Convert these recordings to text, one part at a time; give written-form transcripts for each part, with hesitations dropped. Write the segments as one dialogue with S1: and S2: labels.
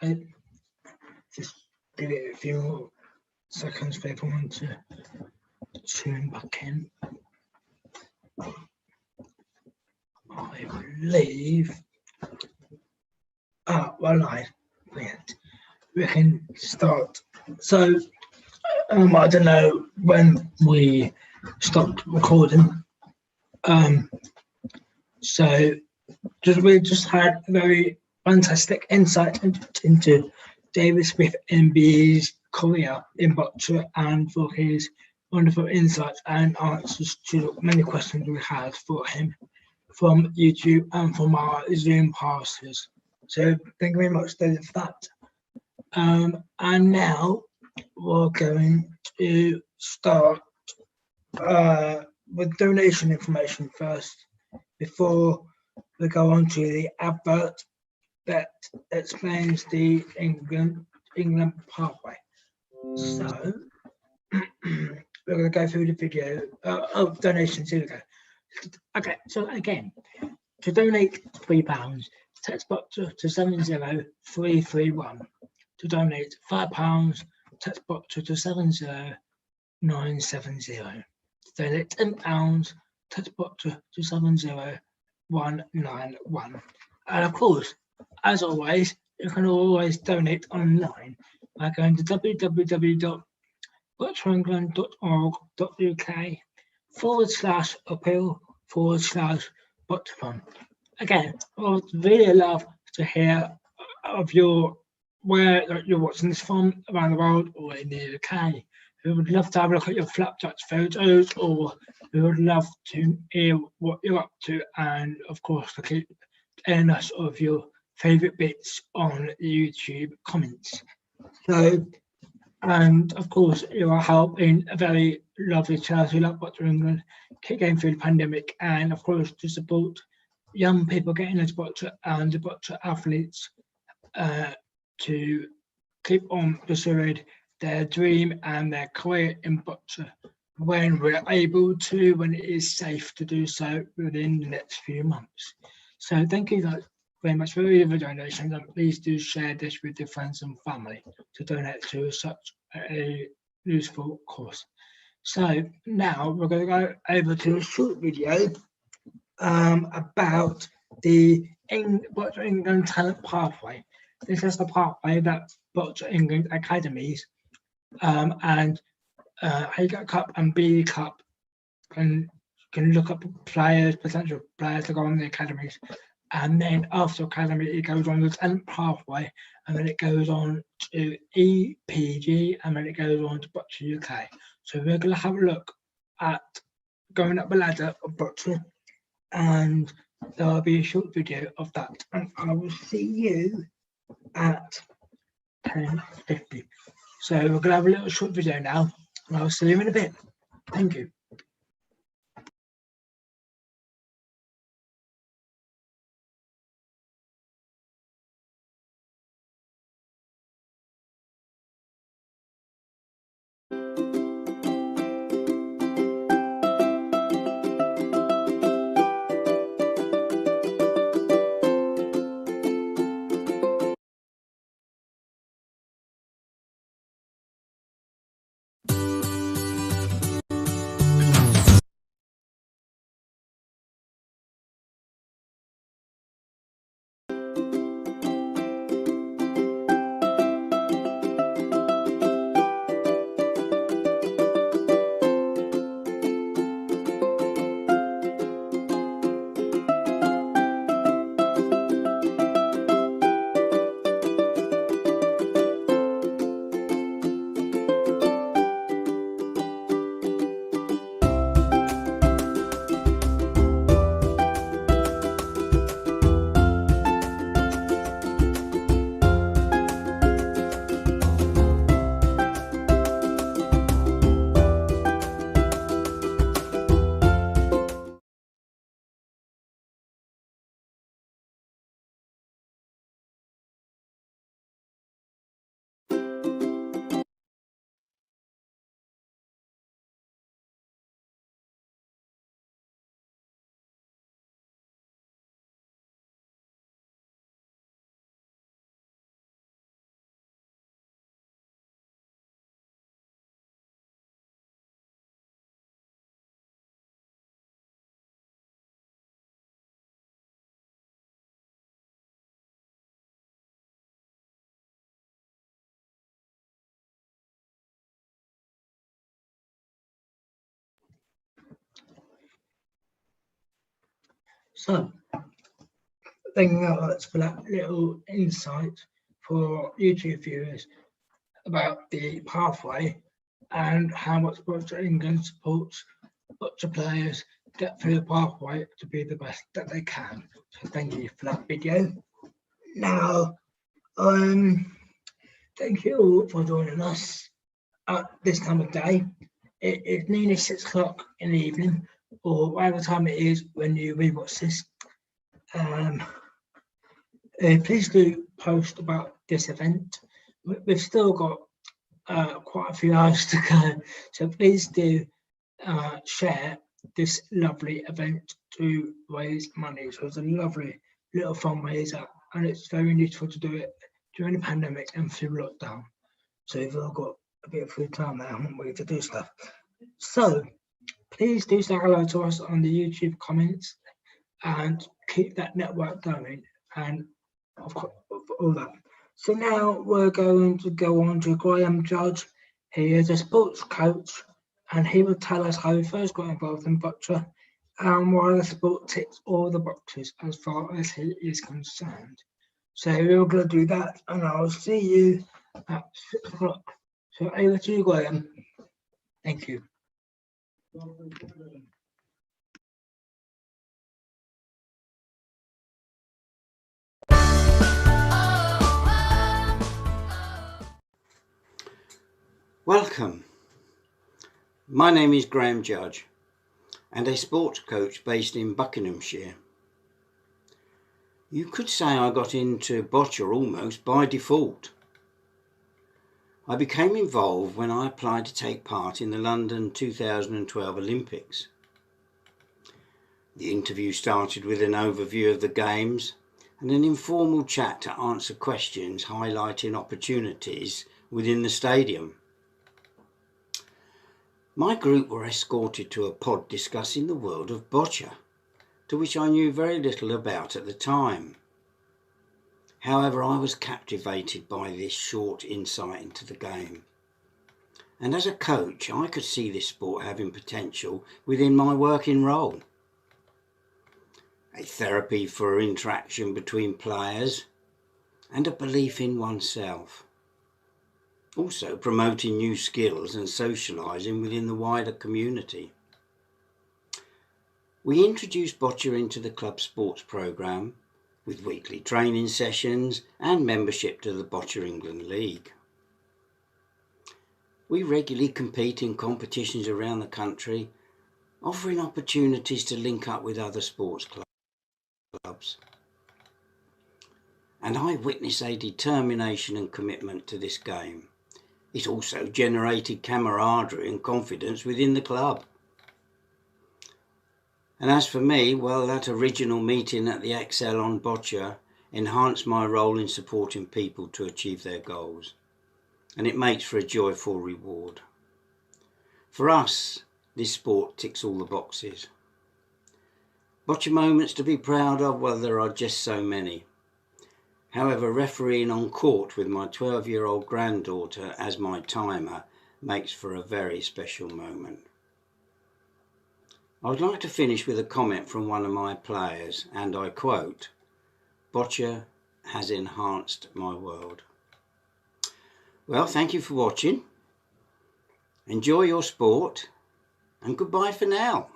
S1: Just give it a few more seconds for everyone to tune back in. I believe. We're live. Brilliant. We can start. So, I don't know when we stopped recording. So we just had a very fantastic insight into David Smith MBE's career in Boccia and for his wonderful insights and answers to many questions we had for him from YouTube and from our Zoom passes. So thank you very much, David, for that. And now we're going to start with donation information first before we go on to the advert that explains the England pathway. So we're going to go through the video of donations. Here we go. Okay, so again, to donate £3, text Boccia to 70331. To donate £5, text Boccia to 70970. To donate £10, text Boccia to 70191. And of course, as always, you can always donate online by going to www.bocciaengland.org.uk/appeal/Bocciathon. Again, I would really love to hear of where you're watching this from around the world or in the UK. We would love to have a look at your flapjack photos, or we would love to hear what you're up to, and of course to keep telling us of your favourite bits on YouTube comments. So, and of course you are helping a very lovely charity like Boccia England keep going through the pandemic, and of course to support young people getting into Boccia and the Boccia athletes to keep on pursuing their dream and their career in Boccia when we're able to, when it is safe to do so within the next few months. So thank you very much for your donations, and please do share this with your friends and family to donate to such a useful cause. So now we're going to go over to a short video about the Boccia England talent pathway. This is the pathway that Boccia England academies and A Cup and B Cup can look up potential players to go on the academies, and then after academy it goes on the talent pathway, and then it goes on to EPG, and then it goes on to Boccia UK. So we're going to have a look at going up the ladder of Boccia, and there will be a short video of that, and I will see you at 10:50. So we're going to have a little short video now, and I'll see you in a bit. Thank you. So, thank you very much for that little insight for YouTube viewers about the pathway and how much Boccia England supports Boccia players get through the pathway to be the best that they can. So thank you for that video. Now, thank you all for joining us at this time of day. It is nearly 6 o'clock in the evening, or whatever time it is when you rewatch this. Please do post about this event. We've still got quite a few hours to go, so please do share this lovely event to raise money. So it's a lovely little fundraiser, and it's very useful to do it during the pandemic and through lockdown. So we've all got a bit of free time now, haven't we, to do stuff. So please do say hello to us on the YouTube comments and keep that network going, and of course all that. So now we're going to go on to Graham Judge. He is a sports coach, and he will tell us how he first got involved in Boccia and why the sport ticks all the boxes as far as he is concerned. So we're going to do that, and I'll see you at 6 o'clock. So over to you, Graham. Thank you.
S2: Welcome. My name is Graham Judge, and a sports coach based in Buckinghamshire. You could say I got into Boccia almost by default. I became involved when I applied to take part in the London 2012 Olympics. The interview started with an overview of the games and an informal chat to answer questions highlighting opportunities within the stadium. My group were escorted to a pod discussing the world of Boccia, to which I knew very little about at the time. However, I was captivated by this short insight into the game. And as a coach, I could see this sport having potential within my working role. A therapy for interaction between players and a belief in oneself. Also promoting new skills and socialising within the wider community. We introduced Boccia into the club sports programme with weekly training sessions and membership to the Boccia England League. We regularly compete in competitions around the country, offering opportunities to link up with other sports clubs. And I witnessed a determination and commitment to this game. It also generated camaraderie and confidence within the club. And as for me, well, that original meeting at the Excel on Boccia enhanced my role in supporting people to achieve their goals. And it makes for a joyful reward. For us, this sport ticks all the boxes. Boccia moments to be proud of, well, there are just so many. However, refereeing on court with my 12-year-old granddaughter as my timer makes for a very special moment. I would like to finish with a comment from one of my players, and I quote, "Boccia has enhanced my world." Well, thank you for watching. Enjoy your sport, and goodbye for now.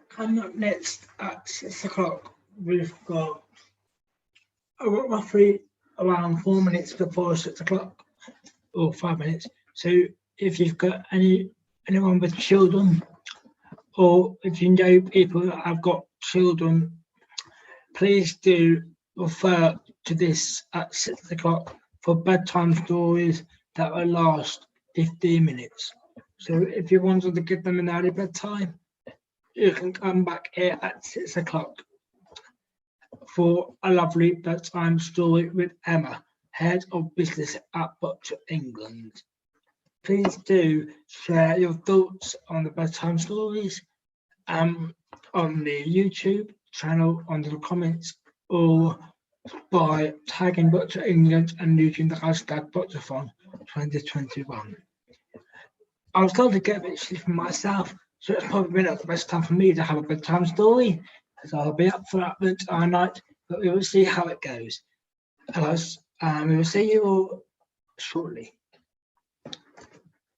S1: Coming up next at 6 o'clock, we've got roughly around 4 minutes before 6 o'clock, or 5 minutes. So if you've got anyone with children, or if you know people that have got children, please do refer to this at 6 o'clock for bedtime stories that will last 15 minutes. So if you wanted to give them an early bedtime, you can come back here at 6 o'clock for a lovely bedtime story with Emma, Head of Business at Boccia England. Please do share your thoughts on the bedtime stories on the YouTube channel, under the comments, or by tagging Boccia England and using the hashtag Bocciathon 2021. I was told to get a bit silly for myself, so it's probably not the best time for me to have a bedtime story, as I'll be up for that entire night, but we will see how it goes. We will see you all shortly.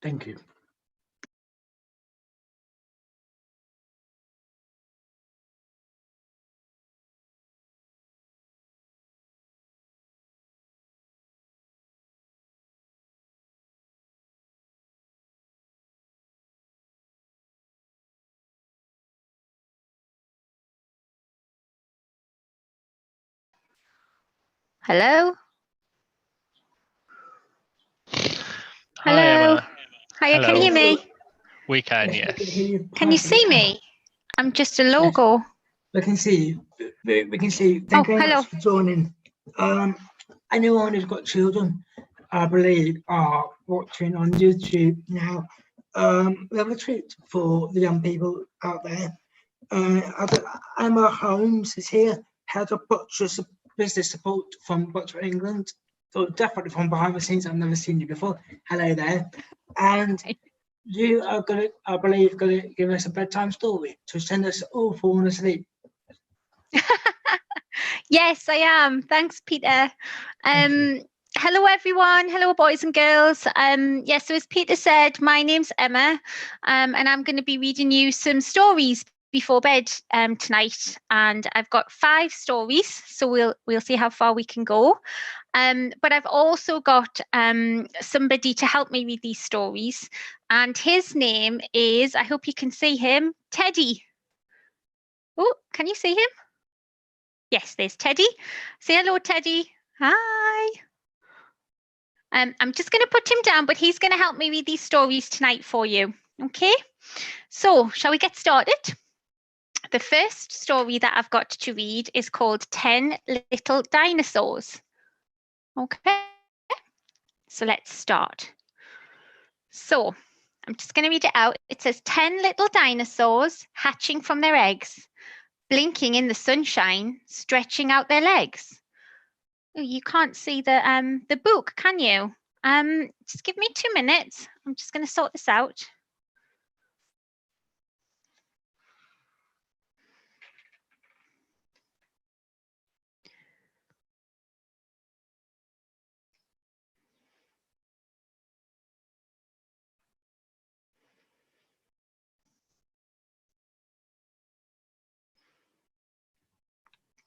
S1: Thank you.
S3: Hello?
S4: Hi,
S3: Hello?
S4: Emma.
S3: Hiya, can you hear
S4: Hello.
S3: me?
S4: We can,
S1: Yes, we can
S4: yes.
S1: hear you
S3: Can you see
S1: perfectly.
S3: me? I'm just a logo.
S1: We can see you. We can see you. Thank you
S3: Oh,
S1: very
S3: hello.
S1: much for joining. Anyone who's got children, I believe, are watching on YouTube now. We have a treat for the young people out there. Emma Holmes is here, head of Boccia business support from Boccia England. So definitely from behind the scenes, I've never seen you before. Hello there. And you are gonna, I believe, gonna give us a bedtime story to send us all falling asleep.
S3: Yes, I am. Thanks, Peter. Hello, everyone. Hello, boys and girls. Yes, so as Peter said, my name's Emma, and I'm going to be reading you some stories before bed tonight. And I've got 5 stories, so we'll see how far we can go. But I've also got somebody to help me read these stories, and his name is, I hope you can see him, Teddy. Oh, can you see him? Yes, there's Teddy. Say hello, Teddy. Hi. I'm just going to put him down, but he's going to help me read these stories tonight for you. Okay, so shall we get started? The first story that I've got to read is called 10 Little Dinosaurs. Okay, so let's start. So I'm just going to read it out. It says 10 little dinosaurs hatching from their eggs, blinking in the sunshine, stretching out their legs. Oh, you can't see the book, can you? Just give me 2 minutes. I'm just going to sort this out.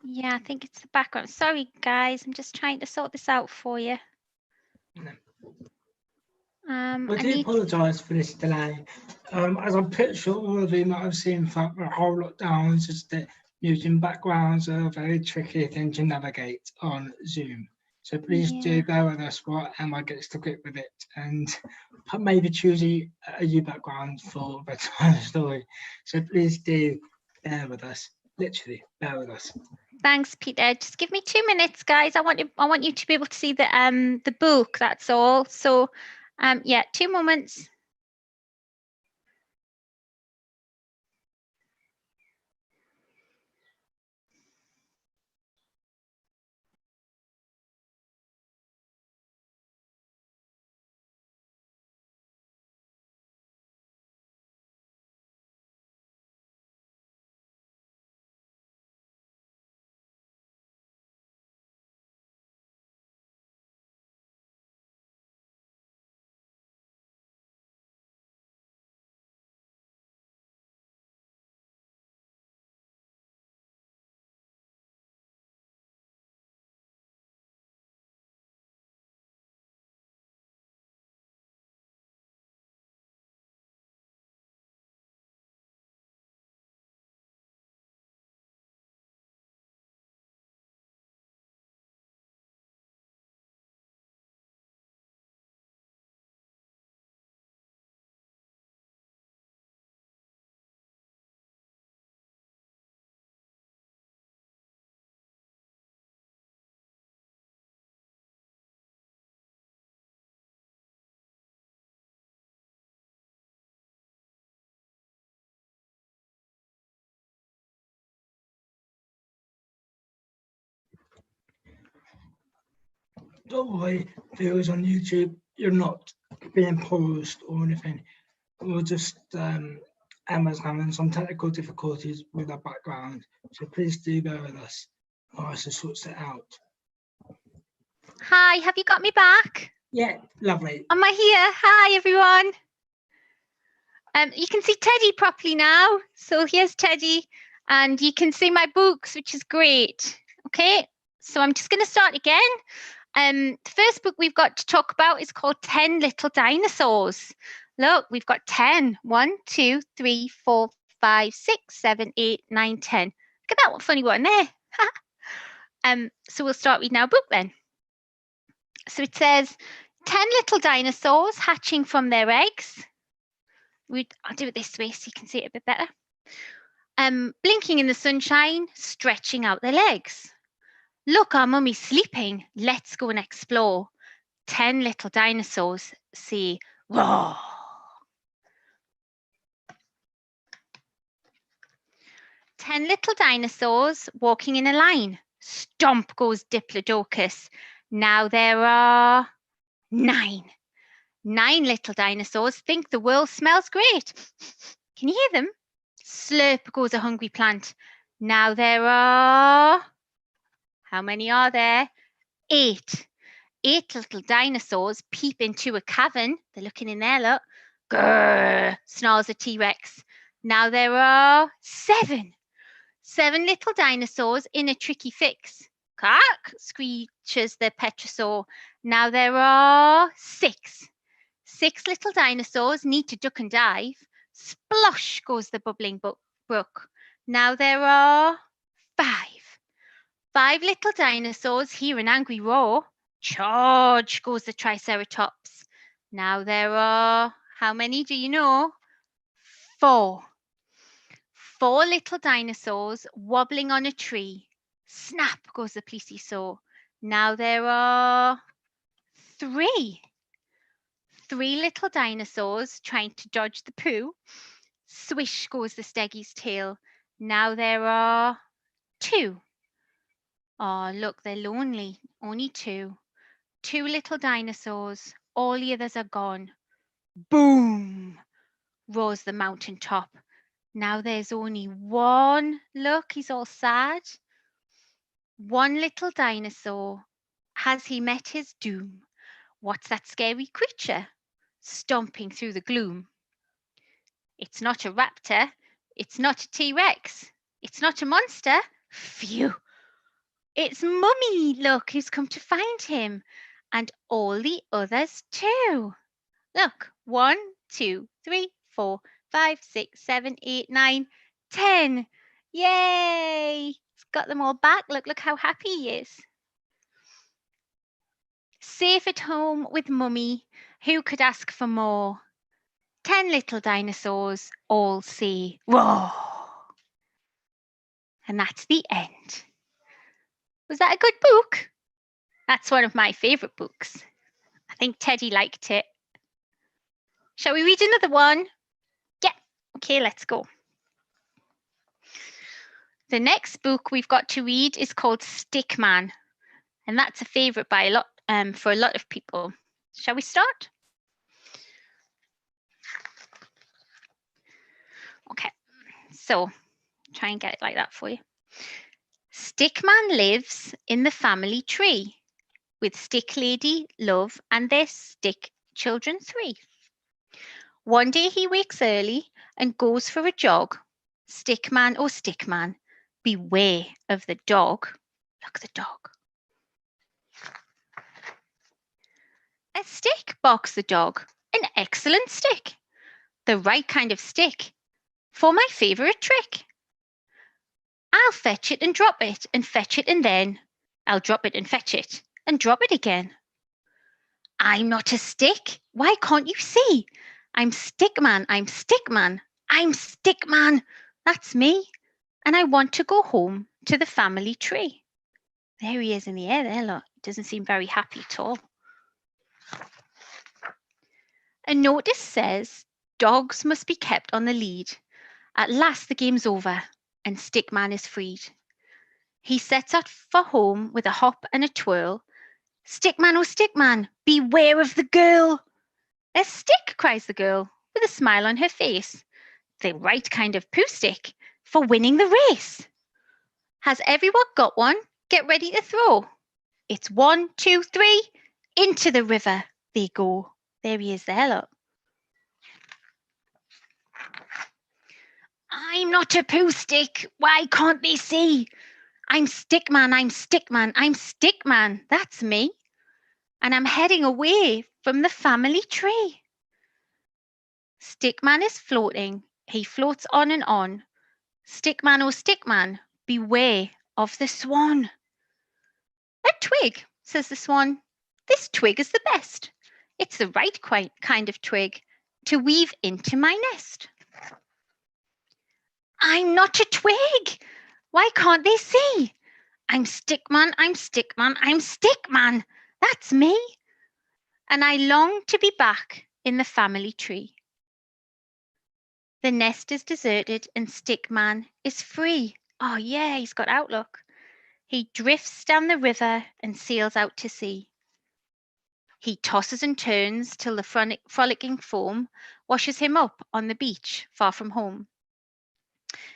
S3: Yeah, I think it's the background. Sorry, guys. I'm just trying to sort this out for you.
S1: I do apologise for this delay. As I'm pretty sure all of you might have seen throughout the whole lockdown, is just that using backgrounds are a very tricky thing to navigate on Zoom. So please do bear with us while Emma gets to grip with it and maybe choose a new background for a bedtime story. So please do bear with us. Literally, bear with us.
S3: Thanks, Peter. Just give me 2 minutes, guys. I want you to be able to see the book. That's all. So, yeah, 2 moments.
S1: don't worry, videos on YouTube, you're not being paused or anything. We're just Emma's having some technical difficulties with her background, so please do bear with us while she sorts it out.
S3: Hi, have you got me back?
S1: Yeah, lovely.
S3: Am I here? Hi, everyone. You can see Teddy properly now. So here's Teddy, and you can see my books, which is great. Okay, so I'm just going to start again. The first book we've got to talk about is called 10 Little Dinosaurs. Look, we've got 10. 1, 2, 3, 4, 5, 6, 7, 8, 9, 10. Look at that, what funny one there. So we'll start reading our book then. So it says, 10 little dinosaurs hatching from their eggs. I'll do it this way so you can see it a bit better. Blinking in the sunshine, stretching out their legs. Look, our mummy's sleeping. Let's go and explore. 10 little dinosaurs say, roar. Ten little dinosaurs walking in a line. Stomp goes Diplodocus. Now there are 9. 9 little dinosaurs think the world smells great. Can you hear them? Slurp goes a hungry plant. Now there are... How many are there? 8. 8 little dinosaurs peep into a cavern. They're looking in there, look. Grrr, snarls a T-Rex. Now there are 7. 7 little dinosaurs in a tricky fix. Quack, screeches the petrosaur. Now there are 6. 6 little dinosaurs need to duck and dive. Splosh goes the bubbling brook. Now there are 5. 5 little dinosaurs hear an angry roar. Charge goes the Triceratops. Now there are, how many do you know? 4. 4 little dinosaurs wobbling on a tree. Snap goes the plesiosaur. Now there are 3. 3 little dinosaurs trying to dodge the poo. Swish goes the steggy's tail. Now there are 2. Oh, look, they're lonely. Only 2. 2 little dinosaurs. All the others are gone. Boom! Roars the mountain top. Now there's only 1. Look, he's all sad. 1 little dinosaur. Has he met his doom? What's that scary creature stomping through the gloom? It's not a raptor. It's not a T-Rex. It's not a monster. Phew! It's Mummy, look, who's come to find him. And all the others too. Look, 1, 2, 3, 4, 5, 6, 7, 8, 9, 10. Yay! He's got them all back. Look how happy he is. Safe at home with Mummy. Who could ask for more? 10 little dinosaurs all say roar. And that's the end. Was that a good book? That's one of my favourite books. I think Teddy liked it. Shall we read another one? Yeah. Okay, let's go. The next book we've got to read is called Stickman, and that's a favourite by for a lot of people. Shall we start? Okay, so try and get it like that for you. Stickman lives in the family tree with Stick Lady, Love, and their stick children 3. One day he wakes early and goes for a jog. Stickman, oh Stickman, beware of the dog. Look, the dog. A stick, barks the dog. An excellent stick. The right kind of stick for my favourite trick. I'll fetch it and drop it and fetch it and then I'll drop it and fetch it and drop it again. I'm not a stick. Why can't you see? I'm Stickman, I'm Stickman, I'm Stickman. That's me. And I want to go home to the family tree. There he is in the air there, look. He doesn't seem very happy at all. A notice says dogs must be kept on the lead. At last the game's over and Stickman is freed. He sets out for home with a hop and a twirl. Stickman, oh stickman, beware of the girl. A stick, cries the girl, with a smile on her face. The right kind of poo stick for winning the race. Has everyone got one? Get ready to throw. It's 1, 2, 3, into the river they go. There he is there, look. I'm not a poo stick. Why can't they see? I'm stickman, I'm stickman, I'm stickman. That's me. And I'm heading away from the family tree. Stickman is floating. He floats on and on. Stickman, oh stickman, beware of the swan. A twig, says the swan. This twig is the best. It's the right kind of twig to weave into my nest. I'm not a twig. Why can't they see? I'm stickman, I'm stickman, I'm stickman. That's me. And I long to be back in the family tree. The nest is deserted and stickman is free. Oh yeah, he's got outlook. He drifts down the river and sails out to sea. He tosses and turns till the frolicking foam washes him up on the beach far from home.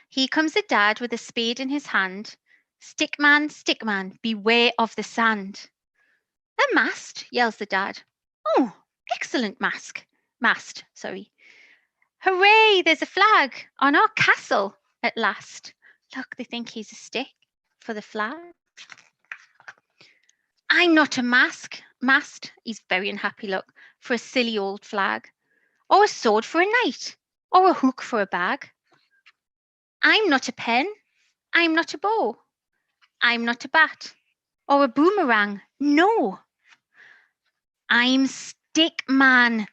S3: Here comes the dad with a spade in his hand. Stickman, stickman, beware of the sand. A mast, yells the dad. Oh, excellent mast. Hooray, there's a flag on our castle at last. Look, they think he's a stick for the flag. I'm not a mast. He's very unhappy, look, for a silly old flag. Or a sword for a knight. Or a hook for a bag. I'm not a pen. I'm not a bow. I'm not a bat. Or a boomerang. No. I'm stickman.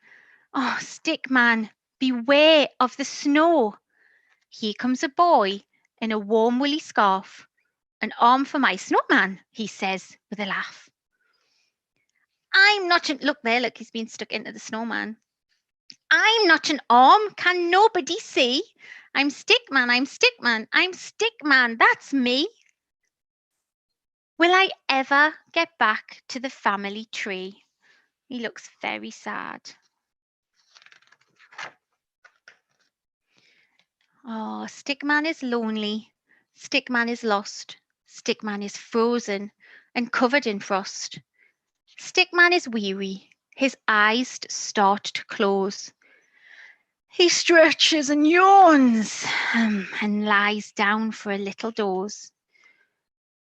S3: Oh, stickman, beware of the snow. Here comes a boy in a warm woolly scarf. An arm for my snowman, he says with a laugh. I'm not an... Look there, look, he's been stuck into the snowman. I'm not an arm, can nobody see? I'm stickman, I'm stickman, I'm stickman, that's me. Will I ever get back to the family tree? He looks very sad. Oh, stickman is lonely. Stickman is lost. Stickman is frozen and covered in frost. Stickman is weary. His eyes start to close. He stretches and yawns and lies down for a little doze.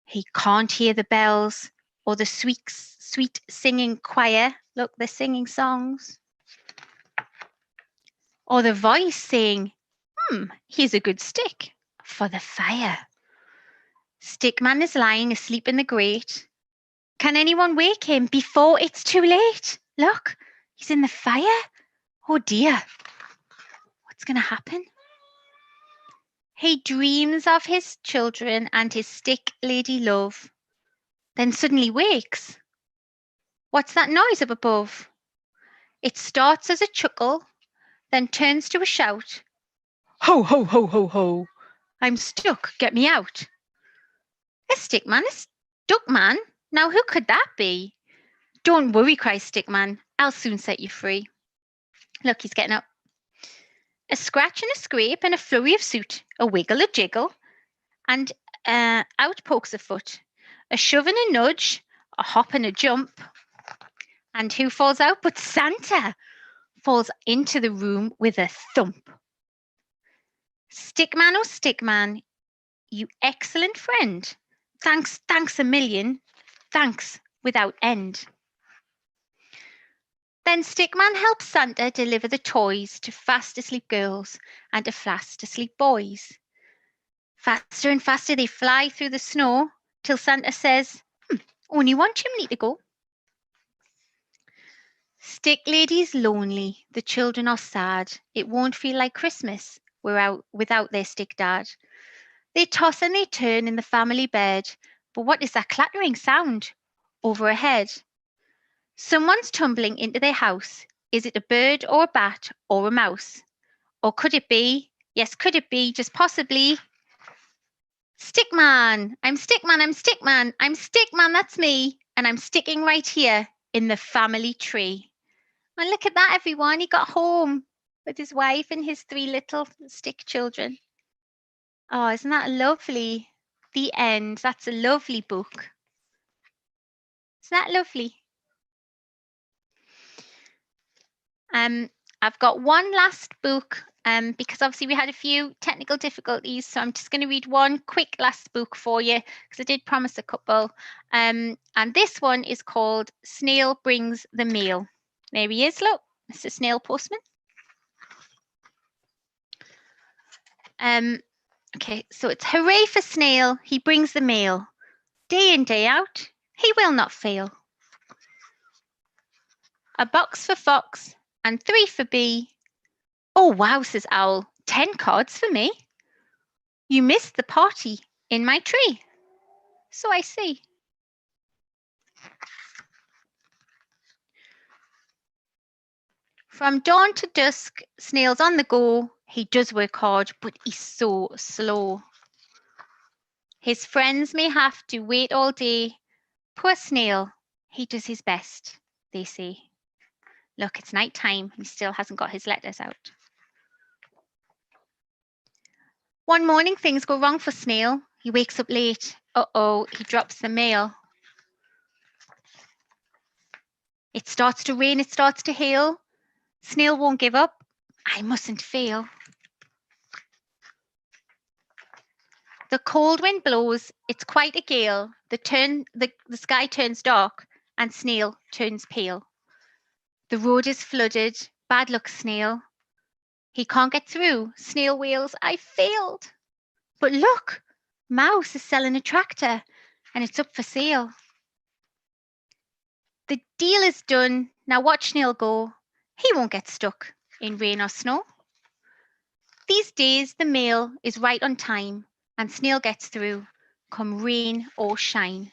S3: He can't hear the bells or the sweet singing choir. Look, they're singing songs. Or the voice saying, here's a good stick for the fire. Stickman is lying asleep in the grate. Can anyone wake him before it's too late? Look, he's in the fire. Oh dear, what's going to happen? He dreams of his children and his stick lady love, then suddenly wakes. What's that noise up above? It starts as a chuckle, then turns to a shout. Ho, ho, ho, ho, ho. I'm stuck, get me out. A stickman, a stuck man? Now who could that be? Don't worry, cries Stickman. I'll soon set you free. Look, he's getting up. A scratch and a scrape and a flurry of soot, a wiggle, a jiggle, and out pokes a foot. A shove and a nudge, a hop and a jump. And who falls out but Santa? Falls into the room with a thump. Stickman, oh stickman, you excellent friend. Thanks a million. Thanks without end. Then Stickman helps Santa deliver the toys to fast asleep girls and to fast asleep boys. Faster and faster they fly through the snow till Santa says, only one chimney to go. Stick lady's lonely, the children are sad. It won't feel like Christmas without their stick dad. They toss and they turn in the family bed, but what is that clattering sound overhead? Someone's tumbling into their house. Is it a bird or a bat or a mouse? Or could it be, yes, could it be just possibly Stickman? I'm Stickman, I'm Stickman, I'm Stickman, that's me. and I'm sticking right here in the family tree. And look at that, everyone. He got home with his wife and his 3 little stick children. Oh, isn't that lovely? The end. That's a lovely book. Isn't that lovely? I've got one last book because obviously we had a few technical difficulties, so I'm just going to read one quick last book for you because I did promise a couple. And this one is called Snail Brings the Mail. There he is, look, Mr. Snail Postman. Okay, so it's hooray for Snail, he brings the mail. Day in, day out, he will not fail. A box for Fox and 3 for Bee. Oh, wow, says Owl, 10 cards for me. You missed the party in my tree. So I see. From dawn to dusk, Snail's on the go. He does work hard, but he's so slow. His friends may have to wait all day. Poor Snail, he does his best, they say. Look, it's night time. He still hasn't got his letters out. One morning, things go wrong for Snail. He wakes up late. Uh-oh, he drops the mail. It starts to rain, it starts to hail. Snail won't give up. I mustn't fail. The cold wind blows. It's quite a gale. The sky turns dark and Snail turns pale. The road is flooded. Bad luck, Snail. He can't get through. Snail wails, I failed. But look, Mouse is selling a tractor and it's up for sale. The deal is done. Now watch Snail go. He won't get stuck in rain or snow. These days the mail is right on time and Snail gets through, come rain or shine.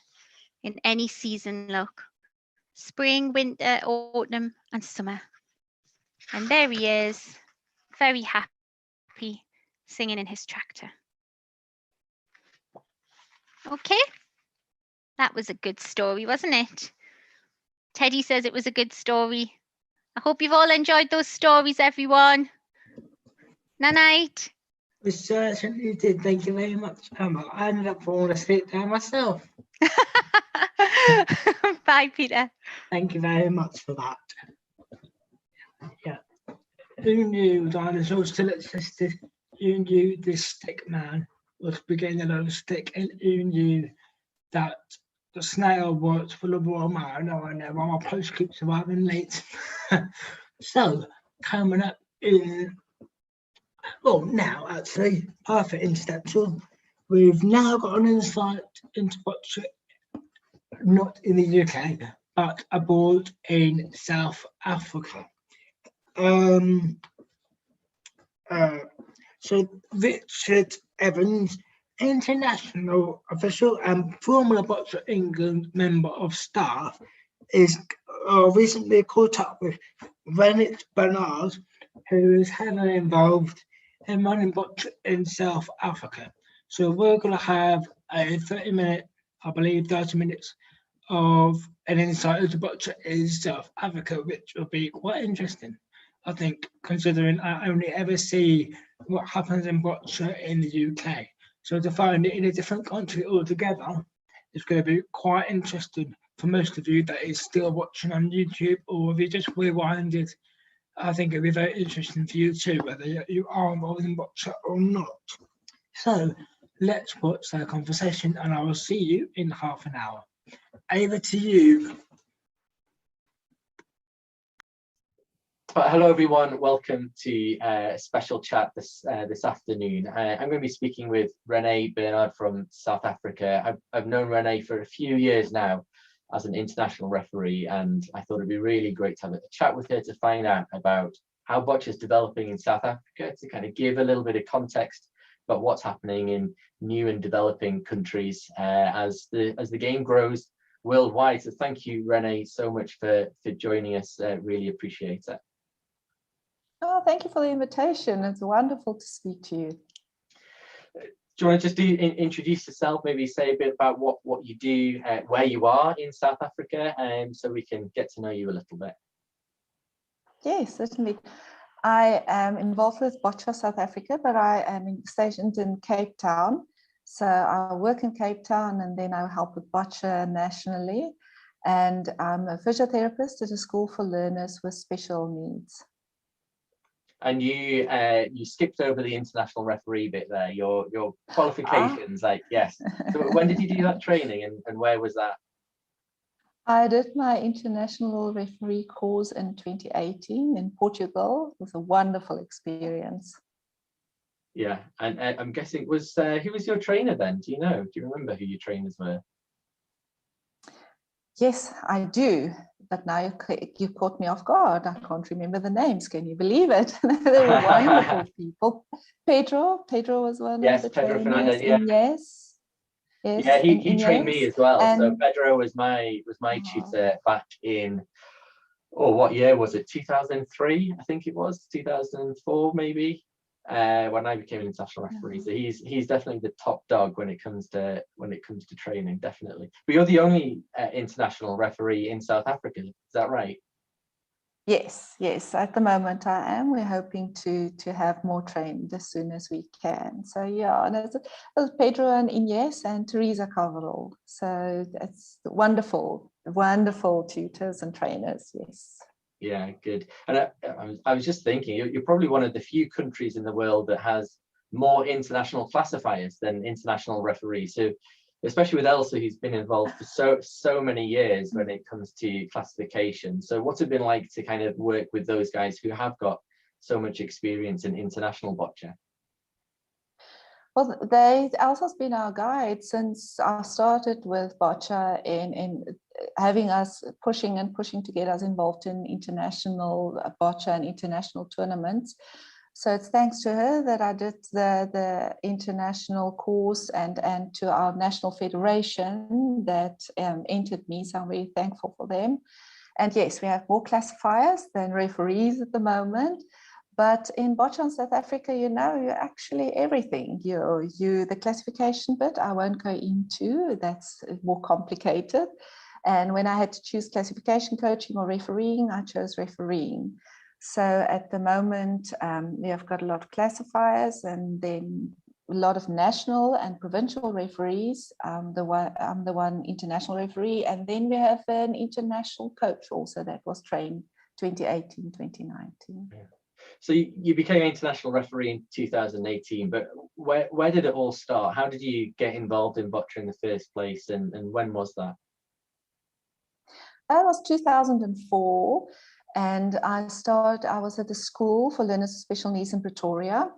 S3: In any season, look. Spring, winter, autumn and summer. And there he is, very happy, singing in his tractor. Okay, that was a good story, wasn't it? Teddy says it was a good story. I hope you've all enjoyed those stories, everyone. Night-night.
S1: We certainly did. Thank you very much, Emma. I ended up falling asleep there myself.
S3: Bye, Peter.
S1: Thank you very much for that. Yeah. Who knew dinosaurs still existed? Who knew this stick man was beginning of a stick? And who knew that the snail worked for the Royal Mariner and their Royal Post keeps arriving late? So, coming up in, well, now actually, perfect introduction. We've now got an insight into Boccia, not in the UK, but abroad in South Africa. So Richard Evans, international official and former Boccia England member of staff, is recently caught up with Renee Bernard, who is heavily involved in running Boccia in South Africa. So we're going to have a 30-minute, I believe 30 minutes of an insight into Boccia in South Africa, which will be quite interesting, I think, considering I only ever see what happens in Boccia in the UK. So to find it in a different country altogether is going to be quite interesting for most of you that is still watching on YouTube, or if you just rewinded. I think it'll be very interesting for you too, whether you are involved in Boccia or not. So let's watch their conversation and I will see you in half an hour. Over to you.
S5: Hello everyone, welcome to a special chat this afternoon. I'm going to be speaking with Renee Bernard from South Africa. I've known Renee for a few years now as an international referee, and I thought it'd be really great to have a chat with her to find out about how Boccia is developing in South Africa, to kind of give a little bit of context about what's happening in new and developing countries as the game grows worldwide. So thank you, Renee, so much for joining us. Really appreciate it.
S6: Oh, thank you for the invitation. It's wonderful to speak to you.
S5: you want to just introduce yourself, maybe say a bit about what you do, where you are in South Africa, so we can get to know you a little bit.
S6: Yes, certainly. I am involved with Boccia South Africa, but I am stationed in Cape Town. So I work in Cape Town, and then I help with Boccia nationally. And I'm a physiotherapist at a school for learners with special needs.
S5: And you skipped over the international referee bit there, your qualifications, like, yes. So when did you do that training, and where was that?
S6: I did my international referee course in 2018 in Portugal. It was a wonderful experience.
S5: Yeah, and I'm guessing, who was your trainer then? Do you know? Do you remember who your trainers were?
S6: Yes, I do. But now you caught me off guard. I can't remember the names. Can you believe it? They were wonderful people. Pedro was one of the
S5: Pedro
S6: trainers.
S5: Fernandez, yeah.
S6: Yes.
S5: Yeah, he trained me as well.
S6: And
S5: so Pedro was my tutor back in, what year was it? 2003, I think it was, 2004 maybe. When I became an international referee. So he's definitely the top dog when it comes to training, definitely. But you're the only international referee in South Africa, is that right?
S6: Yes, at the moment I am. We're hoping to have more trained as soon as we can. So yeah, and it was Pedro and Ines and Teresa Carvalho. So it's wonderful tutors and trainers. Yes.
S5: Yeah, good. And I was just thinking, you're probably one of the few countries in the world that has more international classifiers than international referees. So, especially with Elsa, who's been involved for so many years when it comes to classification. So, what's it been like to kind of work with those guys who have got so much experience in international boccia?
S6: Well, Elsa's been our guide since I started with Boccia in having us pushing to get us involved in international Boccia and international tournaments. So it's thanks to her that I did the international course and to our national federation that entered me. So I'm very thankful for them. And yes, we have more classifiers than referees at the moment. But in Boccia in South Africa, you're actually everything. The classification bit, I won't go into, that's more complicated. And when I had to choose classification coaching or refereeing, I chose refereeing. So at the moment, we have got a lot of classifiers and then a lot of national and provincial referees. I'm the one international referee. And then we have an international coach also that was trained 2018, 2019.
S5: Yeah. So you became international referee in 2018, but where did it all start? How did you get involved in Boccia in the first place, and when was that?
S6: That was 2004, and I was at the school for learners with special needs in Pretoria,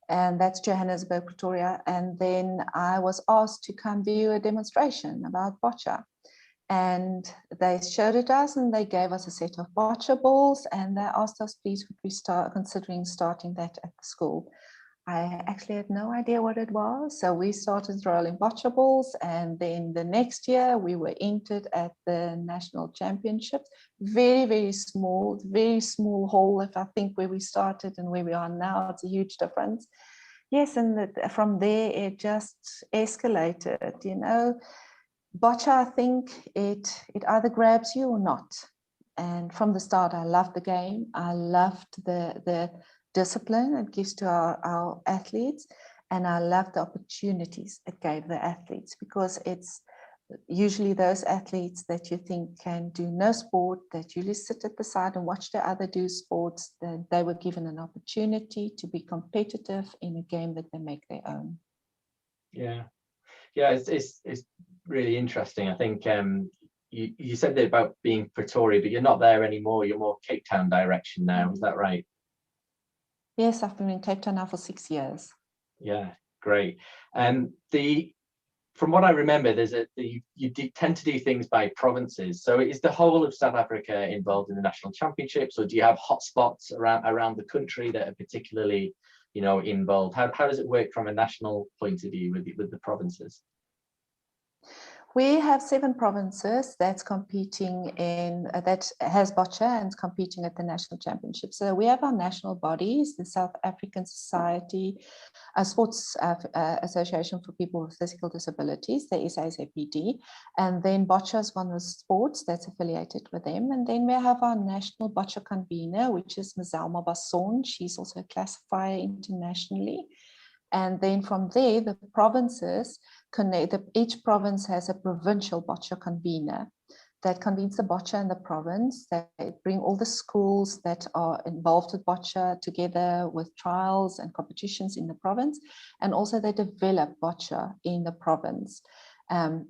S6: and that's Johannesburg, Pretoria, and then I was asked to come view a demonstration about Boccia. And they showed it us and they gave us a set of boccia balls and they asked us, please, would we start considering starting that at the school? I actually had no idea what it was. So we started rolling boccia balls, and then the next year we were entered at the national championships. Very small hall, if I think where we started and where we are now, it's a huge difference. Yes, and from there it just escalated, Boccia, I think it either grabs you or not. And from the start, I loved the game. I loved the discipline it gives to our athletes. And I loved the opportunities it gave the athletes, because it's usually those athletes that you think can do no sport, that usually sit at the side and watch the other do sports, that they were given an opportunity to be competitive in a game that they make their own.
S5: Yeah, it's really interesting. I think you said that about being Pretoria, but you're not there anymore. You're more Cape Town direction now. Is that right?
S6: Yes, I've been in Cape Town now for 6 years.
S5: Yeah, great. From what I remember, you tend to do things by provinces. So is the whole of South Africa involved in the national championships, or do you have hotspots around the country that are particularly, involved? How does it work from a national point of view with the provinces?
S6: We have 7 provinces that's competing in, that has boccia and is competing at the national championship. So we have our national bodies, the South African Society, Sports Association for People with Physical Disabilities, the SASAPD, and then boccia is one of the sports that's affiliated with them. And then we have our national boccia convener, which is Ms. Zelma Basson. She's also a classifier internationally. And then from there, the provinces connect, each province has a provincial boccia convener that convenes the boccia in the province. They bring all the schools that are involved with boccia together with trials and competitions in the province. And also they develop boccia in the province. And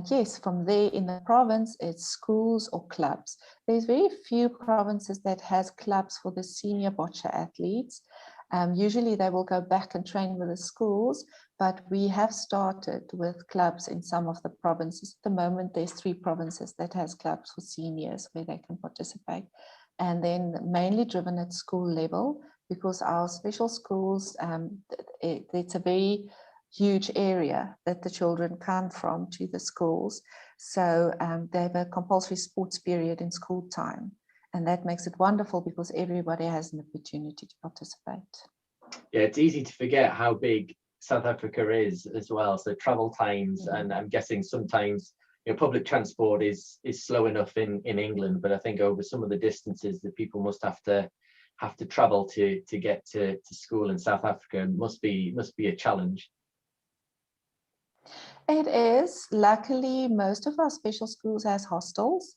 S6: yes, from there in the province, it's schools or clubs. There's very few provinces that has clubs for the senior boccia athletes. Usually they will go back and train with the schools, but we have started with clubs in some of the provinces. At the moment, there's 3 provinces that has clubs for seniors where they can participate. And then mainly driven at school level, because our special schools, it's a very huge area that the children come from to the schools. So they have a compulsory sports period in school time. And that makes it wonderful because everybody has an opportunity to participate.
S5: Yeah, it's easy to forget how big South Africa is as well. So travel times, and I'm guessing sometimes public transport is slow enough in England, but I think over some of the distances that people must have to travel to get to school in South Africa must be a challenge.
S6: It is. Luckily, most of our special schools has hostels.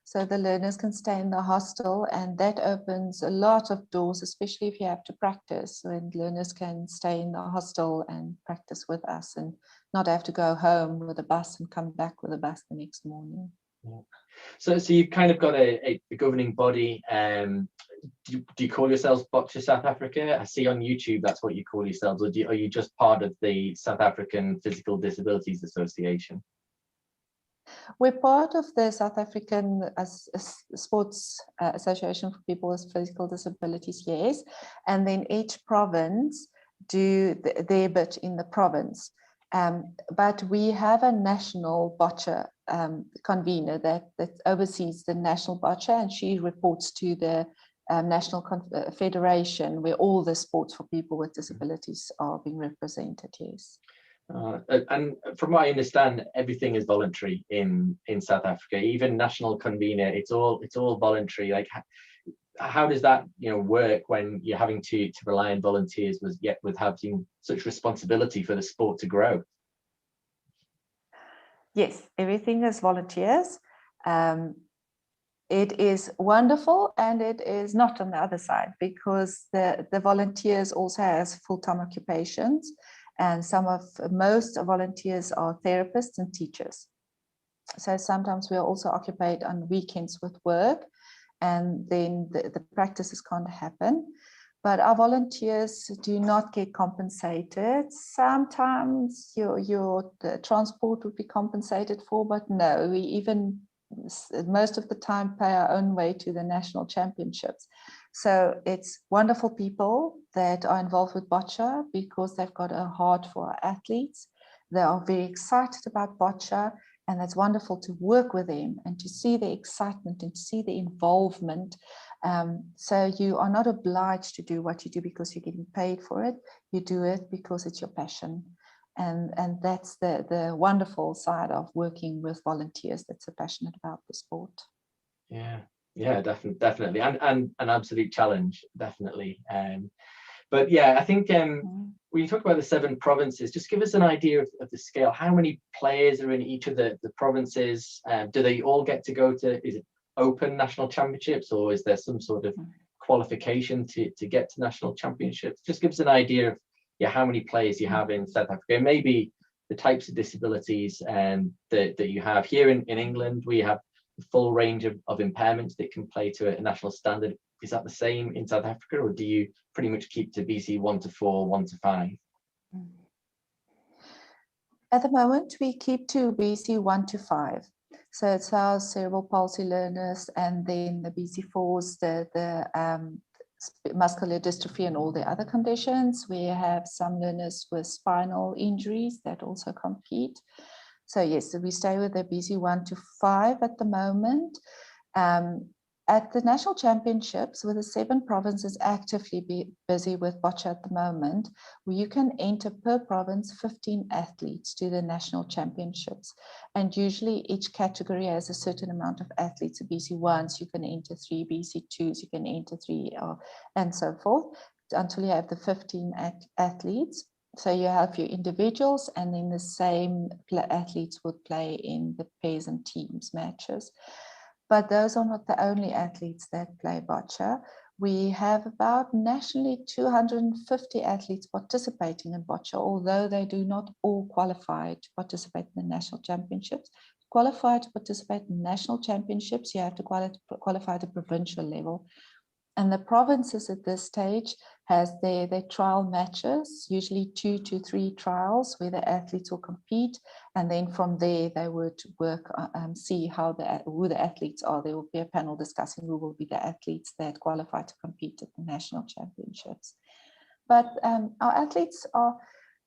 S6: So the learners can stay in the hostel, and that opens a lot of doors, especially if you have to practice, and learners can stay in the hostel and practice with us and not have to go home with a bus and come back with a bus the next morning.
S5: Yeah. So you've kind of got a governing body. Do you call yourselves Boccia South Africa? I see on YouTube that's what you call yourselves, or are you just part of the South African Physical Disabilities Association?
S6: We're part of the South African Sports Association for People with Physical Disabilities, yes. And then each province do their bit in the province. But we have a national boccia convener that oversees the national boccia, and she reports to the National Federation, where all the sports for people with disabilities are being represented, yes.
S5: And from what I understand, everything is voluntary in South Africa. Even national convener, it's all voluntary. Like, how does that work when you're having to rely on volunteers, with having such responsibility for the sport to grow?
S6: Yes, everything is volunteers. It is wonderful, and it is not on the other side, because the volunteers also has full-time occupations. And most volunteers are therapists and teachers. So sometimes we are also occupied on weekends with work, and then the practices can't happen. But our volunteers do not get compensated. Sometimes the transport would be compensated for, but no, we even most of the time pay our own way to the national championships. So it's wonderful people that are involved with boccia because they've got a heart for our athletes. They are very excited about boccia, and it's wonderful to work with them and to see the excitement and to see the involvement. So you are not obliged to do what you do because you're getting paid for it. You do it because it's your passion. And that's the wonderful side of working with volunteers that's so passionate about the sport.
S5: Yeah, definitely, and an absolute challenge, definitely. But yeah, I think when you talk about the 7 provinces, just give us an idea of the scale. How many players are in each of the provinces? Do they all get to go to, is it open national championships, or is there some sort of qualification to get to national championships? Just give us an idea of how many players you have in South Africa, and maybe the types of disabilities that you have. Here in England, we have a full range of impairments that can play to a national standard. Is that the same in South Africa, or do you pretty much keep to BC 1 to 4, 1 to 5?
S6: At the moment, we keep to BC 1 to 5. So it's our cerebral palsy learners, and then the BC4s, the muscular dystrophy and all the other conditions. We have some learners with spinal injuries that also compete. So yes, so we stay with the BC 1 to 5 at the moment. At the national championships, with the 7 provinces actively busy with boccia at the moment, where you can enter per province 15 athletes to the national championships. And usually each category has a certain amount of athletes. So BC 1s, you can enter 3, BC 2s, you can enter 3, and so forth, until you have the 15 athletes. So you have your individuals, and then the same athletes would play in the pairs and teams matches. But those are not the only athletes that play boccia. We have about nationally 250 athletes participating in boccia, although they do not all qualify to participate in the national championships. Qualify to participate in national championships, you have to qualify at the provincial level. And the provinces at this stage has their trial matches, usually 2 to 3 trials where the athletes will compete. And then from there, they would work, see who the athletes are. There will be a panel discussing who will be the athletes that qualify to compete at the national championships. But our athletes are,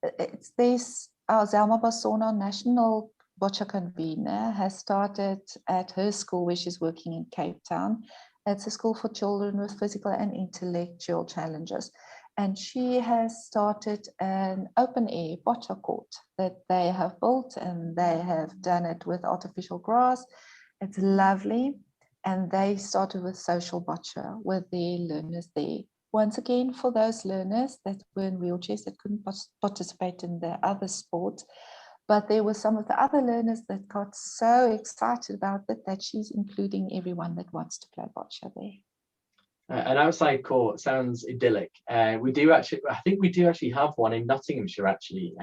S6: our Zelma Basona national boccia convener has started at her school where she's working in Cape Town. It's a school for children with physical and intellectual challenges. And she has started an open air boccia court that they have built, and they have done it with artificial grass. It's lovely. And they started with social boccia with their learners there. Once again, for those learners that were in wheelchairs that couldn't participate in the other sports, but there were some of the other learners that got so excited about it that she's including everyone that wants to play boccia there.
S5: An outside court sounds idyllic. We do actually, I think we do actually have one in Nottinghamshire actually,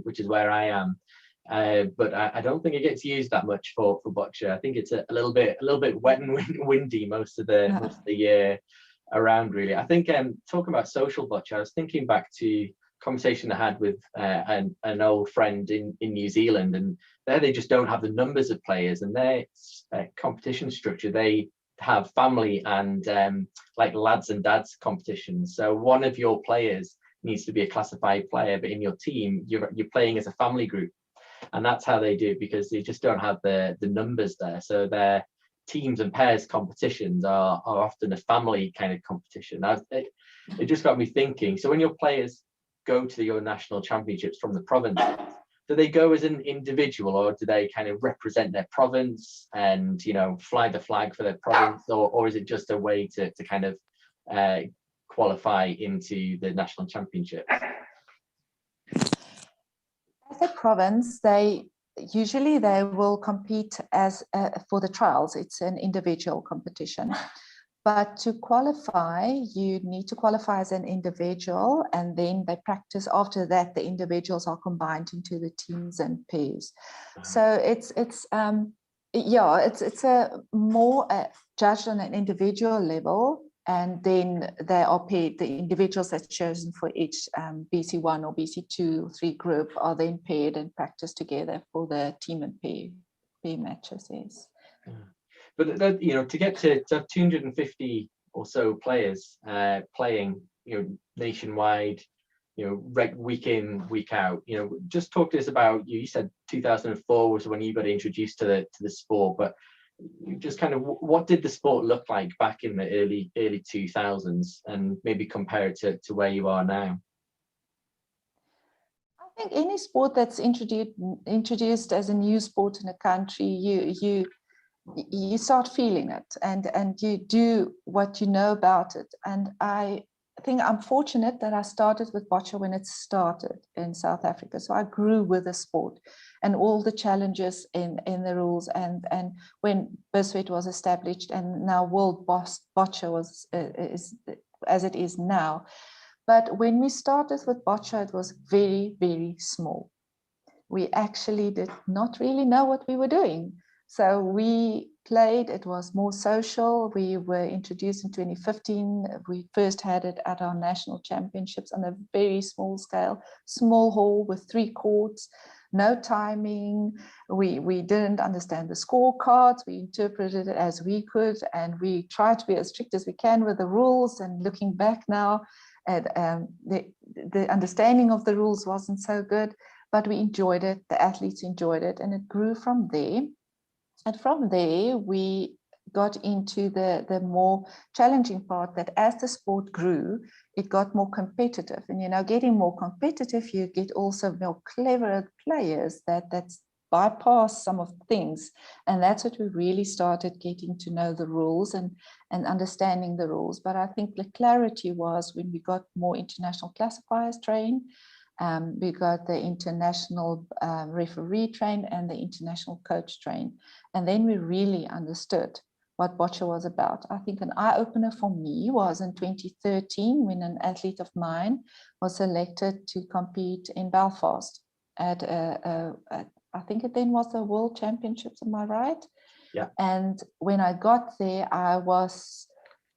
S5: which is where I am. But I don't think it gets used that much for boccia. I think it's a little bit wet and windy most of the year around really. I think talking about social boccia, I was thinking back to conversation I had with an old friend in New Zealand, and there they just don't have the numbers of players, and their competition structure, they have family and like lads and dads competitions. So one of your players needs to be a classified player, but in your team you're playing as a family group, and that's how they do it, because they just don't have the numbers there. So their teams and pairs competitions are often a family kind of competition. It just got me thinking, so when your players go to your national championships from the province, do they go as an individual, or do they kind of represent their province and, you know, fly the flag for their province, or is it just a way to kind of qualify into the national championship?
S6: As a province, they will compete as for the trials. It's an individual competition. But to qualify, you need to qualify as an individual, and then they practice. After that, the individuals are combined into the teams and pairs. So it's a more judged on an individual level, and then they are paired. The individuals that's chosen for each BC 1 or BC 2 or 3 group are then paired and practice together for the team and pair matches. Yes.
S5: Yeah. But you know, to get to 250 or so players playing, you know, nationwide, you know, week in, week out, you know, just talk to us about, you said 2004 was when you got introduced to the sport, but just kind of what did the sport look like back in the early 2000s, and maybe compare it to where you are now?
S6: I think any sport that's introduced as a new sport in a country, you start feeling it, and you do what you know about it. And I think I'm fortunate that I started with boccia when it started in South Africa. So I grew with the sport and all the challenges in the rules, and when BISWET was established, and now World Boccia is as it is now. But when we started with boccia, it was very, very small. We actually did not really know what we were doing. So we played, it was more social. We were introduced in 2015. We first had it at our national championships on a very small scale, small hall with 3 courts, no timing. We didn't understand the scorecards. We interpreted it as we could, and we tried to be as strict as we can with the rules. And looking back now, the understanding of the rules wasn't so good. but we enjoyed it. The athletes enjoyed it, and it grew from there. And from there, we got into the more challenging part, that as the sport grew, it got more competitive. And, you know, getting more competitive, you get also more clever players that's bypass some of the things. And that's what we really started getting to know the rules and understanding the rules. But I think the clarity was when we got more international classifiers trained. We got the international referee trained and the international coach trained. And then we really understood what Boccia was about. I think an eye-opener for me was in 2013 when an athlete of mine was selected to compete in Belfast at I think it then was the World Championships, am I right?
S5: Yeah.
S6: And when I got there, I was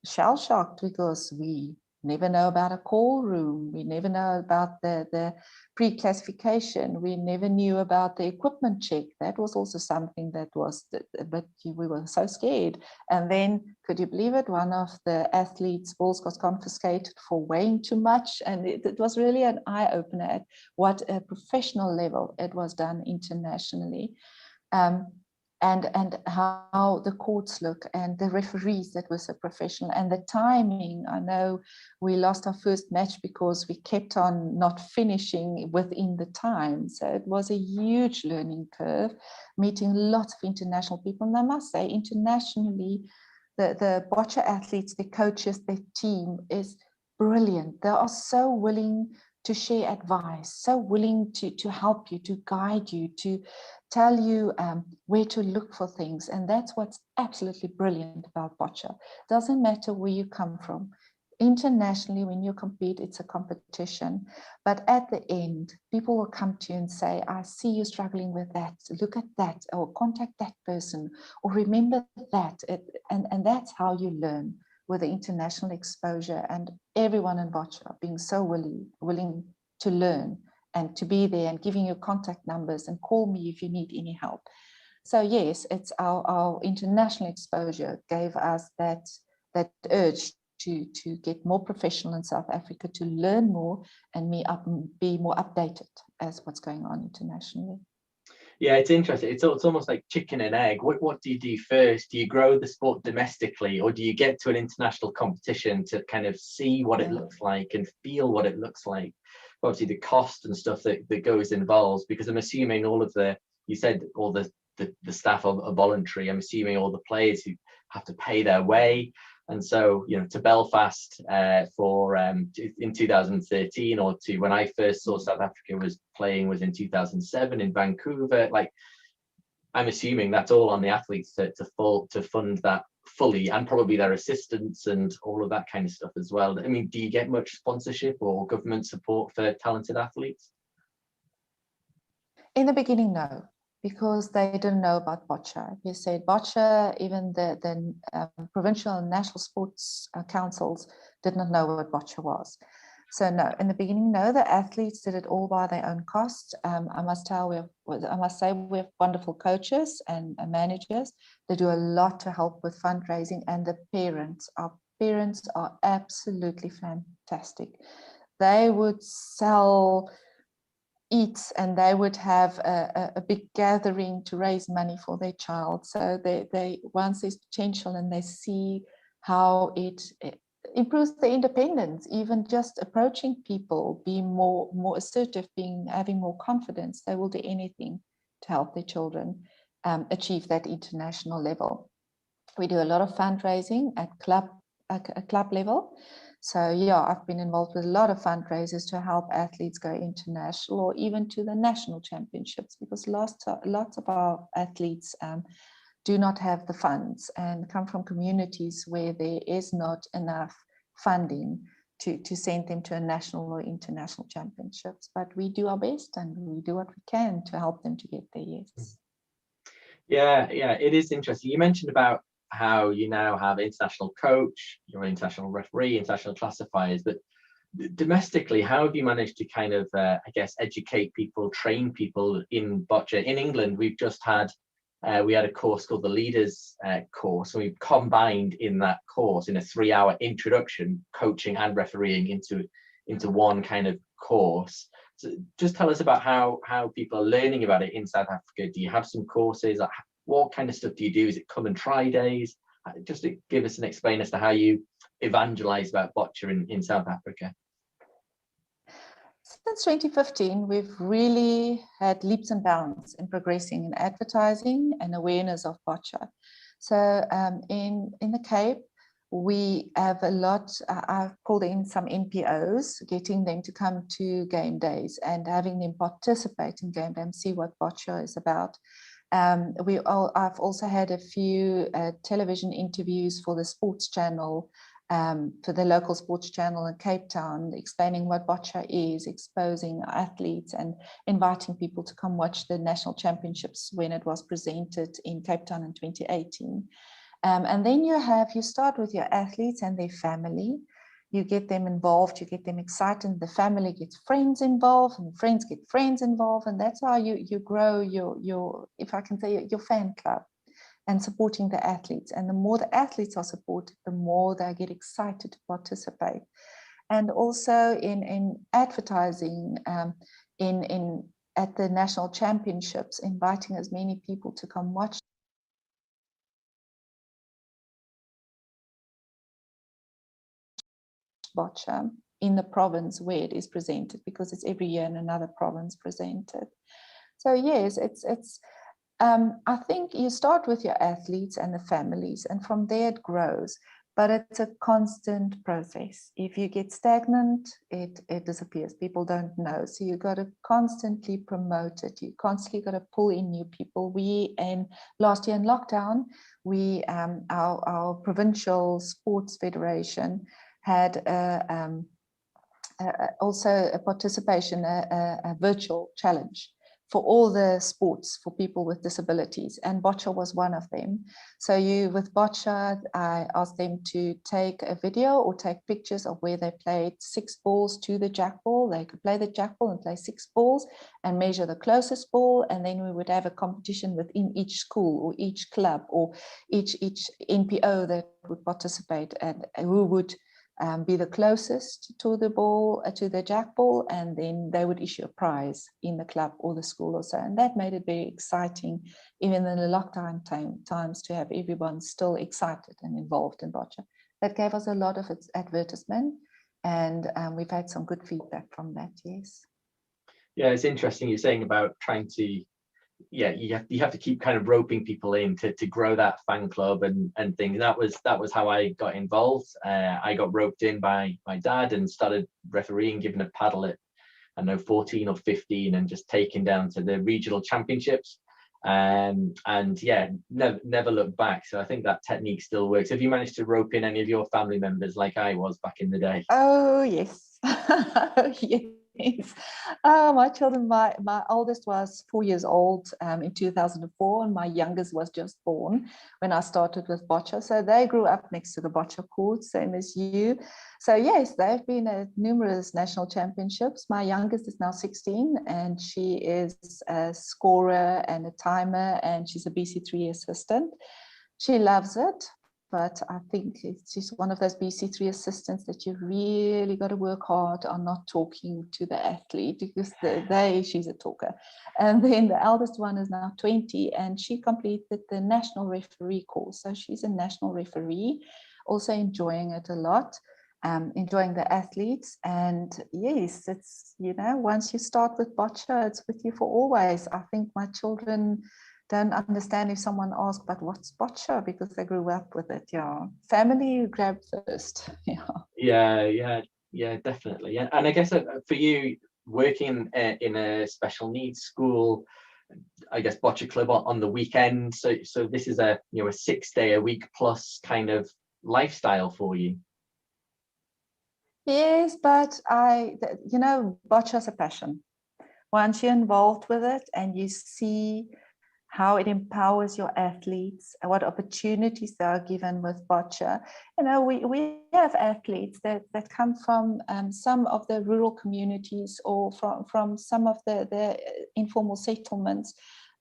S6: shell-shocked because we never know about a call room. We never know about the pre-classification. We never knew about the equipment check. That was also something that was, but we were so scared. And then, could you believe it? One of the athletes' balls got confiscated for weighing too much. And it was really an eye-opener at what a professional level it was done internationally. And how the courts look and the referees that were so professional and the timing. I know we lost our first match because we kept on not finishing within the time. So it was a huge learning curve, meeting lots of international people. And I must say, internationally, the Boccia athletes, the coaches, their team is brilliant. They are so willing to share advice, so willing to help you, to guide you, to tell you where to look for things. And that's what's absolutely brilliant about Boccia. Doesn't matter where you come from. Internationally, when you compete, it's a competition. But at the end, people will come to you and say, I see you struggling with that. Look at that, or contact that person, or remember that. And that's how you learn, with the international exposure and everyone in Boccia being so willing to learn and to be there and giving you contact numbers and call me if you need any help. So yes, it's our international exposure gave us that urge to get more professional in South Africa, to learn more and be more updated as what's going on internationally.
S5: Yeah, it's interesting. It's almost like chicken and egg. What do you do first? Do you grow the sport domestically, or do you get to an international competition to kind of see what it looks like and feel what it looks like? Obviously, the cost and stuff that goes involved, because I'm assuming all of you said all the staff are voluntary. I'm assuming all the players who have to pay their way. And so, you know, to Belfast in 2013, or to when I first saw South Africa was in 2007 in Vancouver. Like, I'm assuming that's all on the athletes to fund that fully, and probably their assistants and all of that kind of stuff as well. I mean, do you get much sponsorship or government support for talented athletes?
S6: In the beginning, no, because they didn't know about Boccia. You said Boccia, even the provincial and national sports councils did not know what Boccia was. So no, in the beginning, no, the athletes did it all by their own cost. I must say we have wonderful coaches and managers. They do a lot to help with fundraising, and the parents. Our parents are absolutely fantastic. They would sell eats and they would have a big gathering to raise money for their child. So they once there's potential and they see how it improves their independence, even just approaching people, being more assertive, having more confidence, they will do anything to help their children achieve that international level. We do a lot of fundraising at club level. So yeah, I've been involved with a lot of fundraisers to help athletes go international or even to the national championships, because lots of our athletes do not have the funds and come from communities where there is not enough funding to send them to a national or international championships. But we do our best and we do what we can to help them to get there, yes.
S5: Yeah, it is interesting. You mentioned about how you now have international coach, you're an international referee, international classifiers, but domestically, how have you managed to kind of, I guess, educate people, train people in Boccia? In England, we've just had, we had a course called the Leaders course, and we've combined in that course, in a 3-hour introduction, coaching and refereeing into one kind of course. So just tell us about how people are learning about it in South Africa. Do you have some courses? What kind of stuff do you do? Is it come and try days? Just to give us an explain as to how you evangelize about boccia in South Africa.
S6: Since 2015, we've really had leaps and bounds in progressing in advertising and awareness of boccia. So in the Cape, we have a lot. I've pulled in some NPOs, getting them to come to game days and having them participate in game day and see what boccia is about. I've also had a few television interviews for the sports channel, for the local sports channel in Cape Town, explaining what boccia is, exposing athletes and inviting people to come watch the national championships when it was presented in Cape Town in 2018. And then you start with your athletes and their family. You get them involved, you get them excited, the family gets friends involved, and friends get friends involved, and that's how you grow your, if I can say, your fan club and supporting the athletes. And the more the athletes are supported, the more they get excited to participate. And also in advertising, at the national championships, inviting as many people to come watch boccia in the province where it is presented, because it's every year in another province presented. So yes, I think you start with your athletes and the families, and from there it grows, but it's a constant process. If you get stagnant, it disappears. People don't know. So you got to constantly promote it. You constantly got to pull in new people. Last year in lockdown, our provincial sports federation had also a participation, a virtual challenge for all the sports for people with disabilities, and boccia was one of them. So with boccia, I asked them to take a video or take pictures of where they played 6 balls to the jack ball. They could play the jack ball and play 6 balls and measure the closest ball, and then we would have a competition within each school or each club or each NPO that would participate, and who would be the closest to the ball, to the jack ball, and then they would issue a prize in the club or the school or so. And that made it very exciting, even in the lockdown times, to have everyone still excited and involved in boccia. That gave us a lot of advertisement, and we've had some good feedback from that, yes.
S5: Yeah, it's interesting you're saying about trying to, yeah, you have to keep kind of roping people in to grow that fan club and things. That was how I got involved. I got roped in by my dad and started refereeing, giving a paddle at, I don't know, 14 or 15, and just taking down to the regional championships. And yeah, never looked back. So I think that technique still works. Have you managed to rope in any of your family members like I was back in the day?
S6: Oh yes. Yes. My children, my oldest was 4 years old in 2004, and my youngest was just born when I started with boccia. So they grew up next to the boccia court, same as you. So yes, they've been at numerous national championships. My youngest is now 16, and she is a scorer and a timer, and she's a BC3 assistant. She loves it. But I think it's just one of those BC3 assistants that you really got to work hard on not talking to the athlete, because she's a talker. And then the eldest one is now 20, and she completed the national referee course. So she's a national referee, also enjoying it a lot, enjoying the athletes. And yes, it's, once you start with boccia, it's with you for always. I think my children don't understand if someone asks, but what's boccia? Because they grew up with it. Yeah, family grab first.
S5: Yeah, definitely. And I guess for you, working in a special needs school, I guess boccia club on the weekend. So this is a 6 day a week plus kind of lifestyle for you.
S6: Yes, but boccia is a passion. Once you're involved with it and you see how it empowers your athletes, what opportunities they are given with boccia. We have athletes that come from some of the rural communities or from some of the informal settlements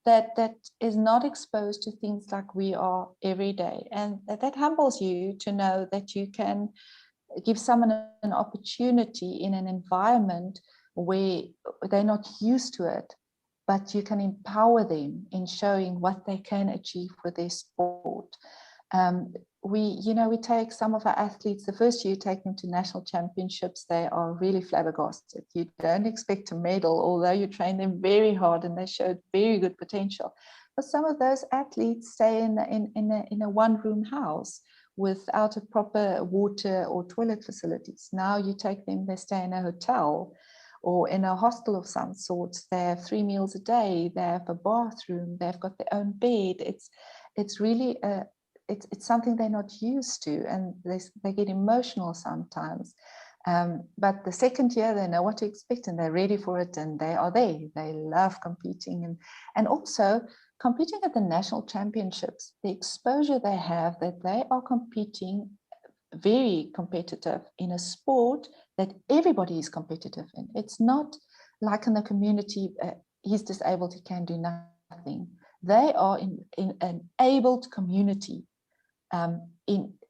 S6: that is not exposed to things like we are every day. And that humbles you to know that you can give someone an opportunity in an environment where they're not used to it, but you can empower them in showing what they can achieve with their sport. We take some of our athletes, the first year you take them to national championships, they are really flabbergasted. You don't expect a medal, although you train them very hard and they showed very good potential. But some of those athletes stay in a one-room house without a proper water or toilet facilities. Now you take them, they stay in a hotel or in a hostel of some sorts. They have 3 meals a day, they have a bathroom, they've got their own bed. It's really it's something they're not used to, and they get emotional sometimes. But the second year they know what to expect and they're ready for it, and they are there. They love competing, and also competing at the national championships, the exposure they have, that they are competing very competitive in a sport that everybody is competitive in. It's not like in the community, he's disabled, he can do nothing. They are in an abled community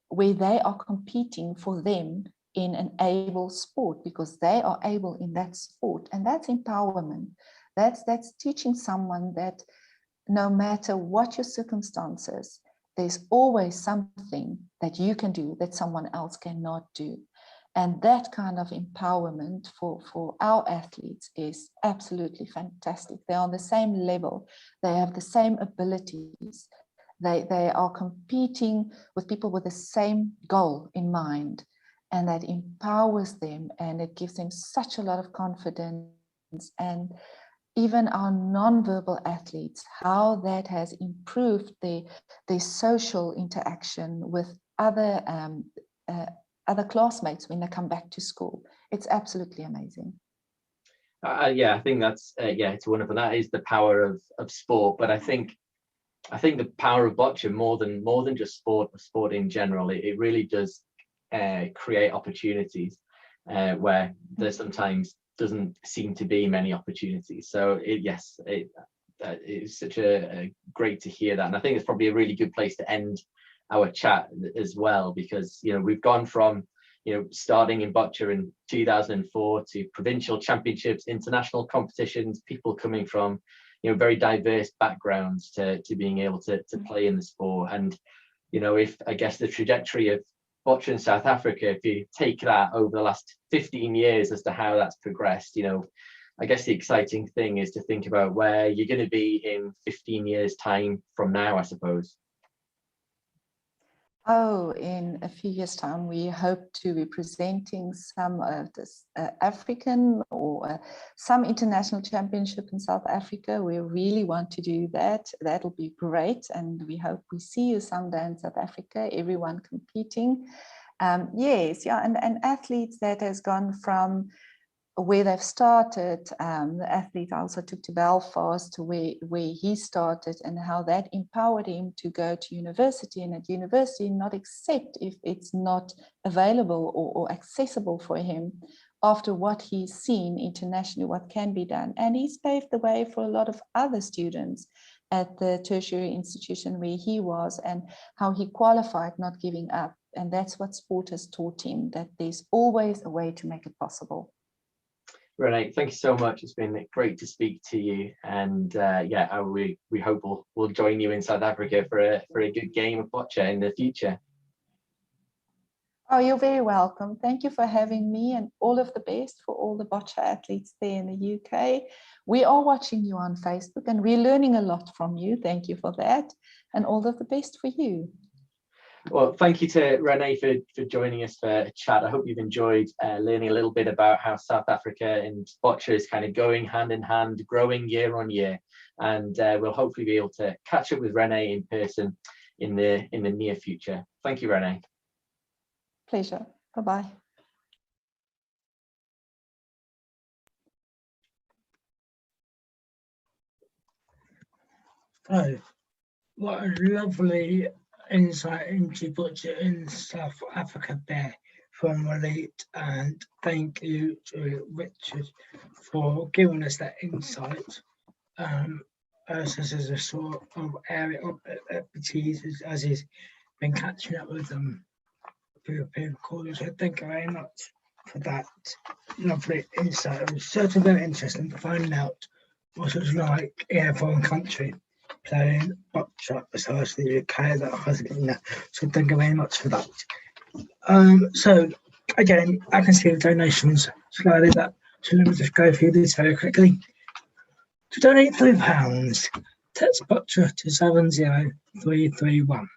S6: where they are competing for them in an able sport, because they are able in that sport, and that's empowerment. That's teaching someone that no matter what your circumstances, there's always something that you can do that someone else cannot do. And that kind of empowerment for our athletes is absolutely fantastic. They're on the same level. They have the same abilities. They are competing with people with the same goal in mind, and that empowers them, and it gives them such a lot of confidence. And even our non-verbal athletes, how that has improved their social interaction with other classmates when they come back to school. It's absolutely amazing.
S5: Yeah, I think that's it's wonderful. That is the power of sport. But I think the power of boccia, more than just sport, or sport in general, it really does create opportunities where there sometimes doesn't seem to be many opportunities. So it's such a great to hear that, and I think it's probably a really good place to end our chat as well, because we've gone from starting in boccia in 2004 to provincial championships, international competitions, people coming from very diverse backgrounds to being able to play in the sport. And if I guess the trajectory of boccia in South Africa, if you take that over the last 15 years as to how that's progressed, I guess the exciting thing is to think about where you're going to be in 15 years time from now, I suppose.
S6: Oh, in a few years' time, we hope to be presenting some of this African or some international championship in South Africa. We really want to do that. That'll be great. And we hope we see you someday in South Africa, everyone competing. Yes, yeah, and athletes that has gone from where they've started. The athlete also took to Belfast, where he started, and how that empowered him to go to university, and at university not accept if it's not available or accessible for him after what he's seen internationally, what can be done. And he's paved the way for a lot of other students at the tertiary institution where he was, and how he qualified, not giving up. And that's what sport has taught him, that there's always a way to make it possible.
S5: Renee, thank you so much. It's been great to speak to you, and we hope we'll join you in South Africa for a good game of boccia in the future.
S6: Oh, you're very welcome. Thank you for having me, and all of the best for all the boccia athletes there in the UK. We are watching you on Facebook, and we're learning a lot from you. Thank you for that, and all of the best for you.
S5: Well, thank you to Renee for joining us for a chat. I hope you've enjoyed learning a little bit about how South Africa and boccia is kind of going hand in hand, growing year on year. And we'll hopefully be able to catch up with Renee in person in the near future. Thank you, Renee.
S6: Pleasure. Bye-bye.
S1: So, what a lovely insight into boccia in South Africa there from Elite, and thank you to Richard for giving us that insight. As this is a sort of area of expertise, as he's been catching up with them through the callers. So thank you very much. for that lovely insight. It was certainly very interesting to find out what it was like in a foreign country playing boccia besides the UK that I was in that. So thank you very much for that. So again, I can see the donations slowly that, so let me just go through this very quickly. To donate £3, text Boccia to 70331.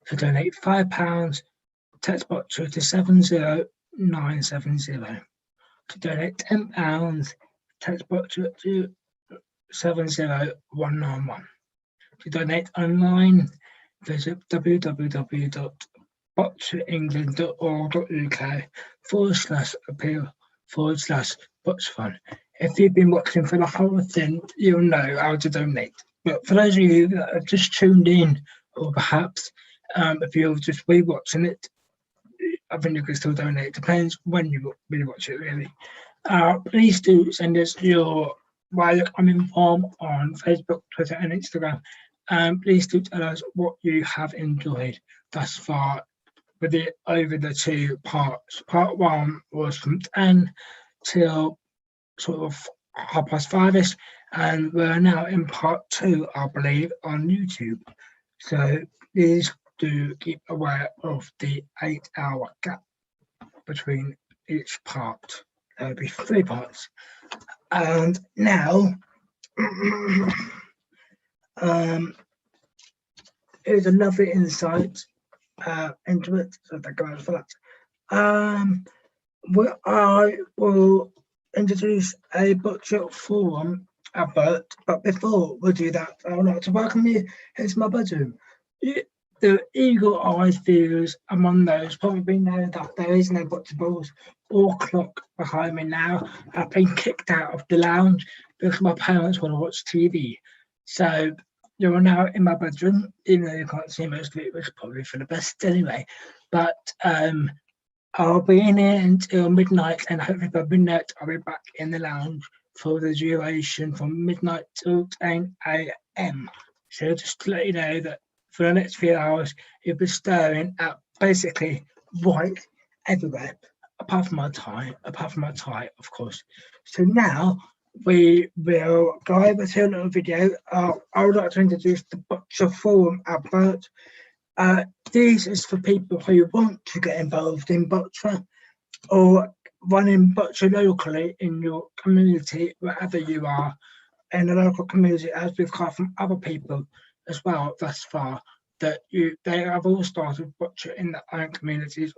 S1: To donate £5, text Boccia to 70970. To donate £10, text Boccia to 70191. To donate online, visit www.bocciaengland.org.uk/appeal/Bocciathon. If you've been watching for the whole thing, you'll know how to donate. But for those of you that have just tuned in, or perhaps if you're just rewatching it, I think you can still donate. It depends when you rewatch it, really. Please do send us your why you're coming from on Facebook, Twitter, and Instagram. Please do tell us what you have enjoyed thus far with it over the 2 parts. Part 1 was from 10 till sort of 5:30ish, and we're now in part 2, I believe, on YouTube. So please do keep aware of the 8-hour gap between each part. There'll be 3 parts. And now here's a lovely insight into it, so thank you very much for that. I will introduce a Boccia forum advert, but before we do that, I would like to welcome you into my bedroom. The eagle-eyed viewers among those probably know that there is no Boccia balls or clock behind me now. I've been kicked out of the lounge because my parents want to watch TV. So you're now in my bedroom, even though you can't see most of it, which is probably for the best anyway. But I'll be in here until midnight, and hopefully by midnight I'll be back in the lounge for the duration from midnight till 10 AM. So just to let you know that for the next few hours, you'll be staring at basically white everywhere, apart from my tie, of course. So now we will go over to a little video. I would like to introduce the Boccia forum advert. This is for people who want to get involved in Boccia or running Boccia locally in your community, wherever you are, in the local community, as we've heard from other people as well thus far, that they have all started Boccia in their own communities.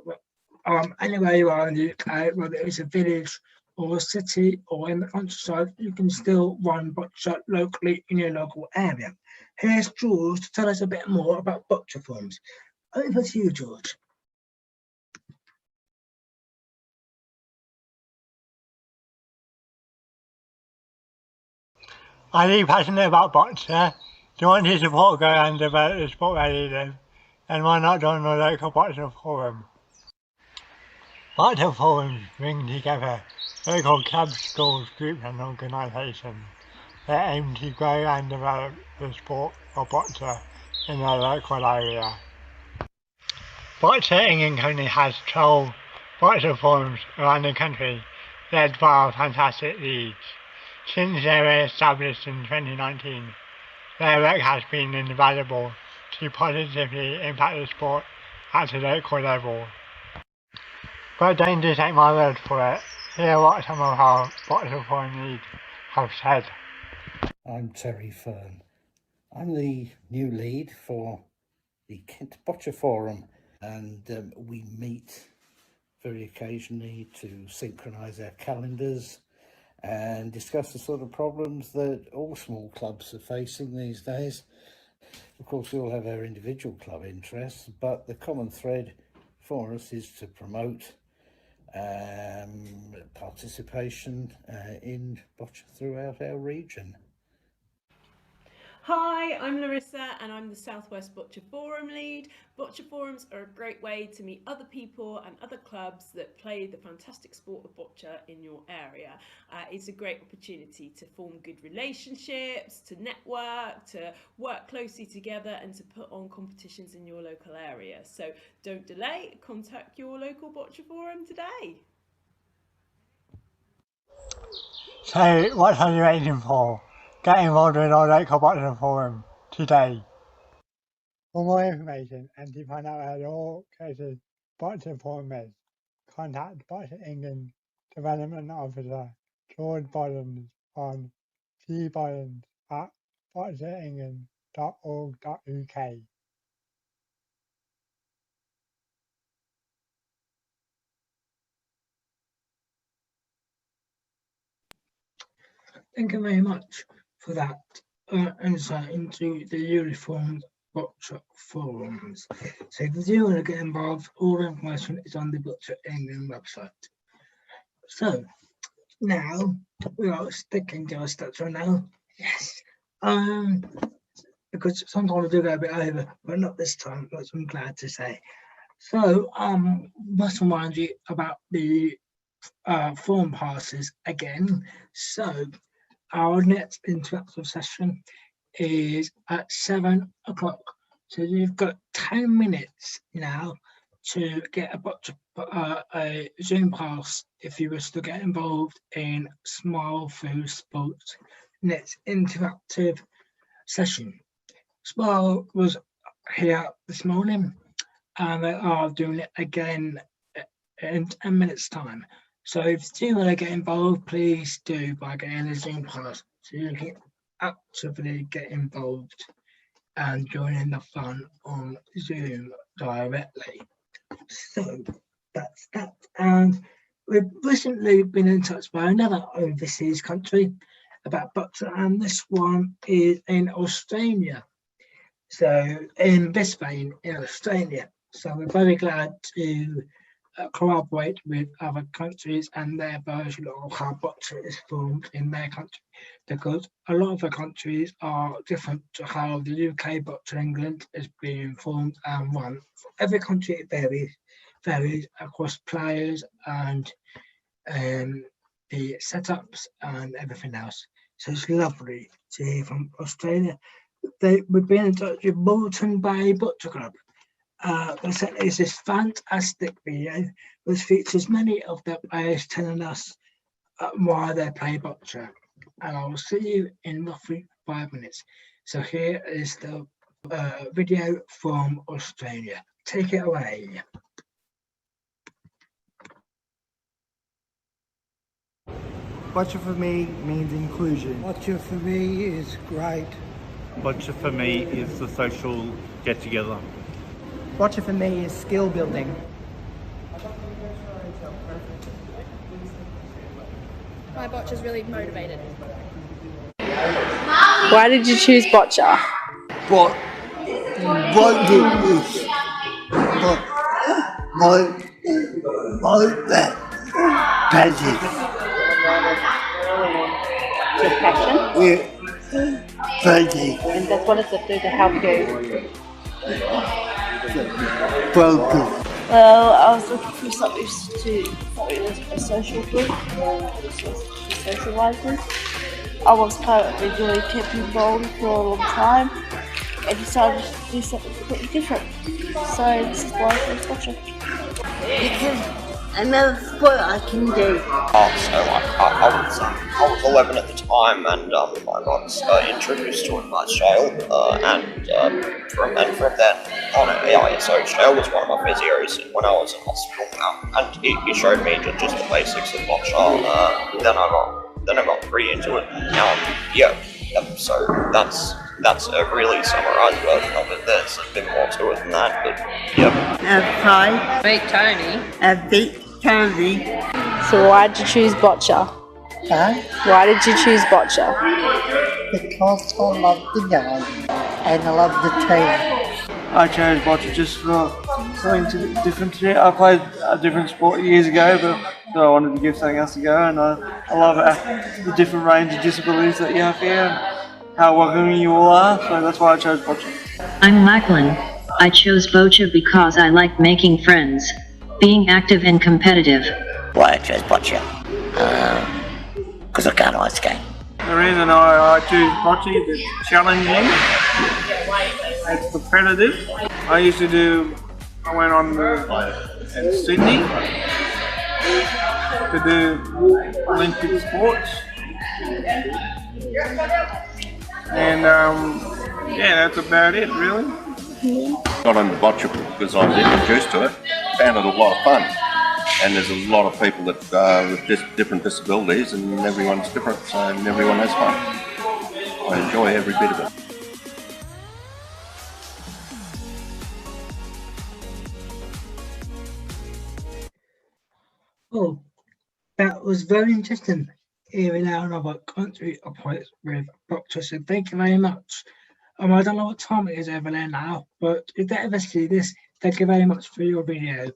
S1: Anywhere you are in the UK, whether it's a village or a city or in the countryside, you can still run Boccia locally in your local area. Here's George to tell us a bit more about Boccia forums. Over to you, George.
S7: I'm really passionate about Boccia. Do you want to support go and develop the sport where you live? And why not join the local Boccia forum? Boccia forums bring together local clubs, schools, groups and organisations that aim to grow and develop the sport of Boccia in their local area. Boccia England currently has 12 Boccia forums around the country, led by our fantastic leads. Since they were established in 2019, their work has been invaluable to positively impact the sport at a local level. But don't just take my word for it. Hear what some of our Boccia forum leads have said.
S8: I'm Terry Fern. I'm the new lead for the Kent Boccia Forum, and we meet very occasionally to synchronise our calendars and discuss the sort of problems that all small clubs are facing these days. Of course, we all have our individual club interests, but the common thread for us is to promote participation in Boccia throughout our region.
S9: Hi, I'm Larissa and I'm the Southwest Boccia Forum lead. Boccia Forums are a great way to meet other people and other clubs that play the fantastic sport of Boccia in your area. It's a great opportunity to form good relationships, to network, to work closely together and to put on competitions in your local area. So don't delay, contact your local Boccia Forum today.
S7: So, what are you waiting for? Get involved with our local Boccia forum today. For more information and to find out how your closest Boccia forum is, contact Boccia England Development Officer George Barnes on gbarnes@bocciaengland.org.uk.
S1: Thank you very much for that insight into the uniformed Boccia forums. So if you do want to get involved, all the information is on the Boccia England website. So now we are sticking to our structure now. Yes. Because sometimes I do go a bit over, but not this time, which I'm glad to say. So must remind you about the form passes again. So our next interactive session is at 7 o'clock. So you've got 10 minutes now to get a Zoom pass if you wish to get involved in Smile Through Sports next interactive session. Smile was here this morning and they are doing it again in 10 minutes time. So if you want to get involved, please do by getting a Zoom pass so you can actively get involved and join in the fun on Zoom directly. So that's that. And we've recently been in touch by another overseas country about Boccia, and this one is in Australia. So in Brisbane in Australia. So we're very glad to collaborate with other countries and their version of how Boccia is formed in their country, because a lot of the countries are different to how the UK Boccia England is being formed and run. Every country it varies across players and the setups and everything else. So it's lovely to hear from Australia. We've been in touch with Moreton Bay Boccia Club. They sent us this fantastic video which features many of their players telling us why they play Boccia. And I will see you in roughly 5 minutes. So here is the video from Australia. Take it away.
S10: Boccia for me means inclusion.
S8: Boccia for me is great.
S11: Boccia for me is the social get-together.
S10: Boccia for me is skill building.
S12: My Boccia's really motivated.
S13: Why did you choose Boccia?
S14: What is my passion?
S13: Your passion?
S14: Yeah, passion.
S13: And that's what does it do to help you?
S14: Focus.
S15: Well, I was looking for something with a social group, to socialise with. I was currently really kept involved for a long time and decided to do something completely different. So this is why I chose Boccia.
S14: Because another sport I can do.
S16: I was 11 at the time, and I got introduced to it by Shale, and from then on, so Shale was one of my physios when I was in hospital, and he showed me just the basics of Boccia. Then I got pretty into it. So that's a really summarised version of it. There's a bit more to it than that, but yeah.
S15: Hi.
S13: Beat Tony.
S15: Beat Tony.
S13: So why did you choose Boccia?
S15: Huh?
S13: Why did you choose Boccia?
S15: Because I love the game and I love the team.
S17: I chose Boccia just for something different to do. I played a different sport years ago, but so I wanted to give something else a go, and I love the different range of disabilities that you have here and how welcoming you all are, so that's why I chose Boccia.
S18: I'm Lachlan. I chose Boccia because I like making friends, being active and competitive.
S19: Why I chose Boccia? Because I can't ice skate.
S17: The reason I choose Boccia is it's challenging, it's competitive. I went on in Sydney,
S20: to do Olympic sports. And yeah, that's about it, really.
S21: Got into boccia because I was introduced to it, found it a lot of fun. And there's a lot of people that with different disabilities, and everyone's different, so everyone has fun. I enjoy every bit of it.
S1: Oh, that was very interesting. Hearing how another country operates with boccia, so thank you very much. I don't know what time it is over there now, but if they ever see this, thank you very much for your video.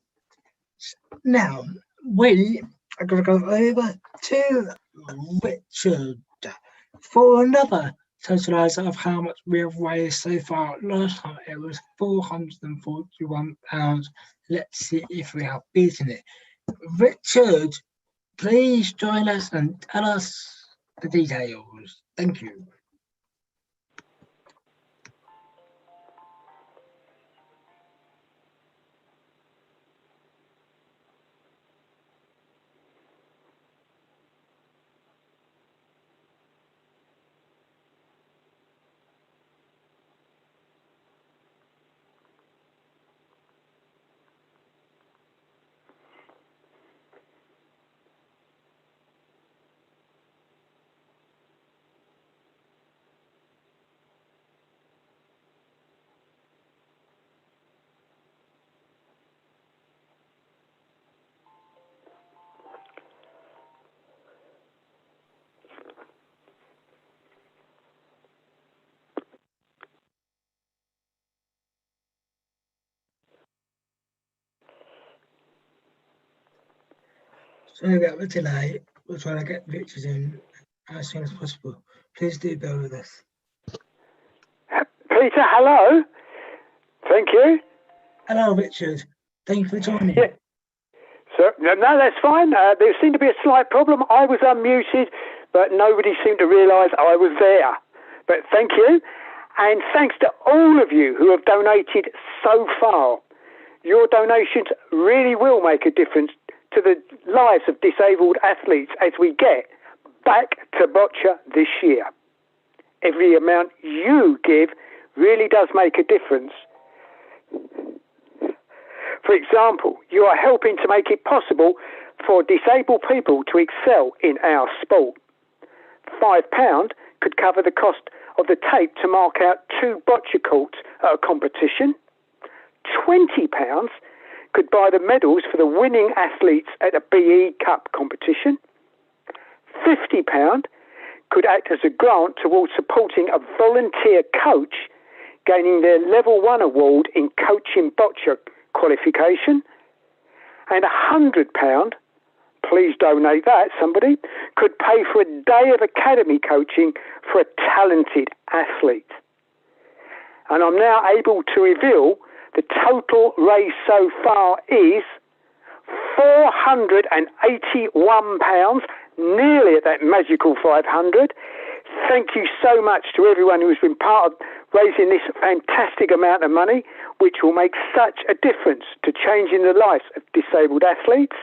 S1: Now, we are going to go over to Richard for another totalizer of how much we have raised so far. Last time it was £441. Let's see if we have beaten it. Richard, please join us and tell us the details. Thank you. Sorry about the delay. We're trying to get Richard in as soon as possible. Please do bear with us.
S22: Peter, hello. Thank you.
S1: Hello, Richard. Thank you for joining.
S22: Yeah. So, no, that's fine. There seemed to be a slight problem. I was unmuted, but nobody seemed to realise I was there. But thank you. And thanks to all of you who have donated so far. Your donations really will make a difference to the lives of disabled athletes as we get back to boccia this year. Every amount you give really does make a difference. For example, you are helping to make it possible for disabled people to excel in our sport. £5 could cover the cost of the tape to mark out 2 boccia courts at a competition. £20 could buy the medals for the winning athletes at a BE Cup competition. £50 could act as a grant towards supporting a volunteer coach gaining their Level 1 award in coaching boccia qualification. And £100, please donate that, somebody, could pay for a day of academy coaching for a talented athlete. And I'm now able to reveal the total raised so far is £481, nearly at that magical 500. Thank you so much to everyone who's been part of raising this fantastic amount of money, which will make such a difference to changing the lives of disabled athletes.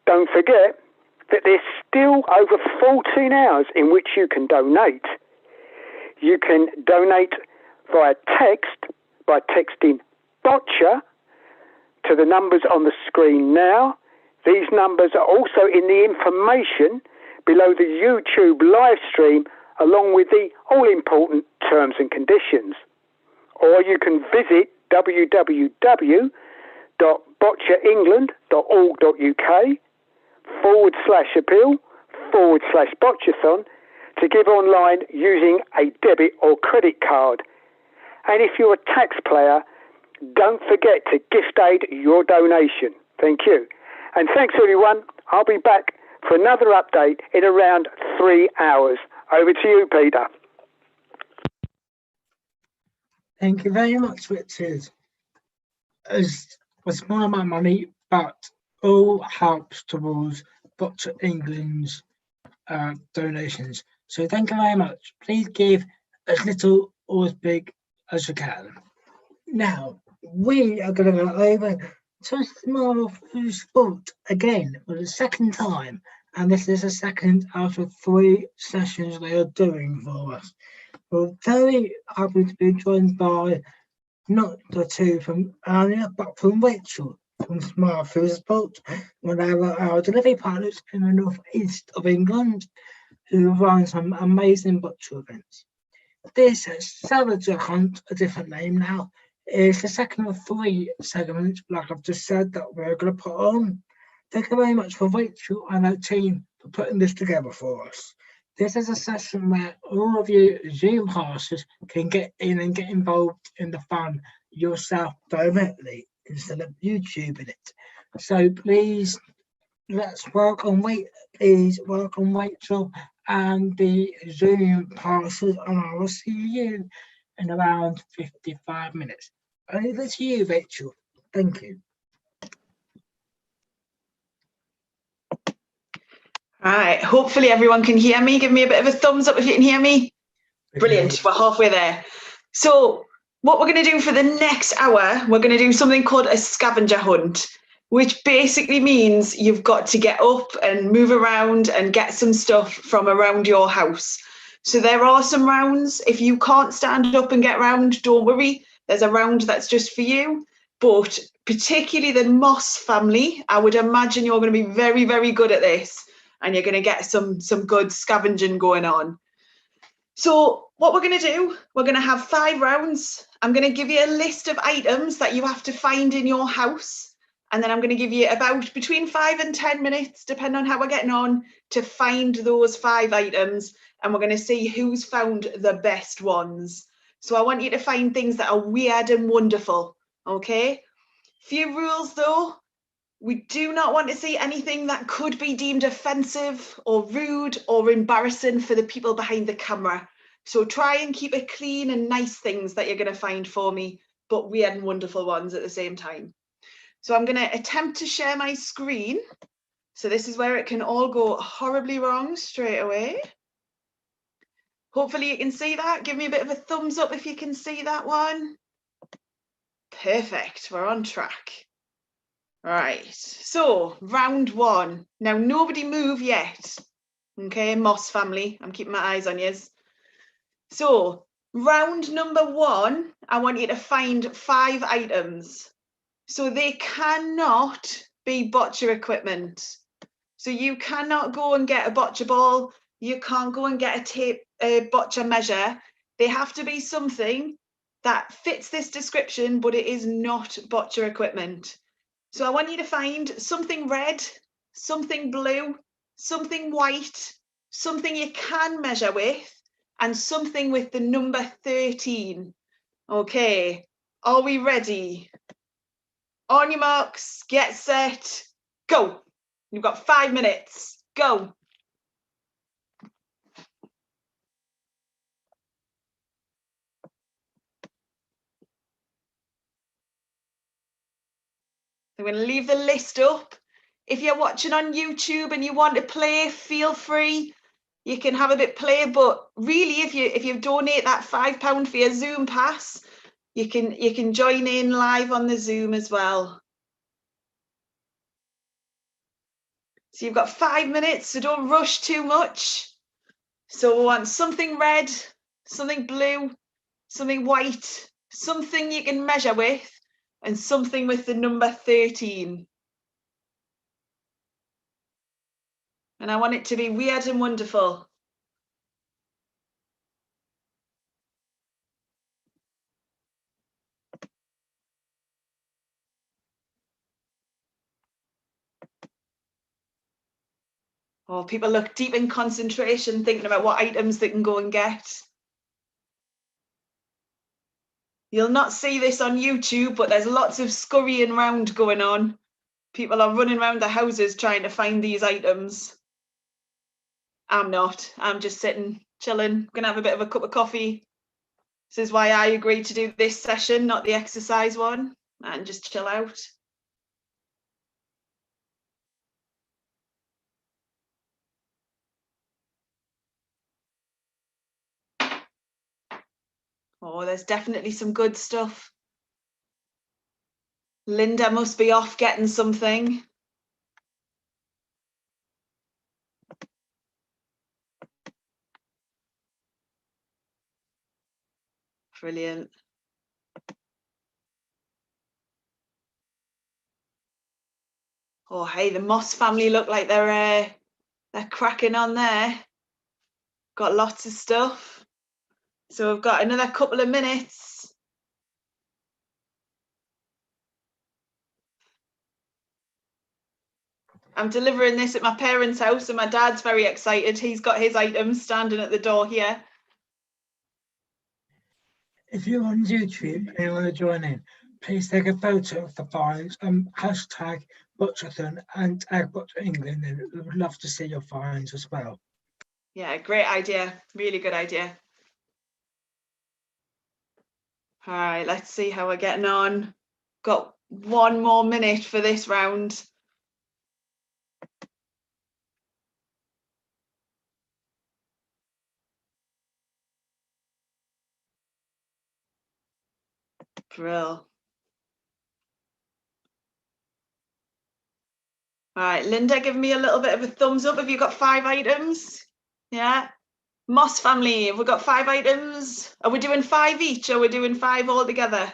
S22: Don't forget that there's still over 14 hours in which you can donate. You can donate via text by texting boccia to the numbers on the screen now. These numbers are also in the information below the YouTube live stream, along with the all-important terms and conditions. Or you can visit www.bocciaengland.org.uk/appeal/Bocciathon to give online using a debit or credit card. And if you're a taxpayer, don't forget to gift aid your donation. Thank you. And thanks, everyone. I'll be back for another update in around 3 hours. Over to you, Peter.
S1: Thank you very much, Richard. As a small amount of money, but all helps towards Boccia England's donations. So thank you very much. Please give as little or as big as you can. Now, we are going to go over So tomorrow food sport again for the second time, and this is the second out of 3 sessions they are doing for us. We're very happy to be joined by not the two from earlier, but from Rachel from Smart Food Sport, one of our delivery partners in the northeast of England, who run some amazing butcher events. This scavenger hunt, a different name now, is the second of 3 segments, like I've just said, that we're going to put on. Thank you very much for Rachel and her team for putting this together for us. This is a session where all of you Zoom passers can get in and get involved in the fun yourself directly instead of YouTubing it. So please, let's welcome Rachel and the Zoom passers, and I will see you in around 55 minutes. Over to you, Rachel. Thank you.
S2: Right, hopefully everyone can hear me. Give me a bit of a thumbs up if you can hear me. Brilliant, we're halfway there. So what we're going to do for the next hour, we're going to do something called a scavenger hunt, which basically means you've got to get up and move around and get some stuff from around your house. So there are some rounds. If you can't stand up and get round, don't worry. There's a round that's just for you. But particularly the Moss family, I would imagine you're going to be very, very good at this, and you're going to get some good scavenging going on. So what we're going to do, we're going to have 5 rounds. I'm going to give you a list of items that you have to find in your house. And then I'm going to give you about between 5 and 10 minutes, depending on how we're getting on, to find those 5 items. And we're going to see who's found the best ones. So I want you to find things that are weird and wonderful. Okay? Few rules though. We do not want to see anything that could be deemed offensive or rude or embarrassing for the people behind the camera. So try and keep it clean and nice things that you're going to find for me, but weird and wonderful ones at the same time. So I'm going to attempt to share my screen. So this is where it can all go horribly wrong straight away. Hopefully you can see that. Give me a bit of a thumbs up if you can see that one. Perfect, we're on track. Right, so round 1. Now nobody move yet. Okay, Moss family, I'm keeping my eyes on yous. So round number 1, I want you to find 5 items. So they cannot be boccia equipment. So you cannot go and get a boccia ball. You can't go and get a boccia measure. They have to be something that fits this description, but it is not boccia equipment. So I want you to find something red, something blue, something white, something you can measure with, and something with the number 13. Okay, are we ready? On your marks, get set, go. You've got 5 minutes, go. I'm going to leave the list up. If you're watching on YouTube and you want to play, feel free. You can have a bit play, but really, if you donate that £5 for your Zoom pass, you can join in live on the Zoom as well. So you've got 5 minutes, so don't rush too much. So we want something red, something blue, something white, something you can measure with, and something with the number 13. And I want it to be weird and wonderful. Oh, people look deep in concentration, thinking about what items they can go and get. You'll not see this on YouTube, but there's lots of scurrying around going on. People are running around the houses trying to find these items. I'm not. I'm just sitting, chilling, gonna have a bit of a cup of coffee. This is why I agreed to do this session, not the exercise one, and just chill out. Oh, there's definitely some good stuff. Linda must be off getting something. Brilliant. Oh, hey, the Moss family look like they're cracking on there. Got lots of stuff. So we've got another couple of minutes. I'm delivering this at my parents' house and my dad's very excited. He's got his items standing at the door here.
S1: If you're on YouTube and you want to join in, please take a photo of the finds and hashtag Bocciathon and tag Boccia England, and we would love to see your finds as well.
S2: Yeah, great idea. Really good idea. All right, let's see how we're getting on. Got 1 more minute for this round. Brill. All right, Linda, give me a little bit of a thumbs up. Have you got 5 items? Yeah. Moss family, have we got 5 items? Are we doing 5 each or are we doing 5 all together?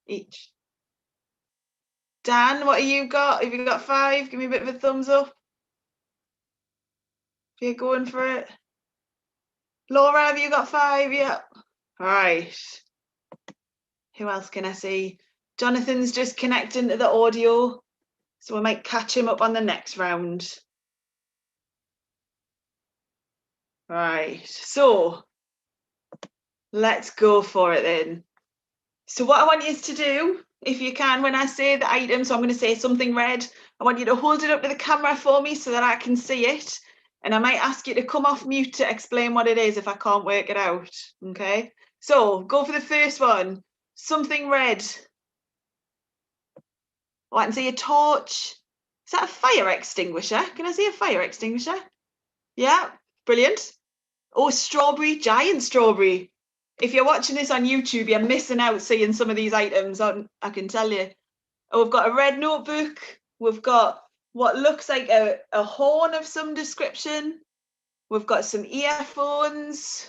S2: Each. Dan, what have you got? Have you got 5? Give me a bit of a thumbs up. If you're going for it. Laura, have you got 5? Yeah. All right. Who else can I see? Jonathan's just connecting to the audio, so we might catch him up on the next round. Right, so let's go for it then. So what I want you to do, if you can, when I say the item, so I'm going to say something red, I want you to hold it up to the camera for me so that I can see it. And I might ask you to come off mute to explain what it is if I can't work it out. Okay, so go for the first one. Something red. Oh, I can see a torch. Is that a fire extinguisher? Can I see a fire extinguisher? Yeah, brilliant. Oh, strawberry, giant strawberry. If you're watching this on YouTube, you're missing out seeing some of these items on, I can tell you. Oh, we've got a red notebook. We've got what looks like a horn of some description. We've got some earphones.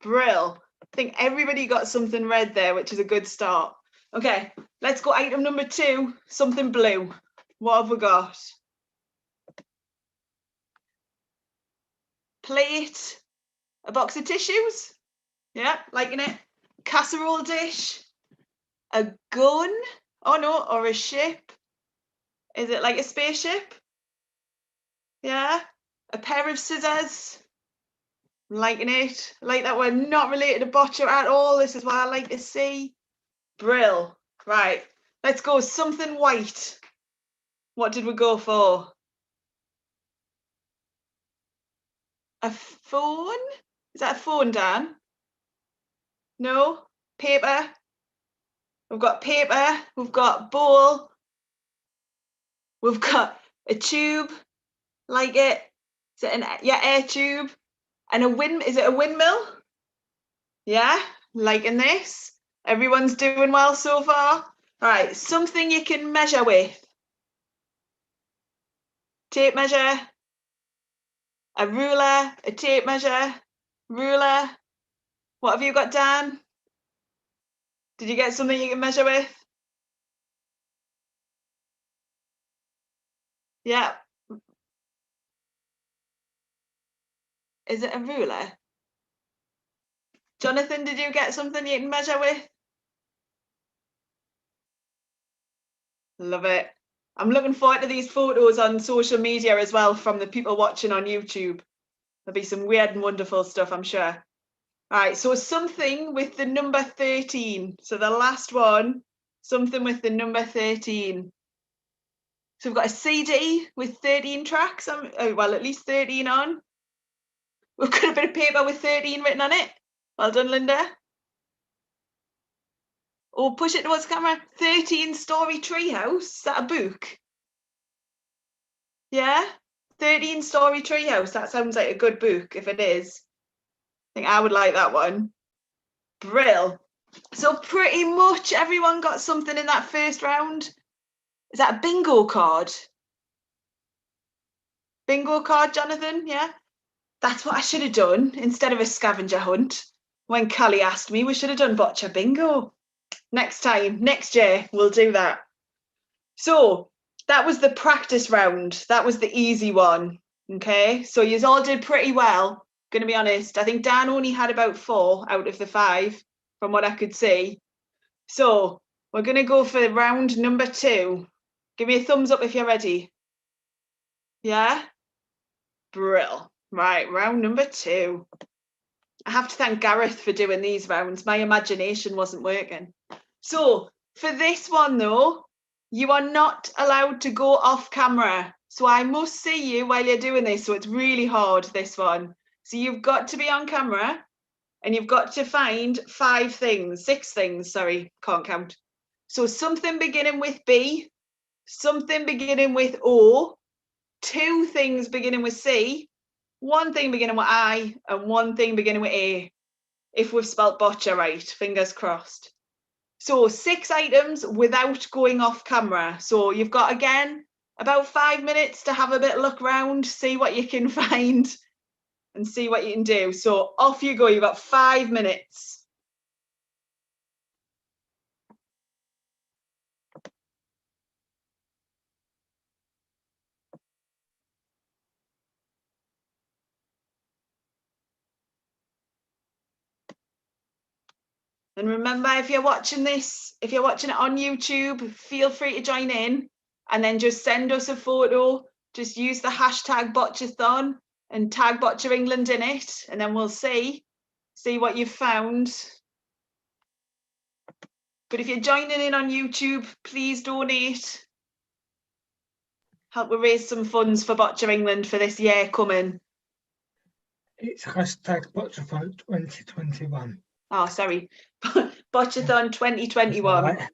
S2: Brill. I think everybody got something red there, which is a good start. Okay, let's go item number 2, something blue. What have we got? Plate, a box of tissues. Yeah, liking it. Casserole dish, a gun. Oh no, or a ship. Is it like a spaceship? Yeah, a pair of scissors. Liking it. Like that one, not related to Boccia at all. This is what I like to see. Brill. Right, let's go something white. What did we go for? A phone? Is that a phone, Dan? No? Paper? We've got paper. We've got bowl. We've got a tube. Like it. Is it an air tube? And a wind? Is it a windmill? Yeah, liking this. Everyone's doing well so far. All right, something you can measure with. Tape measure. A ruler, a tape measure, ruler. What have you got, Dan? Did you get something you can measure with? Yeah. Is it a ruler? Jonathan, did you get something you can measure with? Love it. I'm looking forward to these photos on social media as well from the people watching on YouTube. There'll be some weird and wonderful stuff, I'm sure. All right, so something with the number 13. So the last one, something with the number 13. So we've got a CD with 13 tracks, well, at least 13 on. We've got a bit of paper with 13 written on it. Well done, Linda. Oh, push it towards the camera. 13-story treehouse. Is that a book? Yeah? 13-story treehouse. That sounds like a good book, if it is. I think I would like that one. Brill. So pretty much everyone got something in that first round. Is that a bingo card? Bingo card, Jonathan? Yeah? That's what I should have done instead of a scavenger hunt. When Callie asked me, we should have done boccia bingo. Next time, next year, we'll do that. So that was the practice round. That was the easy one. Okay, so you all did pretty well. Gonna be honest, I think Dan only had about 4 out of the 5 from what I could see. So we're gonna go for round number 2. Give me a thumbs up if you're ready. Yeah? Brill. Right, round number 2. I have to thank Gareth for doing these rounds. My imagination wasn't working. So for this one though, you are not allowed to go off camera. So I must see you while you're doing this. So it's really hard, this one. So you've got to be on camera and you've got to find 6 things, sorry, can't count. So something beginning with B, something beginning with O, 2 things beginning with C, 1 thing beginning with I, and 1 thing beginning with A. If we've spelt boccia right, fingers crossed. So 6 items without going off camera. So you've got, again, about 5 minutes to have a bit of look around, see what you can find and see what you can do. So off you go, you've got 5 minutes. And remember, if you're watching this, if you're watching it on YouTube, feel free to join in and then just send us a photo. Just use the hashtag Bocciathon and tag Boccia England in it, and then we'll see what you've found. But if you're joining in on YouTube, please donate. Help we raise some funds for Boccia England for this year coming.
S1: It's hashtag Bocciathon 2021.
S2: Oh, sorry. Bocciathon 2021.
S1: Right.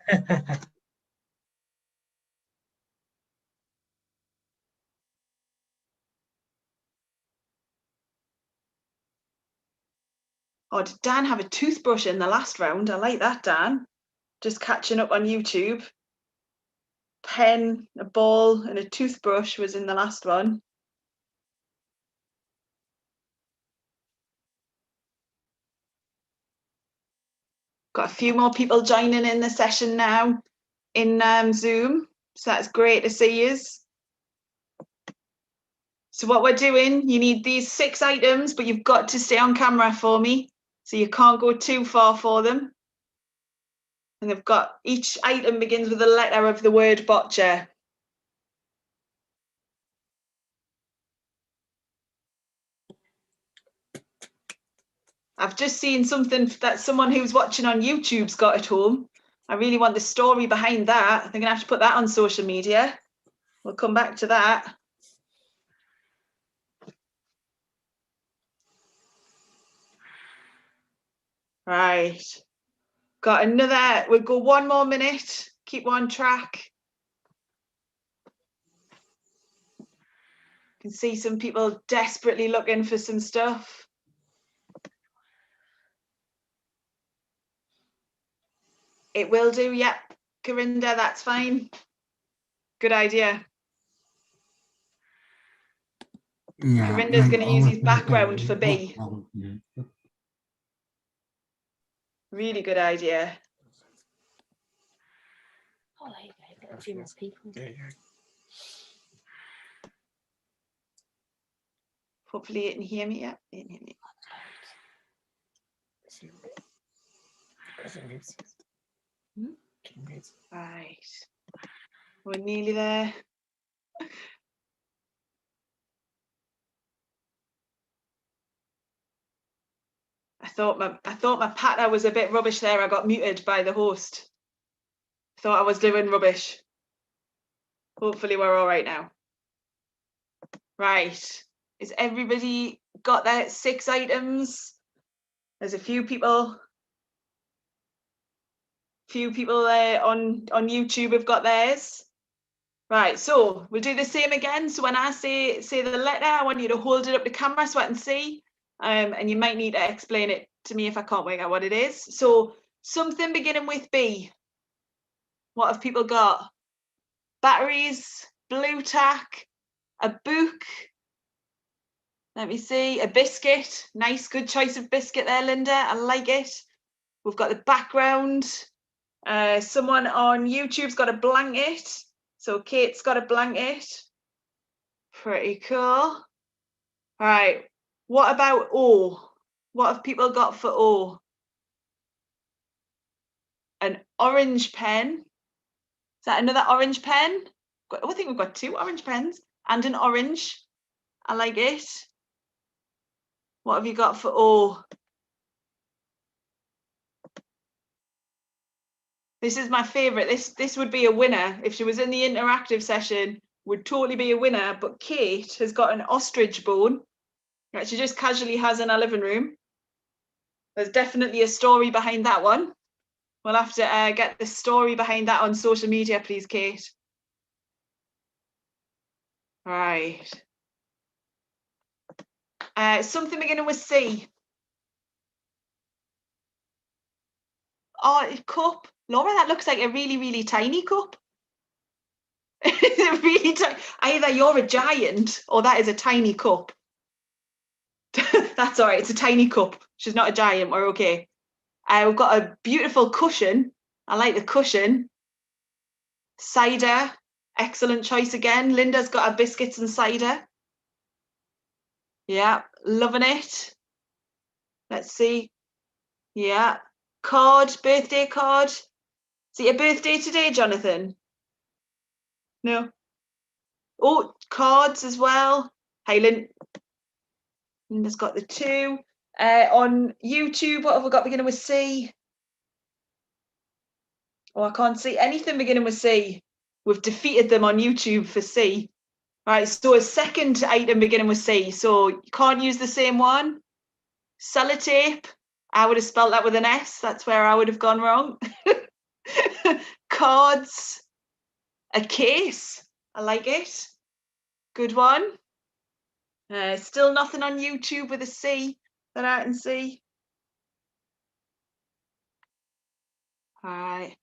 S2: Oh, did Dan have a toothbrush in the last round? I like that, Dan. Just catching up on YouTube. Pen, a ball, and a toothbrush was in the last one. Got a few more people joining in the session now in Zoom. So that's great to see you. So what we're doing, you need these 6 items, but you've got to stay on camera for me. So you can't go too far for them. And they've got, each item begins with a letter of the word boccia. I've just seen something that someone who's watching on YouTube's got at home. I really want the story behind that. I'm going to have to put that on social media. We'll come back to that. Right. Got another, we'll go 1 more minute. Keep on track. Can see some people desperately looking for some stuff. It will do, yep. Corinda, that's fine. Good idea.
S1: Yeah,
S2: Corinda's going to use his background for B. Really good idea.
S15: Oh, there you go. Got a few more people.
S2: Hopefully you can hear me. Yeah, you can hear me. Right. We're nearly there. I thought my patter was a bit rubbish there. I got muted by the host. Thought I was doing rubbish. Hopefully we're all right now. Right. Is everybody got their 6 items? There's a few people there on YouTube have got theirs. Right, so we'll do the same again. So when I say the letter, I want you to hold it up to camera so I can see. And you might need to explain it to me if I can't work out what it is. So Something beginning with B. What have people got? Batteries, blue tack, a book. Let me see, a biscuit. Nice, good choice of biscuit there, Linda. I like it. We've got the background. Someone on YouTube's got a blanket. So Kate's got a blanket. Pretty cool. All right, what about O? What have people got for O? An orange pen. Is that another orange pen? I think we've got 2 orange pens and an orange. I like it. What have you got for O? This is my favourite. This would be a winner. If she was in the interactive session, would totally be a winner. But Kate has got an ostrich bone that she just casually has in her living room. There's definitely a story behind that one. We'll have to get the story behind that on social media, please, Kate. Right. Something beginning with C. Oh, a cup. Laura, that looks like a really, really tiny cup. Really tiny. Either you're a giant or that is a tiny cup. That's all right. It's a tiny cup. She's not a giant. We're okay. We've got a beautiful cushion. I like the cushion. Cider. Excellent choice again. Linda's got her biscuits and cider. Yeah, loving it. Let's see. Yeah. Card, birthday card. Is it your birthday today, Jonathan? No. Oh, cards as well. Hey, Linda's got the 2. On YouTube, what have we got beginning with C? Oh, I can't see anything beginning with C. We've defeated them on YouTube for C. Right, so a second item beginning with C. So you can't use the same one. Sellotape. I would have spelt that with an S. That's where I would have gone wrong. Cards. A case. I like it. Good one. Still nothing on YouTube with a C that I can see. All right.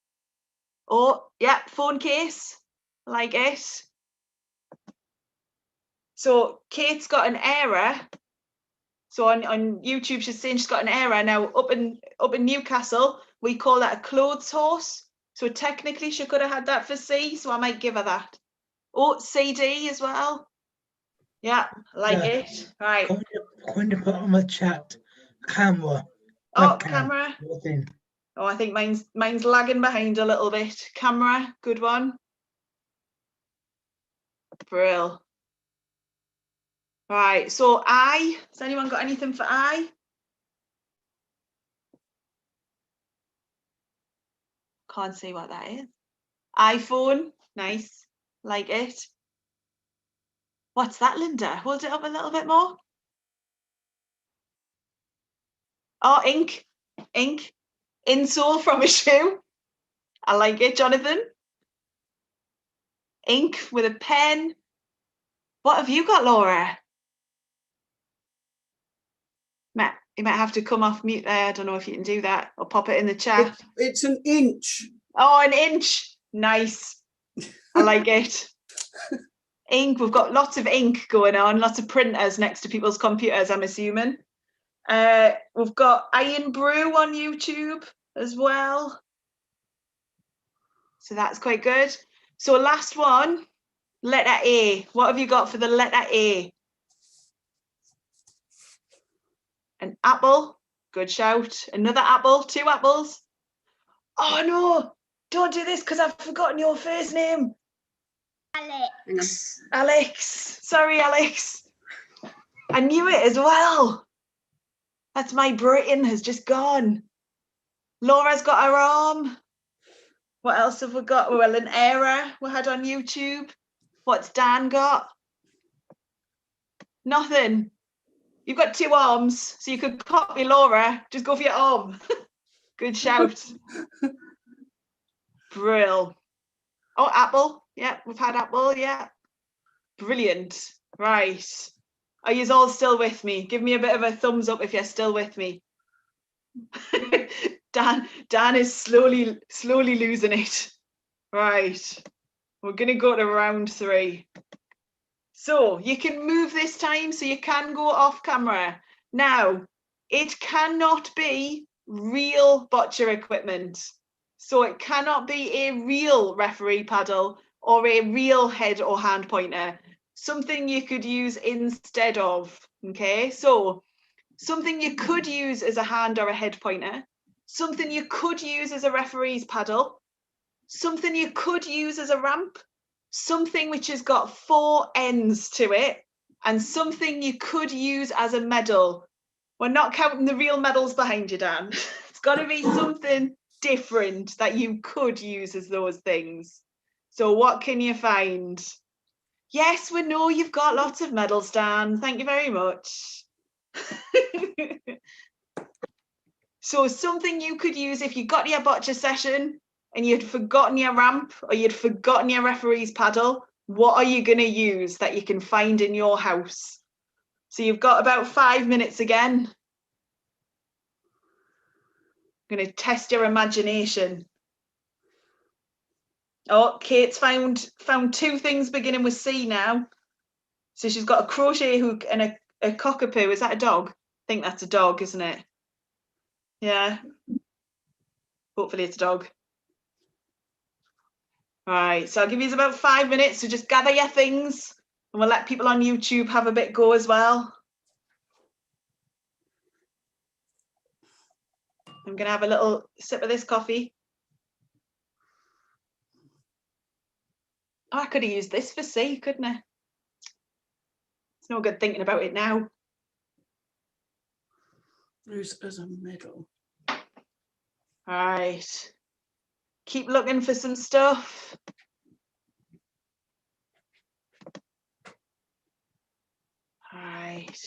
S2: Oh, yeah, phone case. I like it. So Kate's got an error. So on YouTube, she's saying she's got an error. Now up in Newcastle, we call that a clothes horse. So technically she could have had that for C, so I might give her that. Oh, CD as well. Yeah, like it. Right.
S1: Can you put on the chat camera?
S2: Oh, camera. Oh, I think mine's lagging behind a little bit. Camera, good one. Brill. Right, so I. Has anyone got anything for I? Can't see what that is. iPhone, nice, like it. What's that, Linda? Hold it up a little bit more. Oh, ink. Insole from a shoe. I like it, Jonathan. Ink with a pen. What have you got, Laura? Matt, you might have to come off mute there. I don't know if you can do that or pop it in the chat.
S3: It's an inch.
S2: Oh, an inch. Nice. I like it. Ink. We've got lots of ink going on, lots of printers next to people's computers, I'm assuming. We've got Iron Brew on YouTube as well. So that's quite good. So last one, letter A. What have you got for the letter A? An apple. Good shout. Another apple. 2 apples. Oh no, don't do this because I've forgotten your first name. Alex. Sorry, Alex. I knew it as well. That's my brain has just gone. Laura's got her arm. What else have we got? Well, an error we had on YouTube. What's Dan got? Nothing. You've got 2 arms, so you could copy Laura. Just go for your arm. Good shout. Brill. Oh, apple. Yeah, we've had apple. Yeah. Brilliant. Right. Are you all still with me? Give me a bit of a thumbs up if you're still with me. Dan is slowly losing it. Right. We're going to go to round 3. So you can move this time, so you can go off camera. Now, it cannot be real boccia equipment. So it cannot be a real referee paddle or a real head or hand pointer. Something you could use instead of, okay? So something you could use as a hand or a head pointer, something you could use as a referee's paddle, something you could use as a ramp, something which has got 4 ends to it, and something you could use as a medal. We're not counting the real medals behind you, Dan. It's got to be something different that you could use as those things. So what can you find? Yes, we know you've got lots of medals, Dan. Thank you very much. So something you could use if you got to your boccia session and you'd forgotten your ramp or you'd forgotten your referee's paddle, what are you going to use that you can find in your house? So you've got about 5 minutes again. I'm going to test your imagination. Oh, Kate's found 2 things beginning with C now. So she's got a crochet hook and a cockapoo. Is that a dog? I think that's a dog, isn't it? Yeah. Hopefully it's a dog. Right, so I'll give you about 5 minutes to just gather your things, and we'll let people on YouTube have a bit go as well. I'm going to have a little sip of this coffee. Oh, I could have used this for C, couldn't I? It's no good thinking about it now.
S3: Use as a medal.
S2: All right. Keep looking for some stuff. All right.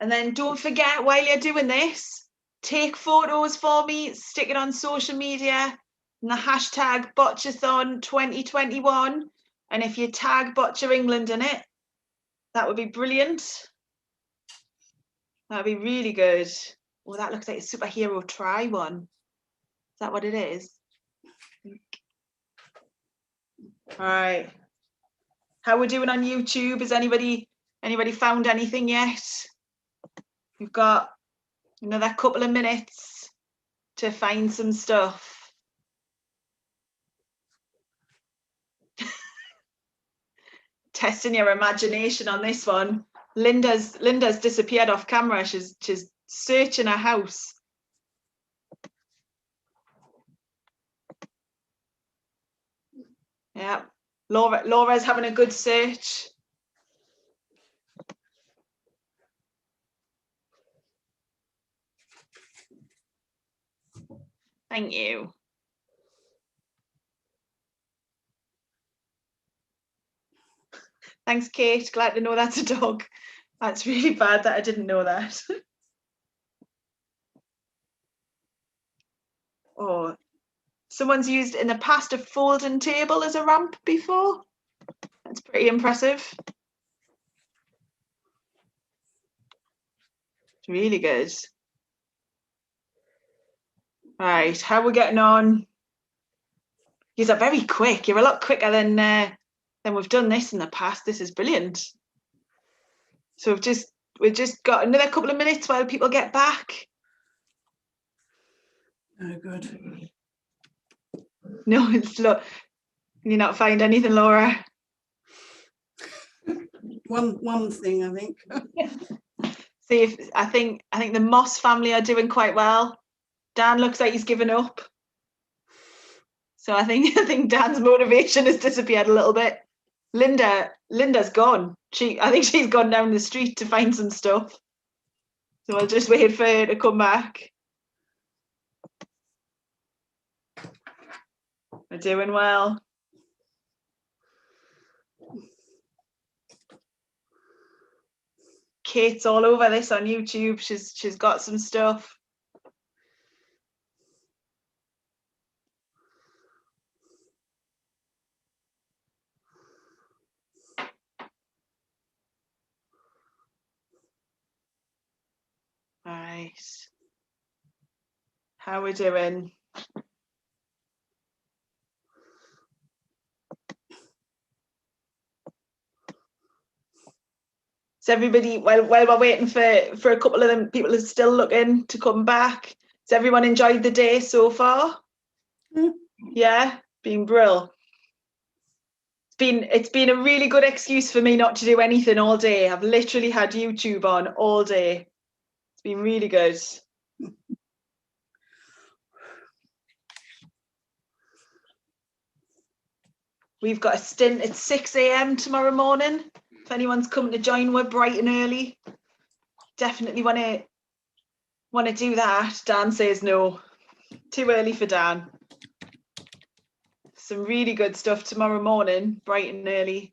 S2: And then don't forget, while you're doing this, take photos for me, stick it on social media, and the hashtag Bocciathon 2021. And if you tag Boccia England in it, that would be brilliant. That would be really good. Oh, that looks like a superhero try one. Is that what it is? All right. How we're doing on YouTube? Has anybody found anything yet? We've got another couple of minutes to find some stuff. Testing your imagination on this one. Linda's disappeared off camera. She's searching her house. Yeah, Laura's having a good search. Thank you. Thanks, Kate. Glad to know that's a dog. That's really bad that I didn't know that. Oh, someone's used in the past a folding table as a ramp before. That's pretty impressive. It's really good. Right, how are we getting on? You're very quick. You're a lot quicker than we've done this in the past. This is brilliant. So we've just got another couple of minutes while people get back.
S3: Oh, good.
S2: No, it's look. Can you not find anything, Laura?
S3: One thing, I think.
S2: See, if I think the Moss family are doing quite well. Dan looks like he's given up. So I think Dan's motivation has disappeared a little bit. Linda's gone. I think she's gone down the street to find some stuff. So I'll just wait for her to come back. We're doing well. Kate's all over this on YouTube. She's got some stuff. Right. How we doing? Is everybody, while we're waiting for a couple of them, people are still looking to come back. Has everyone enjoyed the day so far? Yeah, been brilliant. It's been a really good excuse for me not to do anything all day. I've literally had YouTube on all day. It's been really good. We've got a stint at 6 a.m. tomorrow morning. If anyone's coming to join, we're bright and early. Definitely want to do that. Dan says no. Too early for Dan. Some really good stuff tomorrow morning, bright and early.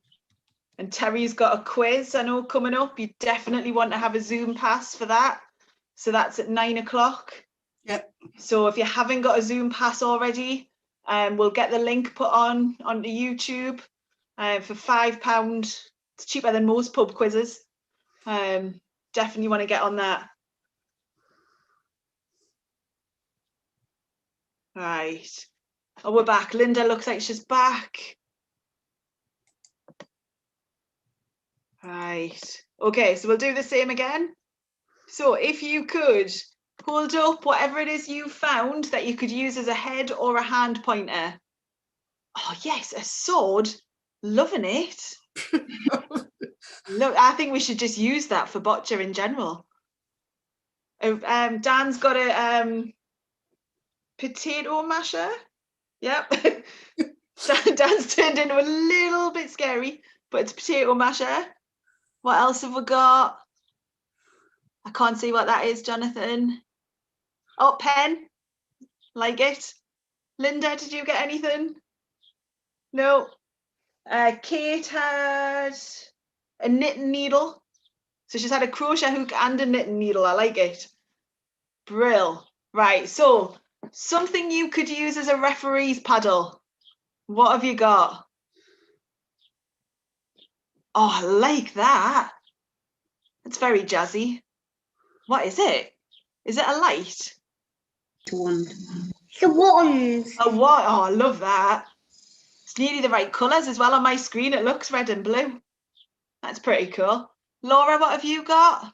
S2: And Terry's got a quiz, I know, coming up. You definitely want to have a Zoom pass for that. So that's at 9 o'clock.
S3: Yep.
S2: So if you haven't got a Zoom pass already, we'll get the link put onto YouTube for £5. It's cheaper than most pub quizzes. Definitely want to get on that. Right. Oh, we're back. Linda looks like she's back. Right. Okay, so we'll do the same again. So if you could hold up whatever it is you found that you could use as a head or a hand pointer. Oh yes, a sword. Loving it. Look, I think we should just use that for boccia in general. Dan's got a potato masher. Yep. Dan's turned into a little bit scary, but it's a potato masher. What else have we got? I can't see what that is, Jonathan. Oh, pen. Like it. Linda, did you get anything? No. Kate had a knitting needle. So she's had a crochet hook and a knitting needle. I like it. Brill. Right, so something you could use as a referee's paddle. What have you got? Oh, I like that. It's very jazzy. What is it? Is it a light?
S14: Wand. It's a wand.
S2: A what? Oh, I love that. It's nearly the right colours as well on my screen. It looks red and blue. That's pretty cool. Laura, what have you got?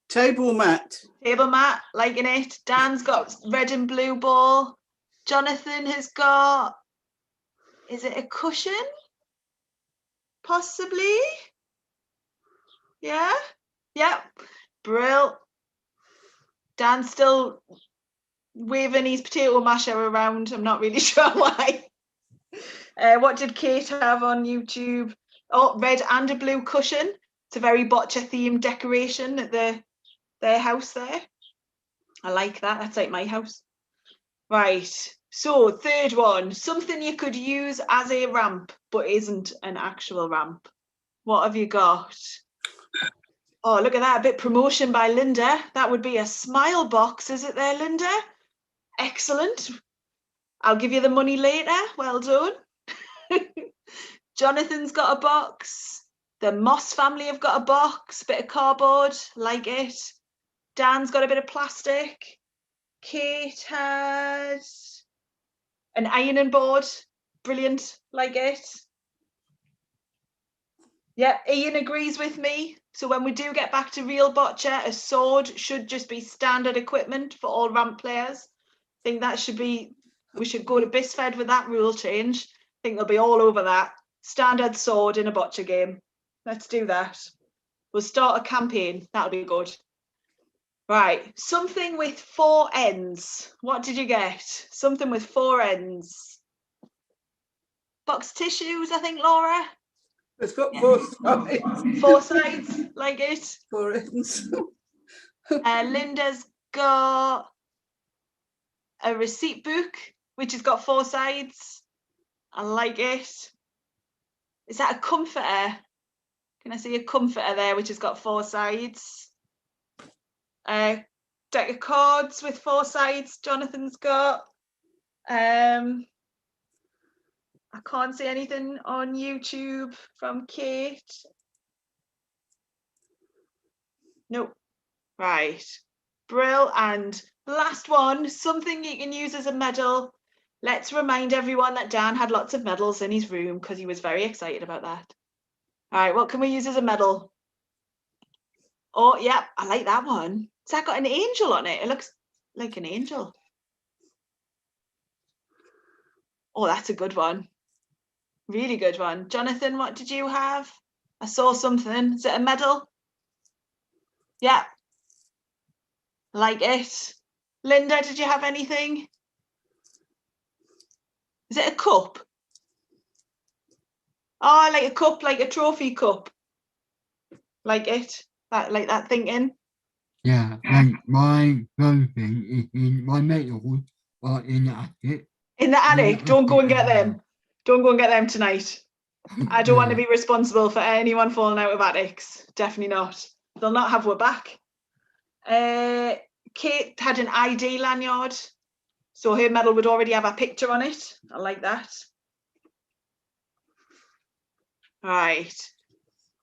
S3: Table mat.
S2: Table mat, liking it. Dan's got red and blue ball. Jonathan has got, is it a cushion? Possibly. Yeah? Yep. Brill. Dan's still waving his potato masher around. I'm not really sure why. What did Kate have on YouTube? Oh, red and a blue cushion. It's a very boccia themed decoration at their house there. I like that. That's like my house. Right. So third one, something you could use as a ramp, but isn't an actual ramp. What have you got? Oh, look at that. A bit promotion by Linda. That would be a smile box, is it there, Linda? Excellent. I'll give you the money later. Well done. Jonathan's got a box. The Moss family have got a box. Bit of cardboard. Like it. Dan's got a bit of plastic. Kate has an ironing board. Brilliant. Like it. Yeah, Ian agrees with me. So when we do get back to real boccia, a sword should just be standard equipment for all ramp players. I think that should be, we should go to Bisfed with that rule change. I think they'll be all over that. Standard sword in a boccia game. Let's do that. We'll start a campaign. That'll be good. Right, something with 4 ends. What did you get? Something with 4 ends. Box tissues, I think, Laura.
S3: It's got 4 sides.
S2: 4 sides, like it.
S3: 4 ends.
S2: Linda's got a receipt book, which has got 4 sides. I like it. Is that a comforter? Can I see a comforter there, which has got 4 sides? Deck of cards with 4 sides. Jonathan's got. I can't see anything on YouTube from Kate. Nope. Right. Brill. And last one, something you can use as a medal. Let's remind everyone that Dan had lots of medals in his room because he was very excited about that. All right, what can we use as a medal? Oh, yeah, I like that one. It's got an angel on it. It looks like an angel. Oh, that's a good one. Really good one. Jonathan, what did you have? I saw something. Is it a medal? Yeah. Like it. Linda, did you have anything? Is it a cup? Oh, like a cup, like a trophy cup. Like it. Like that thinking.
S4: Yeah, like my clothing is in my medals are in the attic.
S2: In the attic. Don't go and get them. Don't go and get them tonight. I don't want to be responsible for anyone falling out of attics. Definitely not. They'll not have her back. Kate had an ID lanyard, so her medal would already have a picture on it. I like that. Right.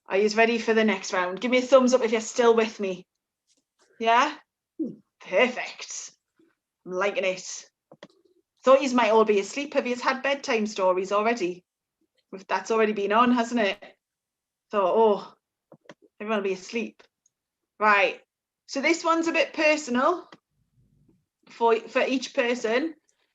S2: Are you ready for the next round? Give me a thumbs up if you're still with me. Yeah? Perfect. I'm liking it. Thought you might all be asleep. Have you had bedtime stories already? That's already been on, hasn't it? Thought, oh, everyone will be asleep. Right. So this one's a bit personal for each person.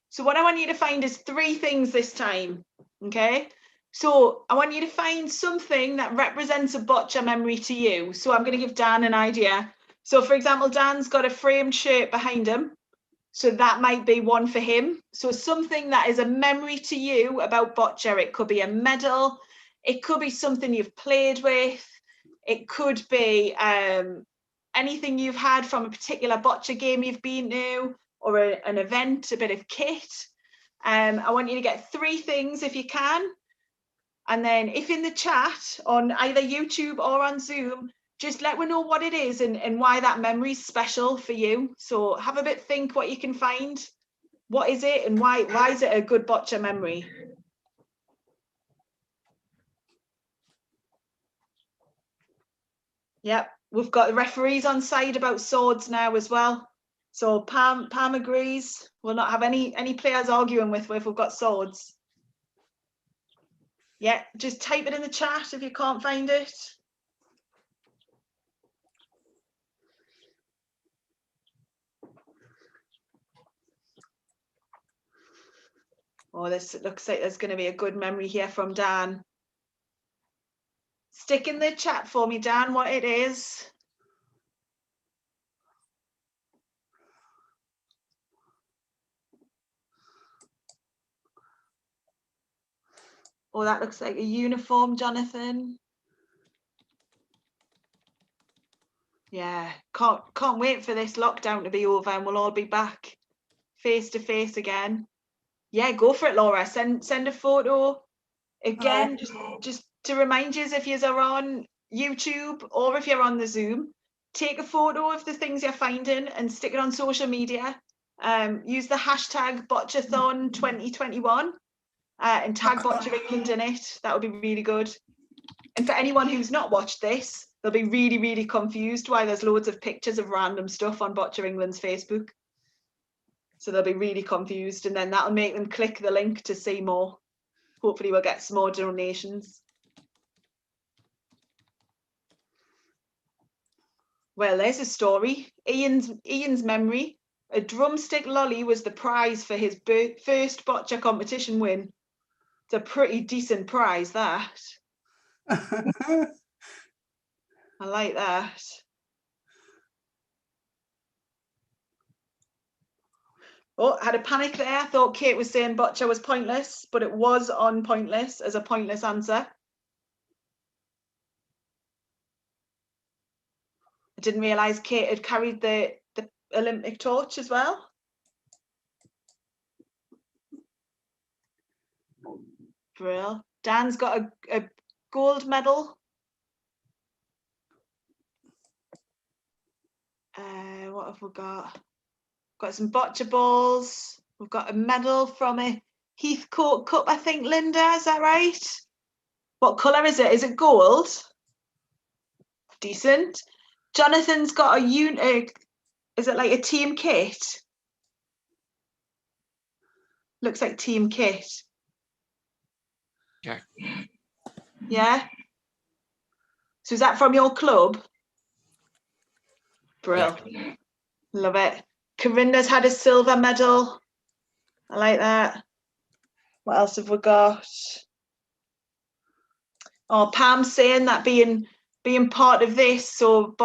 S2: So what I want you to find is 3 things this time. Okay. So I want you to find something that represents a boccia memory to you. So I'm going to give Dan an idea. So for example, Dan's got a framed shirt behind him. So that might be one for him. So something that is a memory to you about boccia. It could be a medal. It could be something you've played with. It could be anything you've had from a particular boccia game you've been to, or an event, a bit of kit. I want you to get 3 things if you can. And then if in the chat on either YouTube or on Zoom, just let me know what it is and why that memory is special for you. So have a bit, think what you can find. What is it and why is it a good boccia memory? Yep, we've got the referees on side about swords now as well. So Pam agrees. We'll not have any players arguing with if we've got swords. Yeah, just type it in the chat if you can't find it. Oh, this looks like there's going to be a good memory here from Dan. Stick in the chat for me, Dan, what it is. Oh, that looks like a uniform, Jonathan. Yeah, can't wait for this lockdown to be over and we'll all be back face to face again. Yeah, go for it, Laura. Send a photo. Again, just to remind you, if you are on YouTube or if you're on the Zoom, take a photo of the things you're finding and stick it on social media. Use the hashtag Bocciathon 2021 and tag Boccia England in it. That would be really good. And for anyone who's not watched this, they'll be really, really confused why there's loads of pictures of random stuff on Boccia England's Facebook. So they'll be really confused, and then that'll make them click the link to see more. Hopefully we'll get some more donations. Well, there's a story. Ian's memory. A drumstick lolly was the prize for his first boccia competition win. It's a pretty decent prize, that. I like that. Oh, I had a panic there. I thought Kate was saying boccia was pointless, but it was on pointless as a pointless answer. I didn't realise Kate had carried the Olympic torch as well. Brill. Dan's got a gold medal. What have we got? Got some boccia balls. We've got a medal from a Heathcote Cup, I think, Linda, is that right? What colour is it? Is it gold? Decent. Jonathan's got a Is it like a team kit? Looks like team kit.
S5: Yeah.
S2: Yeah. So is that from your club? Brill.
S5: Yeah.
S2: Love it. Corinda's had a silver medal. I like that. What else have we got? Oh, Pam's saying that being part of this, so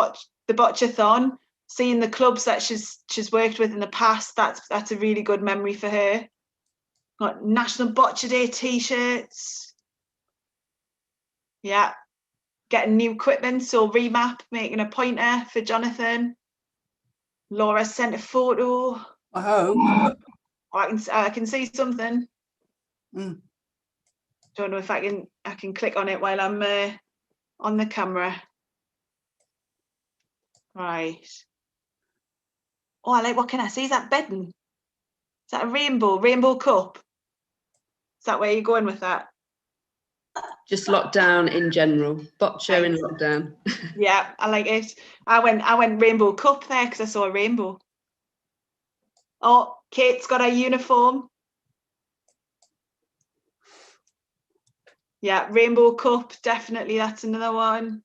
S2: the Bocciathon, seeing the clubs that she's worked with in the past, that's a really good memory for her. Got National Boccia Day t-shirts. Yeah. Getting new equipment, so remap, making a pointer for Jonathan. Laura sent a photo.
S3: I hope.
S2: I can see something.
S3: Mm.
S2: Don't know if I can click on it while I'm on the camera. Right. Oh, I like, what can I see? Is that bedding? Is that a rainbow cup? Is that where you're going with that?
S6: Just lockdown in general. Boccia in lockdown.
S2: Yeah, I like it. I went rainbow cup there because I saw a rainbow. Oh, Kate's got her uniform. Yeah, rainbow cup, definitely, that's another one.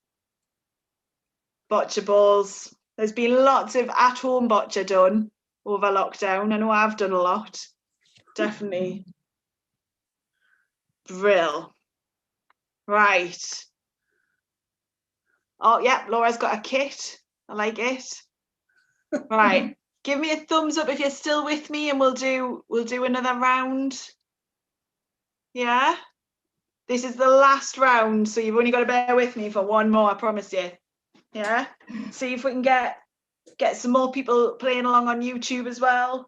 S2: Boccia balls. There's been lots of at-home boccia done over lockdown. I know I've done a lot. Definitely. Brill. Right. Oh, yeah, Laura's got a kit. I like it. Right. Give me a thumbs up if you're still with me, and we'll do another round. Yeah. This is the last round, so you've only got to bear with me for one more, I promise you. Yeah. See if we can get some more people playing along on YouTube as well.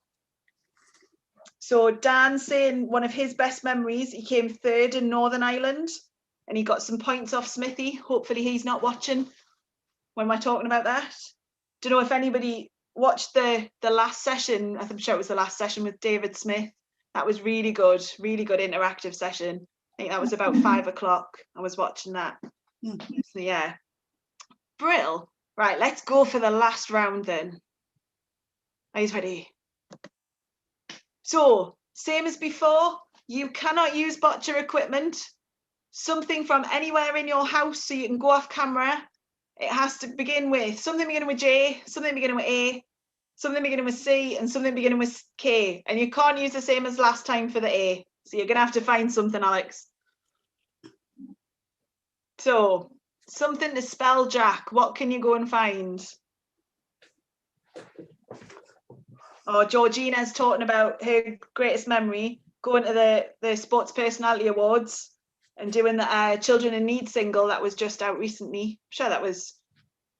S2: So Dan's saying one of his best memories, he came third in Northern Ireland and he got some points off Smithy. Hopefully he's not watching when we're talking about that. Don't know if anybody watched the last session. I'm sure it was the last session with David Smith. That was really good interactive session. I think that was about 5 o'clock. I was watching that. So yeah. Brill. Right, let's go for the last round then. Are you ready? So, same as before, you cannot use boccia equipment. Something from anywhere in your house so you can go off camera. It has to begin with something beginning with J, something beginning with A, something beginning with C, and something beginning with K. And you can't use the same as last time for the A. So you're going to have to find something, Alex. So, something to spell Jack. What can you go and find? Oh, Georgina's talking about her greatest memory, going to the Sports Personality Awards and doing the Children in Need single that was just out recently. I'm sure that was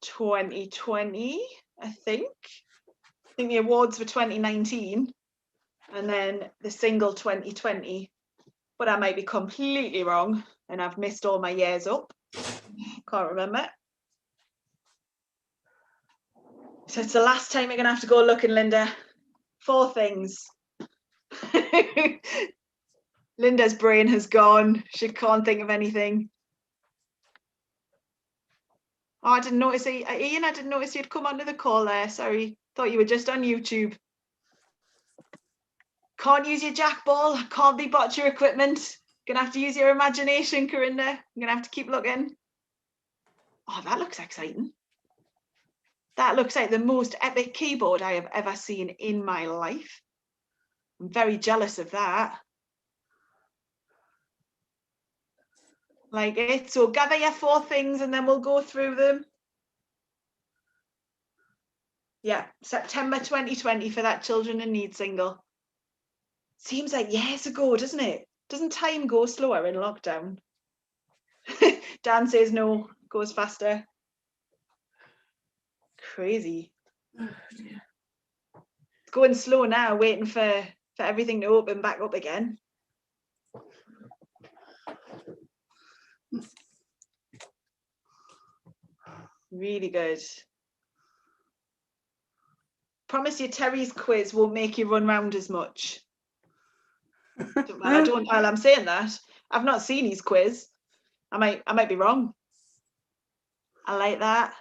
S2: 2020, I think. I think the awards were 2019 and then the single 2020. But I might be completely wrong and I've missed all my years up. Can't remember. So it's the last time you're going to have to go looking, Linda. 4 things. Linda's brain has gone. She can't think of anything. Oh, I didn't notice. Ian, I didn't notice you'd come onto the call there. Sorry. Thought you were just on YouTube. Can't use your jack ball. Can't be boccia equipment. Gonna have to use your imagination, Corinda. I'm gonna have to keep looking. Oh, that looks exciting. That looks like the most epic keyboard I have ever seen in my life. I'm very jealous of that. Like it. So gather your 4 things and then we'll go through them. Yeah, September 2020 for that Children in Need single. Seems like years ago, doesn't it? Doesn't time go slower in lockdown? Dan says no, goes faster. Crazy. It's going slow now, waiting for everything to open back up again. Really good. Promise you Terry's quiz won't make you run round as much. While I'm saying that, I've not seen his quiz. I might be wrong. I like that.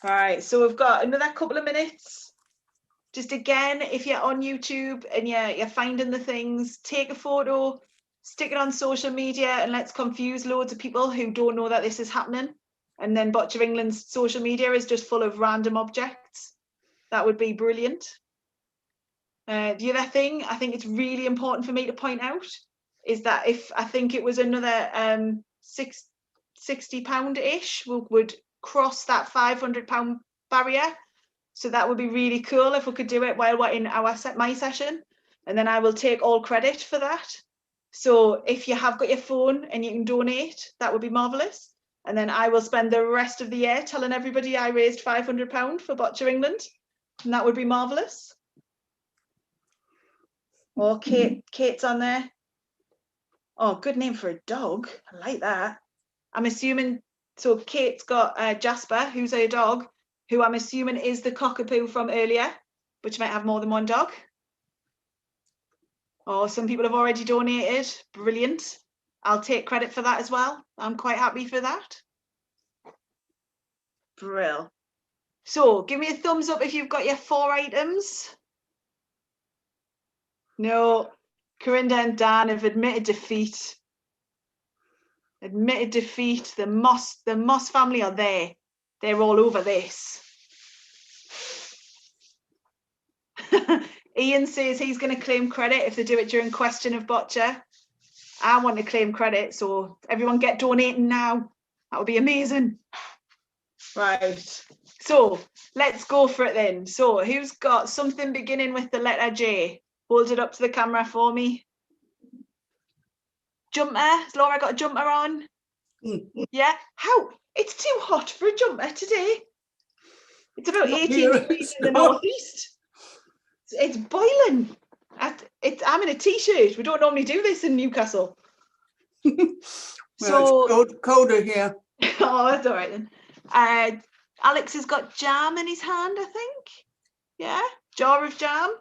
S2: All right, so we've got another couple of minutes. just again, if you're on YouTube and you're finding the things, take a photo, stick it on social media, and let's confuse loads of people who don't know that this is happening. And then Boccia England's social media is just full of random objects. That would be brilliant. The other thing I think it's really important for me to point out is that if I think it was another £60-ish would cross that £500 barrier. So that would be really cool if we could do it while we're in my session, and then I will take all credit for that. So if you have got your phone and you can donate, that would be marvellous. And then I will spend the rest of the year telling everybody I raised £500 for Boccia England, and that would be marvellous. Oh, Kate's on there. Oh, good name for a dog. I like that. I'm assuming, so Kate's got Jasper, who's her dog, who I'm assuming is the cockapoo from earlier, which might have more than one dog. Oh, some people have already donated. Brilliant. I'll take credit for that as well. I'm quite happy for that. Brill. So give me a thumbs up if you've got your 4 items. No, Corinda and Dan have admitted defeat. Admitted defeat. The Moss family are there. They're all over this. Ian says he's going to claim credit if they do it during question of Boccia. I want to claim credit, so everyone get donating now. That would be amazing. Right. So let's go for it then. So who's got something beginning with the letter J? Hold it up to the camera for me. Jumper. Has Laura got a jumper on? Yeah. How? It's too hot for a jumper today. It's about 18 degrees in the northeast. It's boiling. I'm in a t-shirt. We don't normally do this in Newcastle.
S3: Well, it's colder here.
S2: Oh, that's all right then. Alex has got jam in his hand, I think. Yeah, jar of jam.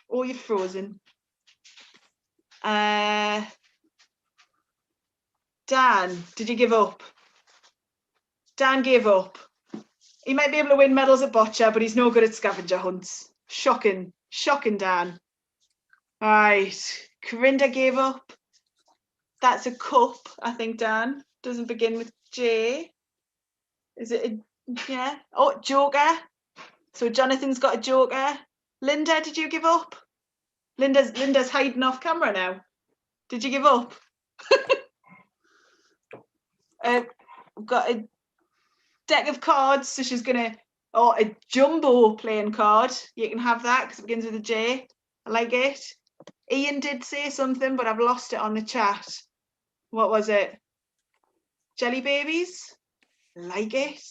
S2: Oh, you're frozen. Dan, did you give up? Dan gave up. He might be able to win medals at Boccia, but he's no good at scavenger hunts. Shocking, shocking, Dan. All right, Corinda gave up. That's a cup, I think, Dan. Doesn't begin with J. Is it yeah? Oh, joker. So Jonathan's got a joker. Linda, did you give up? Linda's hiding off camera now. Did you give up? We've got a deck of cards, so she's gonna, a jumbo playing card. You can have that because it begins with a J. I like it. Ian did say something, but I've lost it on the chat. What was it? Jelly babies? I like it.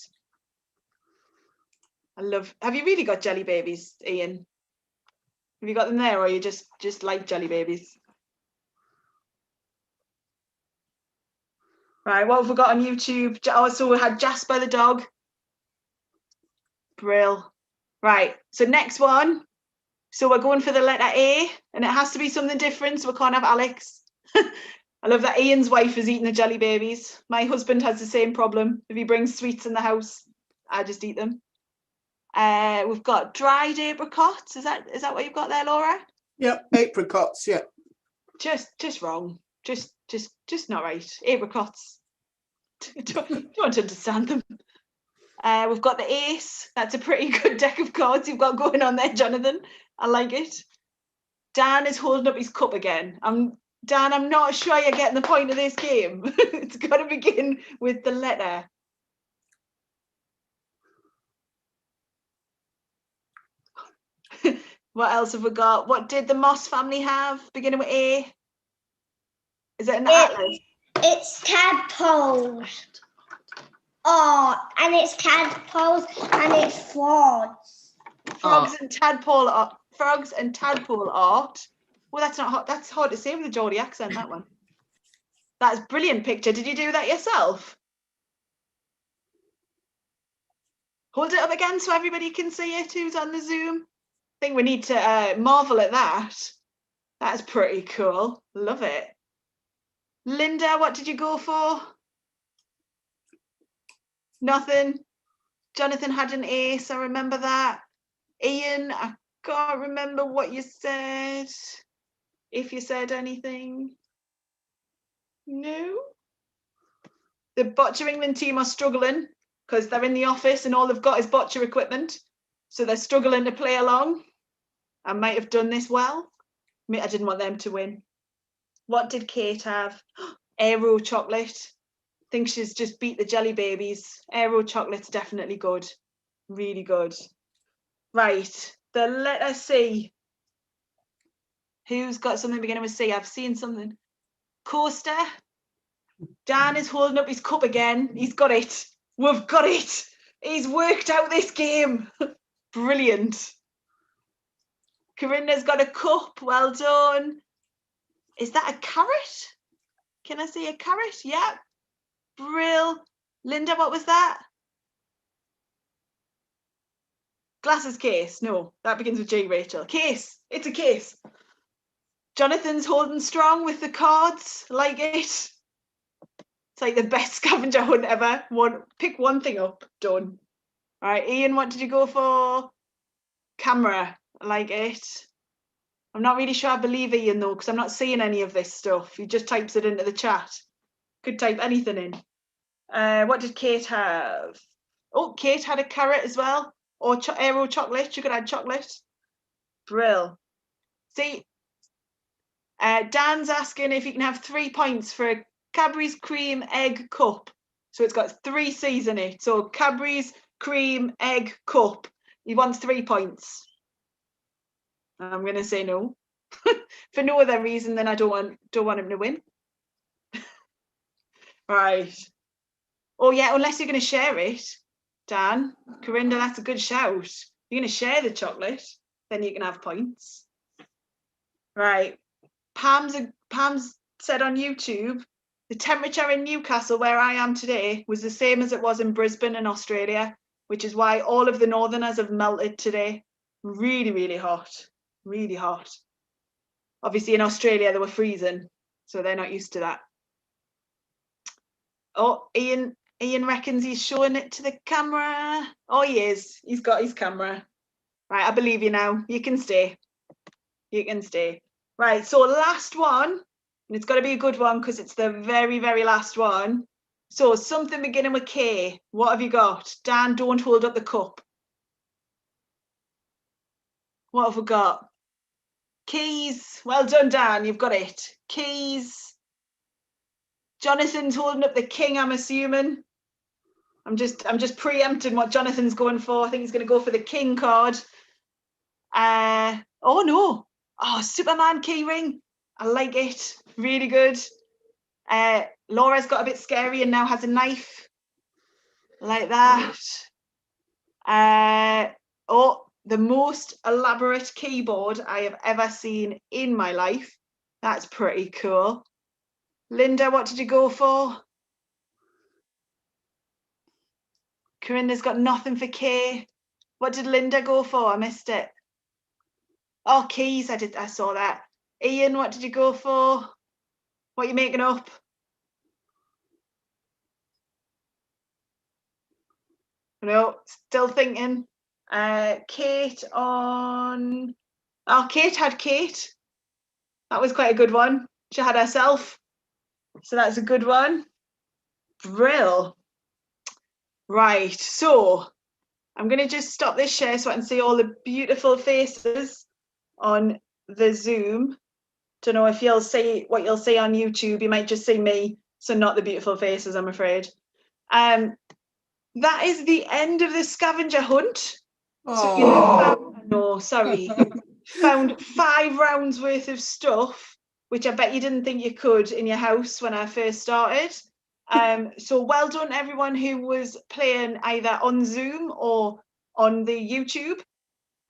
S2: Have you really got jelly babies, Ian? Have you got them there, or you just like jelly babies? Right, what have we got on YouTube? Oh, so we had Jasper the dog. Brill. Right, so next one. So we're going for the letter A, and it has to be something different, so we can't have Alex. I love that Ian's wife is eating the jelly babies. My husband has the same problem. If he brings sweets in the house, I just eat them. We've got dried apricots. Is that what you've got there, Laura?
S3: Yep, apricots, yeah.
S2: Just wrong. Just not right. Apricots. Don't want to understand them. We've got the ace. That's a pretty good deck of cards you've got going on there, Jonathan. I like it. Dan is holding up his cup again. Dan, I'm not sure you're getting the point of this game. It's got to begin with the letter. What else have we got? What did the Moss family have beginning with A? Is it an atlas?
S5: It's tadpoles. Oh, and it's tadpoles and it's frogs.
S2: Frogs and tadpole art. Frogs and tadpole art. Well, that's not hard. That's hard to say with a Geordie accent, that one. That's a brilliant picture. Did you do that yourself? Hold it up again so everybody can see it who's on the Zoom. I think we need to marvel at that. That's pretty cool. Love it. Linda, what did you go for? Nothing. Jonathan had an ace, I remember that. Ian, can't remember what you said. If you said anything. No. The Boccia England team are struggling because they're in the office and all they've got is Boccia equipment. So they're struggling to play along. I might have done this well. I didn't want them to win. What did Kate have? Aero chocolate. I think she's just beat the jelly babies. Aero chocolate's definitely good. Really good. Right, the letter C. Who's got something beginning with C? I've seen something. Coaster. Dan is holding up his cup again. He's got it. We've got it. He's worked out this game. Brilliant. Corinna's got a cup. Well done. Is that a carrot? Can I see a carrot? Yeah. Brill. Linda, what was that? Glasses case. No, that begins with J, Rachel. Case. It's a case. Jonathan's holding strong with the cards. Like it. It's like the best scavenger hunt ever. Pick one thing up. Done. All right, Ian, what did you go for? Camera. I like it. I'm not really sure I believe Ian though, because I'm not seeing any of this stuff. He just types it into the chat. Could type anything in. What did Kate have? Oh, Kate had a carrot as well. Or Aero chocolate. You could add chocolate. Brill. See, Dan's asking if you can have 3 points for a Cadbury's cream egg cup. So it's got 3 C's in it. So Cadbury's cream egg cup. He wants 3 points. I'm going to say no. For no other reason than I don't want him to win. Right. Oh yeah, unless you're going to share it, Dan. Corinda, that's a good shout. You're going to share the chocolate, then you can have points. Right. Pam's said on YouTube, the temperature in Newcastle, where I am today, was the same as it was in Brisbane in Australia, which is why all of the northerners have melted today. Really, really hot. Really hot. Obviously in Australia they were freezing, so they're not used to that. Oh, Ian reckons he's showing it to the camera. Oh, he is. He's got his camera. Right, I believe you now. You can stay. You can stay. Right, so last one, and it's got to be a good one because it's the very, very last one. So something beginning with K. What have you got? Dan, don't hold up the cup. What have we got? Keys. Well done, Dan. You've got it. Keys. Jonathan's holding up the king, I'm assuming. I'm just preempting what Jonathan's going for. I think he's going to go for the king card. Oh no. Oh, Superman key ring. I like it. Really good. Laura's got a bit scary and now has a knife. Like that. Oh, the most elaborate keyboard I have ever seen in my life. That's pretty cool. Linda, what did you go for? Corinna's got nothing for K. What did Linda go for? I missed it. Oh, keys. I saw that. Ian, what did you go for? What are you making up? No, still thinking. Kate on. Oh, Kate had Kate. That was quite a good one. She had herself. So that's a good one. Brill. Right, so I'm going to just stop this share so I can see all the beautiful faces on the Zoom. Don't know if you'll see what you'll see on YouTube. You might just see me, so not the beautiful faces, I'm afraid. That is the end of the scavenger hunt.
S3: Oh.
S2: Found 5 rounds worth of stuff, which I bet you didn't think you could in your house when I first started. So well done everyone who was playing either on Zoom or on the YouTube.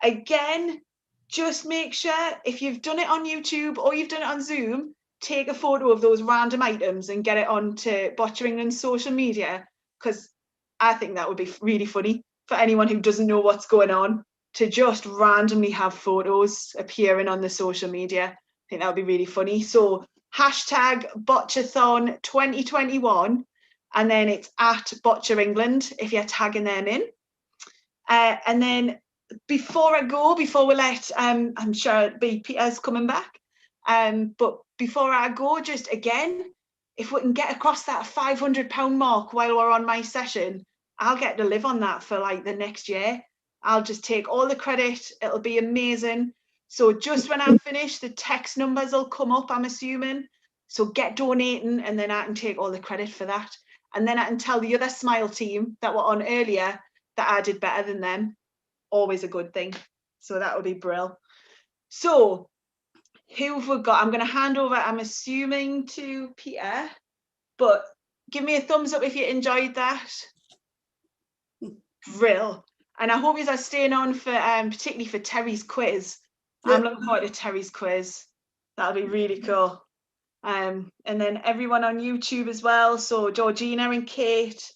S2: Again, just make sure if you've done it on YouTube or you've done it on Zoom, take a photo of those random items and get it onto Boccia England's social media, because I think that would be really funny for anyone who doesn't know what's going on to just randomly have photos appearing on the social media. I think that would be really funny. So hashtag Bocciathon 2021, and then it's at Boccia England if you're tagging them in. And then before I go, before we let, I'm sure it'll be Peter's coming back, but before I go, just again, if we can get across that £500 mark while we're on my session, I'll get to live on that for like the next year. I'll just take all the credit. It'll be amazing. So just when I finish, the text numbers will come up, I'm assuming. So get donating, and then I can take all the credit for that. And then I can tell the other Smile team that were on earlier that I did better than them. Always a good thing. So that would be brilliant. So who have we got? I'm going to hand over, I'm assuming, to Peter, but give me a thumbs up if you enjoyed that. Brill. And I hope you are staying on for, particularly for Terry's quiz. Yeah. I'm looking forward to Terry's quiz. That'll be really cool. And then everyone on YouTube as well. So Georgina and Kate,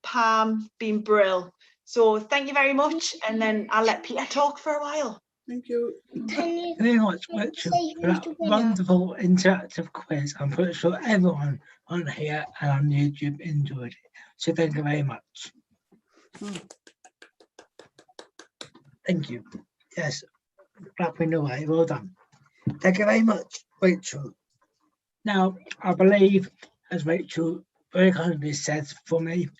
S2: Pam, been brill. So thank you very much. And then I'll let Peter talk for a while.
S1: Thank you very much, Rachel, for that wonderful interactive quiz. I'm pretty sure everyone on here and on YouTube enjoyed it. So thank you very much. Thank you. Yes, clapping away. Well done. Thank you very much, Rachel. Now, I believe, as Rachel very kindly said for me,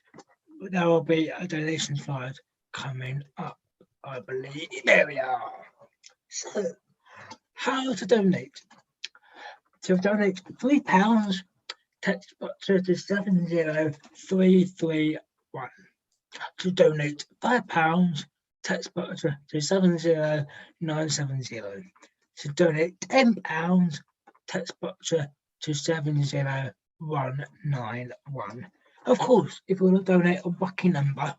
S1: there will be a donation slide coming up, I believe. There we are. So, how to donate? To donate £3, text Boccia to 70331. To donate £5, text Boccia to 70970. To donate £10, text Boccia to 70191. Of course, if you want to donate a wacky number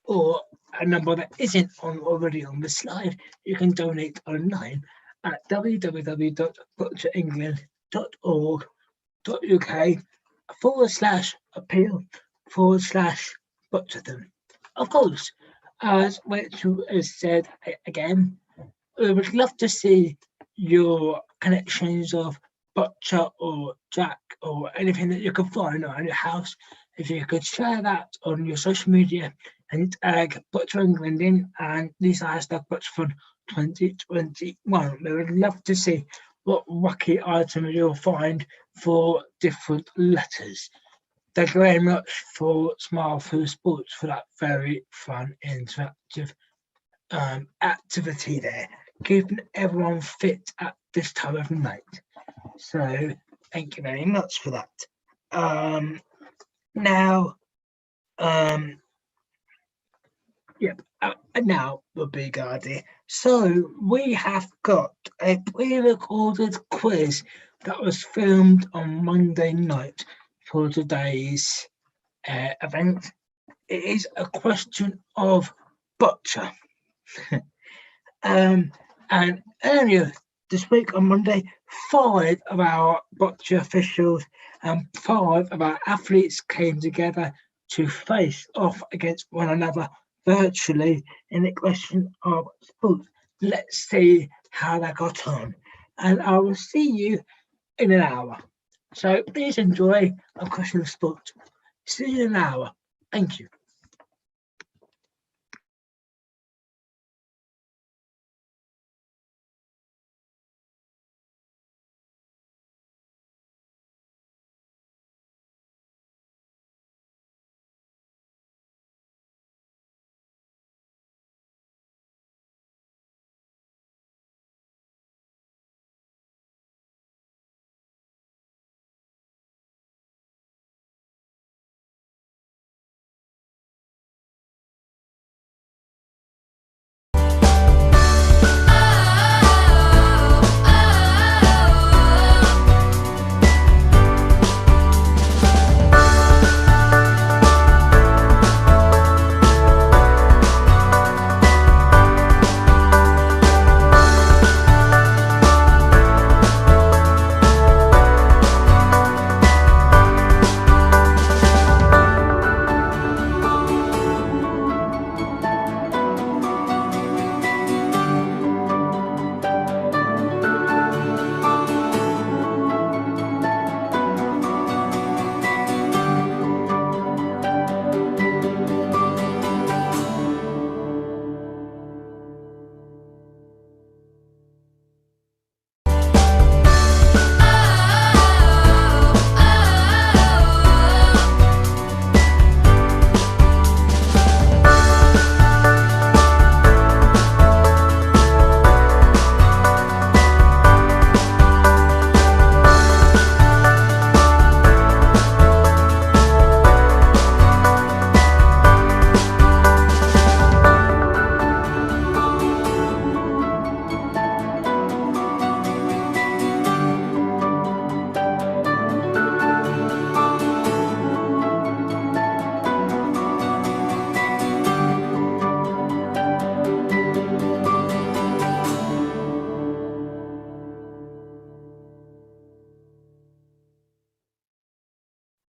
S1: or a number that isn't already on the slide, you can donate online at www.bocciaengland.org.uk/appeal/Bocciathon. Of course, as Rachel has said again, we would love to see your connections of Boccia or Jack or anything that you can find around your house. If you could share that on your social media and tag Boccia England in and use the hashtag Bocciathon 2021. We would love to see what wacky items you'll find for different letters. Thank you very much for Smile Through Sports for that very fun, interactive activity there, keeping everyone fit at this time of night. So thank you very much for that. Now the big idea. So we have got a pre-recorded quiz that was filmed on Monday night for today's event. It is a question of Boccia. And earlier this week on Monday, 5 of our Boccia officials and 5 of our athletes came together to face off against one another virtually in a question of sport. Let's see how they got on. And I will see you in an hour. So please enjoy a question of sport. See you in an hour. Thank you.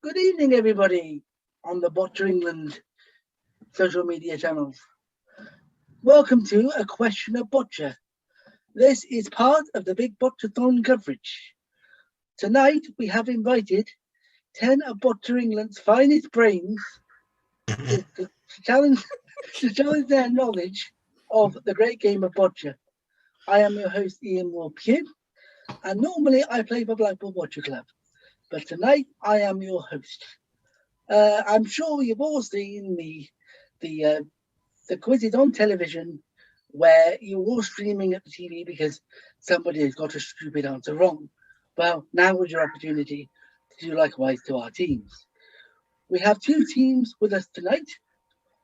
S7: Good evening, everybody on the Boccia England social media channels. Welcome to A Question of Boccia. This is part of the Big Bocciathon coverage. Tonight, we have invited 10 of Boccia England's finest brains to challenge their knowledge of the great game of Boccia. I am your host, Ian Moore-Pugh, and normally I play for Blackpool Boccia Club, but tonight I am your host. I'm sure you've all seen the quizzes on television where you're all streaming at the TV because somebody has got a stupid answer wrong. Well, now is your opportunity to do likewise to our teams. We have two teams with us tonight,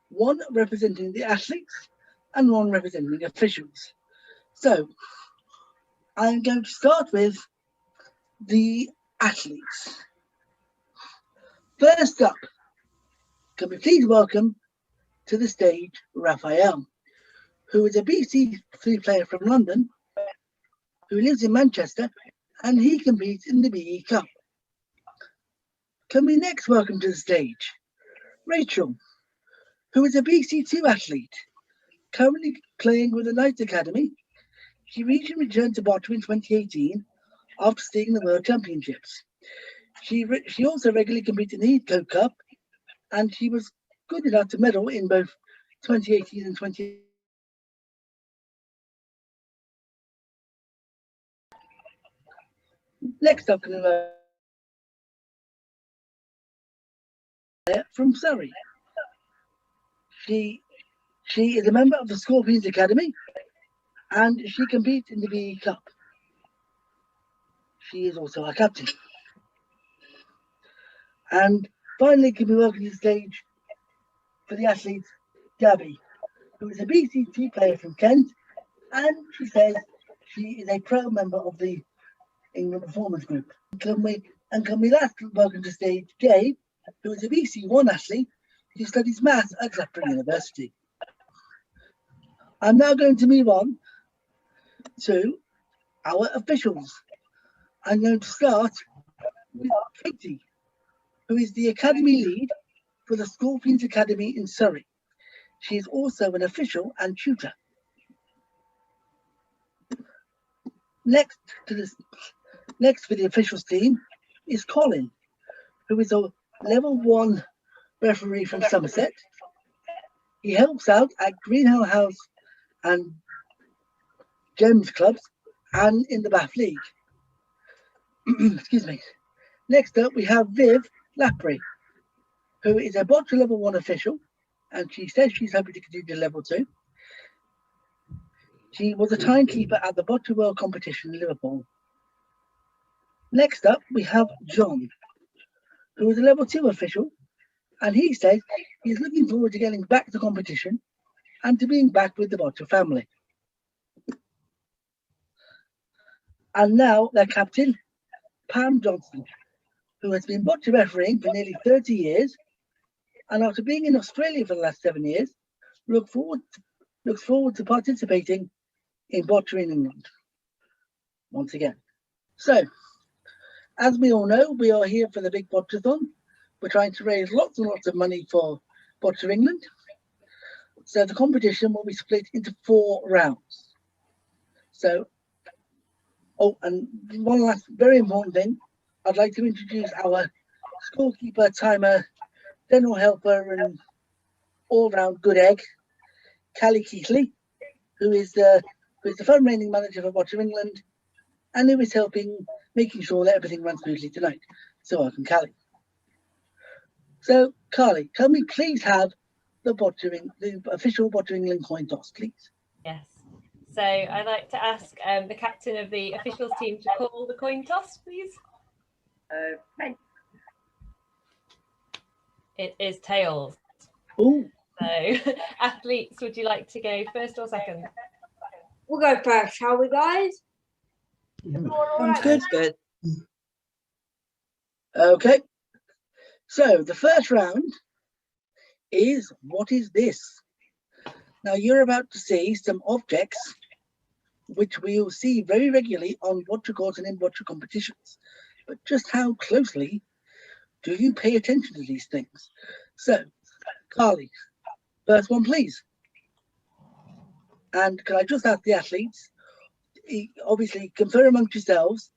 S7: one representing the athletes and one representing the officials. So I'm going to start with the athletes. First up, can we please welcome to the stage Raphael, who is a BC3 player from London, who lives in Manchester, and he competes in the BE Cup. Can we next welcome to the stage Rachel, who is a BC2 athlete, currently playing with the Knights Academy. She recently returned to Boccia in 2018 after staying the World Championships. She also regularly competed in the Heathcote Cup, and she was good enough to medal in both 2018 and 20. Next up, from Surrey. She is a member of the Scorpions Academy, and she competes in the BE Cup. She is also our captain. And finally, can we welcome to the stage for the athlete, Gabby, who is a BC2 player from Kent, and she says she is a proud member of the England Performance Group. Can we last welcome to the stage Gabe, who is a BC1 athlete who studies maths at Loughborough University. I'm now going to move on to our officials. I'm going to start with Katie, who is the Academy lead for the Scorpions Academy in Surrey. She is also an official and tutor. Next for the officials team is Colin, who is a level 1 referee from Somerset. He helps out at Greenhill House and Gems clubs and in the Bath League. Excuse me. Next up, we have Viv Lapri, who is a Boccia level 1 official, and she says she's happy to continue to level 2. She was a timekeeper at the Boccia World Competition in Liverpool. Next up, we have John, who is a level 2 official, and he says he's looking forward to getting back to competition and to being back with the Boccia family. And now their captain, Pam Johnson, who has been Boccia refereeing for nearly 30 years, and after being in Australia for the last 7 years, looks forward to participating in Boccia in England once again. So, as we all know, we are here for the Big Bocciathon. We're trying to raise lots and lots of money for Boccia England. So the competition will be split into 4 rounds. So, and one last very important thing, I'd like to introduce our scorekeeper, timer, general helper, and all-round good egg, Callie Keithley, who is the fund reigning manager for Boccia England, and who is making sure that everything runs smoothly tonight. So welcome, Callie. So, Carly, can we please have the official Boccia England coin toss, please?
S3: Yes. So I'd like to ask the captain of the officials team to call the coin toss, please. Okay. It is tails.
S7: Ooh.
S3: So, athletes, would you like to go first or second?
S15: We'll go first, shall we, guys?
S7: Sounds good. Okay. So the first round is what is this? Now you're about to see some objects which we will see very regularly on Boccia courts and in Boccia competitions. But just how closely Do you pay attention to these things? So, Carly, first one, please. And can I just ask the athletes, obviously confer amongst yourselves,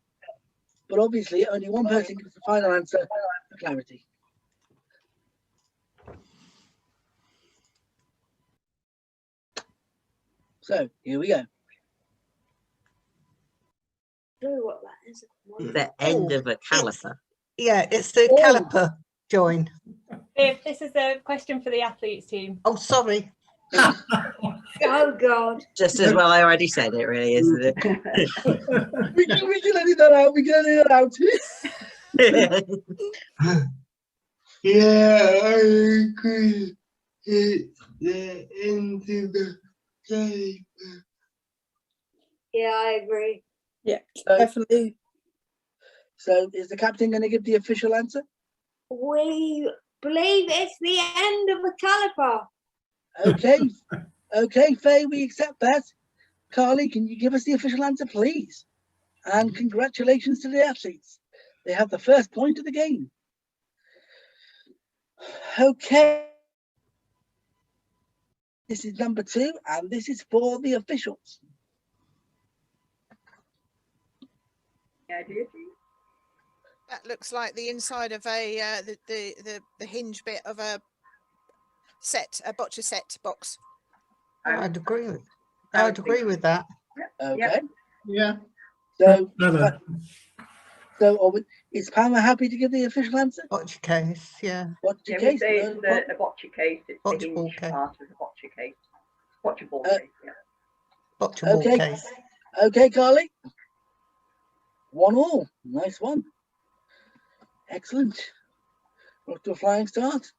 S7: but obviously only one person gets the final answer for clarity. So here we go.
S5: What that is.
S8: The end of a caliper.
S9: It's the caliper join.
S3: Viv, this is a question for the athletes team.
S9: Oh, sorry.
S5: Oh, God.
S8: Just as well I already said it, really, isn't it?
S7: we can edit that out. We can edit that out.
S4: Yeah, I agree. It's the end of the game.
S5: Yeah, I agree.
S15: Yeah, definitely.
S7: So is the captain going to give the official answer?
S5: We believe it's the end of the caliper.
S7: Okay. Okay, Faye, we accept that. Carly, can you give us the official answer, please? And congratulations to the athletes. They have the first point of the game. Okay. This is number 2, and this is for the officials.
S23: That looks like the inside of a the hinge bit of a boccia set box.
S9: I'd agree with. I'd agree with that.
S7: Okay.
S9: Yeah.
S7: So, is Pamela happy to give the official answer?
S9: Boccia case, yeah.
S7: Boccia case.
S24: It's a boccia case. It's the hinge part of the boccia case. Boccia ball case. Yeah.
S9: Boccia ball case.
S7: Okay, Carly. 1-1. Nice one. Excellent. Off to a flying start.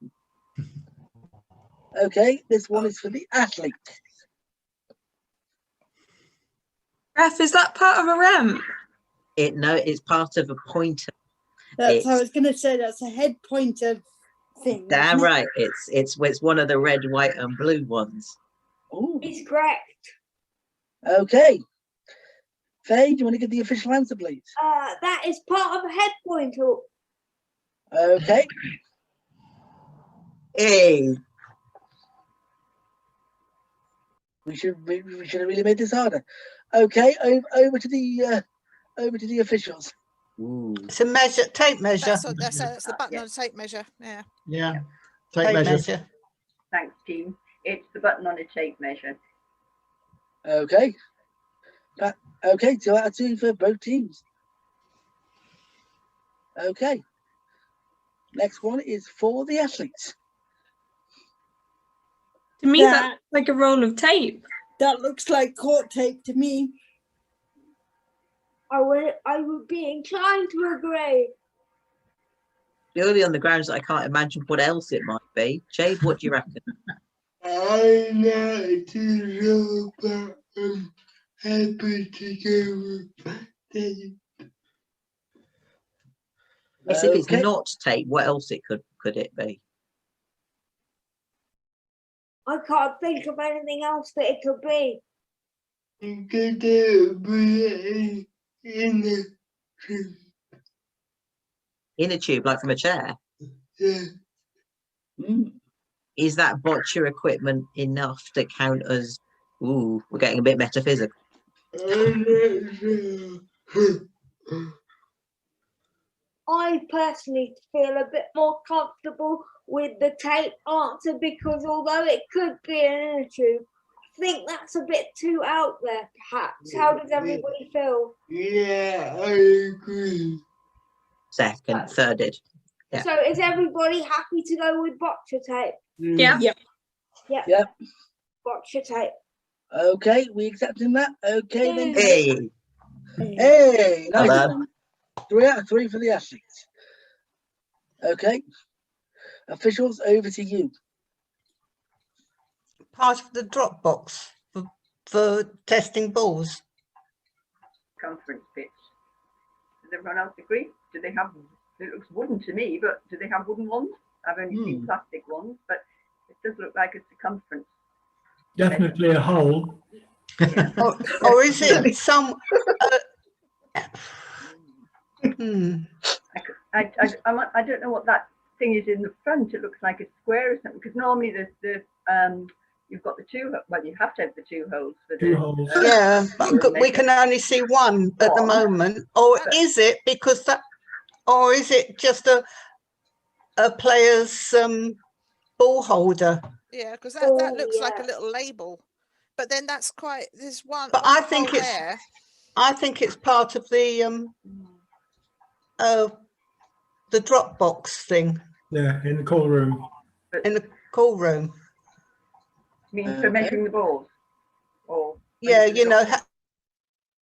S7: Okay, this one is for the athlete.
S25: Ref, is that part of a ramp?
S8: No, it's part of a pointer.
S15: That's I was going to say. That's a head pointer thing.
S8: Damn right. It's one of the red, white, and blue ones.
S7: Oh,
S5: it's correct.
S7: Okay. Faye, do you want to give the official answer, please?
S5: That is part of a head pointer.
S7: Okay.
S8: Hey.
S7: We should have really made this harder. Okay, over to the officials.
S8: Ooh.
S9: It's a measure, tape measure.
S23: That's the button on a tape measure. Yeah.
S9: Yeah.
S25: Tape
S9: measure.
S24: Thanks, team. It's the button on a tape measure.
S7: Okay. Okay, 2 out of 2 for both teams. Okay. Next one is for the athletes.
S25: To me, that's like a roll of tape.
S15: That looks like court tape to me.
S5: I would be inclined to agree.
S8: Purely on the grounds that I can't imagine what else it might be. Jade, what do you reckon?
S4: I'm not too sure, but I'm happy to go with tape.
S8: Yes, if it's not tape, what else could it be?
S5: I can't think of anything else that it could be.
S4: It could be in the tube.
S8: In a tube, like from a chair?
S4: Yeah.
S8: Is that boccia equipment enough to count as... Ooh, we're getting a bit metaphysical.
S5: I personally feel a bit more comfortable with the tape answer because although it could be an inner tube, I think that's a bit too out there, perhaps. How does everybody feel?
S4: Yeah, I agree.
S8: Second, thirded. Yeah.
S5: So is everybody happy to go with boccia tape?
S25: Yeah.
S5: Yep.
S7: Yep.
S5: Boccia tape.
S7: Okay, we accepting that. Okay, then.
S8: Hey.
S7: Hey. Nice.
S8: Hello.
S7: 3 out of 3 for the athletes. Okay. Officials, over to you.
S9: Part of the drop box for testing balls.
S24: Conference bits. Does everyone else agree? Do they have? It looks wooden to me, but do they have wooden ones? I've only seen plastic ones, but it does look like a circumference.
S1: Definitely a hole.
S9: Or is it some?
S24: I I don't know what that thing is in the front. It looks like a square or something, because normally you've got the two, well, you have to have the two holes for the...
S9: Yeah, but we can only see one at the moment. Or is it because that, or is it just a player's ball holder?
S23: Yeah, because that looks like a little label. But then that's quite, there's one.
S9: But I think it's,
S23: there.
S9: I think it's part of the Dropbox thing.
S10: Yeah, in the call room.
S9: In the call room.
S24: Means for measuring the balls? Or
S9: yeah, you know,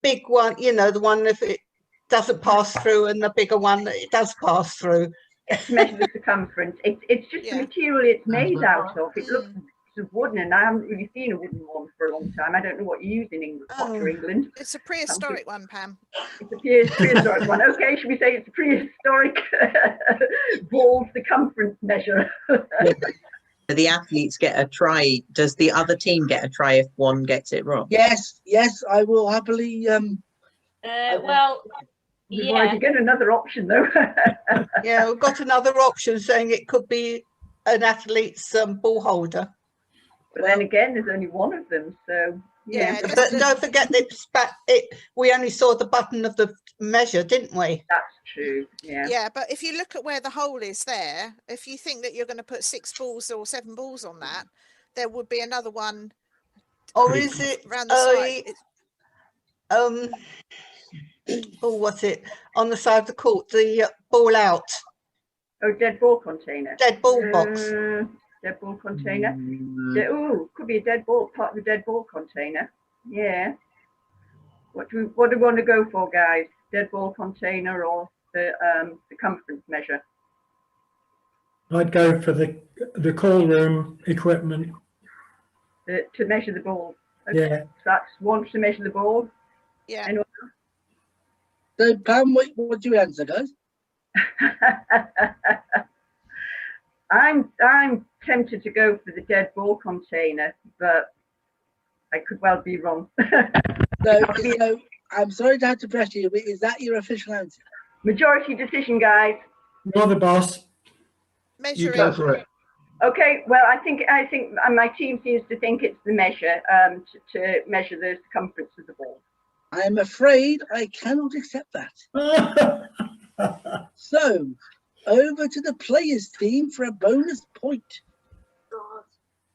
S9: big one, you know, the one if it doesn't pass through, and the bigger one that it does pass through.
S24: It's to measure the circumference. It's just the material it's made out of. It looks sort of wooden, and I haven't really seen a wooden one for a long time. I don't know what you use in England, Boccia, England.
S23: It's a prehistoric one, Pam.
S24: It's a prehistoric one. Okay, should we say it's a prehistoric ball circumference measure?
S8: The athletes get a try. Does the other team get a try if one gets it wrong?
S7: Yes, I will happily.
S3: Well,
S24: We've already got another option, though.
S9: Yeah, we've got another option saying it could be an athlete's ball holder.
S24: But then again, there's only one of them, so yeah.
S9: But don't forget that we only saw the button of the measure, didn't we?
S24: That's true. Yeah.
S23: Yeah, but if you look at where the hole is there, if you think that you're going to put 6 balls or 7 balls on that, there would be another one.
S9: Or is it
S23: around the side?
S9: Oh, what's it on the side of the court? The ball out.
S24: Oh, dead ball container.
S9: Dead ball box.
S24: Dead ball container. Oh, could be a dead ball, part of the dead ball container. Yeah. What do we want to go for, guys? Dead ball container or the circumference measure?
S10: I'd go for the call room equipment.
S24: To measure the ball. Okay.
S10: Yeah.
S24: So that's one to measure the ball.
S23: Yeah.
S24: Anyone else?
S7: So Pam, what do you answer, guys?
S24: I'm tempted to go for the dead ball container, but I could well be wrong.
S7: So I'm sorry to have to press you, but is that your official answer?
S24: Majority decision, guys.
S10: You're the boss.
S23: Measuring.
S10: You go for it.
S24: Okay, well, I think my team seems to think it's the measure to measure the circumference of the ball.
S7: I'm afraid I cannot accept that. So, over to the players' team for a bonus point.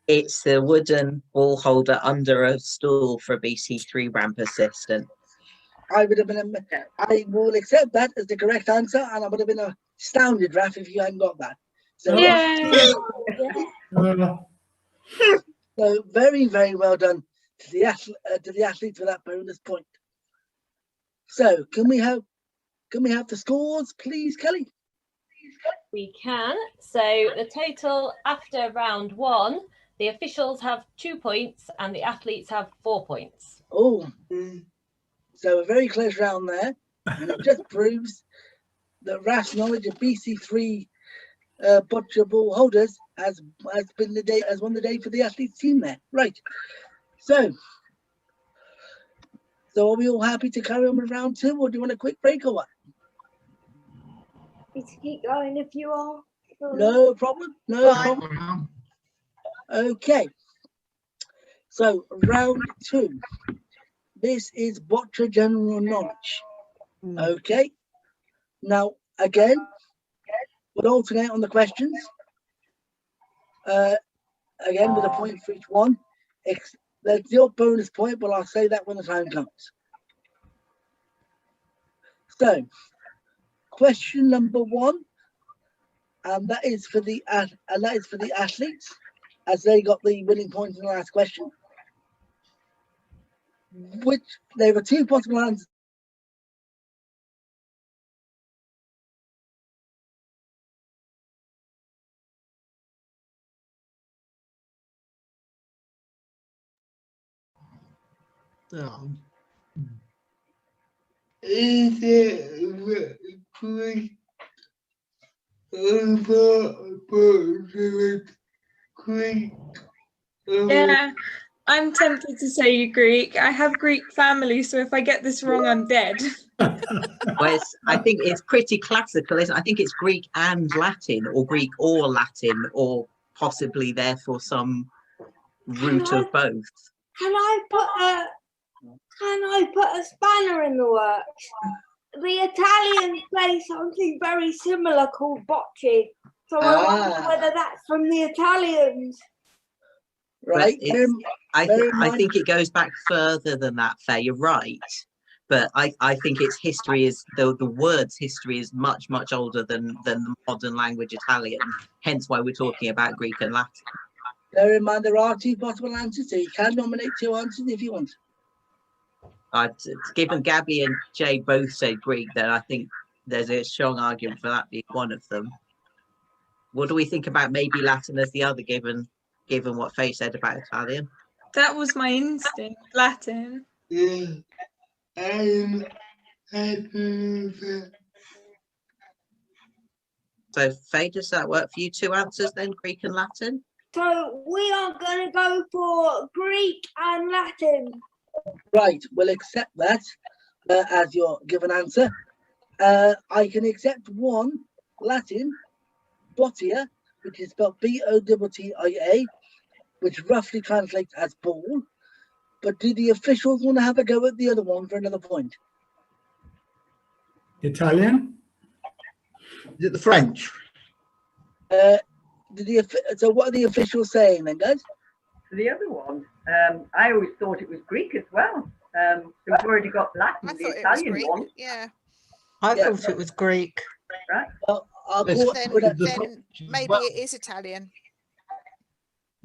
S8: It's the wooden ball holder under a stool for a BC3 ramp assistant.
S7: I will accept that as the correct answer, and I would have been astounded, Raf, if you hadn't got that. So, so very, very well done to the athletes for that bonus point. So, can we have the scores, please, Kelly?
S3: We can. So the total after round 1, the officials have 2 points and the athletes have 4 points.
S7: Oh, so a very close round there, and it just proves that Raf's knowledge of BC3 boccia ball holders has won the day for the athletes team there. Right. So are we all happy to carry on with round 2, or do you want a quick break or what?
S5: To keep going if you are.
S7: No problem. No problem. Okay. So round 2. This is boccia general knowledge. Okay. Now again, we'll alternate on the questions. Again with a point for each one. There's your bonus point, but I'll say that when the time comes. So, question number 1, and that is for the athletes, as they got the winning point in the last question. Which there were 2 possible answers.
S4: Is it quick?
S25: Yeah, I'm tempted to say Greek. I have Greek family, so if I get this wrong, I'm dead.
S8: Well, I think it's pretty classical, isn't it? I think it's Greek and Latin, or Greek or Latin, or possibly therefore some root of both.
S5: Can I put a spanner in the works? The Italians play something very similar called Boccia, so I wonder whether that's from the Italians.
S8: Right. I think it goes back further than that, Faye. You're right. But I think its history is, the word's history is much older than the modern language Italian, hence why we're talking about Greek and Latin.
S7: Bear in mind there are two possible answers, so you can nominate two answers if you want.
S8: Given Gabby and Jay both said Greek, then I think there's a strong argument for that being one of them. What do we think about maybe Latin as the other, given what Faye said about Italian?
S25: That was my instinct, Latin.
S4: Yeah.
S8: So Faye, does that work for you? Two answers then, Greek and Latin?
S5: So we are going to go for Greek and Latin.
S7: Right, we'll accept that as your given answer. I can accept one, Latin, Boccia, which is spelled B-O-T-T-I-A, which roughly translates as ball. But do the officials want to have a go at the other one for another point?
S10: Italian?
S4: Is it the French?
S7: So what are the officials saying then, guys?
S24: The other one, I always thought it was Greek as well. So we've already got Latin, the Italian one.
S23: Yeah.
S9: I thought it was Greek.
S24: Right.
S7: Well,
S23: then maybe it is Italian.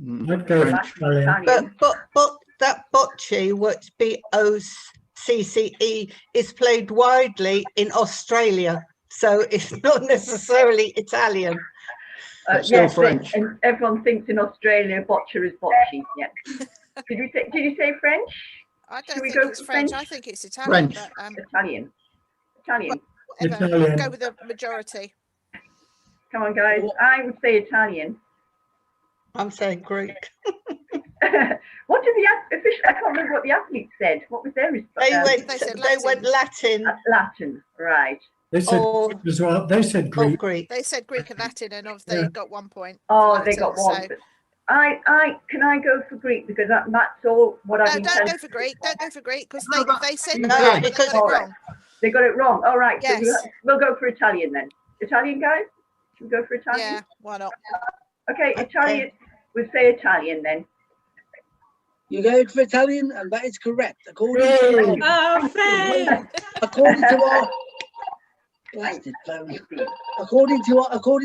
S10: I'd go for Italian.
S9: But that Boccia, which B-O-C-C-E, is played widely in Australia, so it's not necessarily Italian.
S24: Yes, French. And everyone thinks in Australia Boccia is Bocci. Yeah. Did you say French?
S23: I don't think it's French. I think it's Italian.
S4: French.
S23: But,
S24: Italian.
S23: Whatever.
S10: Italian.
S23: Go with the majority.
S24: Come on, guys. I would say Italian.
S9: I'm saying Greek.
S24: What did the official? I can't remember what the athletes said. What was their response?
S9: They went Latin.
S24: Latin, right?
S10: They said Greek as well. They said Greek.
S23: They said Greek and Latin, and they got 1 point.
S24: Oh,
S23: Latin,
S24: they got one.
S23: So.
S24: But can I go for Greek because that's all what I've been
S23: don't
S24: told.
S23: go for Greek. Don't go for Greek because they said
S9: no,
S23: Greek,
S9: because
S23: they got it wrong.
S24: They got it wrong. All right.
S23: Yes.
S24: So we'll go for Italian then. Italian, guys? Should we go for Italian?
S23: Yeah, why not?
S24: Okay, Italian. We'll say Italian then.
S7: You go for Italian, and that is correct. According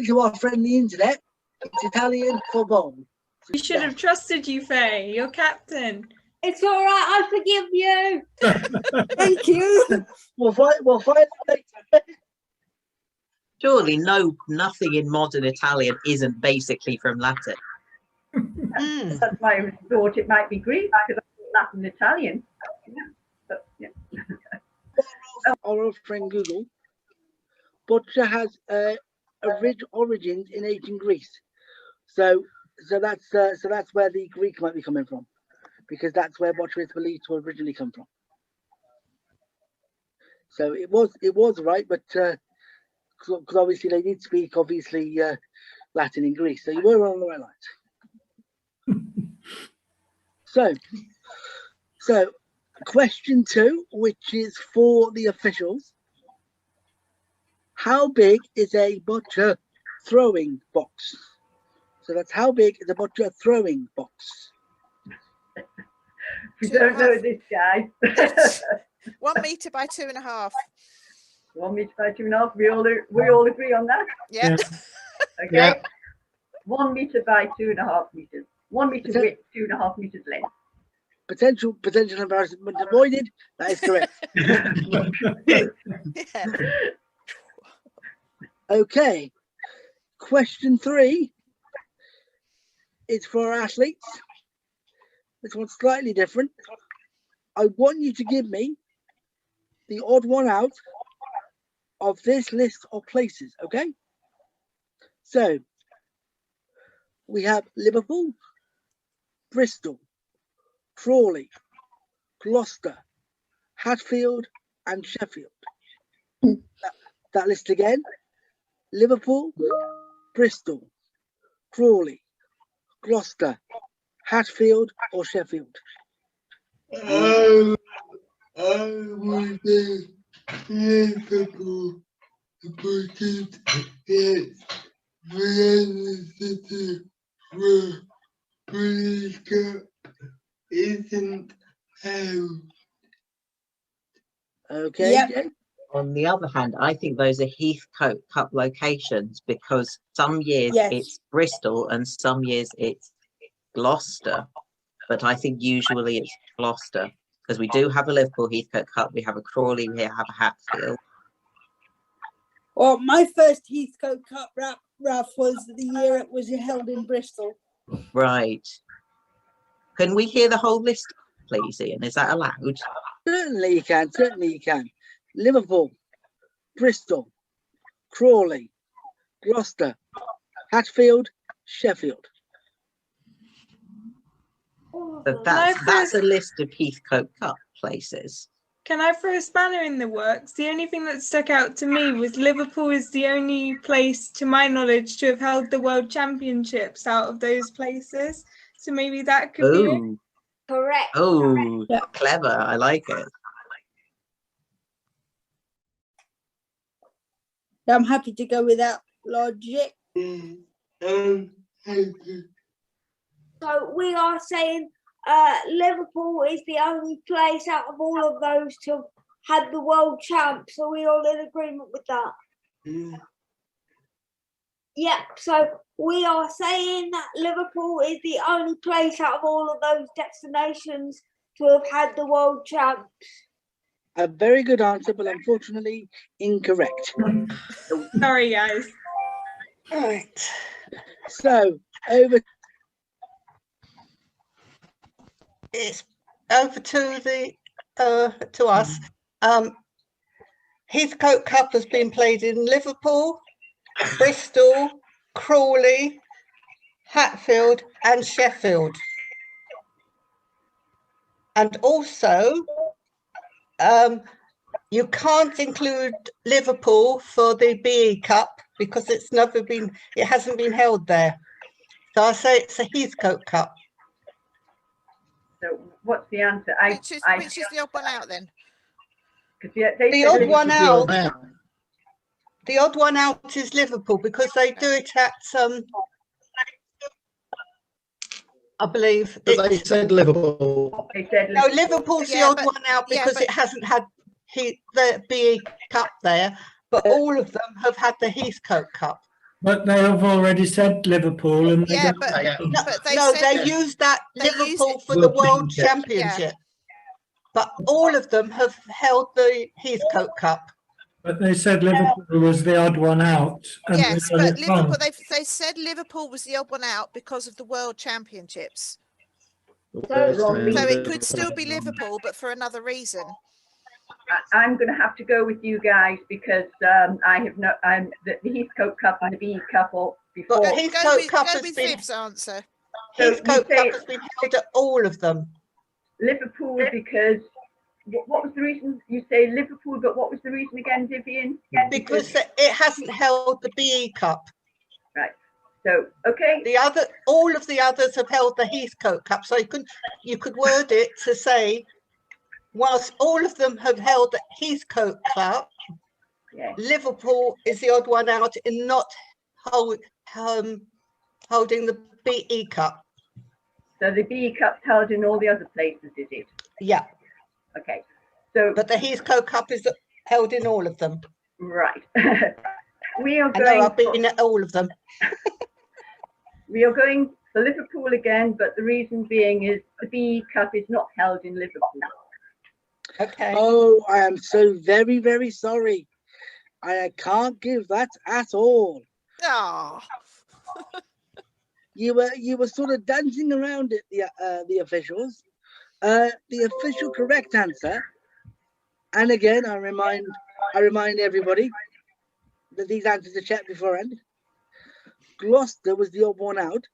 S7: to our friendly internet, it's Italian for bowl.
S25: We should have trusted you, Faye. You're captain.
S5: It's all right. I forgive you. Thank you.
S7: We'll find later.
S8: Surely nothing in modern Italian isn't basically from Latin.
S24: That's why I thought it might be Greek because I thought Latin and Italian. But, yeah.
S7: Our friend Google, Boccia has origins in ancient Greece, so that's where the Greek might be coming from, because that's where Boccia is believed to originally come from. So it was right, but because obviously they did speak Latin in Greece, so you were on the right lines. So question 2, which is for the officials. How big is a Boccia throwing box? So that's how big is a Boccia throwing box?
S24: We don't know this, guy.
S23: 1 meter by 2.5.
S24: 1 meter by 2.5. We all agree on that?
S23: Yeah.
S24: Okay.
S10: Yeah.
S24: 1 meter by 2.5 meters. 1 meter width, 2.5 meters length.
S7: Potential embarrassment avoided. That is correct.
S23: Yeah.
S7: Okay. Question 3 is for our athletes. This one's slightly different. I want you to give me the odd one out of this list of places, okay? So we have Liverpool, Bristol, Crawley, Gloucester, Hatfield and Sheffield. That list again: Liverpool, Bristol, Crawley, Gloucester, Hatfield or Sheffield.
S4: I would say Liverpool because it's the where British Cup isn't held.
S7: Okay.
S8: Yep.
S7: Jay?
S8: On the other hand, I think those are Heathcote Cup locations because some years it's Bristol and some years it's Gloucester. But I think usually it's Gloucester because we do have a Liverpool Heathcote Cup, we have a Crawley, we have a Hatfield.
S15: Well, my first Heathcote Cup, Ralph, was the year it was held in Bristol.
S8: Right. Can we hear the whole list, please, Ian? Is that allowed?
S7: Certainly you can. Certainly you can. Liverpool, Bristol, Crawley, Gloucester, Hatfield, Sheffield.
S8: So that's a list of Heathcote Cup places.
S25: Can I throw a spanner in the works? The only thing that stuck out to me was Liverpool is the only place, to my knowledge, to have held the World Championships out of those places. So maybe that could be it.
S5: Correct.
S8: Oh, clever. I like it.
S15: I'm happy to go with that logic.
S5: So we are saying Liverpool is the only place out of all of those to have had the world champs. Are we all in agreement with that? Yep. So we are saying that Liverpool is the only place out of all of those destinations to have had the world champs.
S7: A very good answer, but unfortunately incorrect.
S25: Sorry, guys.
S7: All right. So over.
S9: It's over to the to us. Heathcote Cup has been played in Liverpool, Bristol, Crawley, Hatfield and Sheffield. And also, you can't include Liverpool for the BE Cup because it hasn't been held there. So I say it's a Heathcote Cup.
S24: So what's the answer?
S23: Which is the odd one out then?
S9: The odd one out. The odd one out is Liverpool because they do it at I believe.
S11: But they said Liverpool.
S9: No, Liverpool's the odd one out because it hasn't had the BE Cup there, but all of them have had the Heathcote Cup.
S10: But they have already said Liverpool, and
S23: Yeah,
S10: they
S23: but
S9: they used that Liverpool for the World Championship. But all of them have held the Heathcote Cup.
S10: But they said Liverpool was the odd one out. And
S23: Yes, but Liverpool, they said Liverpool was the odd one out because of the World Championships. So it could still be Liverpool, but for another reason.
S24: I'm going to have to go with you guys because I have no. The Heathcote Cup and the BE Cup or before.
S9: But Heathcote Cup
S23: go
S9: has
S23: with
S9: been.
S23: Viv's answer.
S9: Heathcote Cup has been held at all of them.
S24: Liverpool because what was the reason? You say Liverpool, but what was the reason again, Vivian?
S9: Because it hasn't held the BE Cup.
S24: Right. So okay.
S9: All of the others have held the Heathcote Cup. So you could word it to say, whilst all of them have held the Heathcote Cup, Liverpool is the odd one out in not holding the BE Cup.
S24: So the BE Cup's held in all the other places, is it?
S9: Yeah.
S24: Okay. So,
S9: but the Heathcote Cup is held in all of them.
S24: Right. We are
S9: I
S24: going.
S9: know I've been at all of them.
S24: We are going for Liverpool again, but the reason being is the BE Cup is not held in Liverpool.
S9: Okay.
S7: Oh, I am so very, very sorry. I can't give that at all.
S23: Oh.
S7: You were sort of dancing around it, the officials. The official correct answer, and again I remind everybody that these answers are checked beforehand. Gloucester was the odd one out.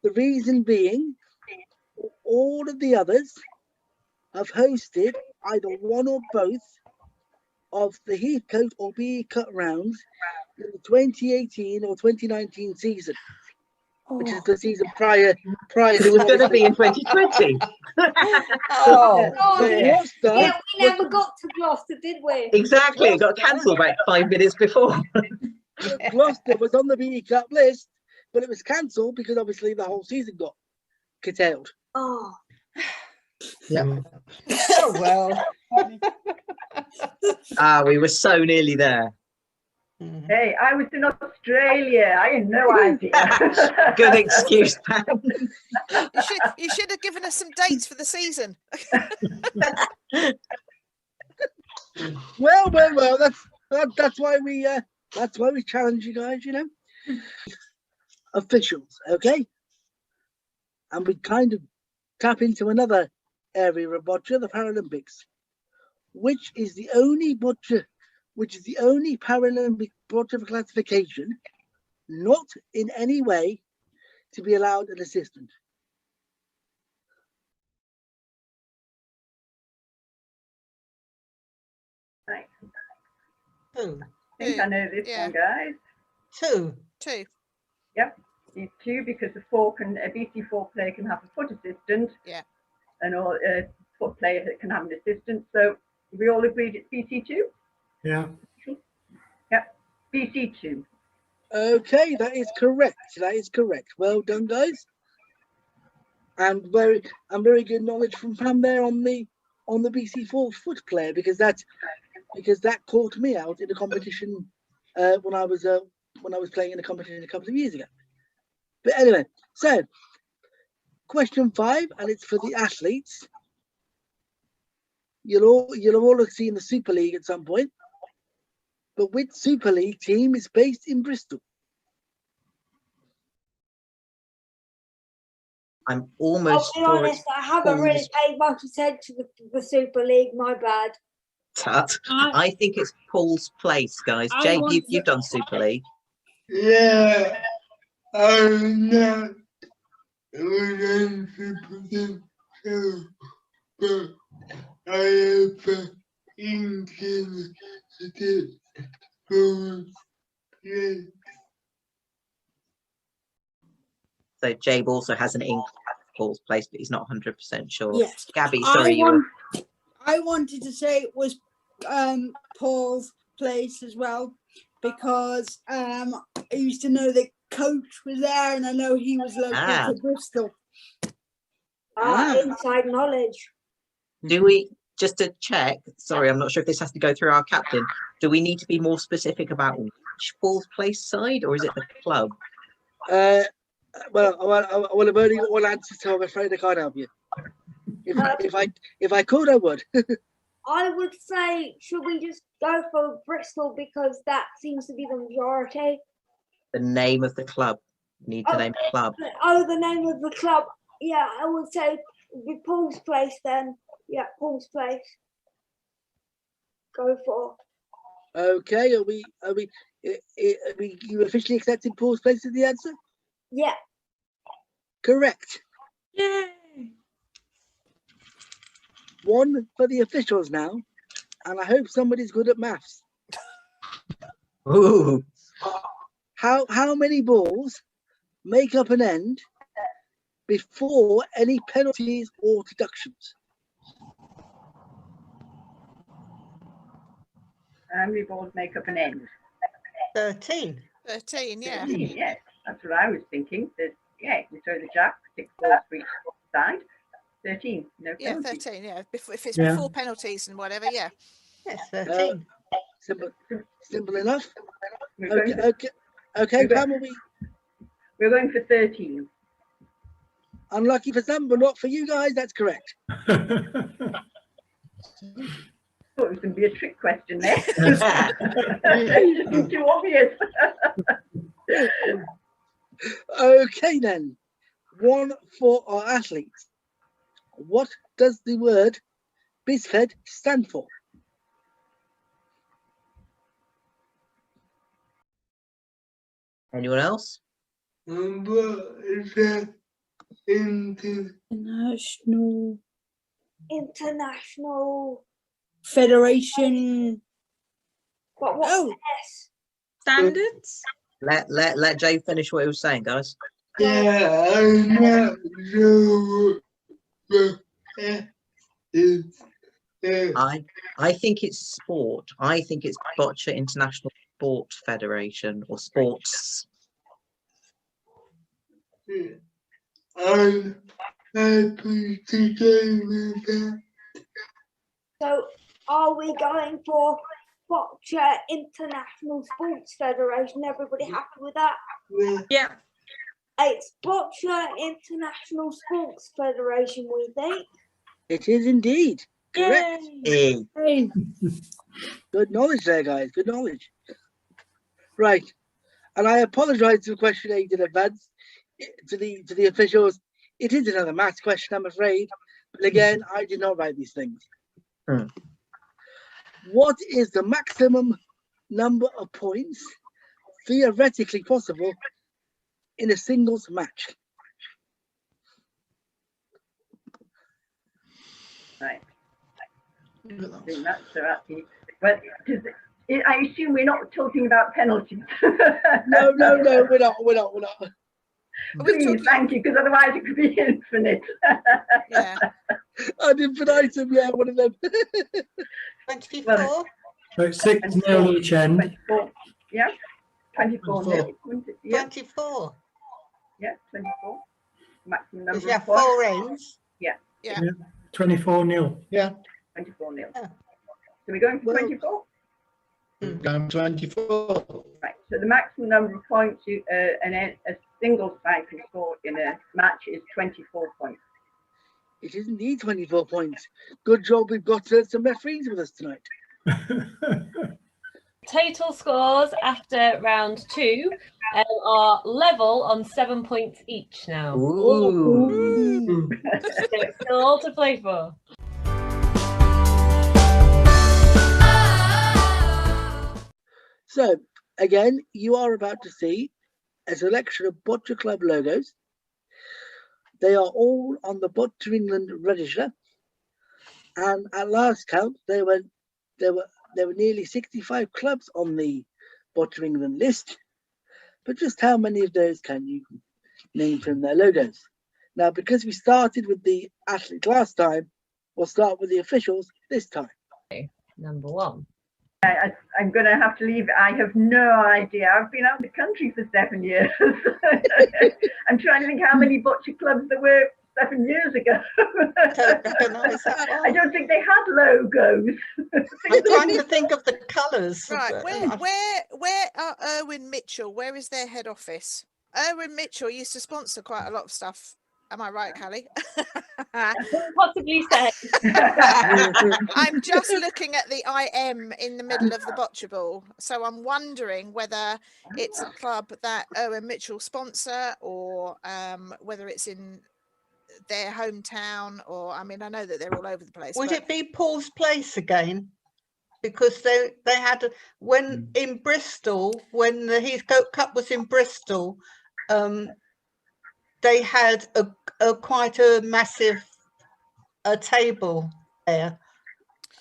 S7: The reason being all of the others have hosted either one or both of the Heathcote or BE Cut rounds in the 2018 or 2019 season, which is the season prior
S8: It was going to be in 2020.
S5: Yeah, we never got to Gloucester, did we?
S8: Exactly, it got cancelled about 5 minutes before.
S7: Gloucester was on the BE Cup list, but it was cancelled because obviously the whole season got curtailed.
S5: Oh.
S8: Yeah.
S9: Oh well.
S8: We were so nearly there.
S24: Hey, I was in Australia. I had no idea.
S8: Good excuse, Pam.
S23: You should have given us some dates for the season.
S7: Well. That's why we challenge you guys, you know. Officials, okay? And we kind of tap into another area of boccia, the Paralympics, which is the only Paralympic boccia classification not in any way to be allowed an assistant.
S24: Right.
S9: Two.
S24: I think I know this one, guys.
S9: Two.
S24: Yep, it's two because a BC4 player can have a foot assistant.
S23: Yeah.
S24: And a foot player that can have an assistant. So we all agreed it's BC2?
S10: Yeah.
S24: Yep, BC2.
S7: Okay, that is correct. Well done, guys. And very good knowledge from Pam there on the BC4 foot player, because that caught me out in a competition when I was playing in a competition a couple of years ago. But anyway, so question 5, and it's for the athletes. You'll all have seen the Super League at some point, but which Super League team is based in Bristol?
S8: I'm almost
S5: I'll be honest, I haven't really paid much attention to the Super League, my bad.
S8: Tut. I think it's Paul's Place, guys. Jay, you've done Super League.
S4: Yeah, I'm not sure, but I have England
S8: So Jabe also has an ink Paul's Place, but he's not 100% sure.
S12: Yes.
S8: Gabby, sorry,
S12: I wanted to say it was Paul's Place as well, because I used to know the coach was there, and I know he was local to Bristol.
S5: Inside knowledge.
S8: Do we, just to check, sorry, I'm not sure if this has to go through our captain, do we need to be more specific about which Paul's Place side, or is it the club?
S7: Well, I've only got one answer, so I'm afraid I can't help you. If I could, I would.
S5: I would say, should we just go for Bristol, because that seems to be the majority?
S8: The name of the club. Need to name the club.
S5: Oh, the name of the club. Yeah, I would say Paul's Place then. Yeah, Paul's Place. Go for.
S7: Okay, are we you officially accepted Paul's Place as the answer?
S5: Yeah.
S7: Correct.
S12: Yay!
S7: One for the officials now, and I hope somebody's good at maths.
S8: Ooh.
S7: How many balls make up an end before any penalties or deductions?
S24: How many balls make up an end?
S9: 13.
S23: 13, yeah.
S24: 13, yes, that's what I was thinking. We throw the jack, 6 balls for each side. 13, no penalties.
S23: Yeah, 13, yeah. If it's before penalties and whatever, yeah.
S9: Yes, 13.
S7: Simple enough.
S24: Okay,
S7: Pam,
S24: we're going for 13.
S7: Unlucky for some, but not for you guys. That's correct.
S24: I thought it was going to be a trick question there. It's too obvious.
S7: Okay, then. One for our athletes. What does the word BISFED stand for?
S8: Anyone else?
S12: International Federation. What? S?
S25: Standards?
S8: Let Jay finish what he was saying, guys.
S4: Yeah, I'm not sure what is.
S8: I think it's sport. I think it's Boccia International Sport Federation or sports.
S4: I'm happy to go with that.
S5: So, are we going for Boccia International Sports Federation? Everybody happy with that?
S25: Yeah.
S5: It's Boccia International Sports Federation, we think.
S7: It is indeed. Correct.
S8: Hey.
S7: Good knowledge there, guys. Good knowledge. Right. And I apologise to question 8 in advance to the officials. It is another maths question, I'm afraid. But again, I did not write these things. What is the maximum number of points theoretically possible in a singles match?
S24: Right. But I assume we're not talking about penalties.
S7: No, we're not.
S24: Please, thank you, because otherwise it could be infinite.
S23: Yeah.
S7: An infinitum, yeah, one of them.
S9: 24.
S10: So it's 6-0 each end.
S24: 24. Yeah, 24 nil.
S9: 24.
S24: Yeah, 24. Maximum number
S9: Is that
S24: of points.
S9: 4 ends?
S24: Yeah.
S10: Yeah. 24-0.
S11: Yeah.
S24: 24 nil. So we're going for 24?
S11: Going 24.
S24: Right. So the maximum number of points a single side can score in a match is 24 points.
S7: It is indeed 24 points. Good job we've got some referees with us tonight.
S3: Total scores after round 2 are level on 7 points each now.
S8: Ooh.
S3: So it's still all to play for.
S7: So, again, you are about to see a selection of Boccia Club logos. They are all on the Boccia England register. And at last count, there were nearly 65 clubs on the Boccia England list. But just how many of those can you name from their logos? Now, because we started with the athletes last time, we'll start with the officials this time.
S3: Okay, number 1.
S24: I'm going to have to leave. I have no idea. I've been out of the country for 7 years. I'm trying to think how many Boccia clubs there were 7 years ago. I don't think they had logos.
S9: I'm trying to think of the colours.
S23: Right, where are Irwin Mitchell? Where is their head office? Irwin Mitchell used to sponsor quite a lot of stuff. Am I right, Callie?
S3: Possibly say.
S23: I'm just looking at the IM in the middle of the Boccia ball, so I'm wondering whether it's a club that Owen Mitchell sponsor, or whether it's in their hometown, or I mean, I know that they're all over the place.
S9: Would it be Paul's Place again? Because they had when in Bristol, when the Heathcote Cup was in Bristol, they had quite a massive table there.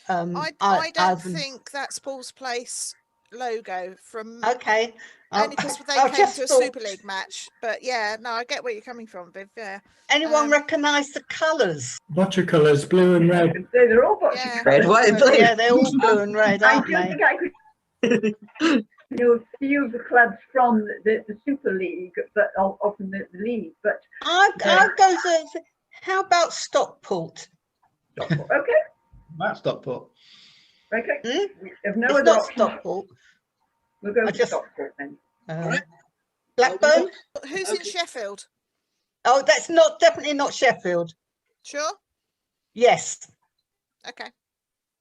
S23: I don't think that's Paul's Place logo from.
S9: Okay.
S23: Only because they came to a Super League match, but yeah, no, I get where you're coming from, Viv. Yeah.
S9: Anyone recognise the colours?
S10: Boccia colours, blue and red.
S24: They're all Boccia.
S8: Red, white, and blue.
S9: Yeah, they're all blue and red, aren't they?
S24: I think I could. A few of the clubs from the Super League, but often the league. But
S9: I'll go. How about Stockport?
S24: Okay.
S11: That's Stockport.
S24: Okay.
S9: It's not Stockport.
S24: We'll go with Stockport then.
S9: Blackburn.
S23: Who's in Sheffield?
S9: Oh, that's definitely not Sheffield.
S23: Sure.
S9: Yes.
S23: Okay.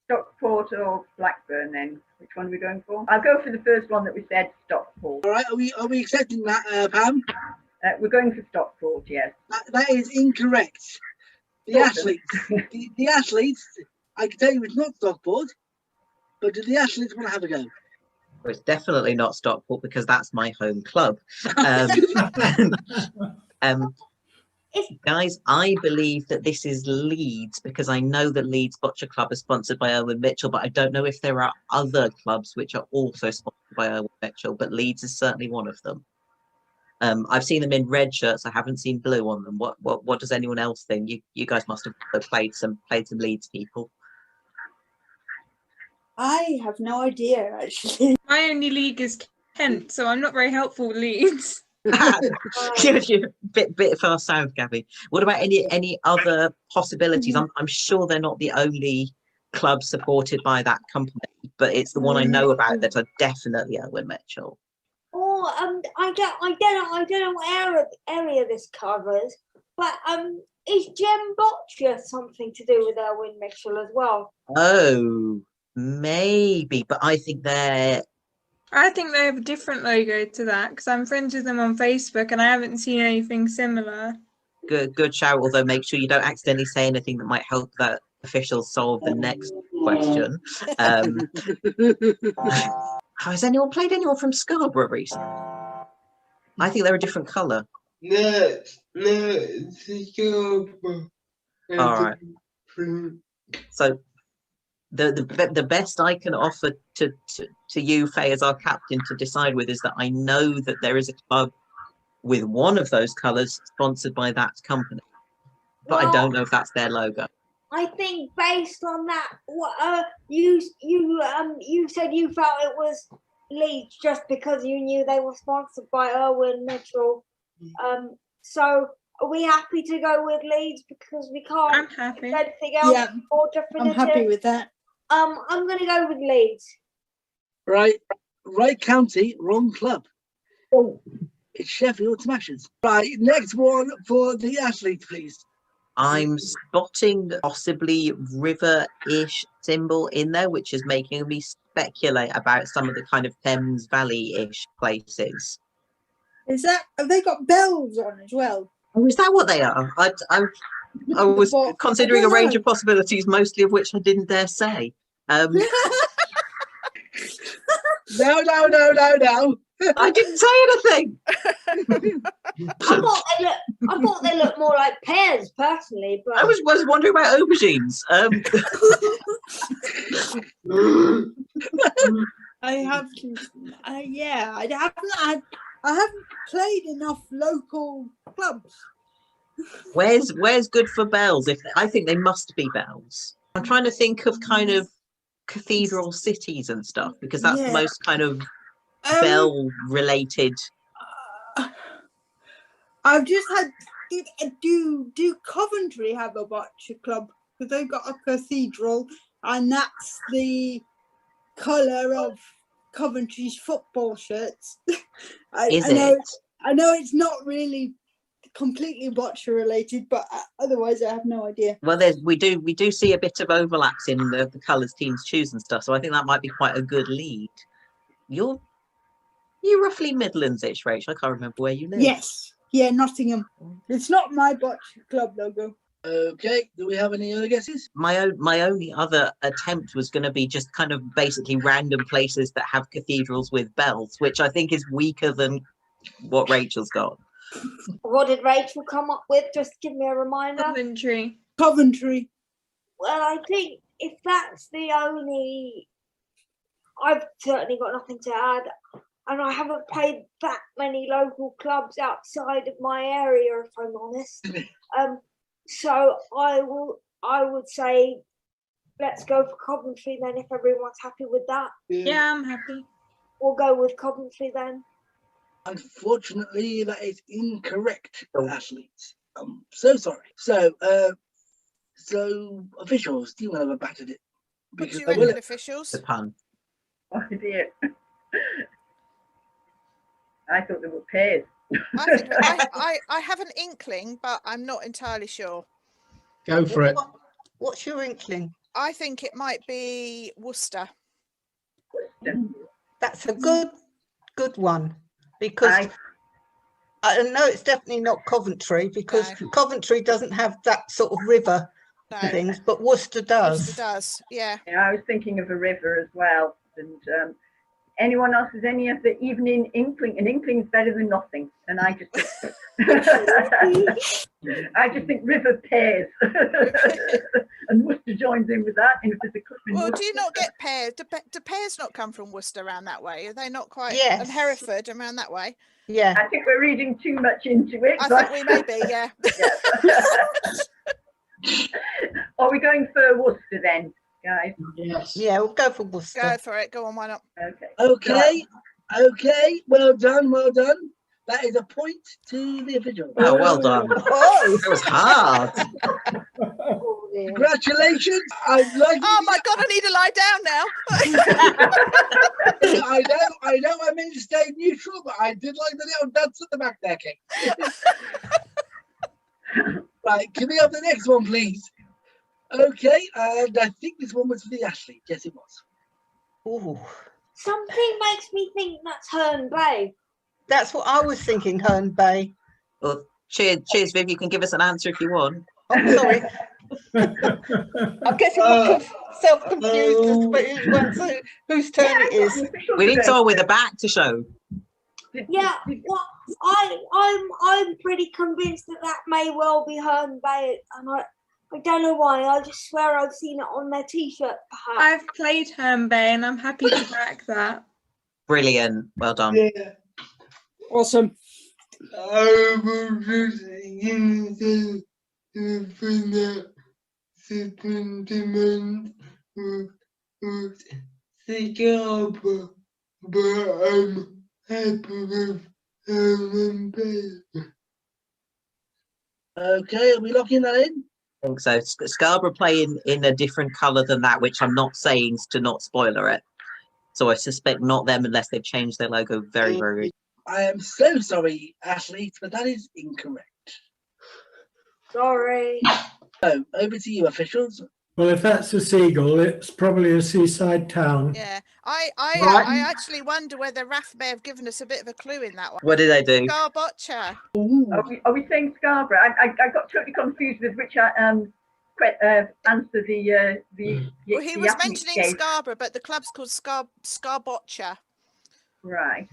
S24: Stockport or Blackburn then? Which one are we going for? I'll go for the first one that we said, Stockport.
S7: All right, are we accepting that, Pam?
S24: We're going for Stockport, yes.
S7: That is incorrect. The athletes, I can tell you it's not Stockport, but do the athletes want to have a go?
S8: Well, it's definitely not Stockport because that's my home club. Guys, I believe that this is Leeds because I know that Leeds Boccia Club is sponsored by Owen Mitchell, but I don't know if there are other clubs which are also sponsored by Owen Mitchell, but Leeds is certainly one of them. I've seen them in red shirts. I haven't seen blue on them. What does anyone else think? You guys must have played some Leeds people.
S12: I have no idea actually.
S25: My only league is Kent, so I'm not very helpful with Leeds.
S8: You're a bit far south, Gabby. What about any other possibilities? I'm sure they're not the only club supported by that company, but it's the one I know about that are definitely Owen Mitchell.
S5: Or I don't know what area this covers, but is Gem Boccia something to do with Owen Mitchell as well?
S8: Oh, maybe, but I think they
S25: have a different logo to that because I'm friends with them on Facebook and I haven't seen anything similar.
S8: Good shout, although make sure you don't accidentally say anything that might help that officials solve the next question. Has anyone played anyone from Scarborough recently? I think they're a different colour.
S4: No, it's Scarborough.
S8: All right. So the best I can offer to you, Faye, as our captain to decide with is that I know that there is a club with one of those colours sponsored by that company, but I don't know if that's their logo.
S5: I think based on that, what you said you felt it was Leeds just because you knew they were sponsored by Owen Mitchell. So are we happy to go with Leeds because we can't?
S25: I'm happy.
S5: Anything else?
S12: Yeah,
S5: more definitive?
S12: I'm happy with that.
S5: I'm going to go with Leeds.
S7: Right county, wrong club.
S5: Oh.
S7: It's Sheffield Smashers. Right, next one for the athlete, please.
S8: I'm spotting possibly river-ish symbol in there, which is making me speculate about some of the kind of Thames Valley-ish places.
S12: Have they got bells on as well?
S8: Oh, is that what they are? I was considering a range of possibilities, mostly of which I didn't dare say. No. I didn't say anything.
S5: I thought they looked more like pears, personally. But
S8: I was wondering about aubergines.
S12: I haven't played enough local clubs.
S8: Where's good for bells? I think they must be bells. I'm trying to think of kind of cathedral cities and stuff because that's the most kind of bell related.
S12: I've just had do Coventry have a boccia club because they've got a cathedral and that's the colour of Coventry's football shirts. I know it's not really completely boccia related, but otherwise I have no idea.
S8: Well, we do see a bit of overlaps in the colours teams choose and stuff, so I think that might be quite a good lead. You're roughly Midlands-ish, Rachel. I can't remember where you live.
S12: Yes, yeah, Nottingham. It's not my boccia club logo.
S7: Okay, do we have any other guesses?
S8: My only other attempt was going to be just kind of basically random places that have cathedrals with bells, which I think is weaker than what Rachel's got.
S5: What did Rachel come up with? Just give me a reminder.
S12: Coventry.
S5: Well, I think if that's the only, I've certainly got nothing to add, and I haven't played that many local clubs outside of my area, if I'm honest. So I would say let's go for Coventry then, if everyone's happy with that.
S25: Yeah, I'm happy.
S5: We'll go with Coventry then.
S7: Unfortunately, that is incorrect, athletes. I'm so sorry. So officials, do you want to have a bat at it?
S23: What do you reckon, officials?
S8: The pun.
S24: Oh dear. I thought they were pears.
S23: I have an inkling, but I'm not entirely sure.
S11: Go for it.
S9: What's your inkling?
S23: I think it might be Worcester.
S9: That's a good one because I know it's definitely not Coventry because Coventry doesn't have that sort of river things, but Worcester does.
S23: Worcester does, yeah.
S24: Yeah, I was thinking of a river as well, and anyone else has any of the evening inkling, an inkling's better than nothing. And I just I just think river pears. And Worcester joins in with that. And if there's a club in
S23: Well,
S24: Worcester,
S23: do you not get pears? Do pears not come from Worcester around that way? Are they not quite?
S9: Yes.
S23: And Hereford around that way?
S9: Yeah.
S24: I think we're reading too much into it.
S23: I
S24: but-
S23: think we may be, yeah.
S24: Are we going for Worcester then, guys?
S7: Yes.
S9: Yeah, we'll go for Worcester.
S23: Go for it. Go on, why not?
S24: Okay.
S7: Okay. Okay. Well done. Well done. That is a point to the official.
S8: Oh, well done.
S9: Oh,
S8: That was hard.
S7: Congratulations. I'd like.
S23: Oh my God, I need to lie down now.
S7: I know. I meant to stay neutral, but I did like the little dance at the back there, King. Right, can we have the next one, please? Okay, and I think this one was for the athlete. Yes, it was.
S9: Ooh.
S5: Something makes me think that's Herne Bay.
S9: That's what I was thinking, Herne Bay.
S8: Well, cheers, Viv. You can give us an answer if you want.
S9: I'm sorry. I'm getting self-confused as to whose turn it is.
S8: We need someone with a back to show.
S5: Yeah, well, I'm pretty convinced that may well be Herne Bay, and I don't know why. I just swear I've seen it on their T-shirt. Perhaps
S25: I've played Herne Bay and I'm happy to back that.
S8: Brilliant. Well done.
S7: Yeah.
S1: Awesome.
S4: I was just into the sentiment with Scarborough, but I'm happy with Herne Bay.
S7: Okay, are we locking that in?
S8: I think so. Scarborough play in a different colour than that, which I'm not saying to not spoiler it. So I suspect not them unless they've changed their logo very, very.
S7: I am so sorry, athlete, but that is incorrect.
S5: sorry.
S7: So, over to you, officials.
S10: Well, if that's a seagull, it's probably a seaside town.
S23: Yeah, I actually wonder whether Raf may have given us a bit of a clue in that one.
S8: What did they do?
S23: Boccia.
S24: Are we saying Scarborough? I got totally confused with which answer the
S23: Well, he
S24: the
S23: was
S24: athlete
S23: mentioning
S24: gave.
S23: Scarborough, but the club's called Boccia.
S24: Right.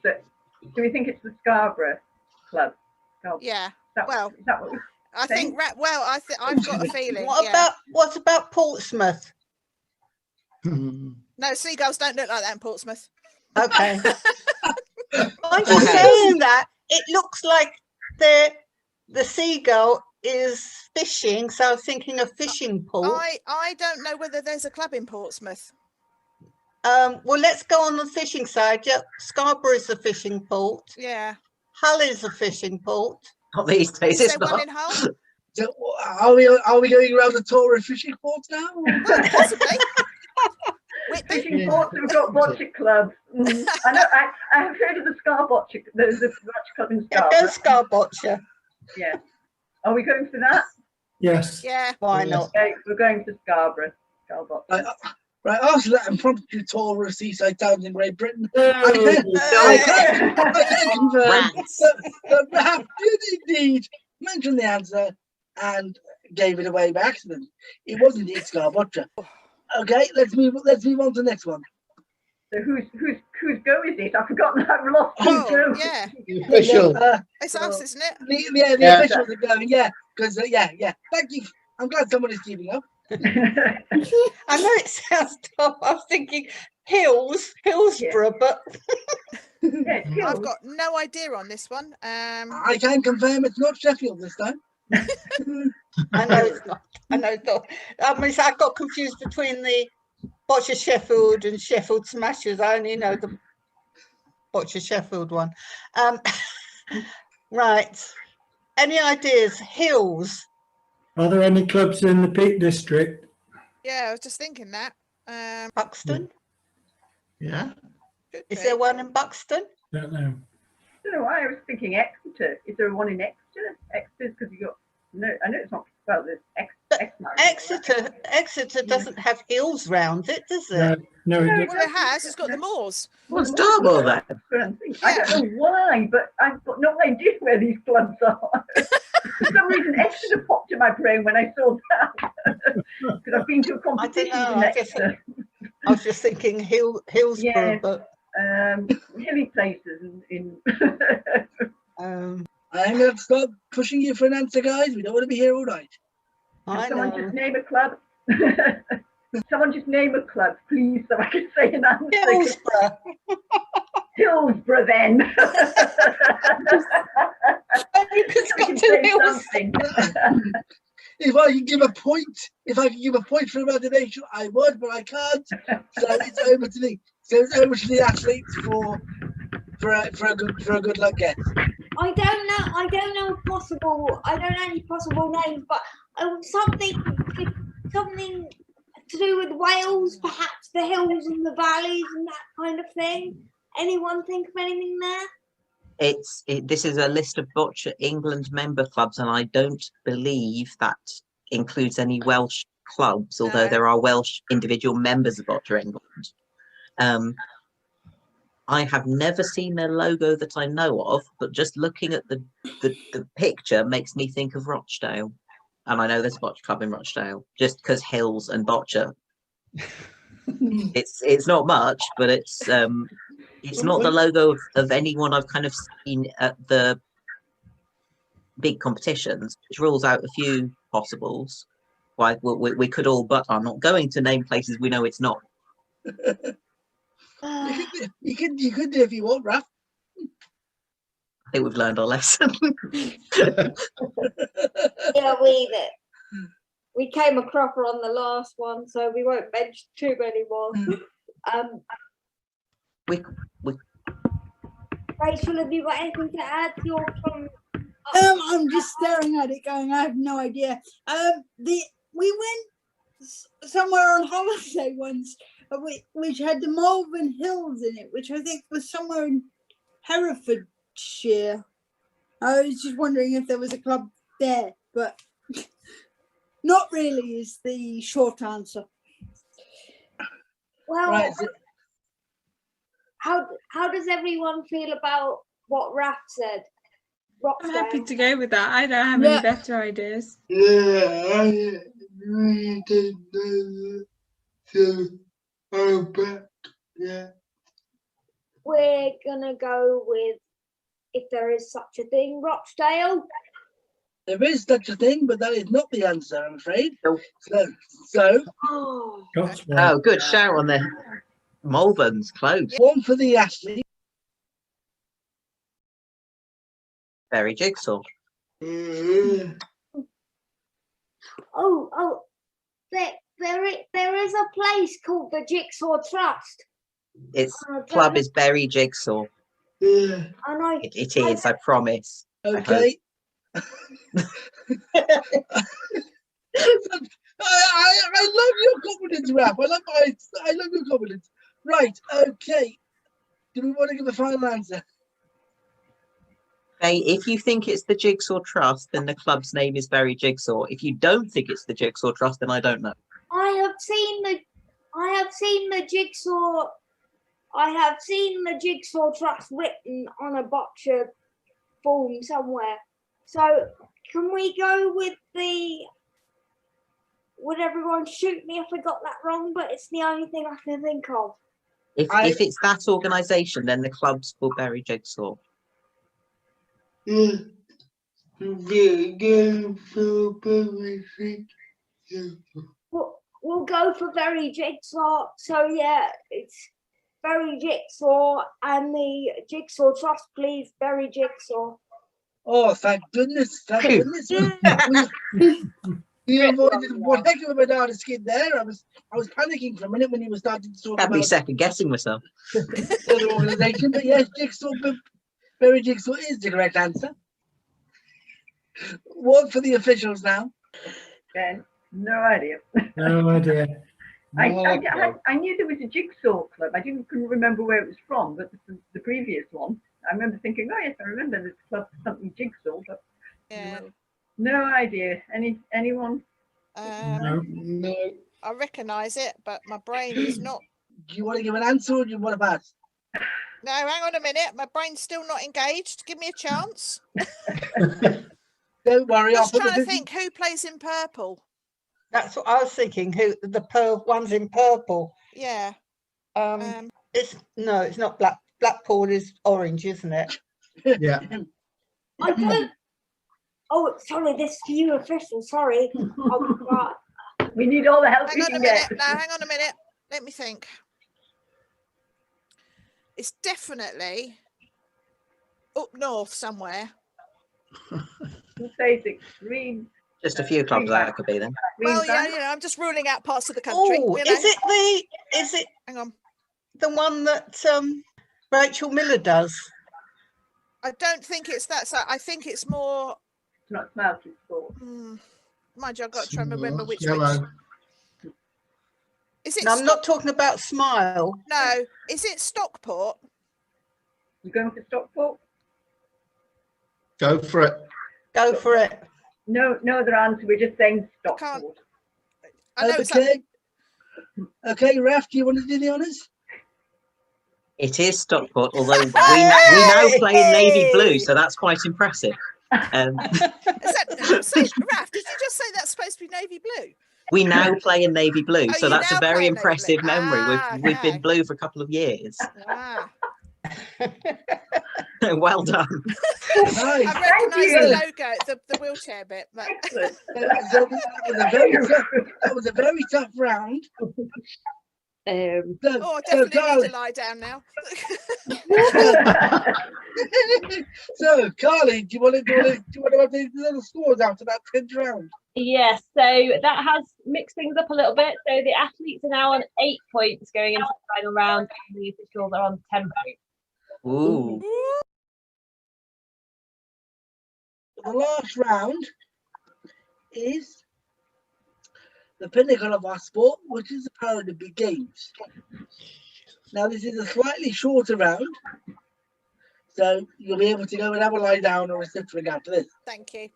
S24: So, do we think it's the Scarborough club?
S23: Yeah.
S24: Is that what we
S23: I
S24: saying?
S23: think I've got a feeling.
S9: What about Portsmouth?
S23: No, seagulls don't look like that in Portsmouth.
S9: Okay. I'm just saying that it looks like the seagull is fishing, so I'm thinking a fishing port.
S23: I don't know whether there's a club in Portsmouth.
S9: Well, let's go on the fishing side. Yeah, Scarborough is a fishing port.
S23: Yeah.
S9: Hull is a fishing port.
S8: Not these days,
S23: Is
S8: it's
S23: there one
S8: not.
S23: in Hull?
S7: So, are we going around the tour of fishing ports now?
S23: Possibly.
S24: Fishing ports have got boccia clubs. I know. I have heard of the Boccia. There's a boccia club in
S9: Yeah,
S24: Scarborough.
S9: go Boccia.
S24: Yeah. Are we going for that?
S10: Yes.
S23: Yeah.
S9: Why not?
S24: Okay, we're going for Scarborough.
S7: Right, after that impromptu tour of seaside towns in Great Britain,
S10: Oh,
S7: I can confirm that Raf did indeed mention the answer and gave it away by accident. It was indeed Scarborough. Okay, let's move on to the next one.
S24: So whose go is it? I've forgotten. I've lost
S23: Oh, yeah.
S11: The official.
S23: It's us, isn't it?
S7: The officials are going, yeah, because yeah. Thank you. I'm glad someone is keeping up.
S9: I know it sounds tough. I was thinking Hillsborough, but
S23: I've got no idea on this one.
S7: I can confirm it's not Sheffield this time.
S9: I know it's not. I know it's not. I mean, I got confused between the Boccia Sheffield and Sheffield Smashers. I only know the Boccia Sheffield one. Right. Any ideas? Hills.
S10: Are there any clubs in the Peak District?
S23: Yeah, I was just thinking that.
S9: Buxton.
S11: Yeah.
S9: Is there one in Buxton?
S10: Don't know.
S24: I don't know why I was thinking Exeter. Is there one in Exeter? Exeter's because you got I know it's not. Well, there's
S9: Exeter doesn't have hills round it, does it?
S10: No,
S23: Well, it has. It's got the moors.
S8: What's Dartmoor then?
S24: I don't know why, but I've got no idea where these clubs are. For some reason, Exeter popped in my brain when I saw that. Because I've been to a competition in Exeter.
S9: I was just thinking Hillsborough, but
S24: hilly places in
S7: I'm going to stop pushing you for an answer, guys. We don't want to be here all night.
S24: Can someone just name a club? Someone just name a club, please, so I can say an answer.
S9: Hillsborough.
S24: Hillsborough, then.
S9: It's got to
S24: something.
S7: If I can give a point for imagination, I would, but I can't. So it's over to me. So it's over to the athletes for a good luck guess.
S5: I don't know any possible names, but something to do with Wales, perhaps the hills and the valleys and that kind of thing. Anyone think of anything there?
S8: This is a list of Boccia England member clubs, and I don't believe that includes any Welsh clubs, although there are Welsh individual members of Boccia England. I have never seen their logo that I know of, but just looking at the picture makes me think of Rochdale. And I know there's a Boccia club in Rochdale, just because hills and Boccia. It's not much, but it's not the logo of anyone I've kind of seen at the big competitions, which rules out a few possibles. Why we could all, but I'm not going to name places we know it's not.
S7: You could do if you want, Raph.
S8: I think we've learned our lesson.
S5: Yeah, we came a cropper on the last one, so we won't bench too many more. Rachel, have you got anything to add?
S12: I'm just staring at it going, I have no idea. We went somewhere on holiday once, which had the Malvern Hills in it, which I think was somewhere in Herefordshire. I was just wondering if there was a club there, but not really is the short answer.
S5: Well,
S7: right.
S5: How does everyone feel about what Raph said?
S25: I'm happy to go with that. I don't have any better ideas.
S4: Yeah, I really didn't know that. So I'll bet, yeah.
S5: We're gonna go with, if there is such a thing, Rochdale.
S7: There is such a thing, but that is not the answer, I'm afraid. So.
S8: Oh, good shout on there. Malvern's close.
S7: One for the athlete.
S8: Very Jigsaw.
S5: Oh, there is a place called the Jigsaw Trust.
S8: Its club is Berry Jigsaw.
S5: And
S8: It is, I promise.
S7: Okay. I love your confidence, Raph. I love your confidence. Right, okay. Do we want to give a final answer?
S8: Hey, if you think it's the Jigsaw Trust, then the club's name is Berry Jigsaw. If you don't think it's the Jigsaw Trust, then I don't know.
S5: I have seen the Jigsaw Trust written on a Boccia form somewhere. So can we go with would everyone shoot me if I got that wrong, but it's the only thing I can think of.
S8: If it's that organisation, then the club's called Berry Jigsaw.
S5: We'll go for Berry Jigsaw. So yeah, it's Berry Jigsaw, and the Jigsaw Trust, please, Berry Jigsaw.
S7: Oh, thank goodness! Thank goodness! You avoided one heck of a banana skin there. I was panicking for a minute when you were starting to talk
S8: I'd be
S7: about
S8: second guessing myself.
S7: the organisation, but yes, Jigsaw, Berry Jigsaw is the correct answer. One for the officials now.
S24: Ben, no idea.
S10: No idea.
S24: I knew there was a Jigsaw club. I couldn't remember where it was from, but the previous one, I remember thinking, oh yes, I remember this club, something Jigsaw, but no idea. Anyone?
S10: No.
S23: I recognise it, but my brain is not.
S7: Do you want to give an answer, or do you want to pass?
S23: No, hang on a minute. My brain's still not engaged. Give me a chance.
S7: Don't worry.
S23: I'm just trying to think who plays in purple.
S9: That's what I was thinking. Who the ones in purple?
S23: Yeah.
S9: No, it's not black. Blackpool is orange, isn't it?
S11: Yeah.
S5: I don't. Oh, sorry, this is you official. Sorry. Oh,
S24: We need all the help
S23: Hang
S24: we
S23: on a
S24: can
S23: minute.
S24: get.
S23: Now, hang on a minute. Let me think. It's definitely up north somewhere.
S24: Who says extreme?
S8: Just a few clubs that could be then.
S23: Well, yeah, you know, I'm just ruling out parts of the country.
S9: Oh,
S23: you know.
S9: is it
S23: Hang on.
S9: the one that Rachel Miller does?
S23: I don't think it's that. So I think it's more.
S24: It's not Smout, it's Sport.
S23: Mind you, I've got to try and remember which.
S11: Yellow.
S23: Is it?
S9: No, I'm not talking about Smile.
S23: No, is it Stockport?
S24: You going for Stockport?
S11: Go for it.
S9: Go for it.
S24: No other answer. We're just saying Stockport.
S23: I know it's
S7: Okay. Okay, Raf, do you want to do the honours?
S8: It is Stockport, although we now play in navy blue, so that's quite impressive.
S23: Is that, say, Raf, did you just say that's supposed to be navy blue?
S8: We now play in navy blue,
S23: Oh,
S8: so
S23: you
S8: that's a
S23: now
S8: very
S23: play in navy
S8: impressive
S23: blue.
S8: memory.
S23: Ah,
S8: We've been
S23: okay.
S8: blue for a couple of years.
S23: Ah.
S8: Well done.
S23: I recognise the logo, the wheelchair bit. But...
S7: So that was a very tough round.
S23: I definitely need to lie down now.
S7: So, Carly, do you want to have the little scores after that 10th round?
S3: Yes, so that has mixed things up a little bit. So the athletes are now on 8 points going into the final round, and the officials are on 10 points.
S8: Ooh.
S7: The last round is the pinnacle of our sport, which is the Paralympic Games. Now, this is a slightly shorter round, so you'll be able to go and have a lie down or a sit ring after this.
S23: Thank you.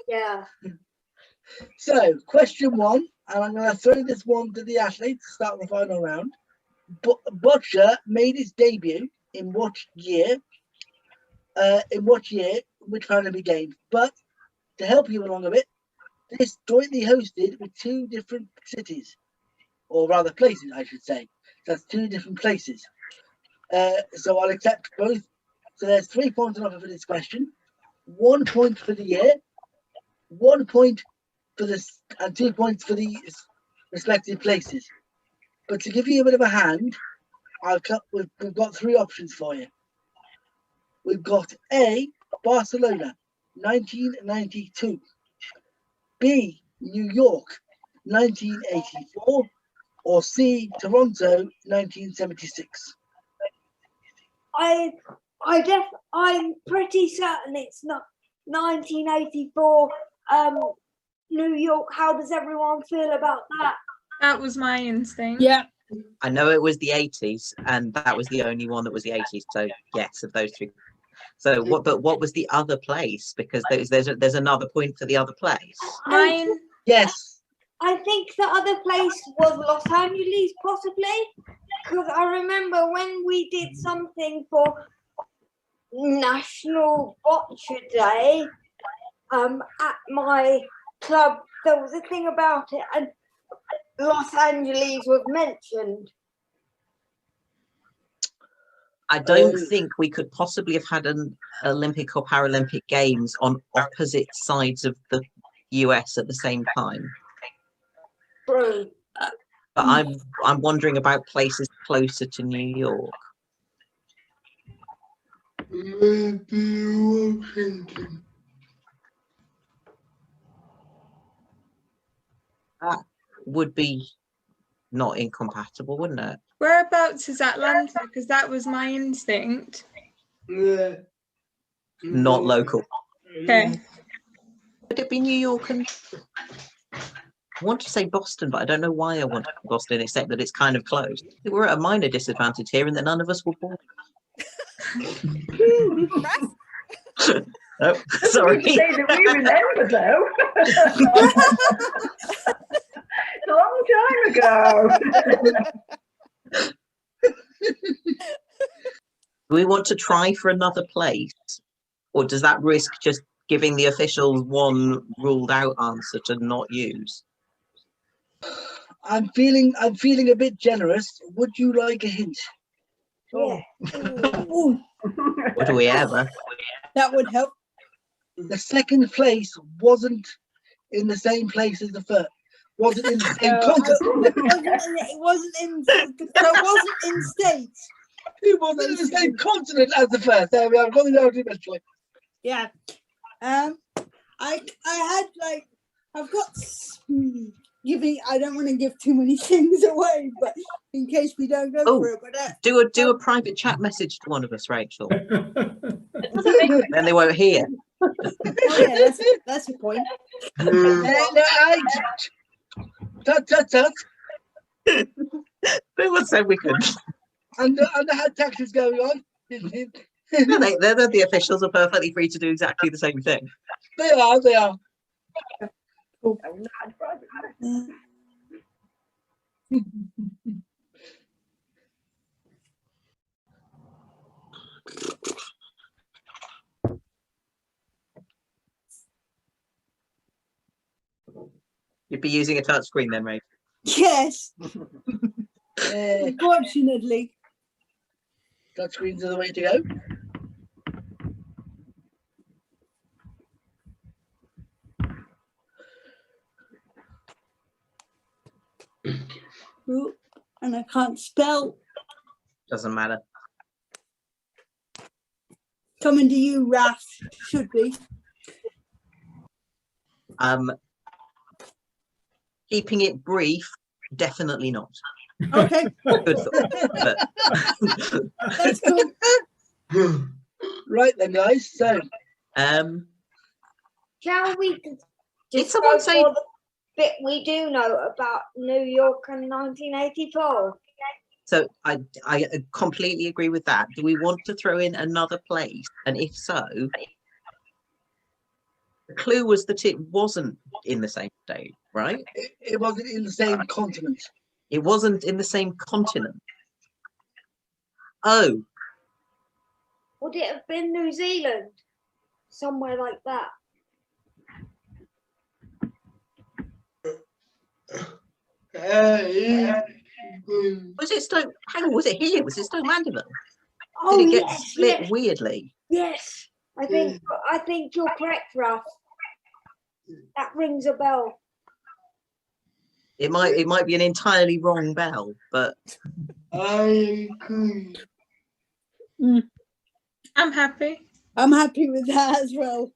S5: yeah.
S7: So, question 1, and I'm going to throw this one to the athletes to start the final round. Boccia made its debut in what year? Which Paralympic Games? But to help you along a bit, this jointly hosted with 2 different cities, or rather places, I should say. That's 2 different places. So I'll accept both. So there's 3 points on offer for this question. 1 point for the year, 1 point for this, and 2 points for the respective places. But to give you a bit of a hand, we've got 3 options for you. We've got A, Barcelona, 1992. B, New York, 1984. Or C, Toronto, 1976.
S5: I'm pretty certain it's not 1984. New York. How does everyone feel about that?
S25: That was my instinct.
S12: Yeah.
S8: I know it was the 80s, and that was the only one that was the 80s. So yes, of those 3. So what? But what was the other place? Because there's another point for the other place.
S25: Mine.
S7: Yes.
S5: I think the other place was Los Angeles, possibly, because I remember when we did something for National Boccia Day at my club, there was a thing about it, and Los Angeles was mentioned.
S8: I don't think we could possibly have had an Olympic or Paralympic Games on opposite sides of the US at the same time.
S5: True.
S8: But I'm wondering about places closer to New York.
S4: Maybe Washington.
S8: That would be not incompatible, wouldn't it?
S25: Whereabouts is Atlanta? Because that was my instinct.
S4: Yeah.
S8: Not local.
S25: Okay.
S8: Would it be New York and... I want to say Boston, but I don't know why I want Boston, except that it's kind of close. We're at a minor disadvantage here, and that none of us were born. Oh, sorry.
S24: Say that we remember, though. It's a long time ago.
S8: Do we want to try for another place, or does that risk just giving the officials one ruled out answer to not use?
S7: I'm feeling a bit generous. Would you like a hint?
S12: Yeah. Ooh,
S8: Would we ever?
S12: that would help.
S7: The second place wasn't in the same place as the first. Wasn't in the same continent.
S12: It wasn't in states.
S7: It wasn't in the same continent as the first. There we are. I've got it out eventually.
S12: Yeah. I had like I've got giving. I don't want to give too many things away, but in case we don't go for it. But
S8: do a private chat message to one of us, Rachel. Then they won't hear.
S12: Oh yeah, that's a point.
S7: Tut.
S8: Who said we could?
S7: And the had taxes going on.
S8: No, the officials are perfectly free to do exactly the same thing.
S7: They are.
S12: Cool.
S8: You'd be using a touch screen then, right?
S12: Yes. Unfortunately.
S7: Touch screens are the way to go.
S12: Ooh, and I can't spell.
S8: Doesn't matter.
S12: Coming to you, Raph. Should be.
S8: Keeping it brief, definitely not.
S12: Okay.
S8: Good thought.
S12: That's cool.
S7: Right then, guys. So,
S5: shall we just
S8: someone
S5: go
S8: say
S5: for the bit we do know about New York in 1984?
S8: So I completely agree with that. Do we want to throw in another place? And if so, the clue was that it wasn't in the same state, right?
S7: It wasn't in the same continent.
S8: It wasn't in the same continent. Oh.
S5: Would it have been New Zealand? Somewhere like that.
S8: Was it Stoke? Hang on, was it here? Was it Stoke Mandeville?
S5: Oh,
S8: Did it get
S5: yes,
S8: split
S5: yes.
S8: weirdly?
S5: Yes, I think you're correct, Ralph. That rings a bell.
S8: It might be an entirely wrong bell, but
S12: I agree.
S25: I'm happy.
S12: I'm happy with that as well.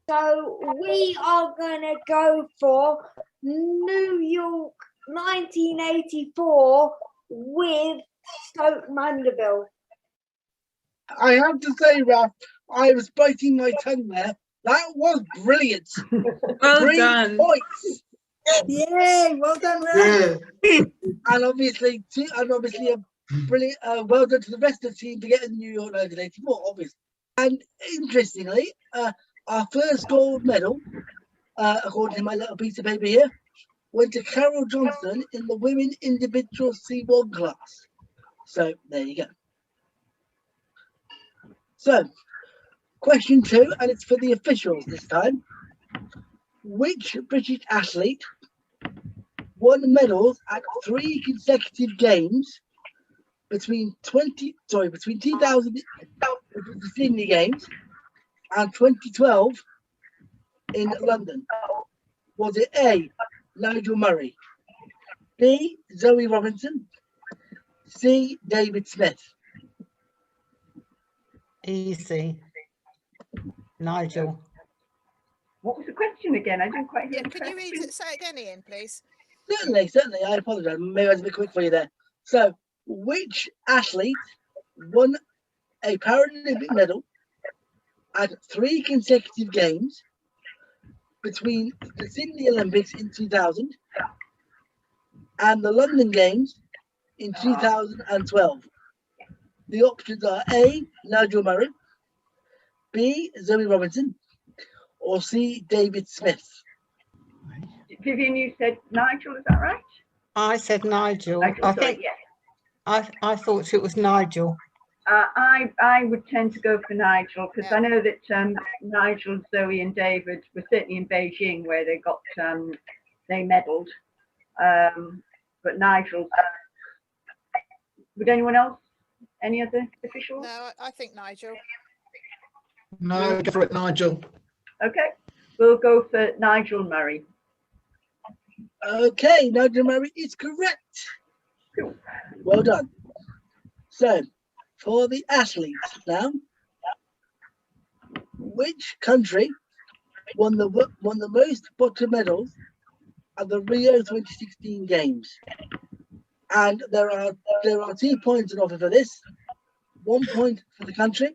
S5: So we are gonna go for New York 1984 with Stoke Mandeville.
S7: I have to say, Ralph, I was biting my tongue there. That was brilliant.
S25: Well
S7: 3
S25: done.
S7: points.
S12: Yay! Well done, Ralph.
S7: And obviously a brilliant. Well done to the rest of the team to get in New York 1984, obviously. And interestingly, our first gold medal, according to my little piece of paper here, went to Carol Johnson in the women individual C1 class. So there you go. So, question 2, and it's for the officials this time. Which British athlete won medals at 3 consecutive games between 2000, which was the Sydney Games, and 2012 in London? Was it A, Nigel Murray, B, Zoe Robinson, C, David Smith?
S9: Easy. Nigel.
S24: What was the question again? I didn't quite hear the
S23: Can you
S24: question.
S23: read it? Say it again, Ian, please.
S7: Certainly. I apologise. Maybe I was a bit quick for you there. So, which athlete won a Paralympic medal at 3 consecutive games between the Sydney Olympics in 2000 and the London Games in 2012? The options are A, Nigel Murray, B, Zoe Robinson, or C, David Smith.
S24: Vivian, you said Nigel, is that right?
S9: I said Nigel.
S24: Nigel,
S9: I
S24: sorry,
S9: think
S24: yes.
S9: I thought it was Nigel.
S24: I would tend to go for Nigel because I know that Nigel, Zoe and David were certainly in Beijing where they got they medalled. But Nigel, would anyone else? Any other officials?
S23: No, I think Nigel.
S11: No, go for it, Nigel.
S24: Okay, we'll go for Nigel Murray.
S7: Okay, Nigel Murray is correct. Well done. So, for the athletes now, which country won the most boccia medals at the Rio 2016 Games? And there are 2 points on offer for this. 1 point for the country,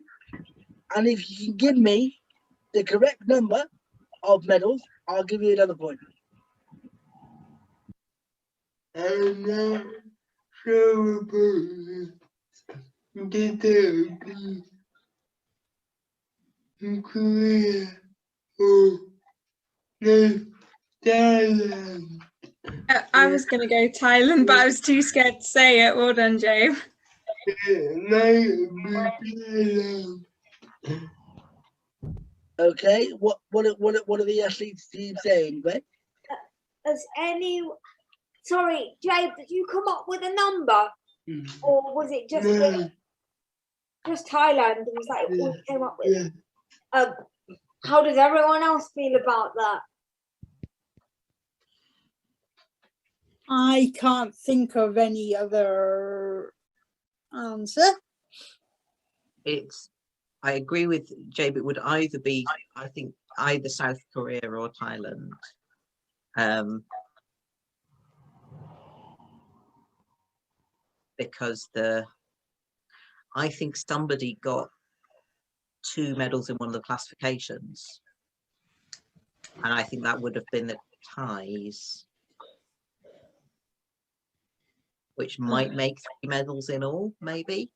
S7: and if you can give me the correct number of medals, I'll give you another point.
S25: I was going to go Thailand, but I was too scared to say it. Well done, James.
S7: Okay, what are the athletes team saying, Greg?
S5: Sorry, Jade, did you come up with a number? Or was it just Thailand? Was that what you came up with? How does everyone else feel about that?
S12: I can't think of any other answer.
S8: I agree with Jabe. It would either be, I think, either South Korea or Thailand. Because I think somebody got 2 medals in one of the classifications, and I think that would have been the Thais, which might make 3 medals in all, maybe.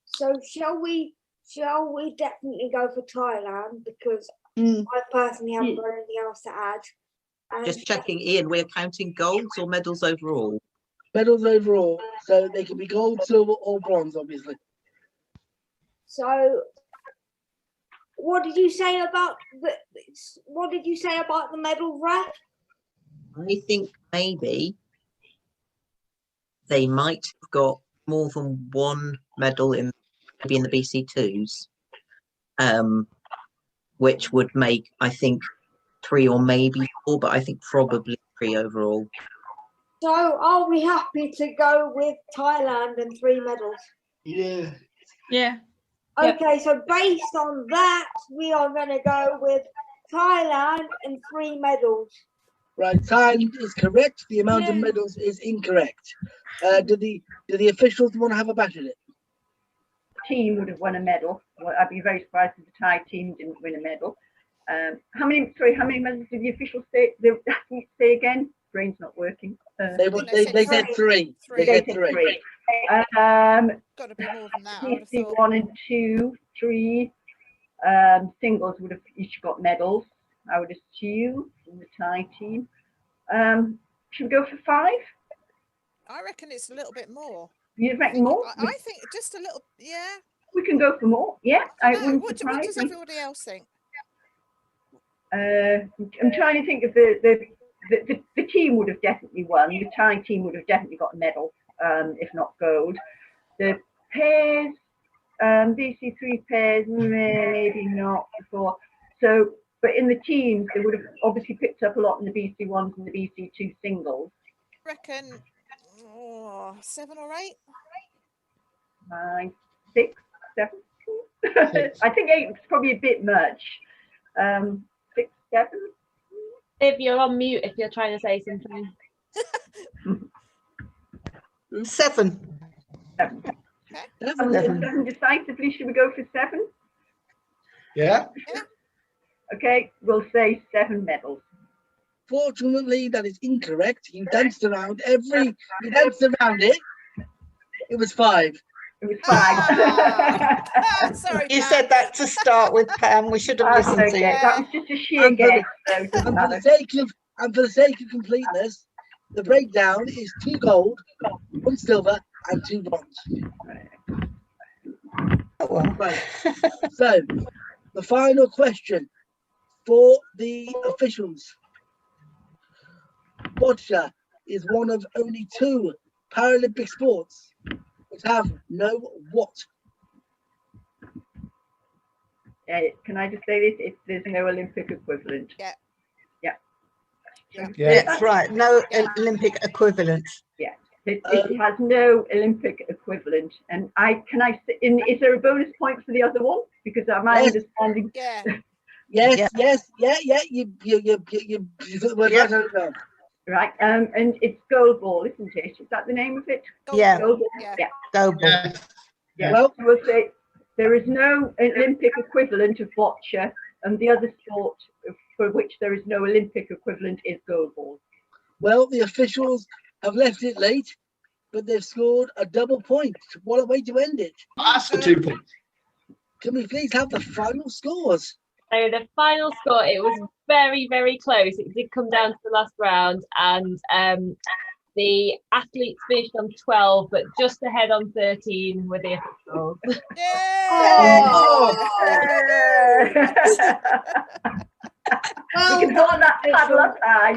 S5: So shall we definitely go for Thailand, because I personally haven't got anything else to add.
S8: Just checking, Ian, we're counting golds or medals overall?
S7: Medals overall, so they can be gold, silver, or bronze, obviously.
S5: So, what did you say about the medal rack?
S8: I think maybe they might have got more than 1 medal maybe in the BC2s, which would make, I think, 3 or maybe 4, but I think probably 3 overall.
S5: So are we happy to go with Thailand and 3 medals?
S7: Yeah.
S25: Yeah.
S5: Okay, so based on that, we are going to go with Thailand and 3 medals.
S7: Right, time is correct. The amount of medals is incorrect. Do the officials want to have a bash at it?
S24: Team would have won a medal. Well, I'd be very surprised if the Thai team didn't win a medal. How many medals did the officials say? The athletes say again? Brain's not working.
S7: They said 3. They said 3.
S23: Got to be more than that.
S24: PC 1 and 2, 3. Singles would have each got medals, I would assume, from the Thai team. Should we go for 5?
S23: I reckon it's a little bit more.
S24: You reckon more?
S23: I think just a little, yeah.
S24: We can go for more. Yeah,
S23: What does everybody else think?
S24: I'm trying to think of the team would have definitely won. The Thai team would have definitely got a medal, if not gold. The pairs, BC3 pairs, maybe not before. So, but in the teams, they would have obviously picked up a lot in the BC1s and the BC2 singles.
S23: I reckon 7 or 8.
S24: 9, 6, 7. I think 8 is probably a bit much. 6, 7.
S3: If you're on mute, if you're trying to say something.
S9: 7.
S24: 7. Decisively, should we go for 7?
S11: Yeah.
S24: Okay, we'll say 7 medals.
S7: Fortunately, that is incorrect. You danced around it. It was 5.
S24: It was 5.
S23: Sorry,
S9: you said that to start with, Pam. We should have listened to you.
S24: That was just a sheer guess.
S7: And for the sake of completeness, the breakdown is 2 gold, 1 silver, and 2 bronze.
S9: Oh, well.
S7: Right. So, the final question for the officials. Boccia is one of only 2 Paralympic sports which have no what?
S24: Can I just say this? There's no Olympic equivalent.
S23: Yeah.
S9: That's right. No Olympic equivalent.
S24: Yeah. It has no Olympic equivalent. And is there a bonus point for the other one? Because my understanding.
S23: Yeah.
S7: Yes. You got the word right out of the mouth.
S24: Right. And it's goalball, isn't it? Is that the name of it?
S9: Yeah.
S24: Goalball. Yeah.
S9: Goalball.
S24: Yeah. Well, we'll say there is no Olympic equivalent of boccia, and the other sport for which there is no Olympic equivalent is goalball.
S7: Well, the officials have left it late, but they've scored a double point. What a way to end it.
S11: That's the 2 points.
S7: Can we please have the final scores?
S3: So the final score, it was very, very close. It did come down to the last round, and the athletes finished on 12, but just ahead on 13 were the officials.
S24: We can hold that paddle up high.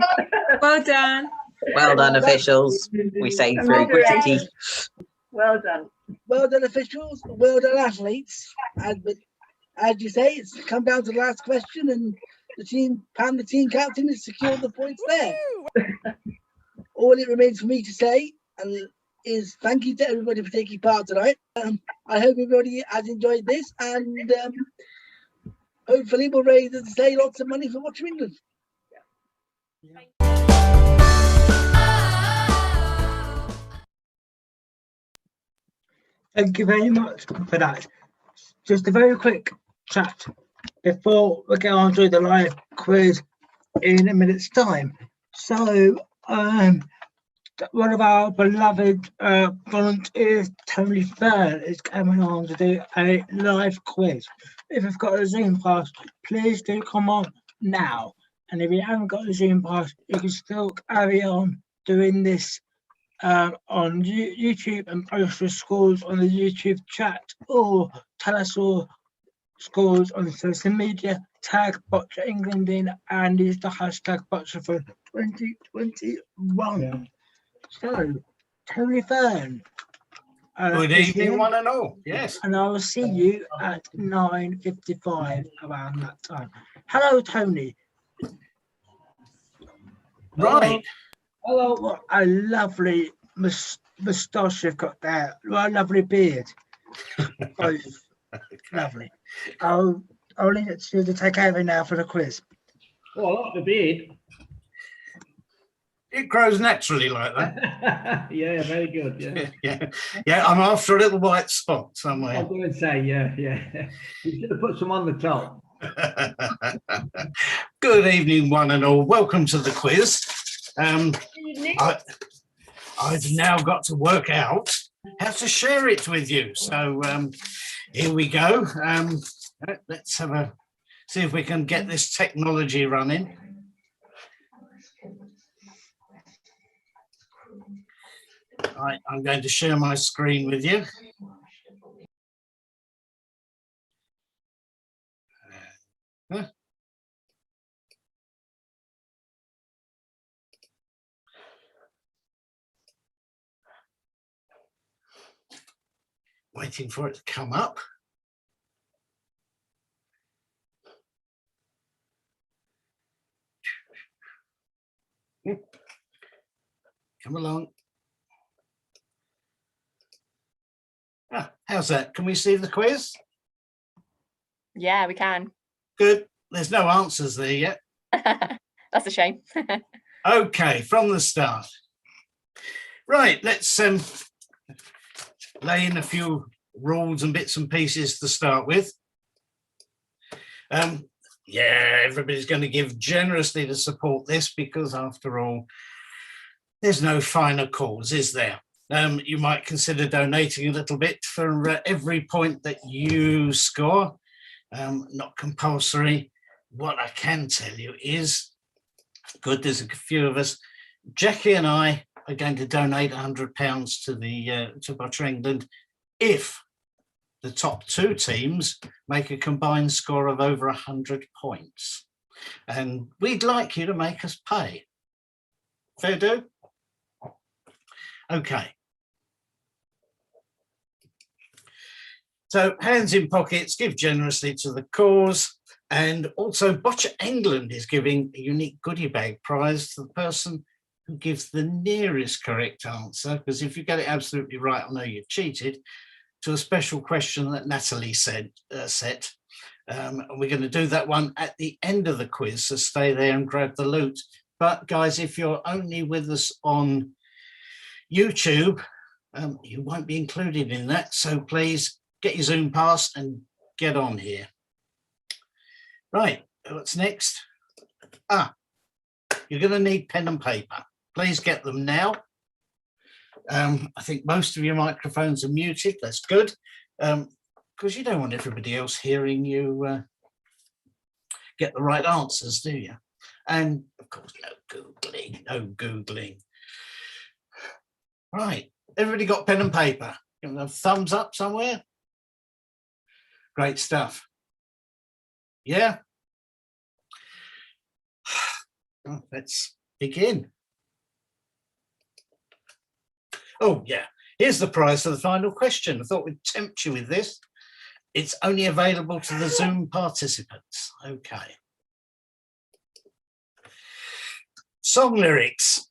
S25: Well done.
S8: Well done, officials. We say through gritted teeth.
S24: Well done.
S7: Well done, officials. Well done, athletes. And as you say, it's come down to the last question, and the team captain, has secured the points there. All it remains for me to say is thank you to everybody for taking part tonight. I hope everybody has enjoyed this, and hopefully we'll raise, as I say, lots of money for Boccia England.
S1: Thank you very much for that. Just a very quick chat before we go on to the live quiz in a minute's time. So, one of our beloved volunteers, Tony Fern, is coming on to do a live quiz. If you've got a Zoom pass, please do come on now. And if you haven't got a Zoom pass, you can still carry on doing this on YouTube and post your scores on the YouTube chat, or tell us your scores on social media, tag Boccia England in, and use the hashtag Boccia for 2021. So, Tony Fern.
S13: Good evening, one and all. Yes.
S1: And I will see you at 9:55 around that time. Hello, Tony.
S13: Right.
S1: Hello, what a lovely moustache you've got there. What a lovely beard. Both. Lovely. I'll leave it to you to take over now for the quiz.
S13: Oh, I like the beard. It grows naturally like that.
S16: Yeah, very good.
S13: Yeah. I'm after a little white spot somewhere.
S16: I was going to say, yeah. You should have put some on the top.
S13: Good evening, one and all. Welcome to the quiz. I've now got to work out how to share it with you. So here we go. Let's see if we can get this technology running. Right, I'm going to share my screen with you. Waiting for it to come up. Come along. How's that? Can we see the quiz?
S17: Yeah, we can.
S13: Good. There's no answers there yet.
S17: That's a shame.
S13: Okay, from the start. Right, let's lay in a few rules and bits and pieces to start with. Yeah, everybody's going to give generously to support this because, after all, there's no finer cause, is there? You might consider donating a little bit for every point that you score. Not compulsory. What I can tell you is, good, there's a few of us. Jackie and I are going to donate £100 to the to Boccia England if the top 2 teams make a combined score of over 100 points. And we'd like you to make us pay. Fair do? Okay. So hands in pockets, give generously to the cause. And also Boccia England is giving a unique goodie bag prize to the person who gives the nearest correct answer. Because if you get it absolutely right, I know you've cheated, to a special question that Natalie set. And we're going to do that one at the end of the quiz, so stay there and grab the loot. But guys, if you're only with us on YouTube, you won't be included in that. So please get your Zoom pass and get on here. Right, what's next? You're going to need pen and paper. Please get them now. I think most of your microphones are muted. That's good, because you don't want everybody else hearing you get the right answers, do you? And of course, no Googling. Right, everybody got pen and paper? Give them a thumbs up somewhere. Great stuff. Yeah. Well, let's begin. Oh, yeah. Here's the prize for the final question. I thought we'd tempt you with this. It's only available to the Zoom participants. Okay. Song lyrics.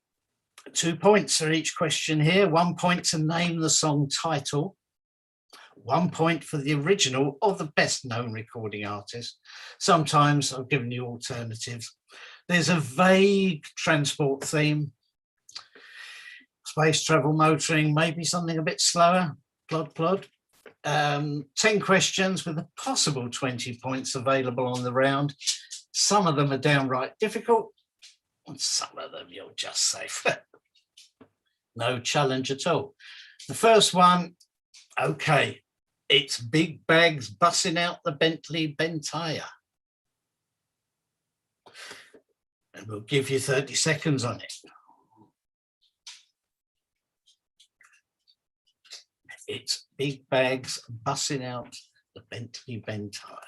S13: 2 points for each question here. 1 point to name the song title. 1 point for the original or the best known recording artist. Sometimes I've given you alternatives. There's a vague transport theme. Space travel, motoring, maybe something a bit slower. Plod, plod. 10 questions with a possible 20 points available on the round. Some of them are downright difficult, and some of them you'll just say, no challenge at all. The first one, okay, it's Big Bags bussing out the Bentley Bentire. And we'll give you 30 seconds on it. It's Big Bags bussing out the Bentley Bentire.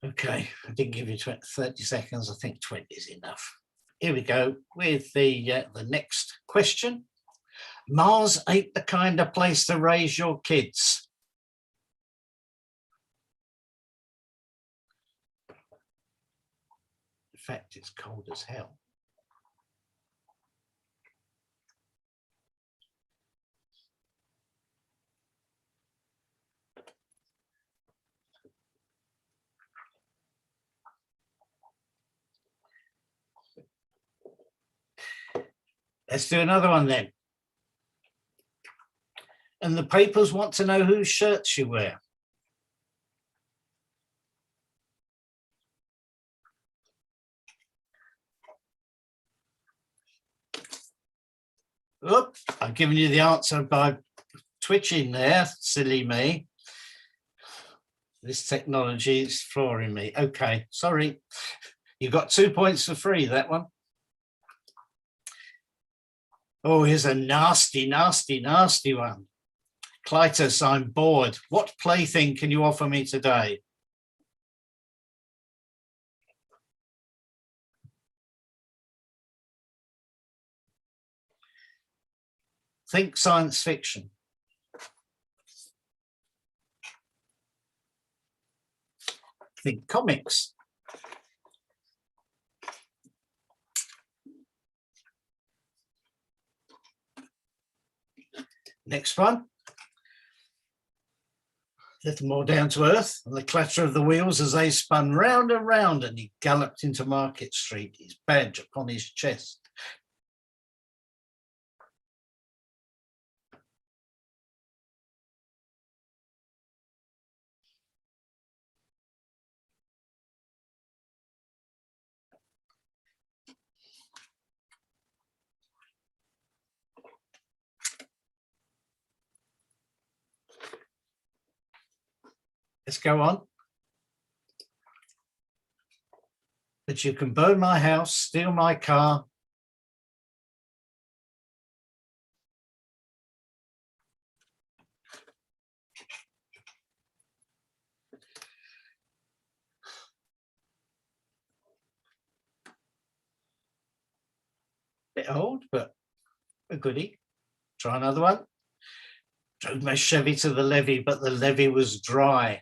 S13: Okay, I didn't give you 30 seconds. I think 20 is enough. Here we go with the next question. Mars ain't the kind of place to raise your kids. In fact, it's cold as hell. Let's do another one then. And the papers want to know whose shirts you wear. Oop, I've given you the answer by twitching there, silly me. This technology is flooring me. Okay, sorry. You got 2 points for free, that one. Oh, here's a nasty, nasty, nasty one. Clytus, I'm bored. What plaything can you offer me today? Think science fiction. Think comics. Next one. A little more down to earth, and the clatter of the wheels as they spun round and round, and he galloped into Market Street, his badge upon his chest. Let's go on. But you can burn my house, steal my car, bit old, but a goodie. Try another one. Drove my Chevy to the levee, but the levee was dry.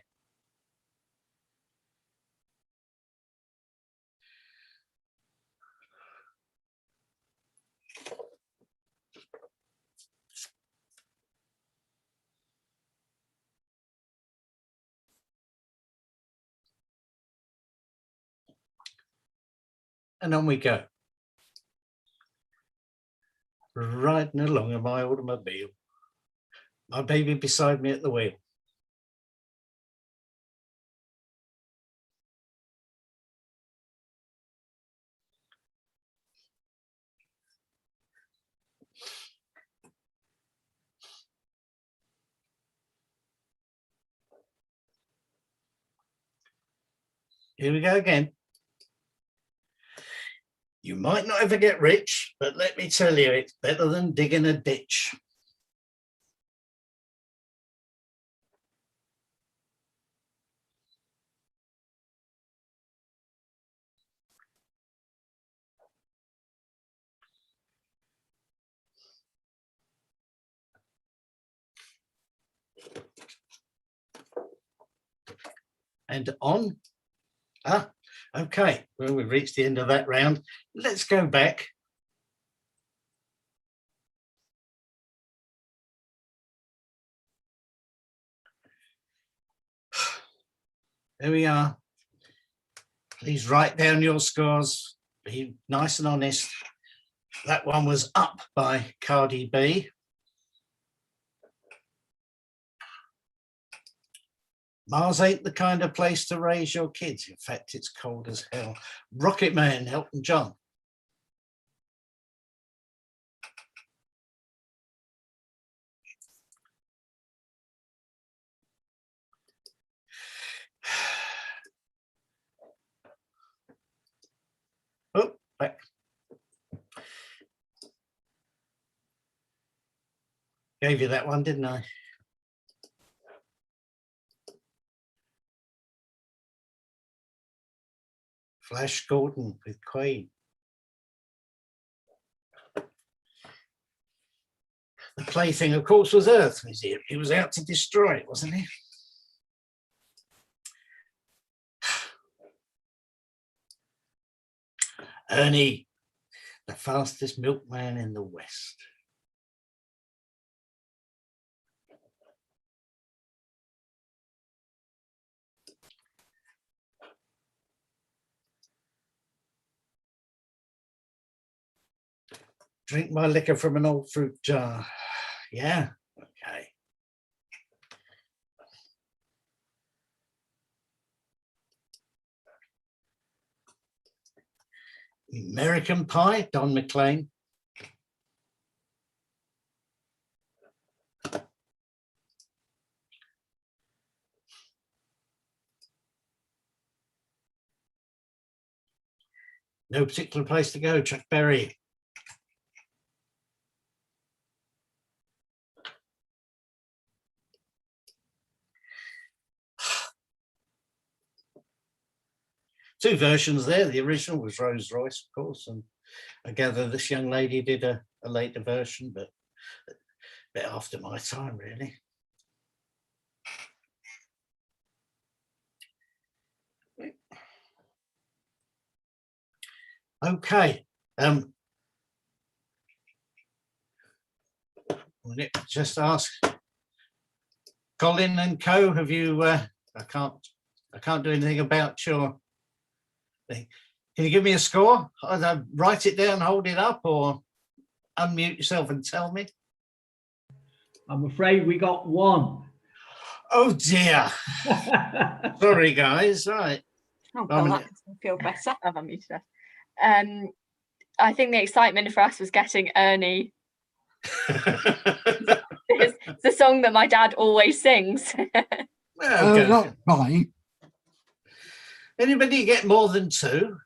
S13: And on we go. Riding along in my automobile. My baby beside me at the wheel. Here we go again. You might not ever get rich, but let me tell you, it's better than digging a ditch. And on. Okay, well, we've reached the end of that round. Let's go back. There we are. Please write down your scores. Be nice and honest. That one was up by Cardi B. Mars ain't the kind of place to raise your kids. In fact, it's cold as hell. Rocket Man, Elton John. Oh, back. Gave you that one, didn't I? Flash Gordon with Queen. The plaything, of course, was Earth. He was out to destroy it, wasn't he? Ernie, the fastest milkman in the West. Drink my liquor from an old fruit jar. Yeah, okay. American Pie, Don McLean. No particular place to go, Chuck Berry. Two versions there. The original was Rolls Royce, of course, and I gather this young lady did a later version, but a bit after my time, really. Okay. Just ask Colin and Co. Have you? I can't do anything about your thing. Can you give me a score? Either write it down, hold it up, or unmute yourself and tell me.
S16: I'm afraid we got one.
S13: Oh dear. Sorry, guys. Right.
S17: Oh, well, that makes me feel better. I've unmuted us. I think the excitement for us was getting Ernie. It's the song that my dad always sings.
S13: Okay.
S4: Not fine.
S13: Anybody get more than two?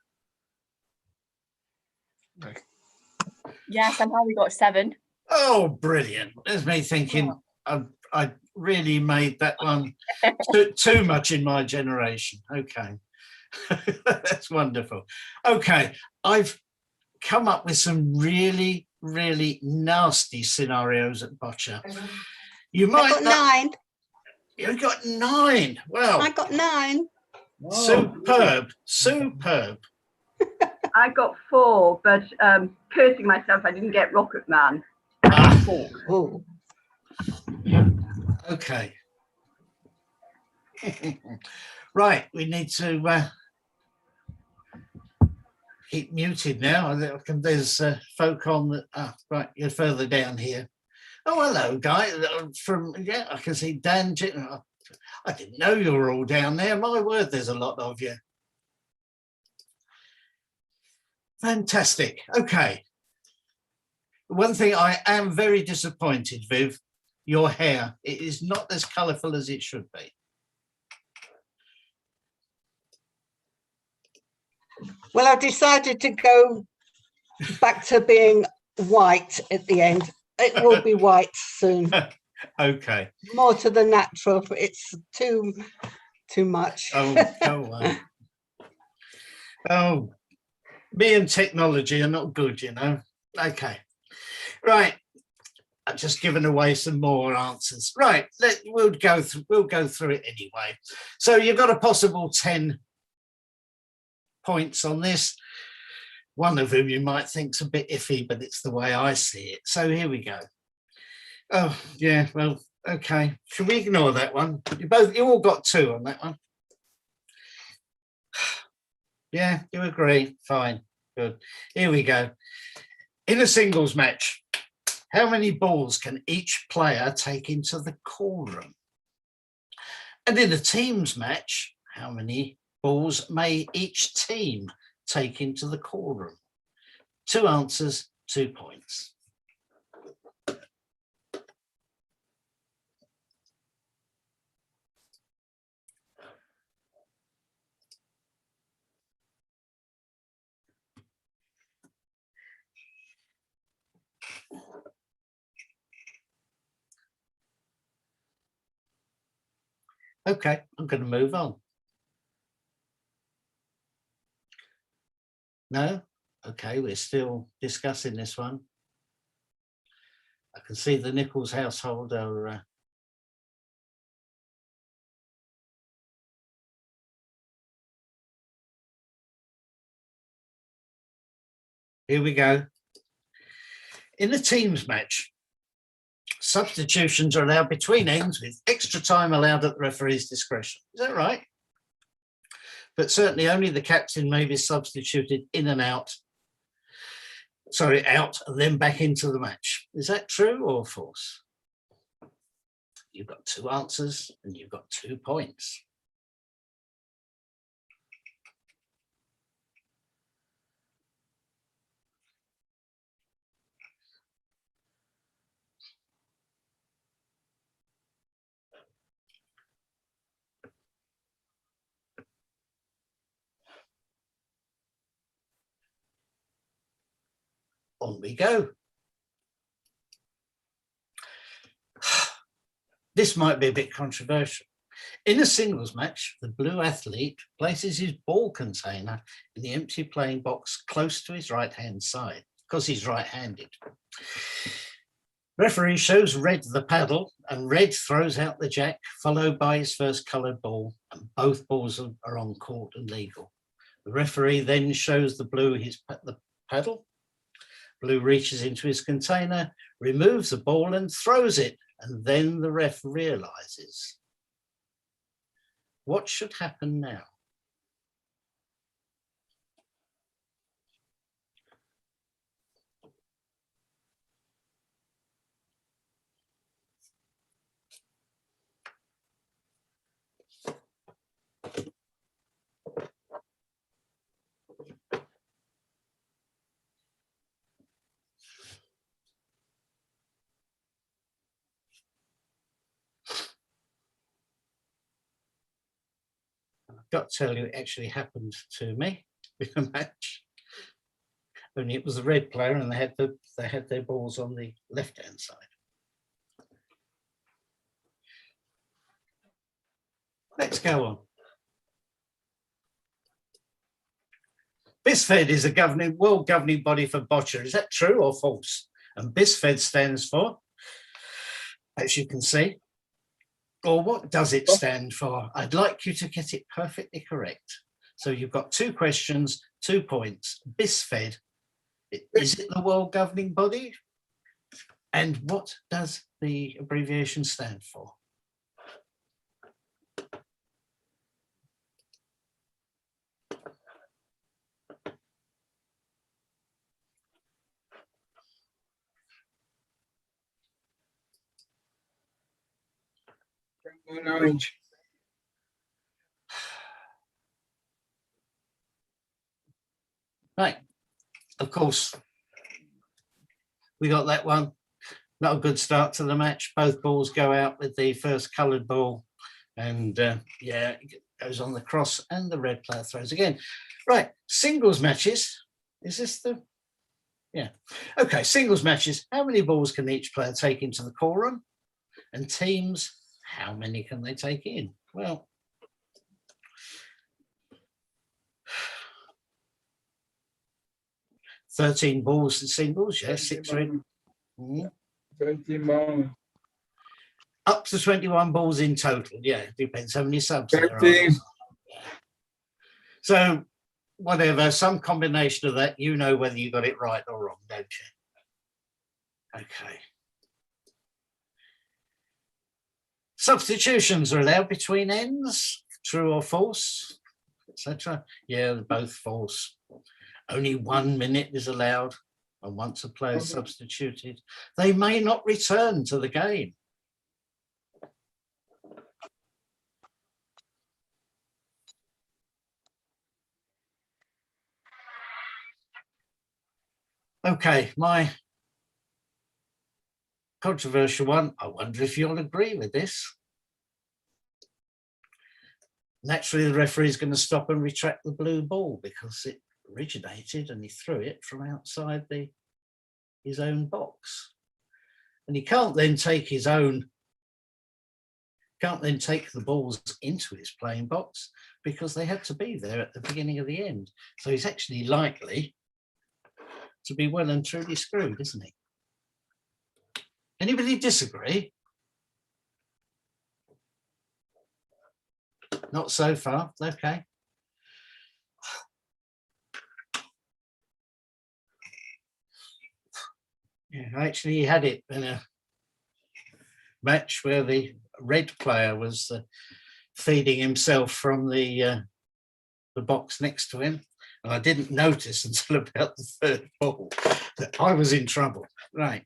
S17: Yeah, somehow we got 7.
S13: Oh, brilliant. There's me thinking I really made that one too much in my generation. Okay. That's wonderful. Okay, I've come up with some really, really nasty scenarios at Boccia. You might
S9: I got 9.
S13: You got 9. Well,
S9: I got 9.
S13: Superb, superb.
S24: I got 4, but cursing myself, I didn't get Rocket Man.
S9: Oh.
S13: Okay. Right, we need to keep muted now. There's folk on the. Right, you're further down here. Oh, hello, guy. Yeah, I can see Dan. I didn't know you were all down there. My word, there's a lot of you. Fantastic. Okay. One thing I am very disappointed, Viv, your hair. It is not as colourful as it should be.
S9: Well, I decided to go back to being white at the end. It will be white soon.
S13: Okay.
S9: More to the natural. It's too much.
S13: Oh, go on. Oh, me and technology are not good, you know. Okay. Right. I've just given away some more answers. Right. We'll go through it anyway. So you've got a possible 10 points on this. One of whom you might think's a bit iffy, but it's the way I see it. So here we go. Oh, yeah, well, okay. Should we ignore that one? You all got 2 on that one. Yeah, you agree. Fine. Good. Here we go. In a singles match, how many balls can each player take into the call room? And in a teams match, how many balls may each team take into the call room? 2 answers, 2 points. Okay, I'm going to move on. No? Okay, we're still discussing this one. I can see the Nichols household are... Here we go. In the teams match, substitutions are allowed between ends with extra time allowed at the referee's discretion. Is that right? But certainly only the captain may be substituted in and out. Sorry, out and then back into the match. Is that true or false? You've got 2 answers and you've got 2 points. On we go. This might be a bit controversial. In a singles match, the blue athlete places his ball container in the empty playing box close to his right-hand side because he's right-handed. Referee shows red the paddle and red throws out the jack, followed by his first coloured ball, and both balls are on court and legal. The referee then shows the blue the paddle. Blue reaches into his container, removes the ball and throws it, and then the ref realises. What should happen now? I've got to tell you, it actually happened to me in a match. Only it was the red player, and they had their balls on the left-hand side. Let's go on. BISFED is a world governing body for boccia. Is that true or false? And BISFED stands for, as you can see, or what does it stand for? I'd like you to get it perfectly correct. So you've got 2 questions, 2 points. BISFED, is it the world governing body? And what does the abbreviation stand for?
S1: Knowledge.
S13: Right, of course, we got that one. Not a good start to the match. Both balls go out with the first coloured ball, and yeah, it goes on the cross, and the red player throws again. Right, singles matches. Is this the? Yeah. Okay, singles matches. How many balls can each player take into the quorum? And teams, how many can they take in? Well, $13 balls in singles, yes, 6 red.
S1: 13 balls.
S13: Up to 21 balls in total, yeah, depends how many subs there are.
S1: 13.
S13: So, whatever, some combination of that, you know whether you got it right or wrong, don't you? Okay. Substitutions are allowed between ends, true or false, etc. Yeah, they're both false. Only 1 minute is allowed, and once a player is substituted, they may not return to the game. Okay, my controversial one, I wonder if you'll agree with this. Naturally, the referee is going to stop and retract the blue ball because it originated and he threw it from outside his own box. And he can't then take the balls into his playing box because they had to be there at the beginning of the end. So he's actually likely to be well and truly screwed, isn't he? Anybody disagree? Not so far, okay. Yeah, actually he had it in a match where the red player was feeding himself from the box next to him. And I didn't notice until about the 3rd ball that I was in trouble. Right,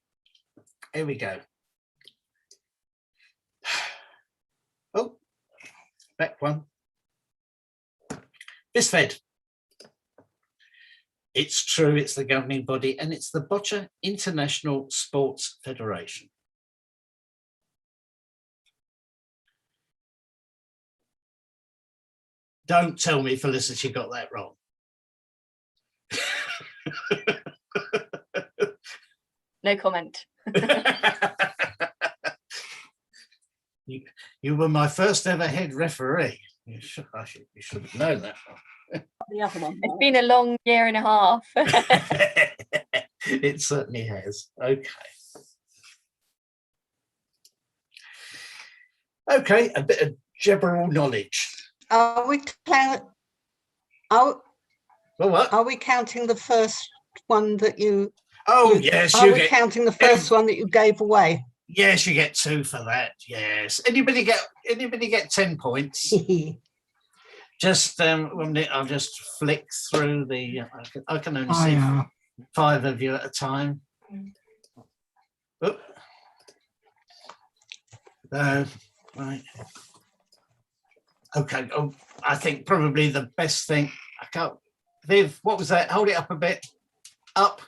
S13: here we go. Oh, back one. BISFED. It's true, it's the governing body, and it's the Boccia International Sports Federation. Don't tell me Felicity got that wrong.
S17: No comment.
S13: You were my first ever head referee. You should have known that one.
S17: It's been a long year and a half.
S13: It certainly has. Okay. Okay, a bit of general knowledge.
S9: Are we counting the first one that you?
S13: Oh yes,
S9: Are we counting the first one that you gave away?
S13: Yes, you get 2 for that. Yes. Anybody get 10 points? Just 1 minute. I'll just flick through the. I can only see 5 of you at a time. Oop. Right. Okay. Oh, I think probably the best thing. I can't. Viv, what was that? Hold it up a bit. Up.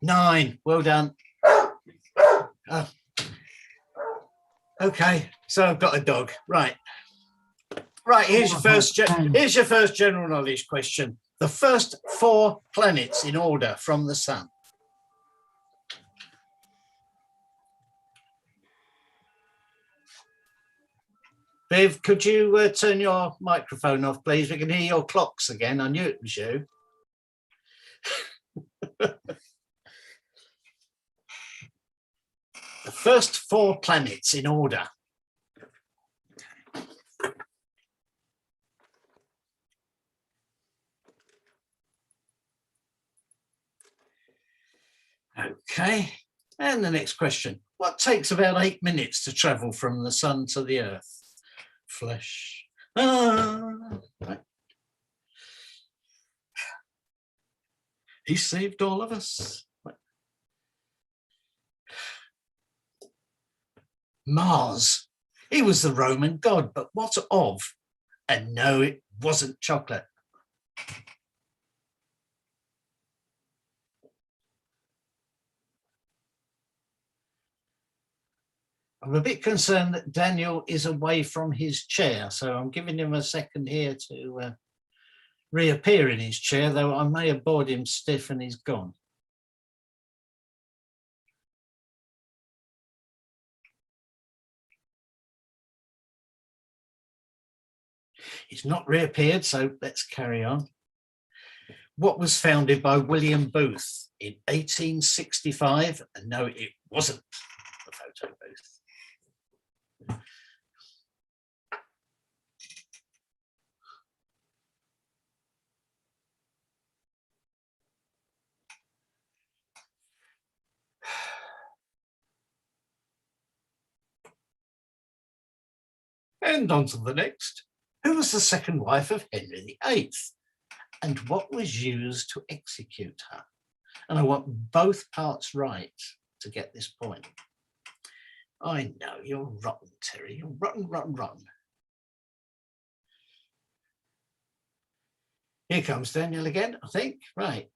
S13: 9. Well done. Oh. Okay, so I've got a dog. Right. Right, here's your first general knowledge question. The first 4 planets in order from the sun. Viv, could you turn your microphone off, please? We can hear your clocks again. I knew it was you. The first 4 planets in order. Okay, and the next question. What takes about 8 minutes to travel from the sun to the earth? Flesh. Right. He saved all of us. Mars. He was the Roman god, but what of? And no, it wasn't chocolate. I'm a bit concerned that Daniel is away from his chair, so I'm giving him a second here to reappear in his chair, though I may have bored him stiff and he's gone. He's not reappeared, so let's carry on. What was founded by William Booth in 1865? And no, it wasn't the photo booth. And on to the next. Who was the second wife of Henry VIII? And what was used to execute her? And I want both parts right to get this point. I know, you're rotten, Terry. You're rotten, rotten, rotten. Here comes Daniel again, I think. Right.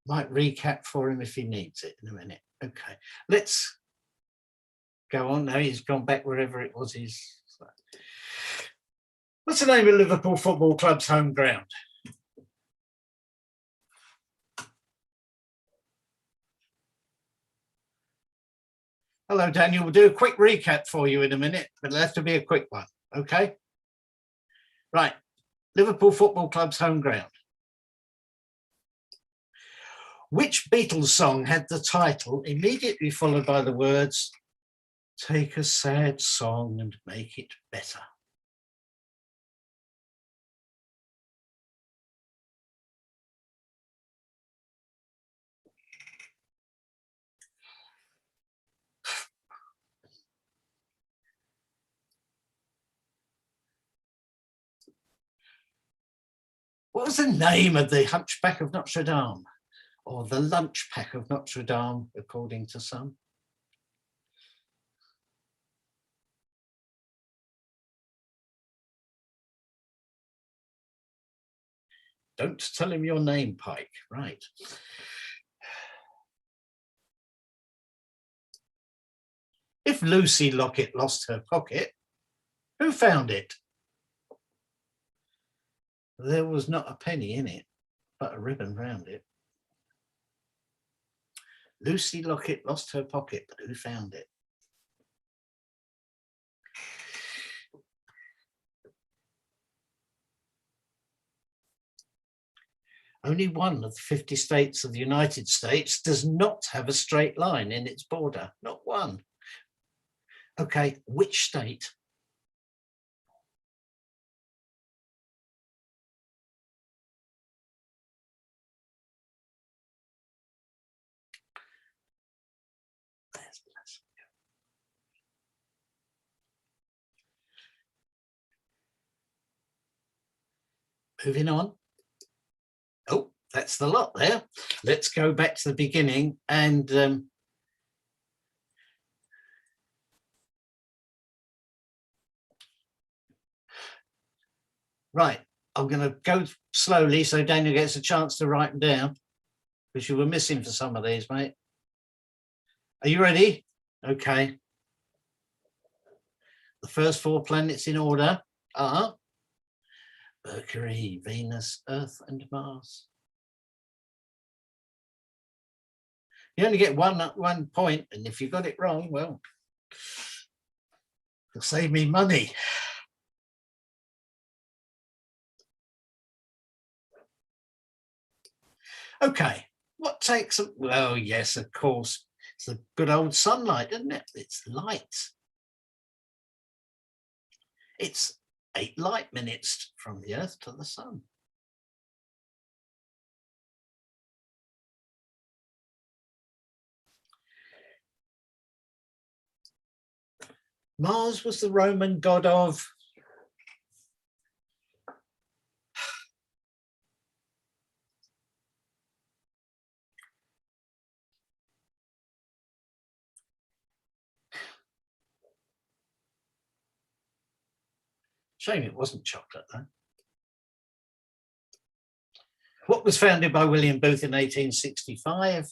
S13: Might recap for him if he needs it in a minute. Okay, let's go on now. He's gone back wherever it was. What's the name of Liverpool Football Club's home ground? Hello, Daniel. We'll do a quick recap for you in a minute, but it'll have to be a quick one, okay? Right, Liverpool Football Club's home ground. Which Beatles song had the title immediately followed by the words, "Take a sad song and make it better"? What was the name of the Hunchback of Notre Dame? Or the Lunch Pack of Notre Dame, according to some? Don't tell him your name, Pike. Right. If Lucy Locket lost her pocket, who found it? There was not a penny in it, but a ribbon round it. Lucy Locket lost her pocket, but who found it? Only one of the 50 states of the United States does not have a straight line in its border. Not one. Okay, which state? Moving on. Oh, that's the lot there. Let's go back to the beginning and right, I'm going to go slowly so Daniel gets a chance to write them down, because you were missing for some of these, mate. Are you ready? Okay. The first 4 planets in order are Mercury, Venus, Earth, and Mars. You only get one point, and if you got it wrong, well. It'll save me money. Okay, what takes, well, yes, of course, it's the good old sunlight, isn't it? It's light. It's 8 light minutes from the Earth to the sun. Mars was the Roman god of shame it wasn't chocolate though. What was founded by William Booth in 1865?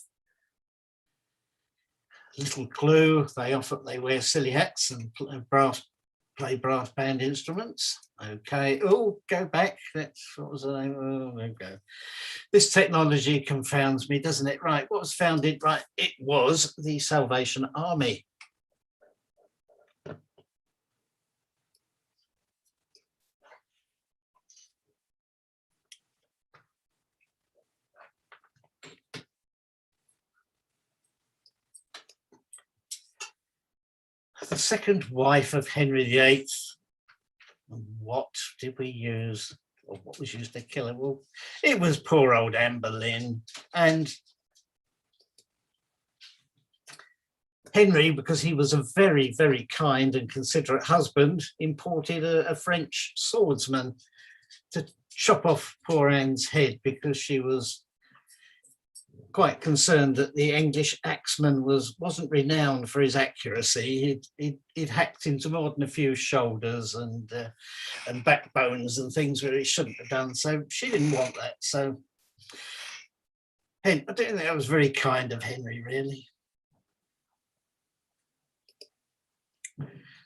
S13: Little clue, they wear silly hats and play brass band instruments. Okay, oh, go back. What was the name? Oh, there we go. This technology confounds me, doesn't it? Right, what was founded? Right, it was the Salvation Army. The second wife of Henry VIII. What did we use, or what was used to kill her? Well, it was poor old Anne Boleyn. And Henry, because he was a very, very kind and considerate husband, imported a French swordsman to chop off poor Anne's head because she was quite concerned that the English axeman wasn't renowned for his accuracy. He'd hacked into more than a few shoulders and backbones and things where he shouldn't have done. So she didn't want that. So I don't think that was very kind of Henry, really.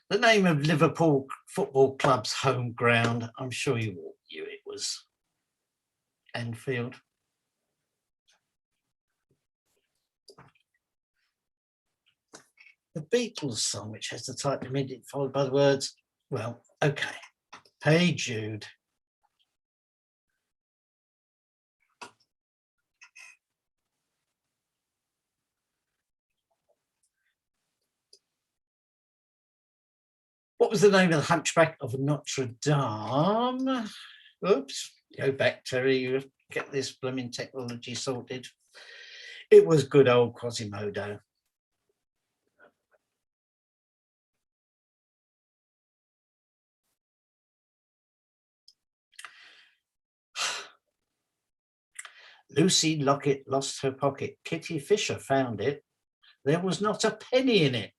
S13: The name of Liverpool Football Club's home ground, I'm sure you all knew it was Anfield. The Beatles song, which has the title immediately followed by the words, well, okay. Hey Jude. What was the name of the Hunchback of Notre Dame? Oops, go back, Terry, you get this blooming technology sorted. It was good old Quasimodo. Lucy Lockett lost her pocket. Kitty Fisher found it. There was not a penny in it,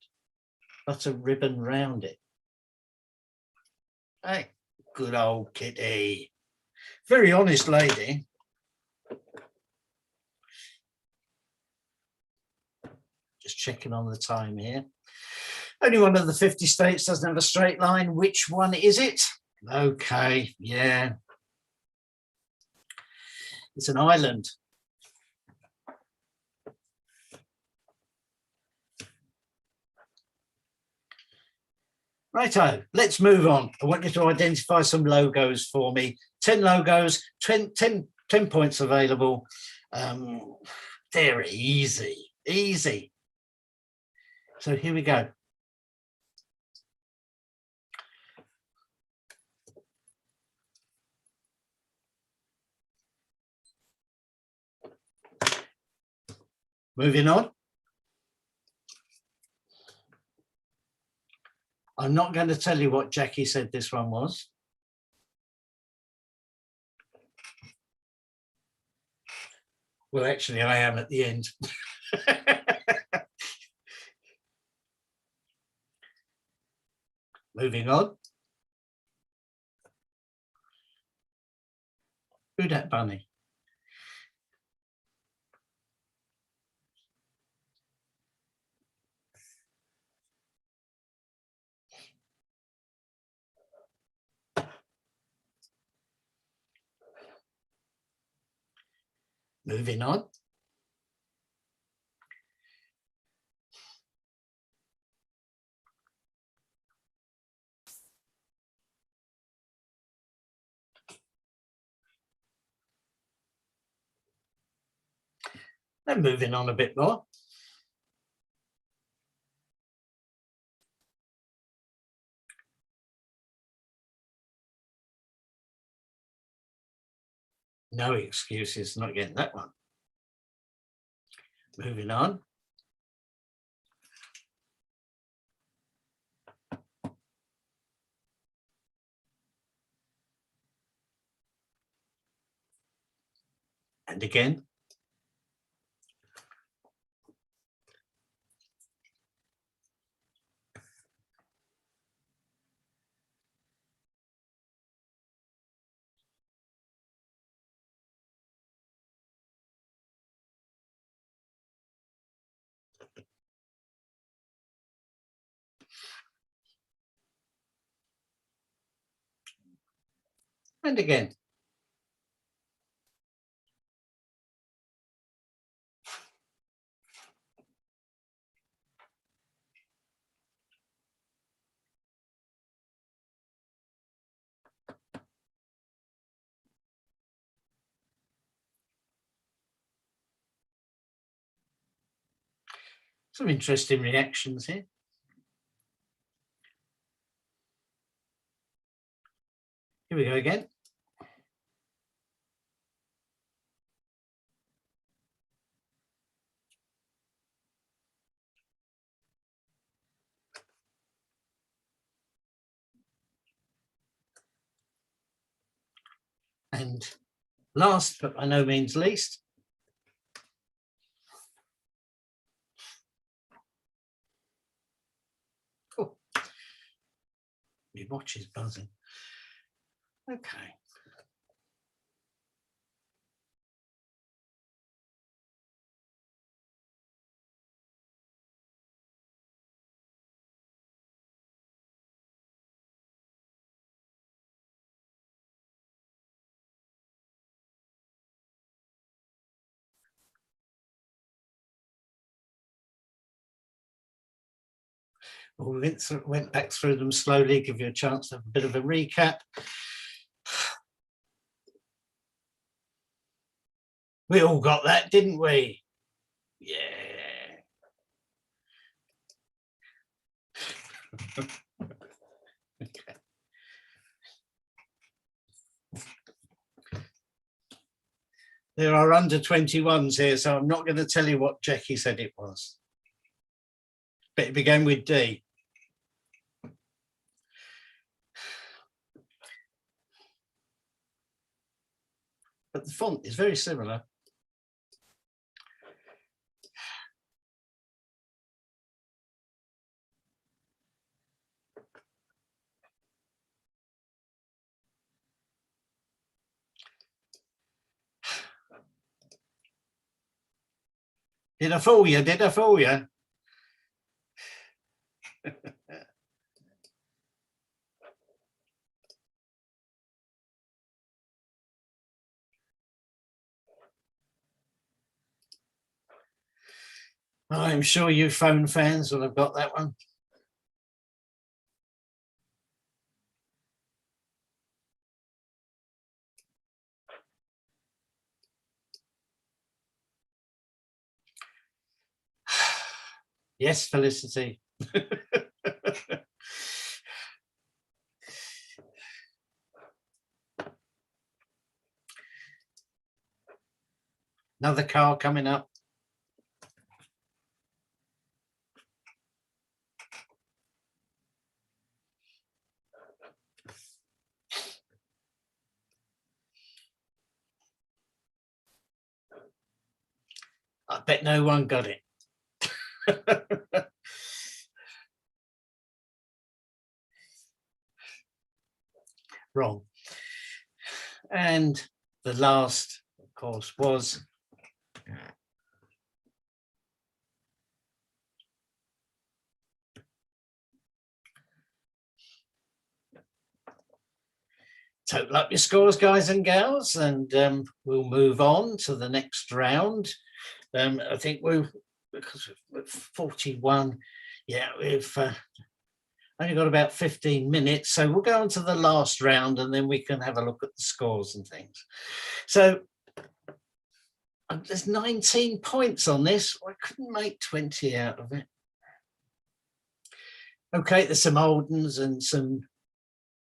S13: but a ribbon round it. Hey, good old Kitty. Very honest lady. Just checking on the time here. Only one of the 50 states doesn't have a straight line. Which one is it? Okay, yeah. It's an island. Righto, let's move on. I want you to identify some logos for me. 10 logos, 10 points available. They're easy, easy. So here we go. Moving on. I'm not going to tell you what Jackie said this one was. Well, actually, I am at the end. Moving on. Who dat bunny? Moving on. And moving on a bit more. No excuses, not getting that one. Moving on. And again. And again. Some interesting reactions here. Here we go again. And last, but by no means least, oh, my watch is buzzing. Okay. We went back through them slowly, give you a chance to have a bit of a recap. We all got that, didn't we? Yeah. Okay. There are under 21s here, so I'm not going to tell you what Jackie said it was. But it began with D. But the font is very similar. Did I fool you? Did I fool you? I'm sure you phone fans will have got that one. Yes, Felicity. Another car coming up. I bet no one got it. Wrong. And the last, of course, was total up your scores, guys and gals, and we'll move on to the next round. I think because we're 41, yeah, we've only got about 15 minutes, so we'll go on to the last round and then we can have a look at the scores and things. So There's 19 points on this. I couldn't make 20 out of it. Okay, there's some old ones and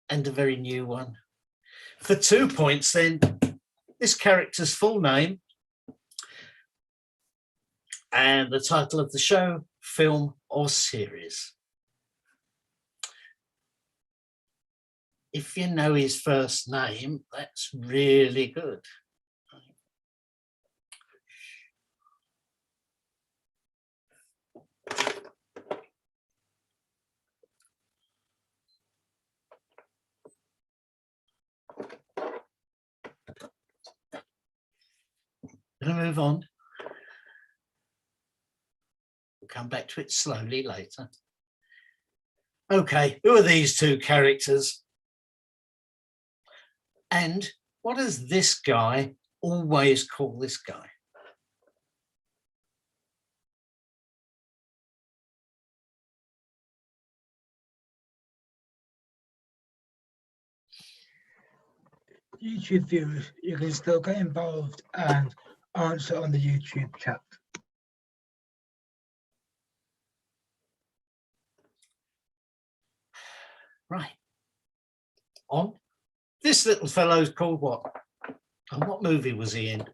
S13: a very new one. For 2 points then, this character's full name and the title of the show, film or series. If you know his first name, that's really good. Gonna move on. We'll come back to it slowly later. Okay, who are these two characters? And what does this guy always call this guy?
S1: YouTube viewers, you can still get involved and answer on the YouTube chat.
S13: Right. On. This little fellow's called what? And what movie was he in?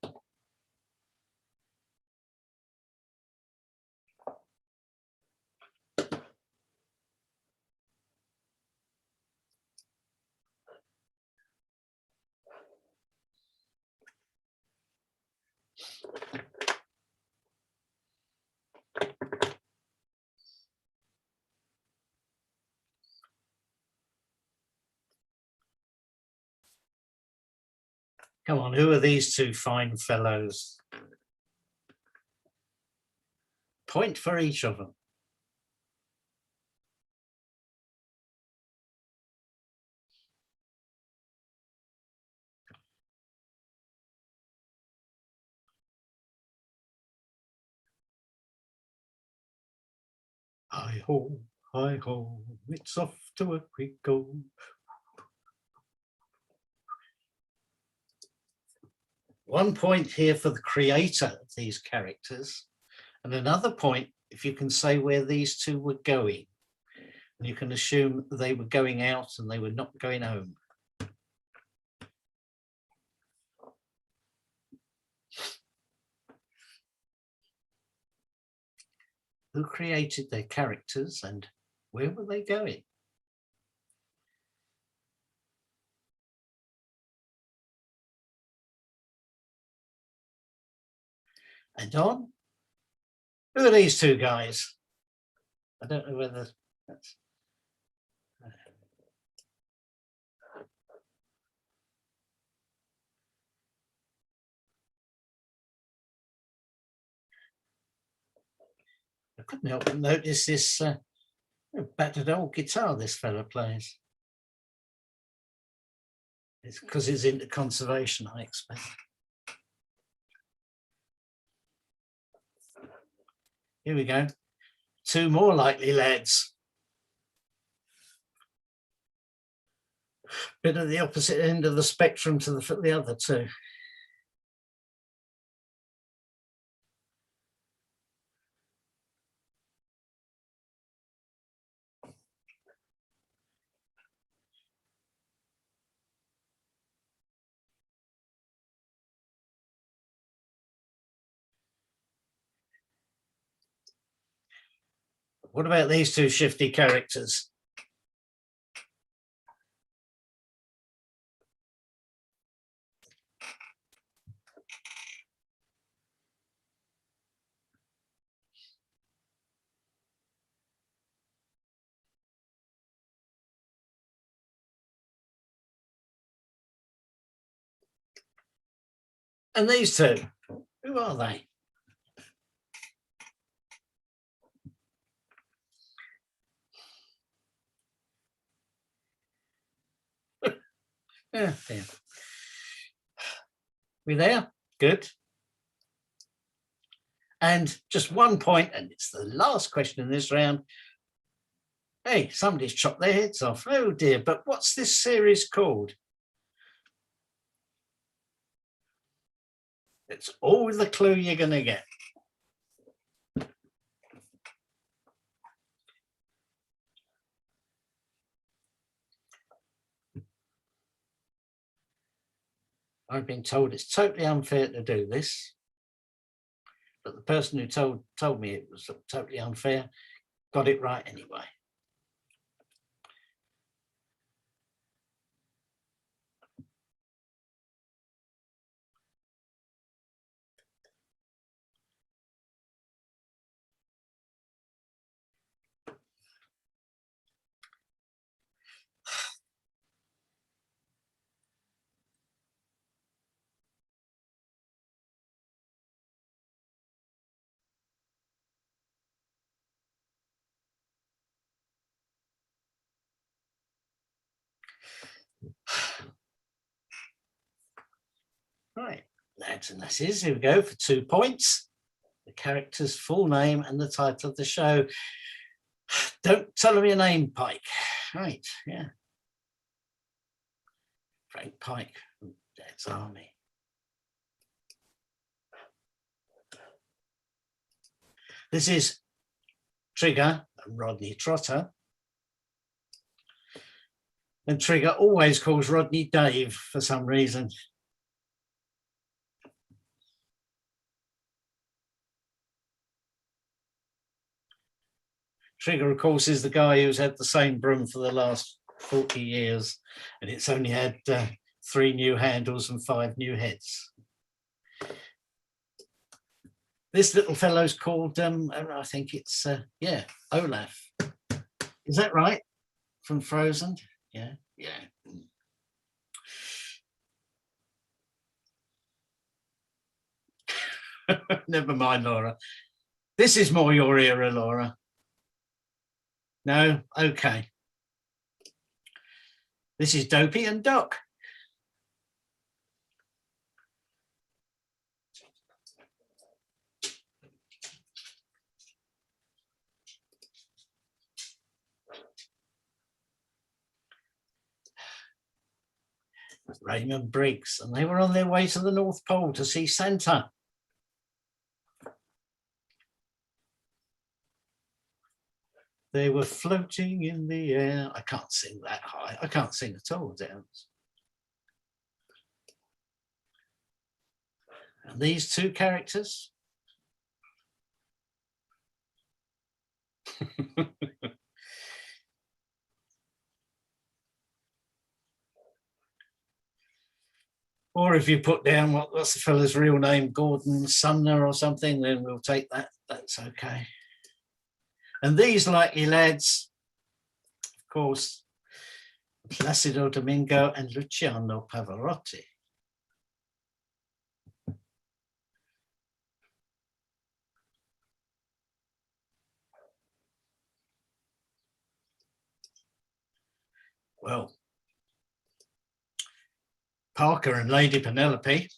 S13: Come on, who are these two fine fellows? Point for each of them. Hi ho, it's off to work we go. One point here for the creator of these characters, and another point if you can say where these two were going. And you can assume they were going out and they were not going home. Who created their characters and where were they going? And on. Who are these two guys? I don't know whether that's... I couldn't help but notice this battered old guitar this fella plays. It's because he's into conservation, I expect. Here we go. Two more likely lads. Bit of the opposite end of the spectrum to the other two. What about these two shifty characters? And these two, who are they? Yeah, yeah. We there? Good. And just 1 point, and it's the last question in this round. Hey, somebody's chopped their heads off. Oh dear, but what's this series called? It's all the clue you're going to get. I've been told it's totally unfair to do this, but the person who told me it was totally unfair got it right anyway. Right, lads and lasses, here we go for 2 points. The character's full name and the title of the show. Don't tell them your name, Pike. Right, yeah. Frank Pike from Dad's Army. This is Trigger and Rodney Trotter. And Trigger always calls Rodney Dave for some reason. Trigger, of course, is the guy who's had the same broom for the last 40 years, and it's only had 3 new handles and 5 new heads. This little fellow's called, I think it's, yeah, Olaf. Is that right? From Frozen? Yeah, yeah. Never mind, Laura. This is more your era, Laura. No? Okay. This is Dopey and Doc. Raymond Briggs, and they were on their way to the North Pole to see Santa. They were floating in the air. I can't sing that high. I can't sing at all, Downs. And these 2 characters. Or if you put down what's the fella's real name, Gordon Sumner or something, then we'll take that. That's okay. And these likely lads, of course, Placido Domingo and Luciano Pavarotti. Well, Parker and Lady Penelope.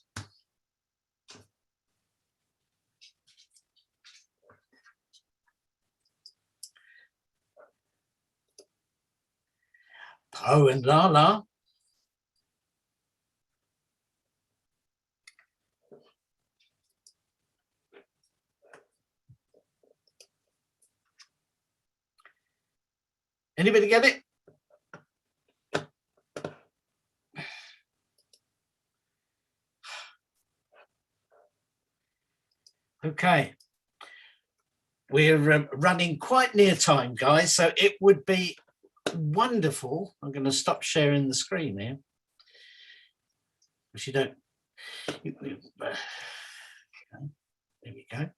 S13: Poe and Lala. Anybody get it? Okay. We're running quite near time, guys, so it would be wonderful. I'm going to stop sharing the screen here. If you don't, okay, there we go.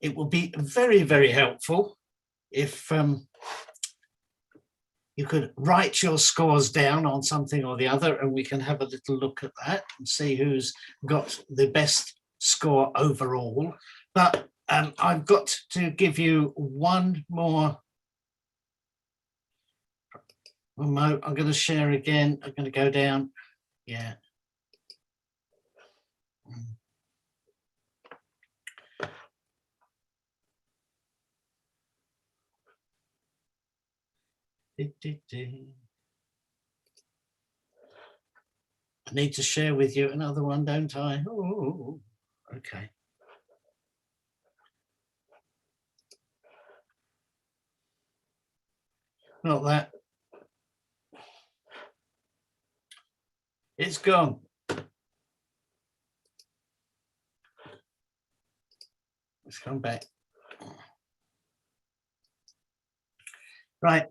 S13: It will be very, very helpful if you could write your scores down on something or the other, and we can have a little look at that and see who's got the best score overall. But I've got to give you one more. Remote. I'm going to share again. I'm going to go down. Yeah. I need to share with you another one, don't I? Oh, okay. Not that. It's gone. Let's come back. Right.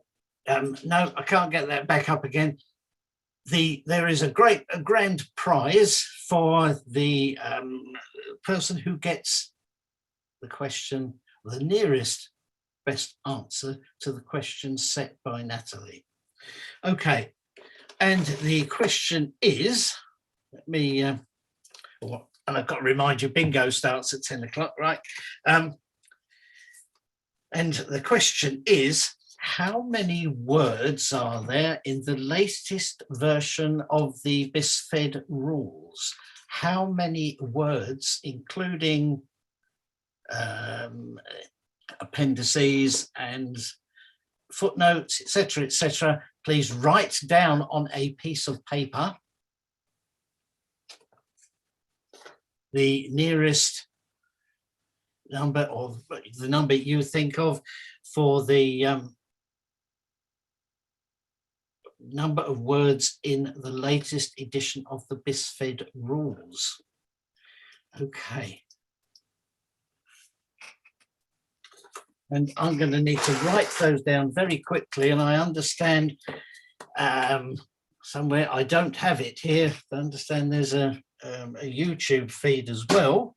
S13: No, I can't get that back up again. There is a grand prize for the person who gets the question, the nearest best answer to the question set by Natalie. Okay, and the question is, let me, and I've got to remind you, bingo starts at 10 o'clock, right? And the question is, how many words are there in the latest version of the BISFED rules? How many words, including appendices and footnotes, etc., please write down on a piece of paper the nearest number, or the number you think of, for the number of words in the latest edition of the BISFED rules. Okay. And I'm going to need to write those down very quickly, and I understand somewhere, I don't have it here, I understand there's a YouTube feed as well,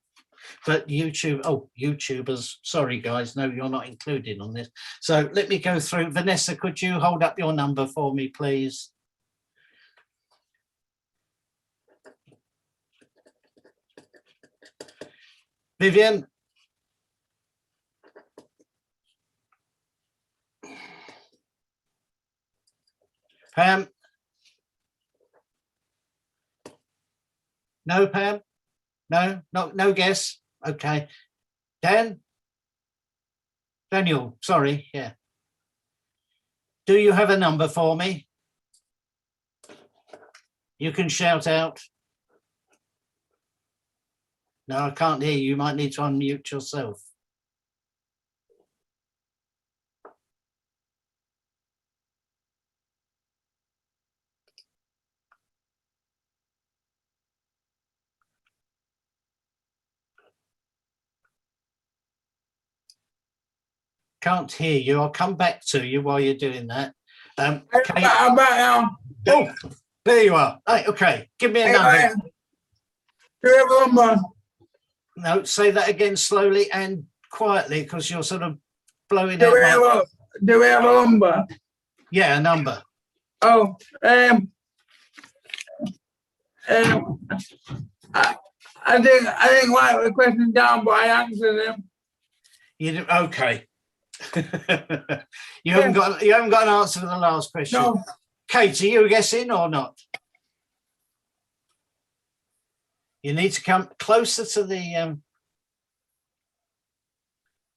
S13: but YouTubers, sorry guys, no, you're not included on this. So let me go through. Vanessa, could you hold up your number for me, please? Vivian? Pam? No, Pam? No guess. Okay. Dan? Daniel, sorry, yeah. Do you have a number for me? You can shout out. No, I can't hear you. You might need to unmute yourself. Can't hear you. I'll come back to you while you're doing that. Okay. Oh, there you are. Right, okay, give me a number. No, say that again slowly and quietly, because you're sort of blowing out.
S18: Do we have a number?
S13: Yeah, a number.
S18: Oh, I didn't write the question down, but I answered them.
S13: You do, okay. you haven't got an answer for the last question. No. Kate, are you guessing or not? You need to come closer to the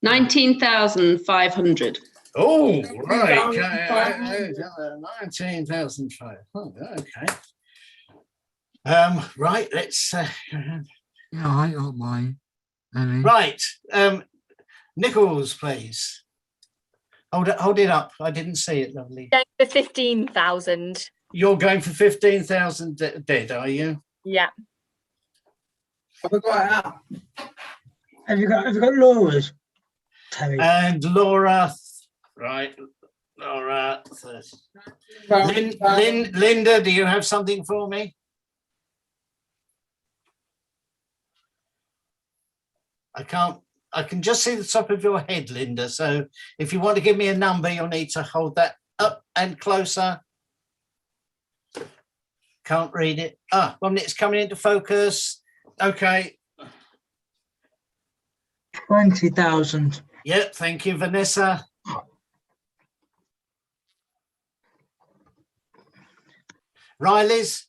S6: 19,500.
S13: Oh, right. 19,500. Oh, okay. Right, let's
S4: yeah, I got mine.
S13: Right. Nichols, please. Hold it up. I didn't see it, lovely.
S17: Going for 15,000.
S13: You're going for 15,000 dead, are you?
S17: Yeah.
S1: Have you got Laura's? Terry?
S13: And Laura, right? Laura. Linda, do you have something for me? I can just see the top of your head, Linda. So if you want to give me a number, you'll need to hold that up and closer. Can't read it. Ah, 1 minute's coming into focus. Okay.
S1: 20,000.
S13: Yep, thank you, Vanessa. Riley's.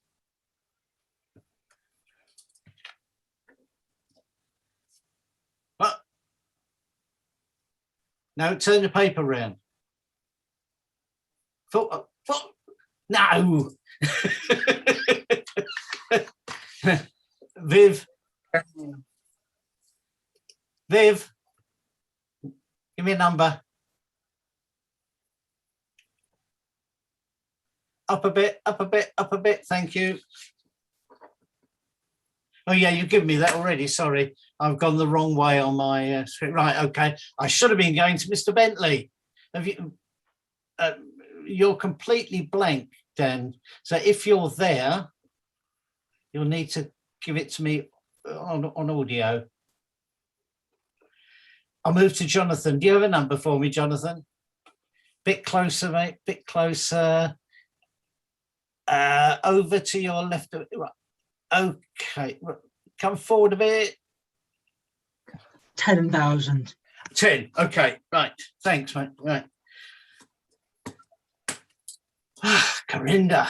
S13: What? No, turn the paper round. No. Viv. Viv, give me a number. Up a bit, up a bit, up a bit. Thank you. Oh yeah, you've given me that already. Sorry, I've gone the wrong way on my script. Right, okay. I should have been going to Mr. Bentley. Have you? You're completely blank, Dan. So if you're there, you'll need to give it to me on audio. I'll move to Jonathan. Do you have a number for me, Jonathan? Bit closer, mate. Bit closer. Over to your left. Okay, come forward a bit.
S1: 10,000.
S13: 10. Okay, right. Thanks, mate. Right. Corinda.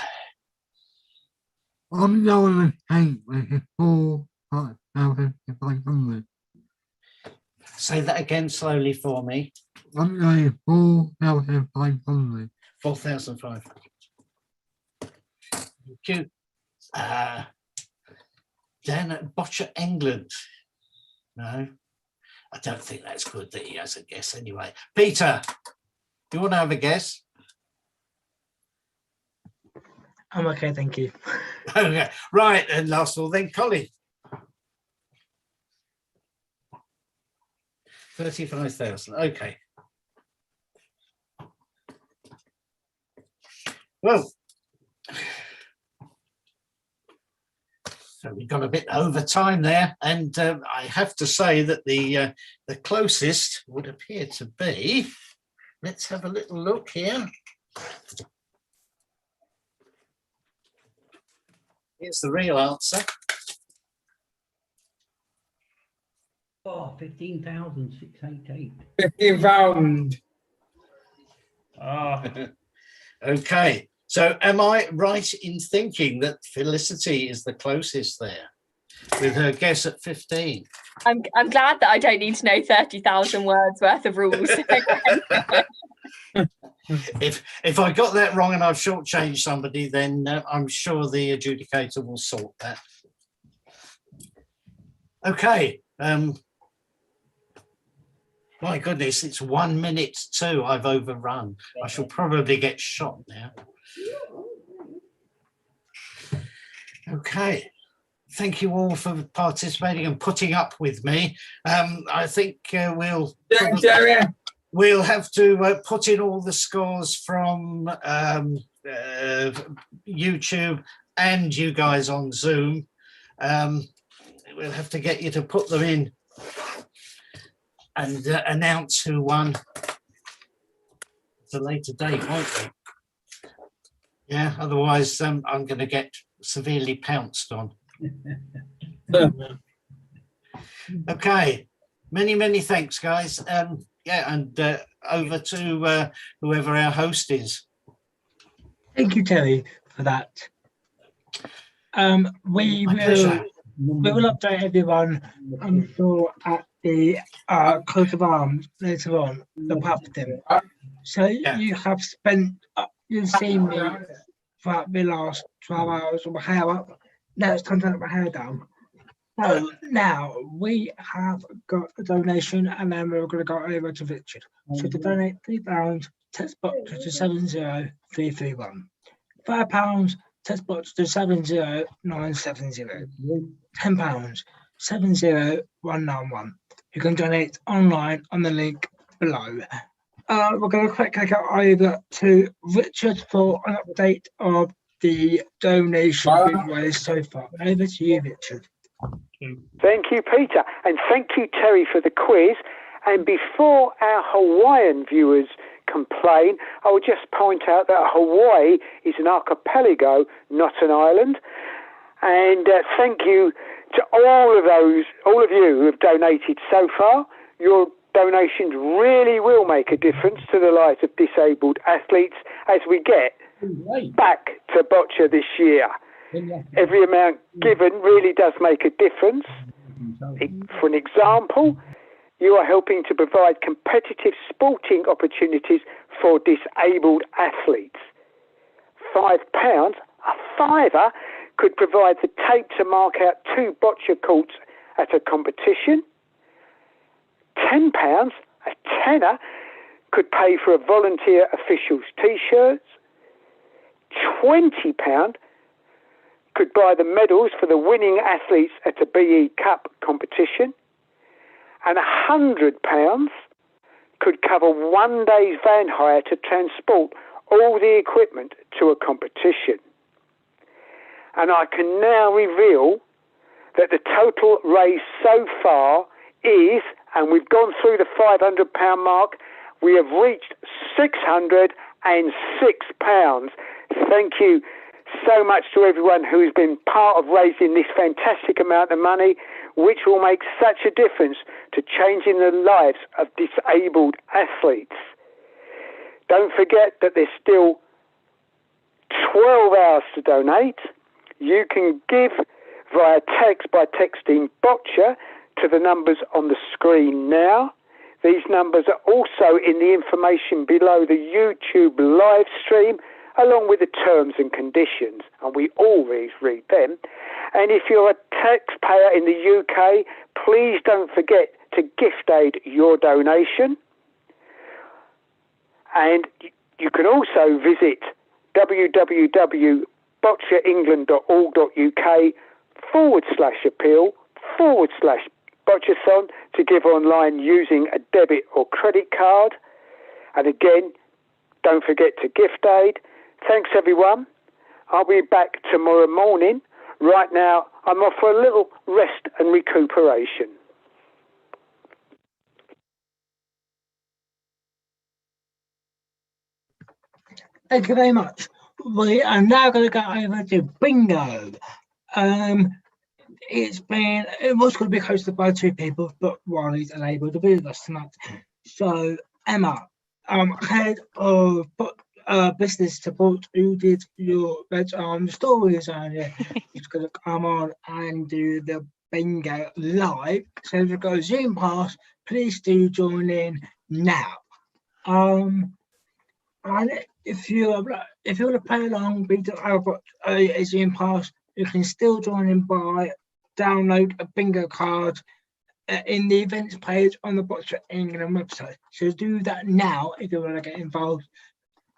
S4: I'm going to take with 4,500.
S13: Say that again slowly for me.
S4: I'm going 4,500.
S13: 4,500. Thank you. Dan at Boccia, England. No, I don't think that's good that he has a guess anyway. Peter, do you want to have a guess?
S1: I'm okay, thank you.
S13: Okay, right, and last of all then, Colin. 35,000, okay. Well, so we got a bit over time there, and I have to say that the closest would appear to be, let's have a little look here. Here's the real answer.
S16: Oh, 15,688.
S18: 15,000.
S16: Oh.
S13: Okay, so am I right in thinking that Felicity is the closest there with her guess at 15?
S17: I'm glad that I don't need to know 30,000 words worth of rules.
S13: If I got that wrong and I've shortchanged somebody, then I'm sure the adjudicator will sort that. Okay. My goodness, it's 1 minute too. I've overrun. I shall probably get shot now. Okay. Thank you all for participating and putting up with me. I think we'll have to put in all the scores from YouTube and you guys on Zoom. We'll have to get you to put them in and announce who won at a later date, won't we? Yeah, otherwise I'm going to get severely pounced on. Okay, many thanks, guys. Yeah, and over to whoever our host is.
S1: Thank you, Terry, for that. We will update everyone, I'm sure, at the coat of arms later on, the Bocciathon. So you have spent, you've seen me throughout the last 12 hours with my hair up. Now it's time to let my hair down. So now we have got a donation and then we're going to go over to Richard. So to donate £3, text Boccia to 70331. £5, text Boccia to 70970. £10, 70191. You can donate online on the link below. We're going to quickly go over to Richard for an update of the donation giveaways so far. Over to you, Richard.
S14: Thank you, Peter, and thank you, Terry, for the quiz. And before our Hawaiian viewers complain, I will just point out that Hawaii is an archipelago, not an island. And thank you to all of you who have donated so far. Your donations really will make a difference to the lives of disabled athletes as we get back to Boccia this year. Every amount given really does make a difference. For an example, you are helping to provide competitive sporting opportunities for disabled athletes. £5, a fiver, could provide the tape to mark out 2 boccia courts at a competition. £10, a tenner, could pay for a volunteer official's t-shirts. £20 could buy the medals for the winning athletes at a BE Cup competition. And £100 could cover one day's van hire to transport all the equipment to a competition. And I can now reveal that the total raised so far is, and we've gone through the £500 mark, we have reached £606. Thank you so much to everyone who has been part of raising this fantastic amount of money, which will make such a difference to changing the lives of disabled athletes. Don't forget that there's still 12 hours to donate. You can give via text by texting Boccia to the numbers on the screen now. These numbers are also in the information below the YouTube live stream, along with the terms and conditions, and we always read them. And if you're a taxpayer in the UK, please don't forget to gift aid your donation. And you can also visit www.bocciaengland.org.uk/appeal/Bocciathon to give online using a debit or credit card. And again, don't forget to gift aid. Thanks, everyone. I'll be back tomorrow morning. Right now, I'm off for a little rest and recuperation.
S1: Thank you very much. We are now going to go over to bingo. It was going to be hosted by 2 people, but Riley's unable to be with us tonight. So, Emma, head of business support, who did your bedtime stories earlier, is going to come on and do the bingo live. So if you've got a Zoom pass, please do join in now. And if you want to play along, I've got a Zoom pass, you can still join in by download a bingo card in the events page on the Boccia England website. So do that now if you want to get involved.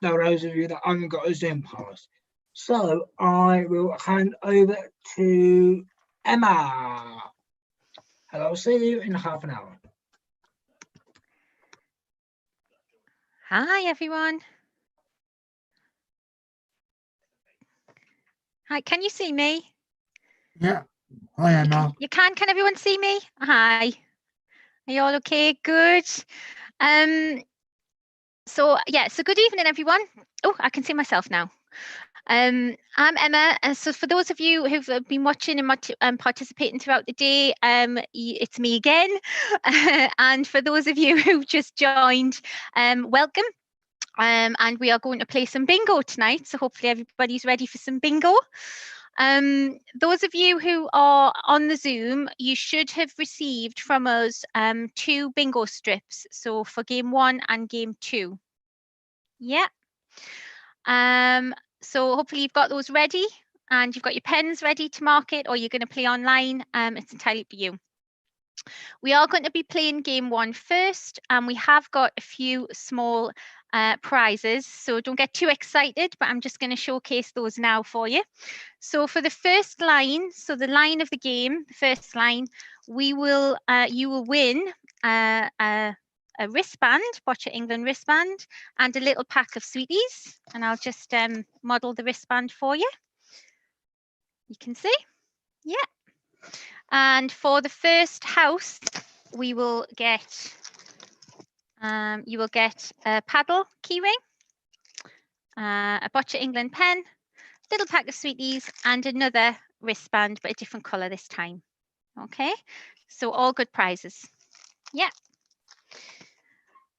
S1: Those of you that haven't got a Zoom pass. So I will hand over to Emma. And I'll see you in half an hour.
S2: Hi, everyone. Hi, can you see me?
S4: Yeah. Hi, Emma.
S2: You can everyone see me? Hi. Are you all okay? Good. So good evening, everyone. Oh, I can see myself now. I'm Emma, and so for those of you who've been watching and participating throughout the day, it's me again. And for those of you who've just joined, welcome. And we are going to play some bingo tonight, so hopefully everybody's ready for some bingo. Those of you who are on the Zoom, you should have received from us 2 bingo strips, so for game 1 and game 2. Yeah. So hopefully you've got those ready and you've got your pens ready to mark it, or you're going to play online. It's entirely up to you. We are going to be playing game 1 first, and we have got a few small prizes, so don't get too excited, but I'm just going to showcase those now for you. So for the first line, so the line of the game, the first line, you will win a wristband, Boccia England wristband, and a little pack of sweeties, and I'll just model the wristband for you. You can see, yeah. And for the first house, we will get you will get a paddle keyring, a Boccia England pen, little pack of sweeties, and another wristband, but a different colour this time. Okay, so all good prizes. Yeah.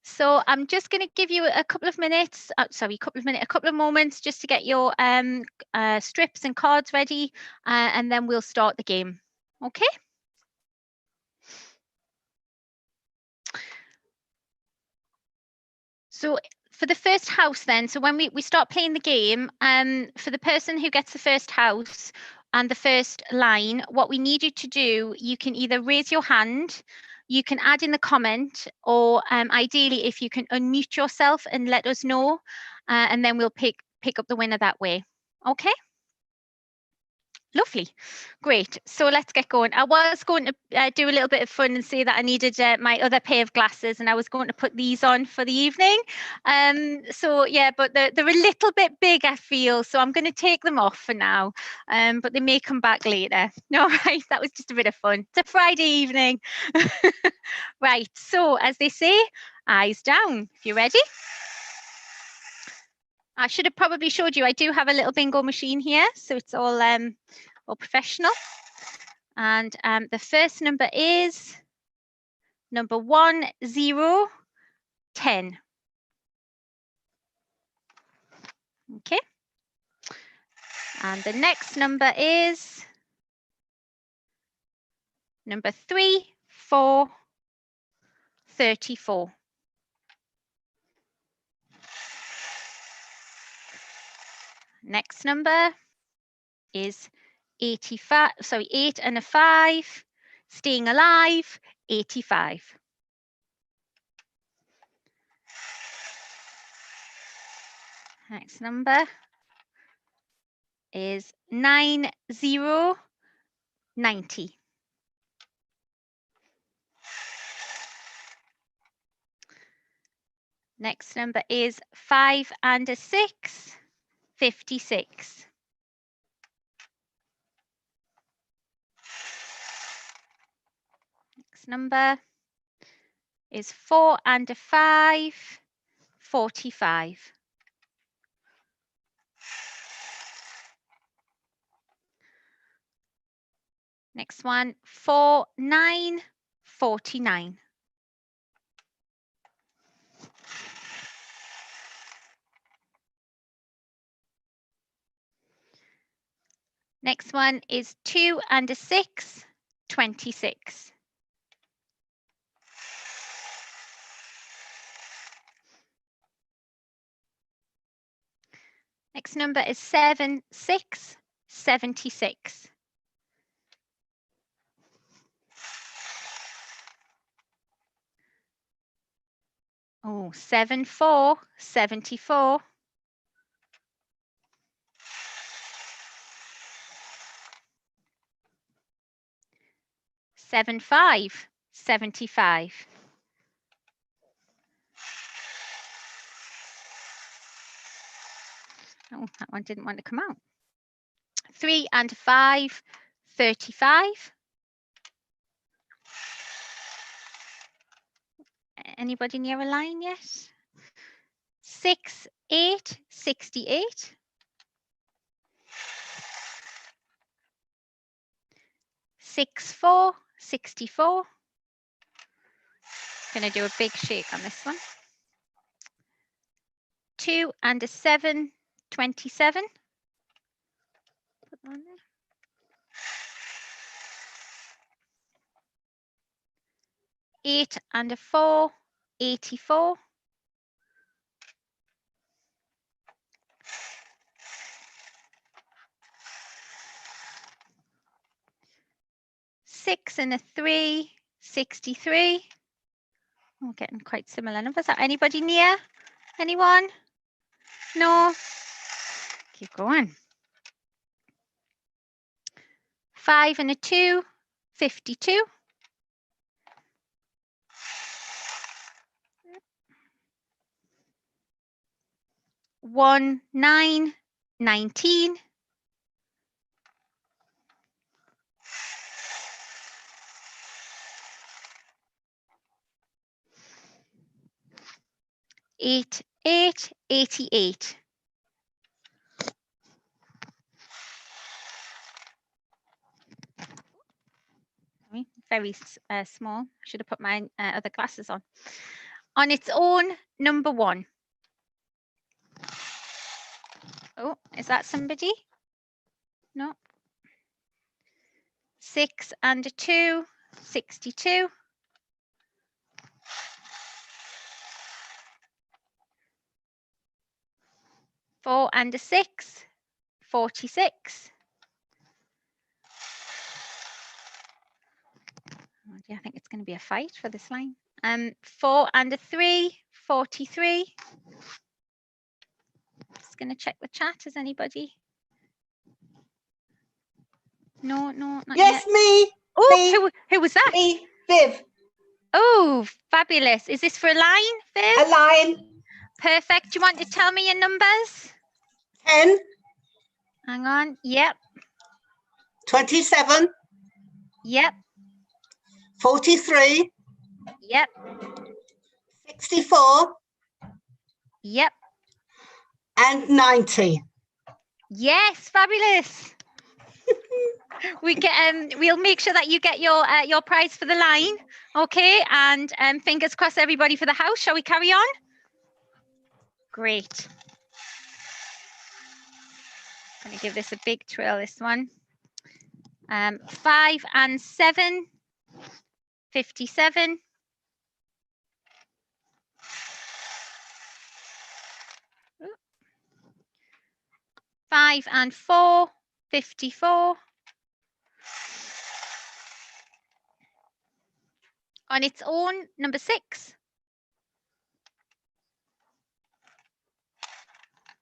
S2: So I'm just going to give you a couple of minutes, a couple of moments just to get your strips and cards ready, and then we'll start the game. Okay. So for the first house then, so when we start playing the game, for the person who gets the first house, and the first line, what we need you to do, you can either raise your hand, you can add in the comment, or ideally if you can unmute yourself and let us know, and then we'll pick up the winner that way. Okay? Lovely, great. So let's get going. I was going to do a little bit of fun and say that I needed my other pair of glasses, and I was going to put these on for the evening. So yeah, but they're a little bit big, I feel, so I'm going to take them off for now. But they may come back later. All right, that was just a bit of fun. It's a Friday evening. Right, so as they say, eyes down. If you're ready. I should have probably showed you, I do have a little bingo machine here, so it's all professional. And the first number is number 10. Okay. And the next number is number 34. Next number is 85. Sorry, 8 and a 5. Staying alive, 85. Next number is 90. Next number is 5 and a 6, 56. Next number is 4 and a 5, 45. Next one, 4, 9, 49. Next one is 2 and a 6, 26. Next number is 7, 6, 76. Oh, 7, 4, 74. 7, 5, 75. Oh, that one didn't want to come out. 3 and 5, 35. Anybody near a line yet? 6, 8, 68. 6, 4, 64. Going to do a big shake on this one. 2 and a 7, 27. Put that on there. 8 and a 4, 84. 6 and a 3, 63. We're getting quite similar numbers. Anybody near? Anyone? No? Keep going. 5 and a 2, 52. 1, 9, 19. 8, 8, 88. Very small. Should have put my other glasses on. On its own, number 1. Oh, is that somebody? No. 6 and a 2, 62. 4 and a 6, 46. Oh dear, I think it's going to be a fight for this line. 4 and a 3, 43. Just going to check the chat. Is anybody? No, not
S9: Yes,
S2: yet.
S9: me.
S2: Oh,
S9: me.
S2: Who was that?
S9: Me, Viv.
S2: Oh, fabulous. Is this for a line, Viv?
S9: A line.
S2: Perfect. Do you want to tell me your numbers?
S9: 10.
S2: Hang on. Yep.
S9: 27.
S2: Yep.
S9: 43.
S2: Yep.
S9: 64.
S2: Yep.
S9: And 90.
S2: Yes, fabulous. We'll make sure that you get your prize for the line, okay? And fingers crossed, everybody, for the house. Shall we carry on? Great. I'm going to give this a big twirl. This one. 5 and 7, 57. 5 and 4, 54. On its own, number 6.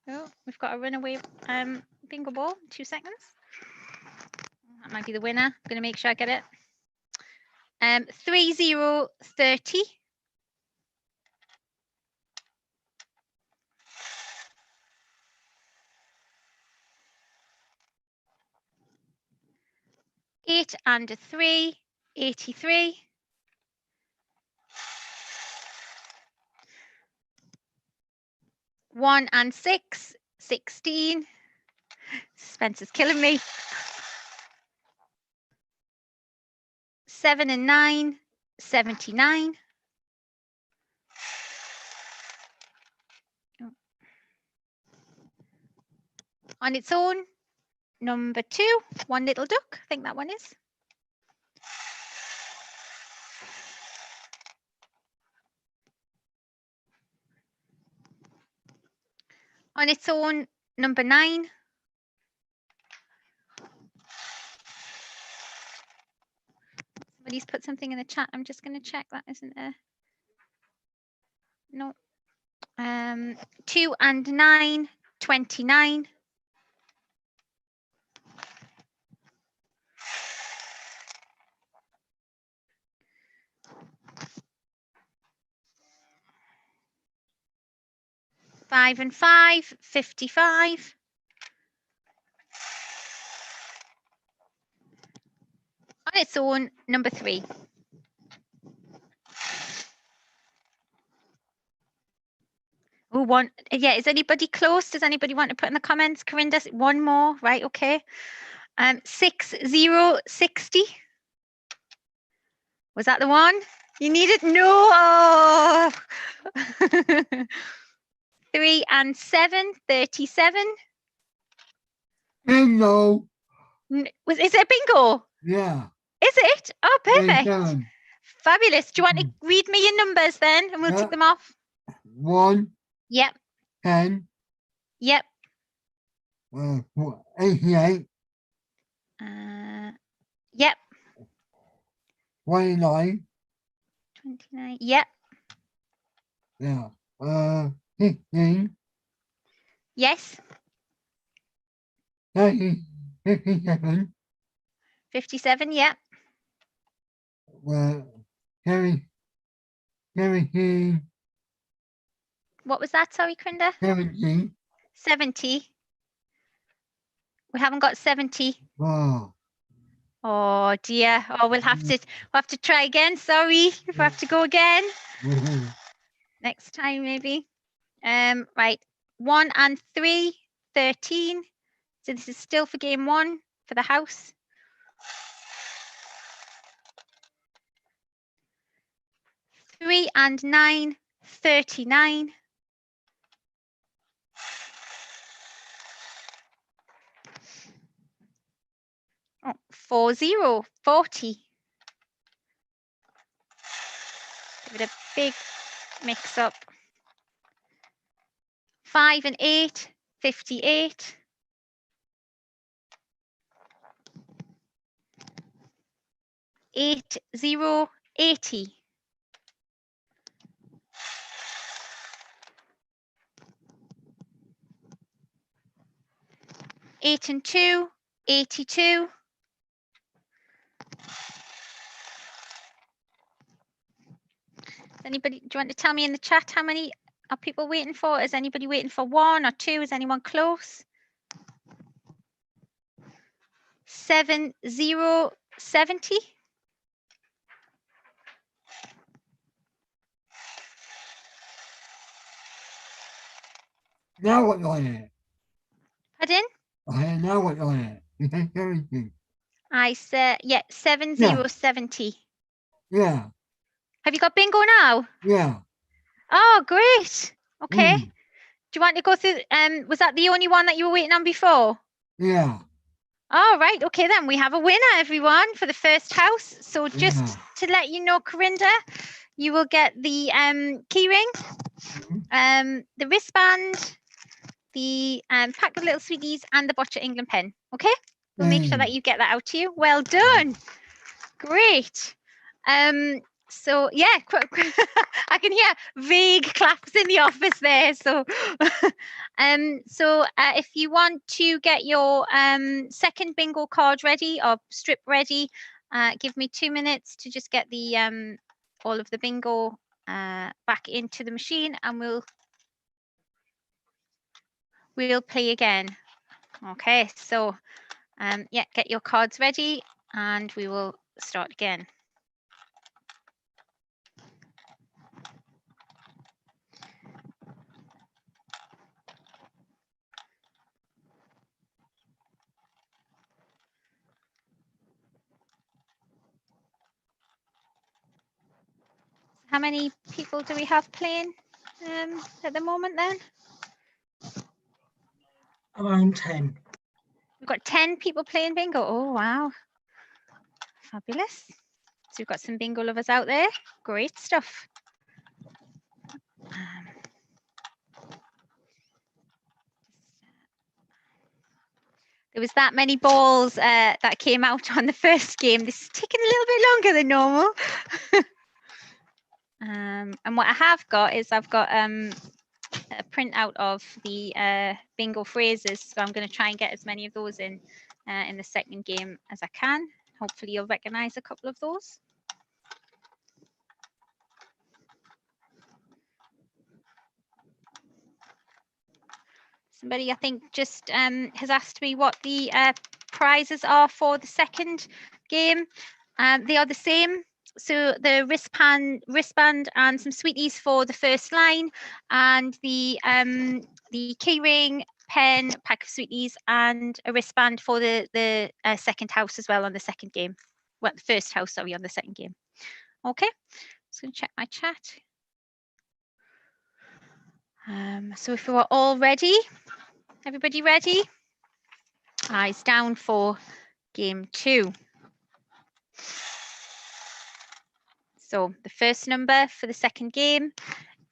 S2: Oh, we've got a runaway bingo ball. 2 seconds. That might be the winner. I'm going to make sure I get it. 3030. Eight and a 3, 83. 1 and 6, 16. Suspense is killing me. 7 and 9, 79. On its own, number 2, One Little Duck. I think that one is. On its own, number 9. Somebody's put something in the chat. I'm just going to check that isn't there. No. 2 and 9, 29. 5 and 5, 55. On its own, number 3. Oh, one. Yeah, is anybody close? Does anybody want to put in the comments? Corinda, one more, right? Okay. 6060. Was that the one? You needed? No. Oh. 3 and 7, 37.
S4: Bingo.
S2: Is it a bingo?
S4: Yeah.
S2: Is it? Oh, perfect.
S4: Yeah.
S2: Fabulous. Do you want to read me your numbers then, and we'll tick them off?
S4: 1.
S2: Yep.
S4: 10.
S2: Yep.
S4: 88.
S2: Yep.
S4: 29.
S2: 29. Yep.
S4: Yeah. 15.
S2: Yes.
S4: 30. 57.
S2: 57. Yep.
S4: 17.
S2: What was that? Sorry, Corinda.
S4: 17.
S2: 70. We haven't got 70.
S4: Oh.
S2: Oh dear. Oh, we'll have to try again. Sorry, we'll have to go again. Next time maybe. Right. 1 and 3, 13. So this is still for game 1 for the house. 3 and 9, 39. 40, 40. Give it a big mix up. 5 and 8, 58. 8080. 8 and 2, 82. Anybody, do you want to tell me in the chat how many are people waiting for? Is anybody waiting for 1 or 2? Is anyone close? 7070.
S4: Now what on it?
S2: Pardon?
S4: Okay, now what on it? You think everything?
S2: I said, yeah, 7070.
S4: Yeah,
S2: Have you got bingo now?
S4: yeah.
S2: Oh, great. Okay.
S4: Mm,
S2: Do you want to go through, was that the only one that you were waiting on before?
S4: yeah.
S2: All right, okay then, we have a winner, everyone, for the first house. So just
S4: Yeah.
S2: to let you know, Corinda, you will get the key ring, the wristband, the pack of little sweeties, and the Boccia England pen. Okay, we'll make sure that you get that out to you. Well done. Great. So yeah, I can hear vague claps in the office there. So if you want to get your second bingo card ready or strip ready, give me 2 minutes to just get the all of the bingo back into the machine, and we'll play again. Okay, so yeah, get your cards ready and we will start again. How many people do we have playing at the moment then?
S1: Around 10.
S2: We've got 10 people playing bingo. Oh, wow. Fabulous. So we've got some bingo lovers out there. Great stuff. There was that many balls that came out on the first game. This is taking a little bit longer than normal. And what I have got is I've got a printout of the bingo phrases. So I'm going to try and get as many of those in the second game as I can. Hopefully you'll recognize a couple of those. Somebody, I think, just has asked me what the prizes are for the second game. They are the same. So the wristband and some sweeties for the first line, and the key ring, pen, pack of sweeties, and a wristband for the second house as well on the second game. Well, the first house, sorry, on the second game. Okay, just going to check my chat. So if we're all ready, everybody ready? Eyes down for game 2. So the first number for the second game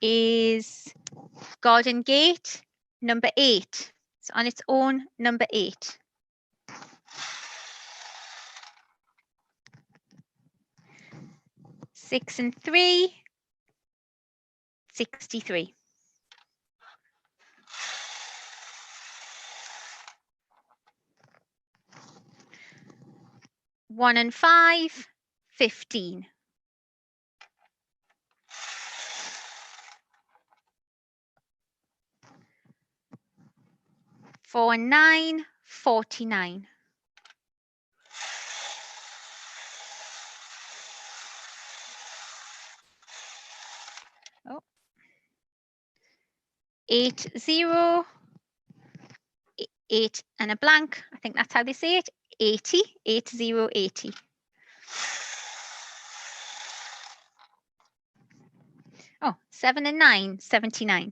S2: is Garden Gate, number 8. It's on its own, number 8. Six and 3, 63. 1 and 5, 15. 4 and 9, 49. 8, 0, 8 and a blank. I think that's how they say it. 80, 80, 80. Oh, 7 and 9, 79.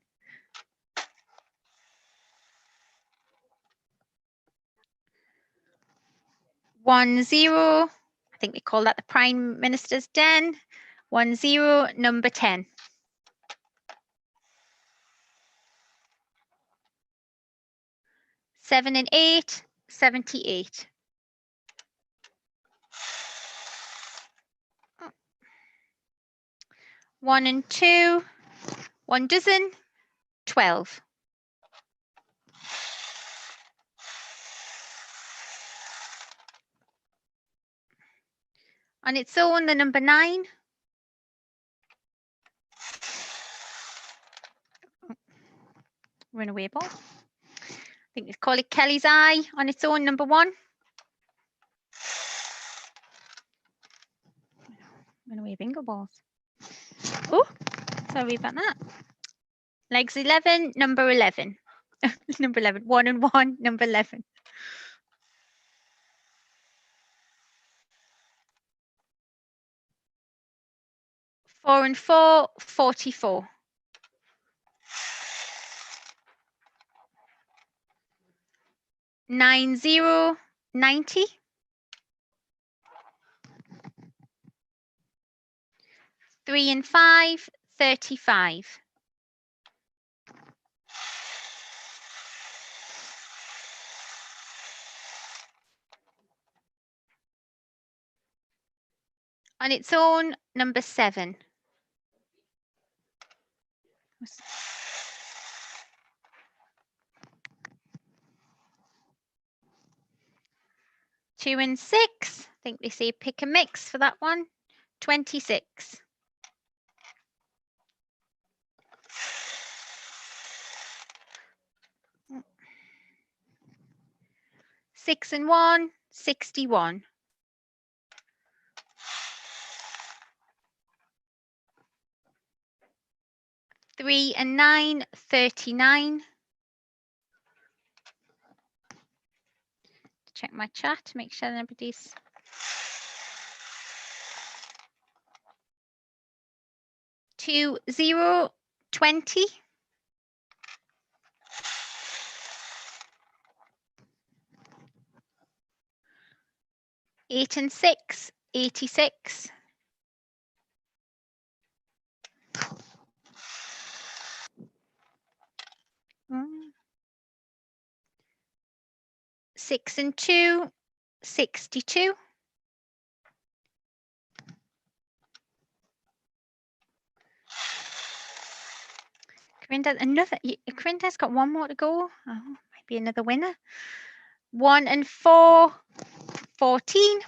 S2: 1, 0. I think they call that the Prime Minister's Den. 1, 0, number 10. 7 and 8, 78. 1 and 2, 1 dozen, 12. On its own, the number 9. Runaway ball. I think we call it Kelly's Eye. On its own, number 1. Runaway bingo balls. Oh, sorry about that. Legs 11, number 11. Number 11. 1 and 1, number 11. Four and 4, 44. 9, 0, 90. 3 and 5, 35. 'On its own, number 7. 2 and 6. I think they say pick a mix for that one. 26. 6 and 1, 61. 3 and 9, 39. Check my chat to make sure everybody's. 2, 0, 20. 8 and 6, 86. 6 and 2, 62. 'Corinda's got one more to go. Oh, might be another winner. 1 and 4, 14.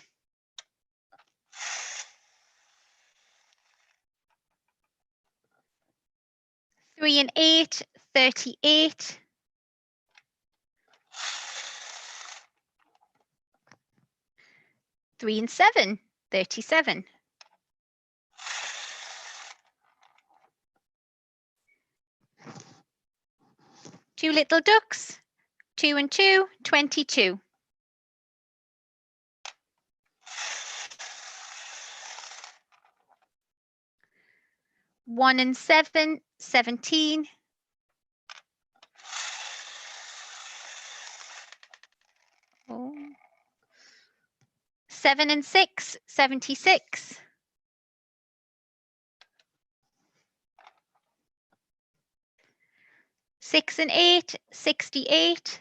S2: 3 and 8, 38. 3 and 7, 37. 2 little ducks. 2 and 2, 22. 1 and 7, 17. 7 and 6, 76. 6 and 8, 68.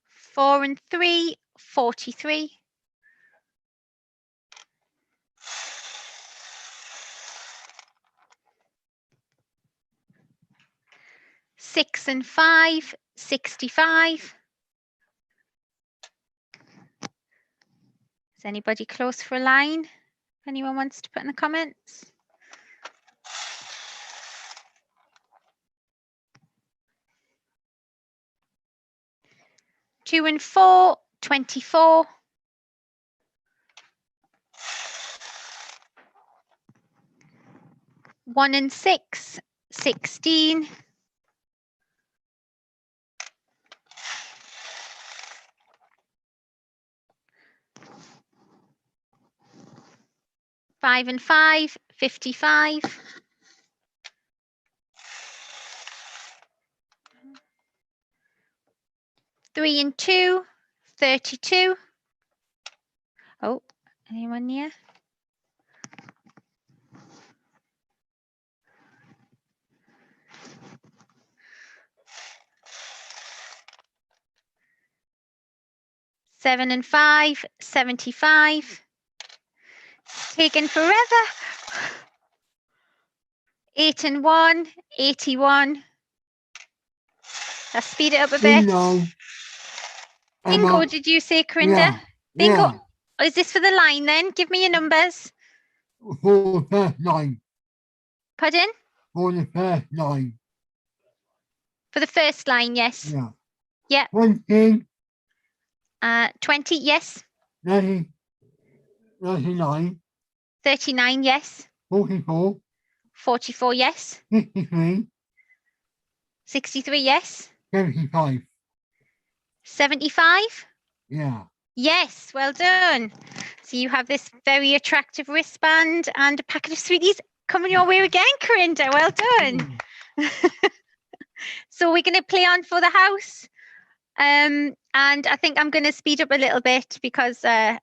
S2: 4 and 3, 43. 6 and 5, 65. Is anybody close for a line? If anyone wants to put in the comments. Two and 4, 24. 1 and 6, 16. 5 and 5, 55. 3 and 2, 32. Oh, anyone near? 7 and 5, 75. Taking forever. 8 and 1, 81. Let's speed it up a bit.
S4: Bingo.
S2: Bingo, did you say, Corinda?
S4: Yeah.
S2: Bingo.
S4: Yeah.
S2: Oh, is this for the line then? Give me your numbers.
S4: For the first line.
S2: Pardon?
S4: For the first line.
S2: For the first line, yes.
S4: Yeah.
S2: Yeah.
S4: 20.
S2: 20, yes.
S4: 30. 39.
S2: 39, yes.
S4: 44.
S2: 44, yes.
S4: 63.
S2: 63, yes.
S4: 75.
S2: 75?
S4: Yeah.
S2: Yes, well done. So you have this very attractive wristband and a packet of sweeties coming your way again, Corinda. Well done. So we're going to play on for the house. And I think I'm going to speed up a little bit because, yeah,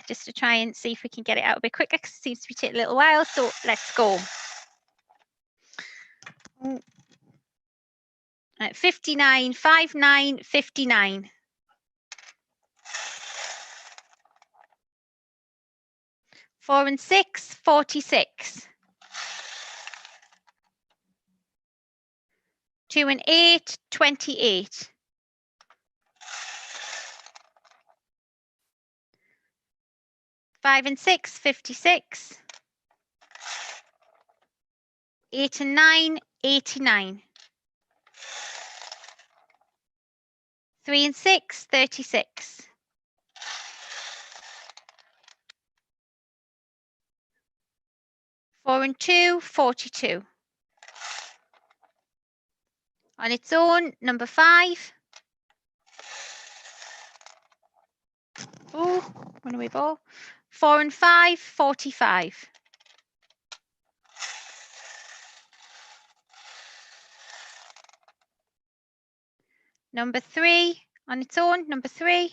S2: just to try and see if we can get it out a bit quicker because it seems to be taking a little while. So let's go. 59, 59, 59. 4 and 6, 46. 2 and 8, 28. 5 and 6, 56. 8 and 9, 89. 3 and 6, 36. 4 and 2, 42. On its own, number 5. Oh, when are we ball? 4 and 5, 45. Number 3, on its own, number 3.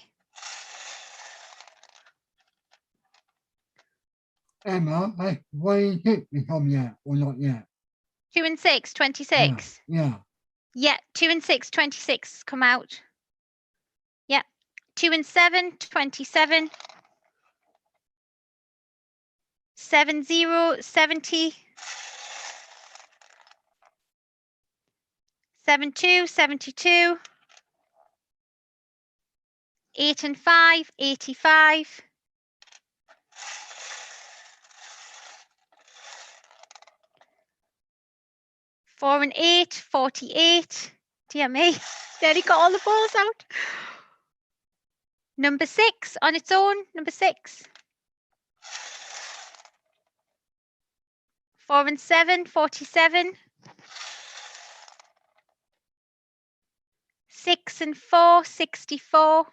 S4: Emma, has 26 become yet or not yet?
S2: 2 and 6, 26.
S4: Yeah.
S2: Yeah, 2 and 6, 26 come out. Yeah, 2 and 7, 27. 7, 0, 70. 7, 2, 72. 8 and 5, 85. 4 and 8, 48. Dear me, nearly got all the balls out. Number 6 on its own, number 6. 4 and 7, 47. 6 and 4, 64.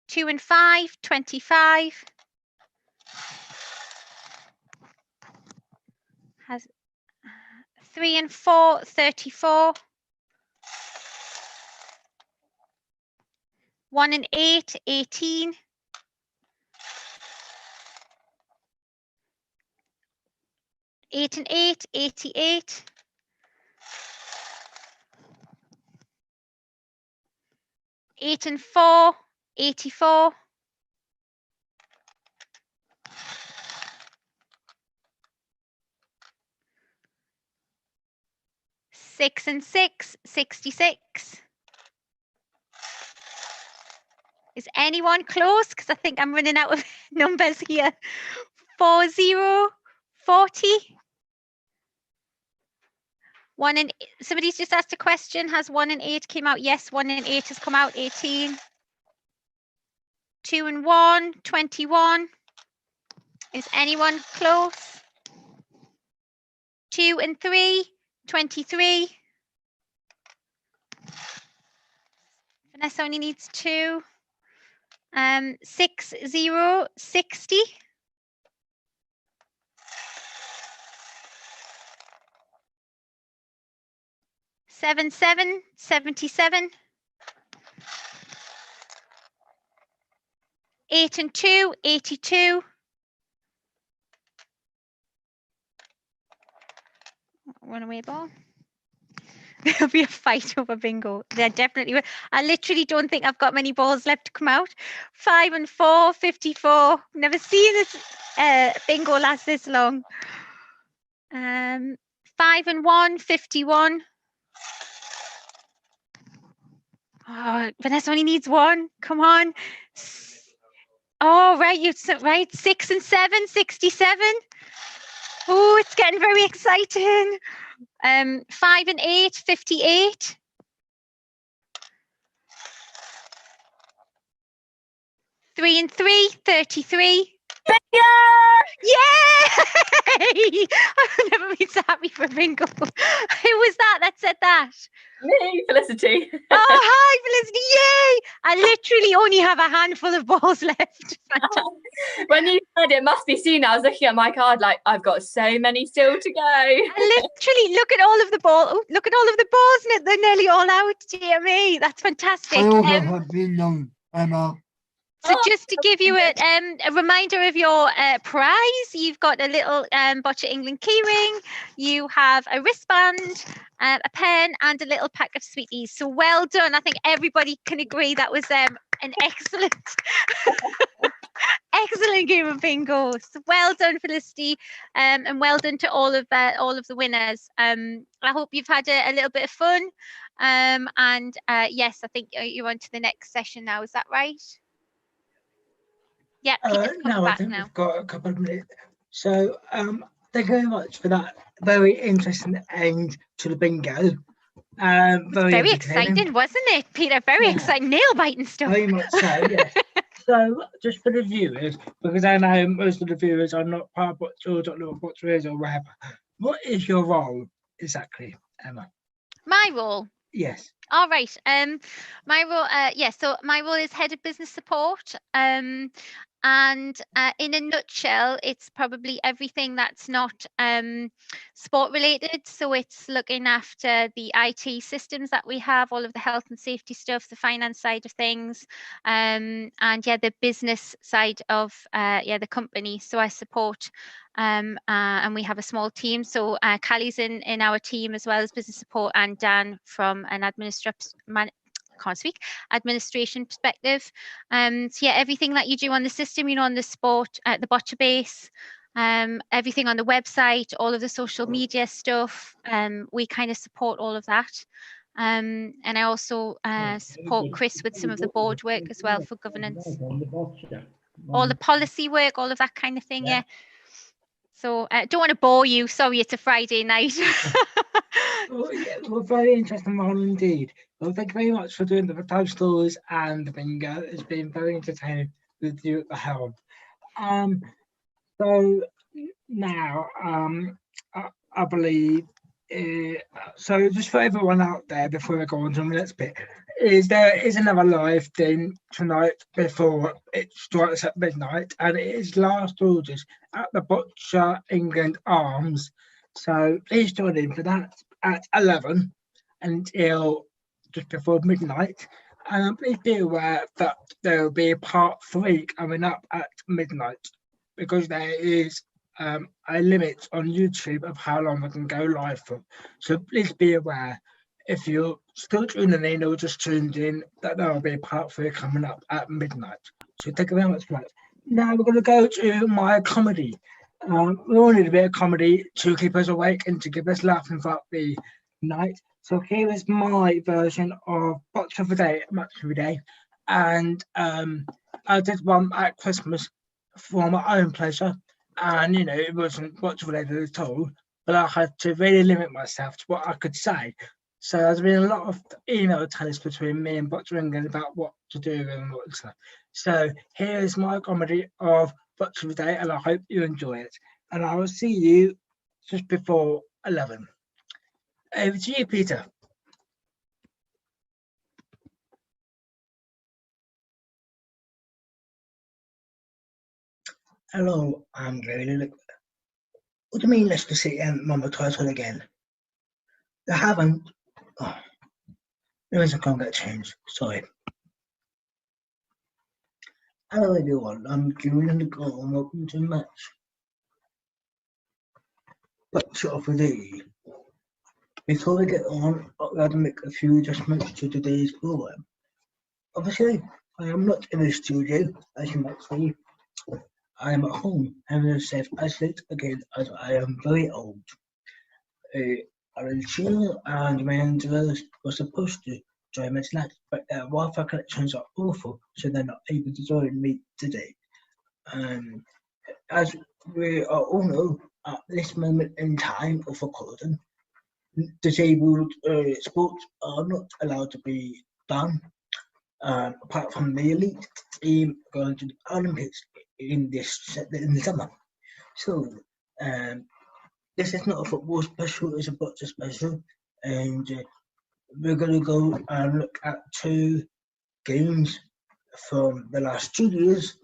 S2: 2 and 5, 25. Has 3 and 4, 34. 1 and 8, 18. 8 and 8, 88. 8 and 4, 84. 6 and 6, 66. Is anyone close? Because I think I'm running out of numbers here. 4, 0, 40. 1 and somebody's just asked a question. Has 1 and 8 came out? Yes, 1 and 8 has come out. 18. 2 and 1, 21. Is anyone close? 2 and 3, 23. Vanessa only needs 2. 6, 0, 60. 7, 7, 77. 8 and 2, 82. Runaway ball. There'll be a fight over bingo. There definitely will. I literally don't think I've got many balls left to come out. 5 and 4, 54. Never seen this bingo last this long. 5 and 1, 51. Oh, Vanessa only needs 1. Come on. Oh, right, right. 6 and 7, 67. Oh, it's getting very exciting. 5 and 8, 58. 3 and 3, 33. Bingo! Yay! I've never been so happy for bingo. Who was that said that?
S17: Me, Felicity.
S2: Oh, hi, Felicity. Yay! I literally only have a handful of balls left.
S17: When you said it must be soon, I was looking at my card like, I've got so many still to go.
S2: I literally look at all of the balls. Look at all of the balls, and they're nearly all out. Dear me, that's fantastic.
S4: I also have been known, Emma.
S2: So just to give you a reminder of your prize, you've got a little Boccia England keyring, you have a wristband, a pen, and a little pack of sweeties. So well done. I think everybody can agree that was an excellent, excellent game of bingo. So well done, Felicity, and well done to all of the winners. I hope you've had a little bit of fun. And yes, I think you're on to the next session now. Is that right? Yeah,
S1: no, I think we've got a couple of minutes. So thank you very much for that very interesting end to the bingo.
S2: Very exciting, wasn't it, Peter? Very exciting, nail-biting stuff.
S1: Very much so, yes. So just for the viewers, because I know most of the viewers are not part of Boccia or don't know what Boccia is or whatever, what is your role exactly, Emma?
S2: My role?
S1: Yes.
S2: All right. My role, so my role is head of business support. And in a nutshell, it's probably everything that's not sport related. So it's looking after the IT systems that we have, all of the health and safety stuff, the finance side of things, and the business side of the company. So I support and we have a small team. So Callie's in our team as well as business support, and Dan from an administration perspective. So yeah, everything that you do on the system, on the sport, the Boccia base, everything on the website, all of the social media stuff, we kind of support all of that. And I also support Chris with some of the board work as well for governance, all the policy work, all of that kind of thing. Yeah. So don't want to bore you. Sorry, it's a Friday night.
S1: Well, very interesting role indeed. Well, thank you very much for doing the bedtime stories and the bingo. It's been very entertaining with you at the helm. So now, I believe, so just for everyone out there, before we go on to the next bit, there is another live thing tonight before it strikes at midnight, and it is last orders at the Boccia England Arms. So please join in for that at 11 until just before midnight. And please be aware that there will be a part 3 coming up at midnight, because there is a limit on YouTube of how long we can go live for. So please be aware, if you're still tuning in or just tuned in, that there will be a part 3 coming up at midnight. So thank you very much for that. Now we're going to go to my comedy. We all need a bit of comedy to keep us awake and to keep us laughing throughout the night. So here is my version of Boccia for Day, Match Every Day. And I did one at Christmas for my own pleasure. And, it wasn't Boccia related at all, but I had to really limit myself to what I could say. So there's been a lot of email tennis between me and Boccia England about what to do and what to say. So here is my comedy of Boccia for Day, and I hope you enjoy it. And I will see you just before 11. Over to you, Peter. Hello, I'm Gary Lick. What do you mean Leicester City and Mama title again? They haven't. Oh, there is a contact change. Sorry. Hello everyone, I'm Julian the Goal and welcome to the match. Boccia for Day.
S7: Before we get on, I'd like to make a few adjustments to today's program. Obviously, I am not in the studio, as you might see. I am at home having a safe isolate again, as I am very old. Alan and Mandela were supposed to join me tonight, but their Wi-Fi connections are awful, so they're not able to join me today. As we all know, at this moment in time of recording, disabled sports are not allowed to be done, apart from the elite team going to the Olympics in the summer. So, this is not a football special, it's a Boccia special, and we're going to go and look at 2 games from the last 2 years.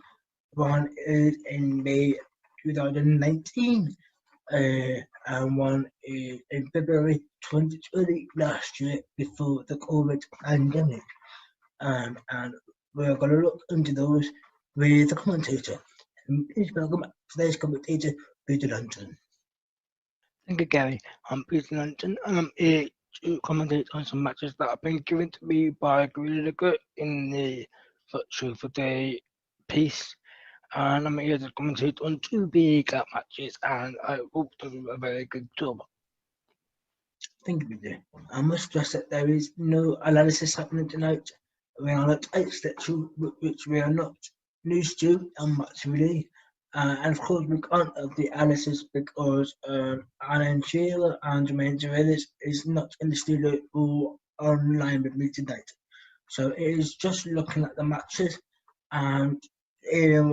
S7: One is in May 2019, and one is in February 2020, last year, before the COVID pandemic. And we're going to look into those with the commentator. Please welcome today's commentator, Peter London.
S1: Thank you, Gary. I'm Peter London, and I'm here to commentate on some matches that have been given to me by Gorilla Good in the Virtual for Day piece. And I'm here to commentate on 2 big matches, and I hope to do a very good job. Thank you, Peter. I must stress that there is no analysis happening tonight. We are not intellectual, which we are not used to much really. And of course, we can't have the analysis because Alan Shearer and Jermaine Girelis is not in the studio or online with me tonight. So it is just looking at the matches and hearing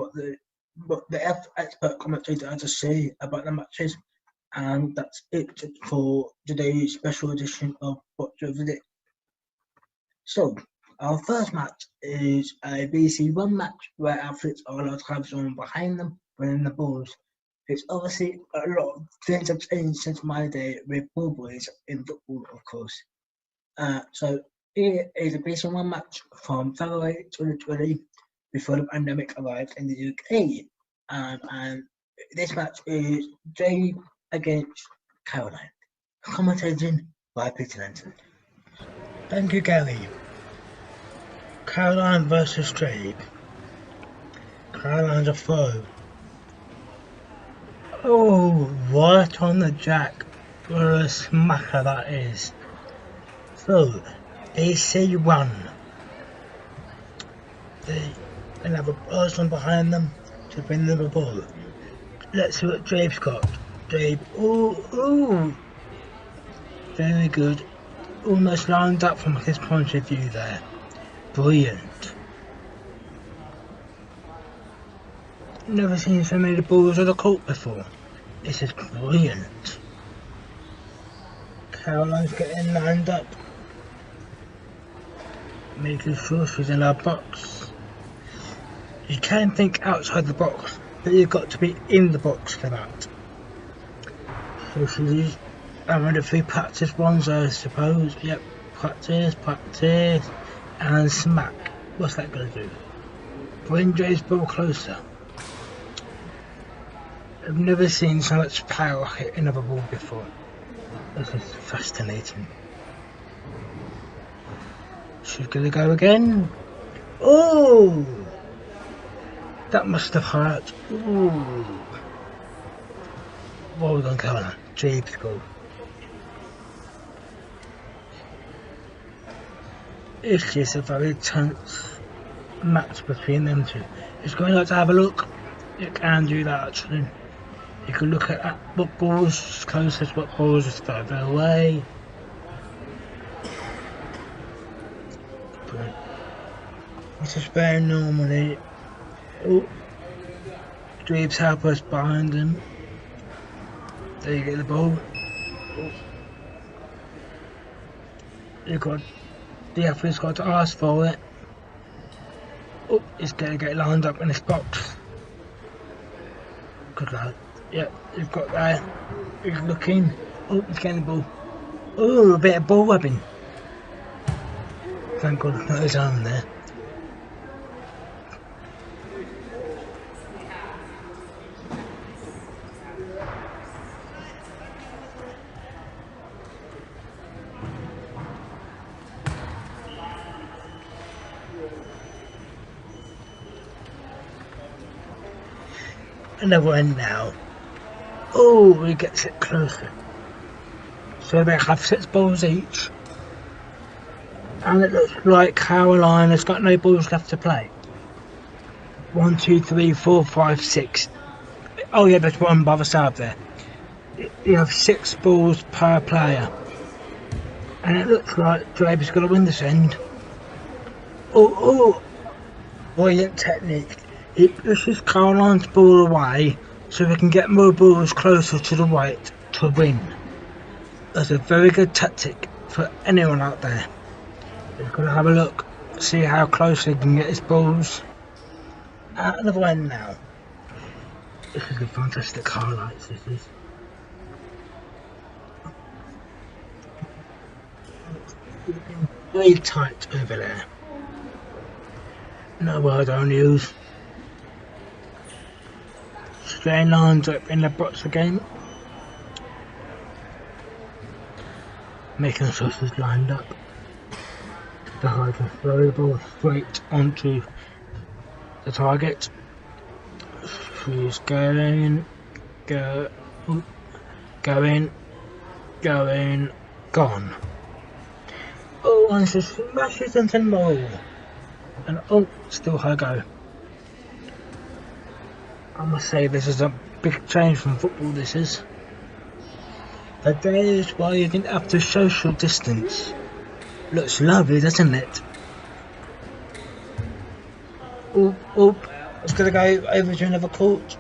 S1: what the expert commentator has to say about the matches. And that's it for today's special edition of Boccia of the Day. So, our first match is a BC1 match where athletes are allowed to have someone behind them winning the balls. It's obviously a lot of things have changed since my day with ball boys in football, of course. So here is a BC1 match from February 2020 before the pandemic arrived in the UK. And this match is Jade against Caroline, commentated by Peter Lenton. Thank you, Gary. Caroline versus Jade. Caroline's a throw. Oh, right on the jack. What a smacker that is. So, AC1. They have a person behind them to bring them the ball. Let's see what Jabe's got. Jabe, ooh. Very good. Almost lined up from his point of view there. Brilliant. Never seen so many balls on the court before. This is brilliant. Caroline's getting lined up. Making sure she's in her box. You can think outside the box, but you've got to be in the box for that. So she's having a few practice ones, I suppose. Yep, practice, and smack. What's that going to do? Bring Jay's ball closer. I've never seen so much power hit another ball before. This is fascinating. She's going to go again. Oh! That must have hurt. Ooh. Well done, Caroline. Jabe's goal. It's just a very tense match between them two. It's going to like to have a look. You can do that actually. You can look at what balls closest, what balls is further away. But this is very normally. Oh, Jabe's helpers behind him. There you get the ball. Oh. The athlete's got to ask for it. Oh, he's going to get lined up in his box. Good lad. Yep, you've got that. He's looking. Oh, he's getting the ball. Oh, a bit of ball webbing. Thank God it's not his own there. another end now. Oh, he gets it closer. So they have 6 balls each. And it looks like Caroline has got no balls left to play. 1, 2, 3, 4, 5, 6. Oh yeah, there's one by the side there. You have 6 balls per player. And it looks like Draper's going to win this end. Oh, brilliant technique. He pushes Caroline's ball away so we can get more balls closer to the white to win. That's a very good tactic for anyone out there. We're going to have a look, see how close he can get his balls. Out of the end now. This is a fantastic highlights, this is. Very tight over there. No word I'll use. Straight lines up in the Boccia game. Making sure she's lined up. The high can throw the ball straight onto the target. She's going, gone. Oh, and she smashes into the ball. And oh, still her go. I must say this is a big change from football, this is. The days where you didn't have to social distance. Looks lovely, doesn't it? Oh, it's going to go over to another court.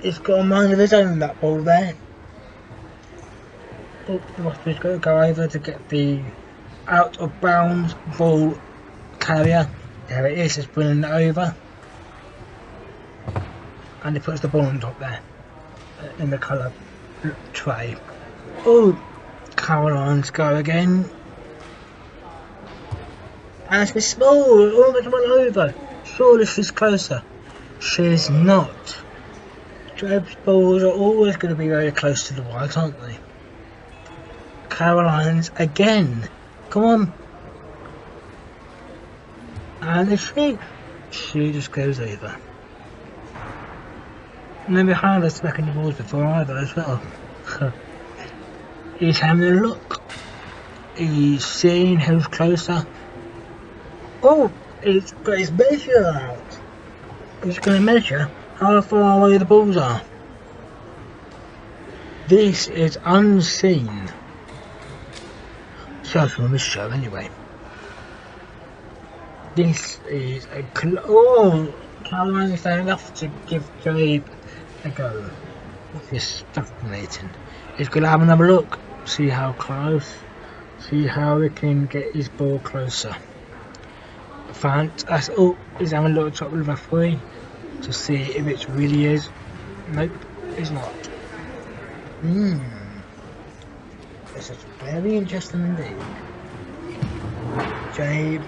S1: It's got a mind of its own, that ball there. Oh, the referee's going to go over to get the out of bounds ball carrier. There it is, it's bringing it over. And he puts the ball on top there, in the colour tray. Oh, Caroline's go again. And she's small, almost went over. Surely she's closer. She's not. Drape's balls are always going to be very close to the white, aren't they? Caroline's again. Come on. And if she just goes over. And then behind us smacking the balls before either as well. He's having a look. He's seeing who's closer. Oh, he's got his measure out. He's going to measure how far away the balls are. This is unseen. So from this show anyway. This is a oh, Caroline is fair enough to give Gabe a go. This is fascinating. He's going to have another look, see how close, see how he can get his ball closer. Fantastic. Oh, he's having a look at the referee to see if it really is. Nope, it's not. This is very interesting indeed. Gabe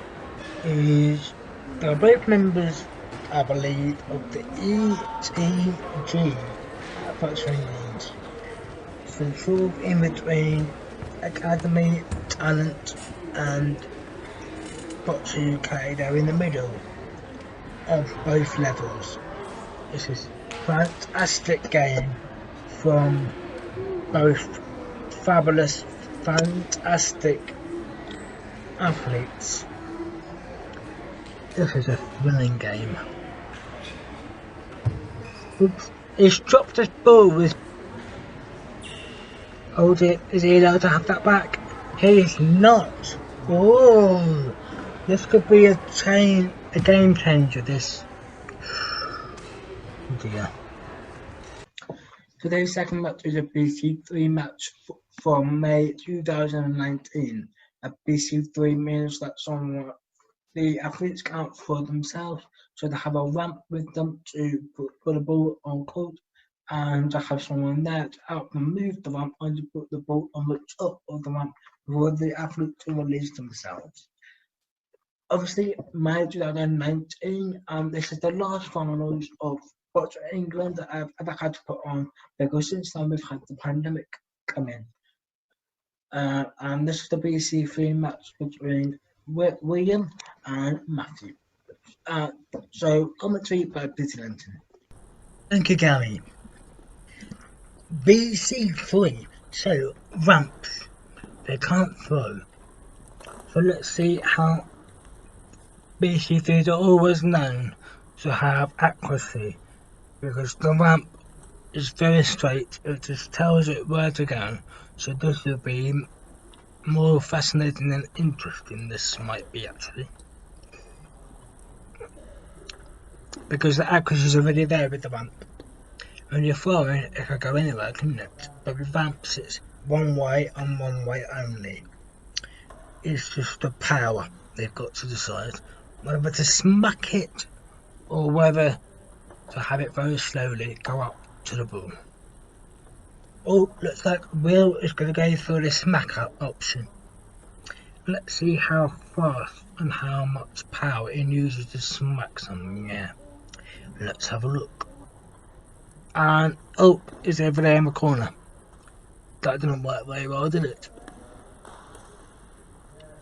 S1: is, they're both members, I believe, of the ETG Boccia England. So sort of in between Academy, Talent and Boccia UK, they're in the middle of both levels. This is a fantastic game from both fabulous, fantastic athletes. This is a thrilling game. Oops, he's dropped his ball with. Hold it, is he allowed to have that back? He is not. Oh, this could be a game changer, this. Oh dear. Today's second match is a BC3 match from May 2019. A BC3 means that the athletes count for themselves, so they have a ramp with them to put the ball on court, and they have someone there to help them move the ramp and to put the ball on the top of the ramp for the athlete to release themselves. Obviously, May 2019, this is the last finals of Boccia England that I've ever had to put on, because since then we've had the pandemic come in. And this is the BC3 match between William and Matthew. So commentary by Peter Linton. Thank you, Gary. BC3, so ramps, they can't throw. So let's see how BC3s are always known to have accuracy, because the ramp is very straight, it just tells it where to go. So this will be more fascinating and interesting, this might be actually. Because the accuracy is already there with the ramp. When you're throwing, it can go anywhere, couldn't it? But with ramps, it's one way and one way only. It's just the power they've got to decide whether to smack it or whether to have it very slowly go up to the ball. Oh, looks like Will is going to go for the smack up option. Let's see how fast and how much power it uses to smack something. Yeah, let's have a look. And oh, it's over there in the corner. That didn't work very well, did it?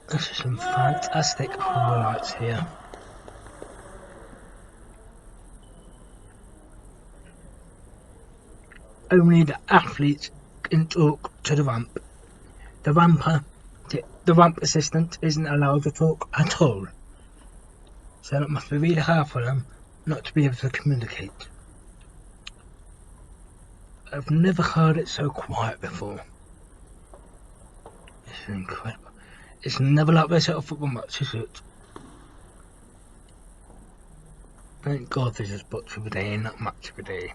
S1: This is some fantastic highlights here. Only the athletes can talk to the ramp. The ramp assistant isn't allowed to talk at all. So it must be really hard for them not to be able to communicate. I've never heard it so quiet before. It's incredible. It's never like this at a football match, is it? Thank God this is Boccia of a day, not much of a day.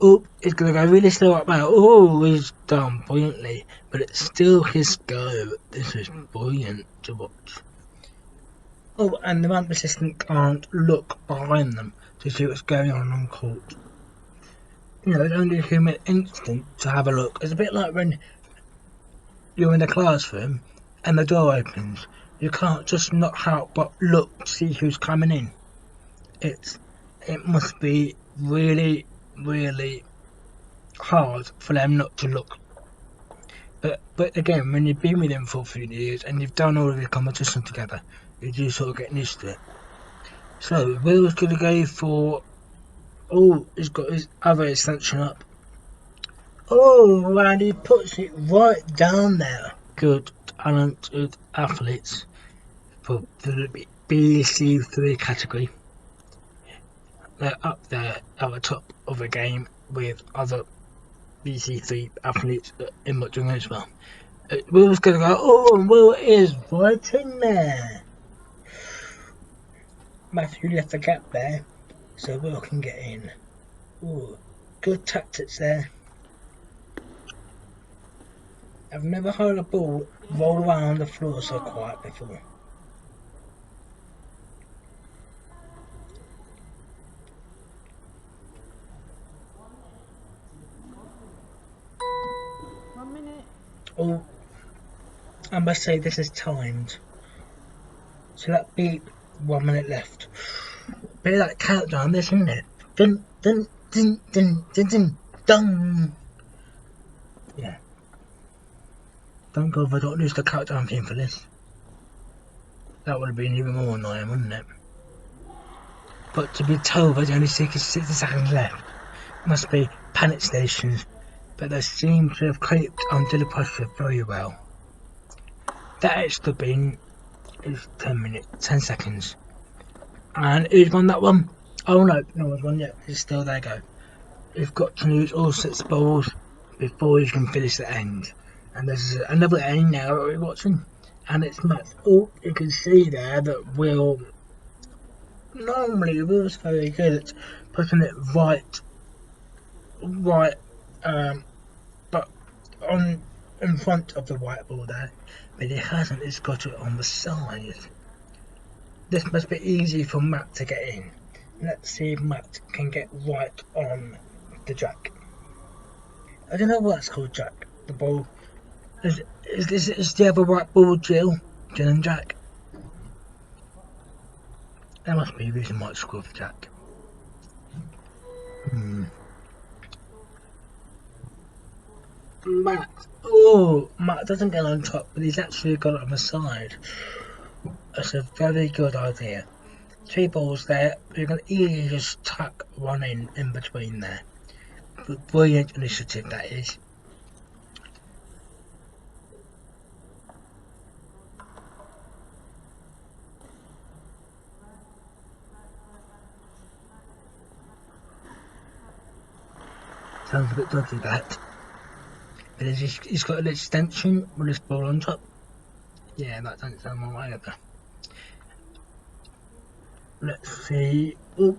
S1: Oh, it's going to go really slow up now. Oh, he's done brilliantly, but it's still his go. This is brilliant to watch. Oh, and the ramp assistant can't look behind them to see what's going on court. You know, it only takes him an instant to have a look. It's a bit like when you're in a classroom and the door opens. You can't just not help but look to see who's coming in. It must be really hard for them not to look. But again, when you've been with them for a few years and you've done all of your competition together, you do sort of get used to it. So Will's going to go for. Oh, he's got his other extension up. Oh, and he puts it right down there. Good, talented athletes for the BC3 category. They're up there at the top of the game with other BC3 athletes in Boccia as well. Will's going to go. Oh, and Will is right in there. Matthew left a gap there, so Will can get in. Ooh, good tactics there. I've never heard a ball roll around the floor so quiet before. Oh, I must say this is timed. So that beep, 1 minute left. Bit of that countdown, this, isn't it? Dun dun dun dun dun dun dun. Yeah. Thank God I don't lose the countdown theme for this. That would have been even more annoying, wouldn't it? But to be told there's only 60 seconds left must be panic stations, but they seem to have coped under the pressure very well. That extra bean is 10 seconds. And who's won that one? Oh no, no one's won yet. It's still there. Go. You've got to lose all 6 balls before you can finish the end. And there's another end now that we're watching, and it's Matt. Oh, you can see there that Will's very good at putting it right, but on in front of the white ball there, but he hasn't. He's got it on the side. This must be easy for Matt to get in. Let's see if Matt can get right on the jack. I don't know what that's called, jack. The ball. Is the other white ball Jill and Jack? There must be a reason why it's called the jack. Matt. Oh, Matt doesn't get on top, but he's actually got it on the side. That's a very good idea. 3 balls there. You can easily just tuck one in between there. Brilliant initiative that is. Sounds a bit dodgy that. But he's got an extension with this ball on top. Yeah, that doesn't sound right either. Let's see. Oh,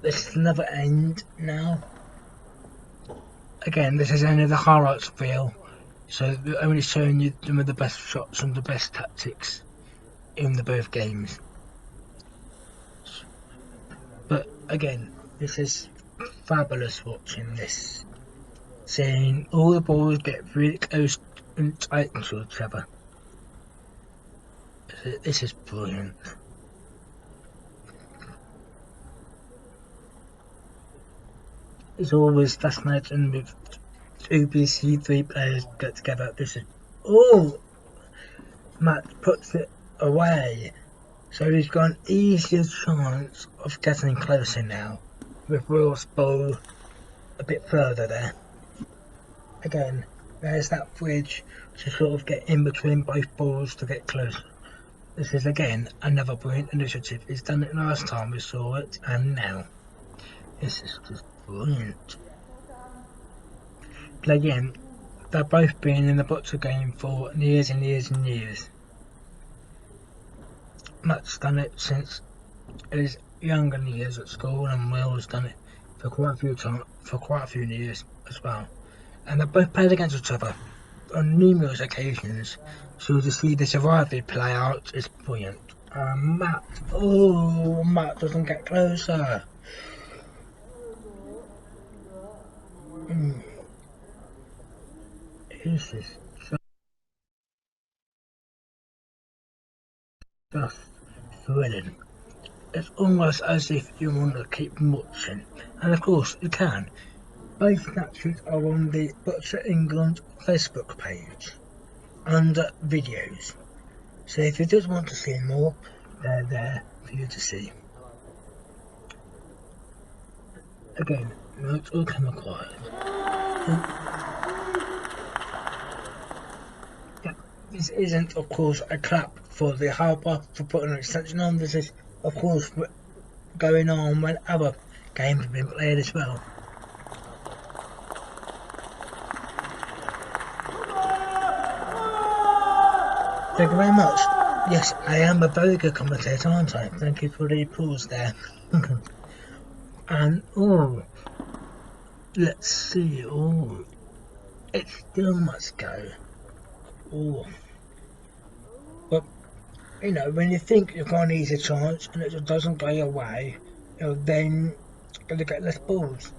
S1: this is another end now. Again, this is only the highlights reel, so we're only showing you some of the best shots and the best tactics in the both games. But again, this is fabulous watching this. Seeing all the balls get really close and tight to each other. This is brilliant. It's always fascinating with 2 BC3 players get together. This is Matt puts it away. So he's got an easier chance of getting closer now. With Will's ball a bit further there. Again, there's that bridge to sort of get in between both balls to get closer. This is again another brilliant initiative. He's done it last time we saw it, and now. This is just brilliant. But again, they've both been in the Boccia game for years and years and years. Matt's done it since his younger years at school, and Will's done it for quite a few years as well. And they both played against each other on numerous occasions, so to see this rivalry play out is brilliant. Matt doesn't get closer. This is just thrilling. It's almost as if you want to keep watching, and of course you can. Both matches are on the Boccia England Facebook page under videos, so if you just want to see more, they're there for you to see. Again, note all camera quiet. This isn't, of course, a clap for the harbour for putting an extension on. This is, of course, going on when other games have been played as well. Thank you very much. Yes, I am a very good commentator, aren't I? Thank you for the applause there. And, let's see, it still must go. But, you know, when you think you've got an easy chance and it just doesn't go your way, then you're going to get less balls.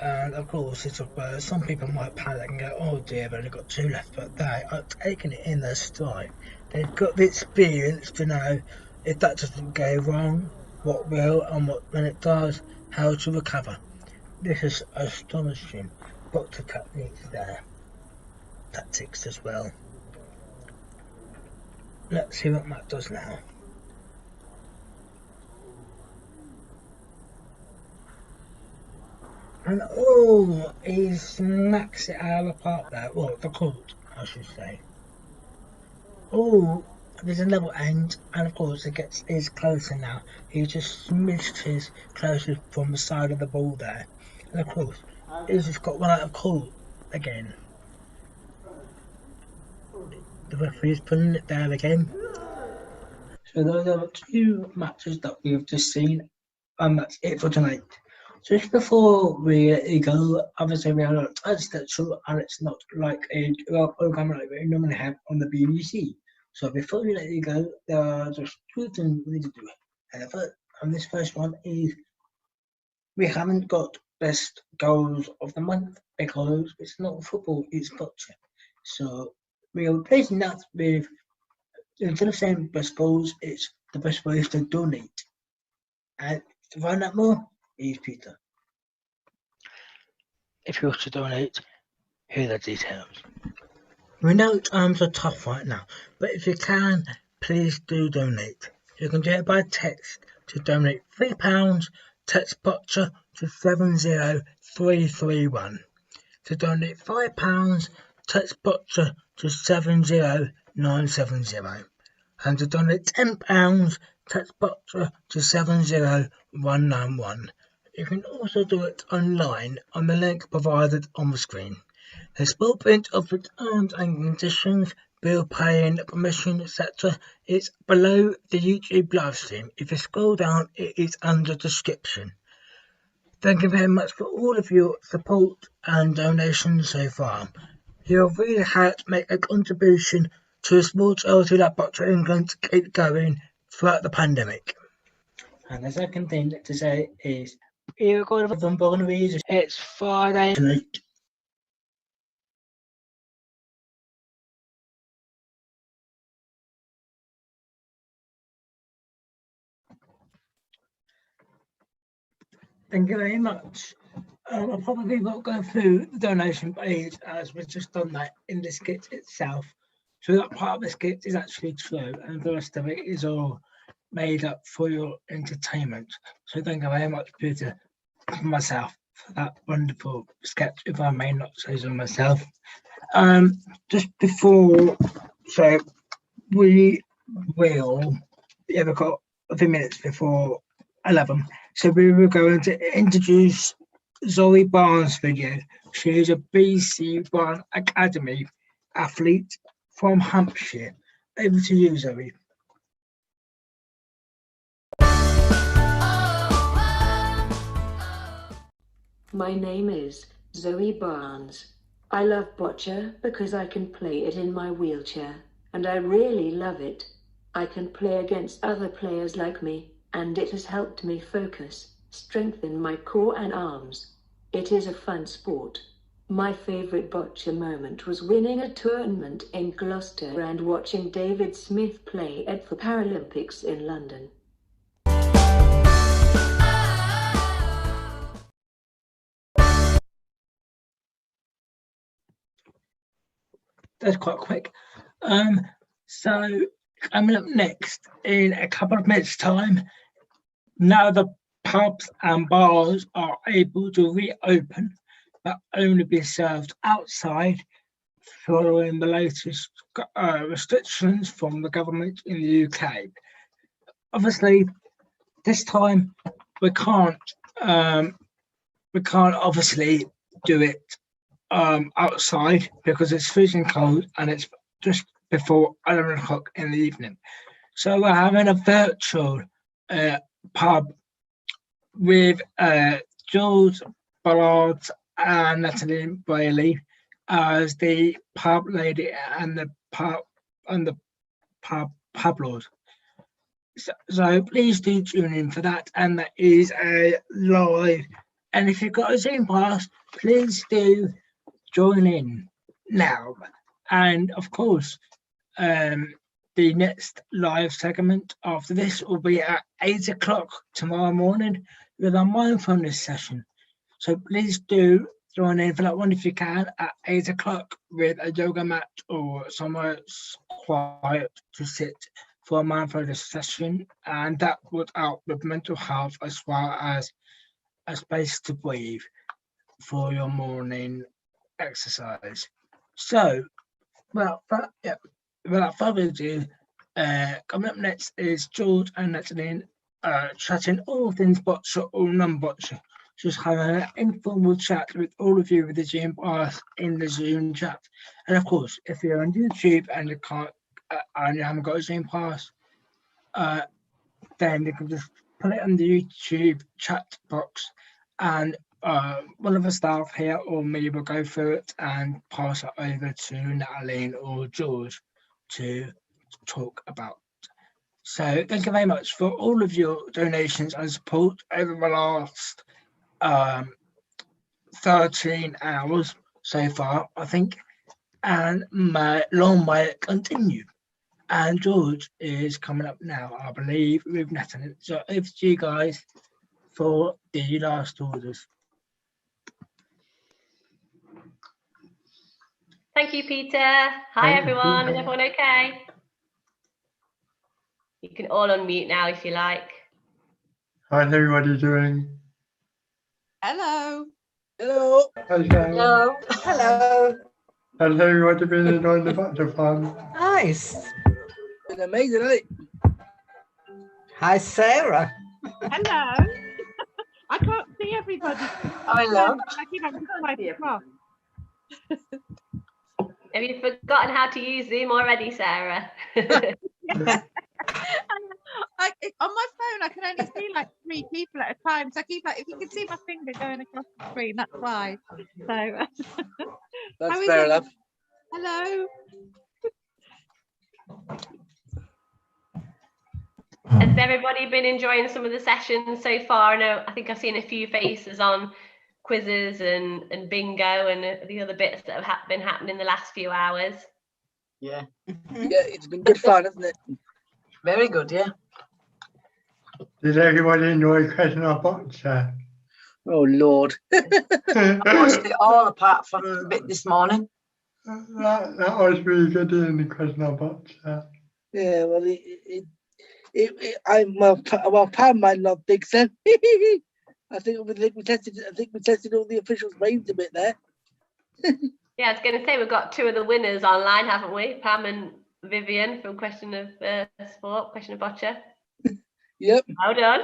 S1: And of course, it's some people might panic and go, oh dear, I've only got 2 left, but they are taking it in their stride. They've got the experience to know if that doesn't go wrong, what will, and when it does, how to recover. This is astonishing. Boccia techniques there. Tactics as well. Let's see what Matt does now. And he smacks it out of the park there. Well, the court, I should say. There's another end, and of course it is closer now. He just missed his closest from the side of the ball there. And of course, he's just got one out of court again. The referee's putting it there again. So those are the 2 matches that we've just seen, and that's it for tonight. Just before we let you go, obviously we are not touched that show, and it's not like a program like we normally have on the BBC. So before we let you go, there are just 2 things we need to do. And this first one is we haven't got best goals of the month because it's not football, it's Boccia. So we are replacing that with, instead of saying best goals, it's the best ways to donate. And to find out more, here's Peter. If you wish to donate, here are the details. We know times are tough right now, but if you can, please do donate. You can do it by text To donate £3, text Boccia to 70331. To donate £5, text Boccia to 70970. And to donate £10, text Boccia to 70191. You can also do it online on the link provided on the screen. The small print of the terms and conditions, bill paying, permission, etc. is below the YouTube live stream. If you scroll down, it is under description. Thank you very much for all of your support and donations so far. You have really helped make a contribution to a small charity like Boccia England to keep going throughout the pandemic. And the second thing to say is, here we go from Born Reasons. It's Friday night. Thank you very much. I probably won't go through the donation page as we've just done that in the skit itself. So that part of the skit is actually true and the rest of it is all made up for your entertainment. So thank you very much, Peter, and myself for that wonderful sketch, if I may not say so myself. Just before, so we will, we've got a few minutes before 11. So we were going to introduce Zoe Barnes for you. She is a BC1 Academy athlete from Hampshire. Over to you, Zoe.
S15: My name is Zoe Barnes. I love boccia because I can play it in my wheelchair, and I really love it. I can play against other players like me, and it has helped me focus, strengthen my core and arms. It is a fun sport. My favorite boccia moment was winning a tournament in Gloucester and watching David Smith play at the Paralympics in London.
S1: That's quite quick. So coming up next in a couple of minutes' time, now the pubs and bars are able to reopen, but only be served outside, following the latest restrictions from the government in the UK. Obviously, this time we can't obviously do it outside because it's freezing cold and it's just before 11 o'clock in the evening. So we're having a virtual pub with Jules Ballard and Natalie Bailey as the pub lady and the pub lord. So please do tune in for that, and that is a live. And if you've got a Zoom pass, please do join in now. And of course, the next live segment after this will be at 8 o'clock tomorrow morning with our mindfulness session. So please do join in for that one if you can at 8 o'clock with a yoga mat or somewhere quiet to sit for a mindfulness session, and that would help with mental health as well as a space to breathe for your morning exercise. So, without further ado, coming up next is George and Natalie chatting all things boccia or non-boccia. Just having an informal chat with all of you with the Zoom pass in the Zoom chat. And of course, if you're on YouTube and you can't and you haven't got a Zoom pass, then you can just put it in the YouTube chat box, and one of the staff here or me will go through it and pass it over to Natalie or George to talk about. So thank you very much for all of your donations and support over the last 13 hours so far, I think, and long may it continue. And George is coming up now, I believe, with Natalie. So over to you guys for the last orders.
S19: Thank you, Peter. Hi, everyone. Is everyone okay? You can all unmute now if you like.
S10: How's everybody doing?
S23: Hello.
S7: Hello.
S10: Hello.
S9: Hello.
S10: Has everybody been enjoying the Bocciathon?
S9: Nice.
S7: Been amazing, hasn't it?
S9: Hi, Sarah.
S12: Hello. I can't see everybody.
S20: Oh, hello.
S12: I keep having to swipe across.
S19: Have you forgotten how to use Zoom already, Sarah?
S12: On my phone, I can only see like 3 people at a time. So I keep like, if you can see my finger going across the screen, that's why. So
S7: that's fair enough.
S12: Hello.
S19: Has everybody been enjoying some of the sessions so far? I think I've seen a few faces on quizzes and bingo and the other bits that have been happening the last few hours.
S20: Yeah.
S7: Yeah, it's been good fun, hasn't it?
S20: Very good, yeah.
S10: Did everybody enjoy Question or Boccia?
S7: Oh, Lord.
S20: I watched it all apart from a bit this morning.
S10: That was really good in the Question or Boccia.
S7: Yeah, well, well, Pam might not think so. I think we tested all the officials' brains a bit there.
S19: Yeah, I was going to say we've got 2 of the winners online, haven't we? Pam and Vivian from Question of Sport, Question of Boccia.
S7: Yep.
S19: Well done.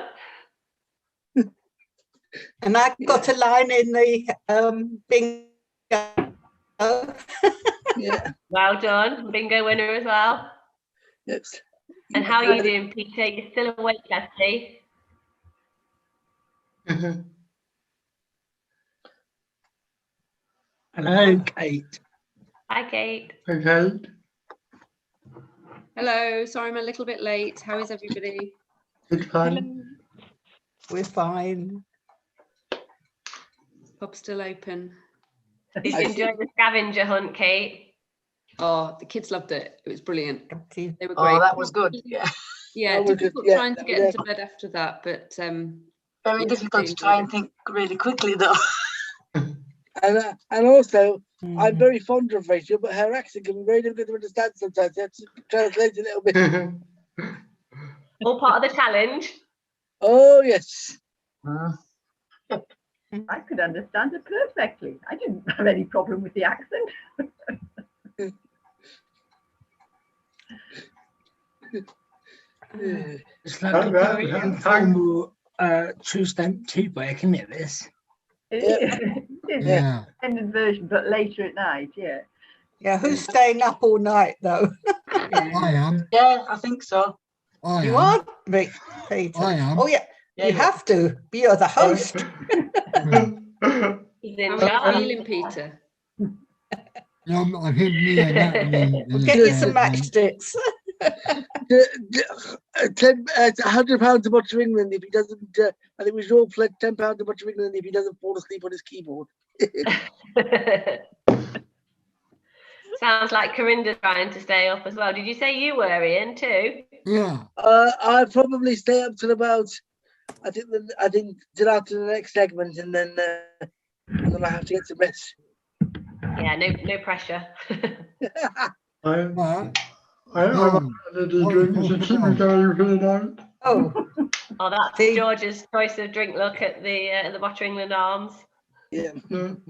S9: And I got a line in the bingo.
S7: Yeah.
S19: Well done. Bingo winner as well.
S7: Yes.
S19: And how are you doing, Peter? You're still awake, I see.
S1: Hello, Kate.
S19: Hi, Kate.
S10: Hi, Kate.
S21: Hello, sorry I'm a little bit late. How is everybody?
S10: It's fun.
S9: We're fine.
S21: Pub's still open.
S19: Did you enjoy the scavenger hunt, Kate?
S21: Oh, the kids loved it. It was brilliant. They were great.
S20: Oh, that was good. Yeah.
S21: Yeah, difficult trying to get into bed after that, but
S20: very difficult to try and think really quickly though.
S7: And also, I'm very fond of Rachel, but her accent can be very difficult to understand sometimes. You have to translate a little bit.
S19: All part of the challenge.
S7: Oh, yes.
S24: I could understand it perfectly. I didn't have any problem with the accent.
S1: It's like a very informal two-step tea break, isn't it, this?
S24: It is
S9: Yeah.
S24: extended version, but later at night, yeah.
S9: Yeah, who's staying up all night though?
S4: I am.
S20: Yeah, I think so.
S9: You are, Peter.
S4: I am.
S9: Oh yeah,
S20: Yeah,
S9: you have to. You're the host.
S19: He's in
S21: How are
S19: charge.
S21: you feeling, Peter?
S4: I think me and Natalie.
S9: We'll get you some matchsticks.
S7: £100 to Boccia England if he doesn't. I think we should all pledge £10 to Boccia England if he doesn't fall asleep on his keyboard.
S19: Sounds like Corinda's trying to stay up as well. Did you say you were, Ian, too?
S4: Yeah.
S7: I'll probably stay up till about. I think till after the next segment, and then I have to get some rest.
S19: Yeah, no pressure.
S10: I'm energy drinks to keep me going for the night.
S9: Oh,
S19: that's George's choice of drink. Look at the Boccia England Arms.
S7: Yeah.
S10: I'm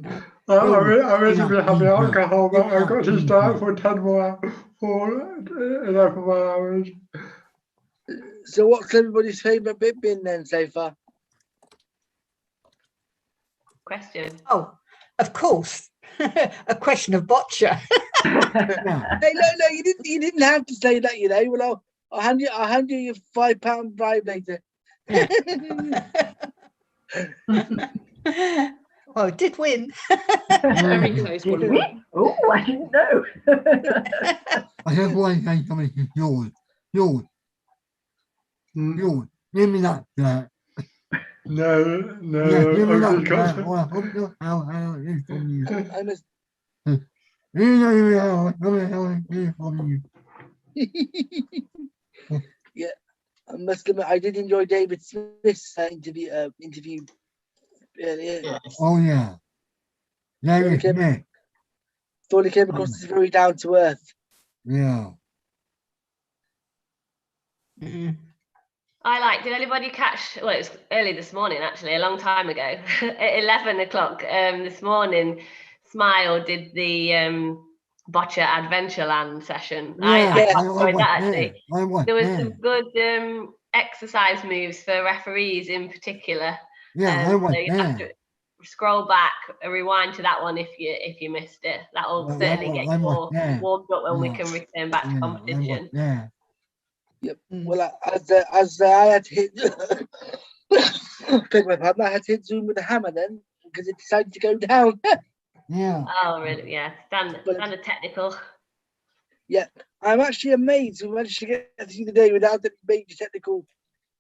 S10: ready to have the alcohol, but I've got to start for 11 more hours.
S7: So what's everybody's favourite bit been then so far?
S19: Question.
S9: Oh, of course. A question of Boccia.
S7: Hey, no, you didn't have to say that, you know. Well, I'll hand you your £5 bribe later.
S9: Oh, it did win.
S21: Very close one.
S24: Oh, I didn't know.
S4: I just want to say something to George. George, give me that.
S10: No.
S4: Yeah, give me
S10: I've
S4: that.
S10: just got to-
S4: I hope you how it is from you.
S7: I must.
S4: You know how it is from you.
S7: Yeah, I must admit, I did enjoy David Smith's interview earlier.
S4: Oh yeah. David Smith.
S7: Thought he came across as very down to earth.
S4: Yeah.
S19: Did anybody catch, well, it was early this morning, actually, a long time ago, at 11 o'clock this morning, Smile did the Boccia Adventureland session. I enjoyed that, actually. There was some good exercise moves for referees in particular.
S4: Yeah, I was
S19: so you have to scroll back, rewind to that one if you missed it. That will certainly get you more warmed up when we can return back to competition.
S7: Yep. Well, as I had to hit, beg my pardon, I had to hit Zoom with a hammer then because it decided to go down.
S4: Yeah.
S19: Oh, really? Yeah. Standard technical.
S7: Yeah, I'm actually amazed we managed to get through the day without any major technical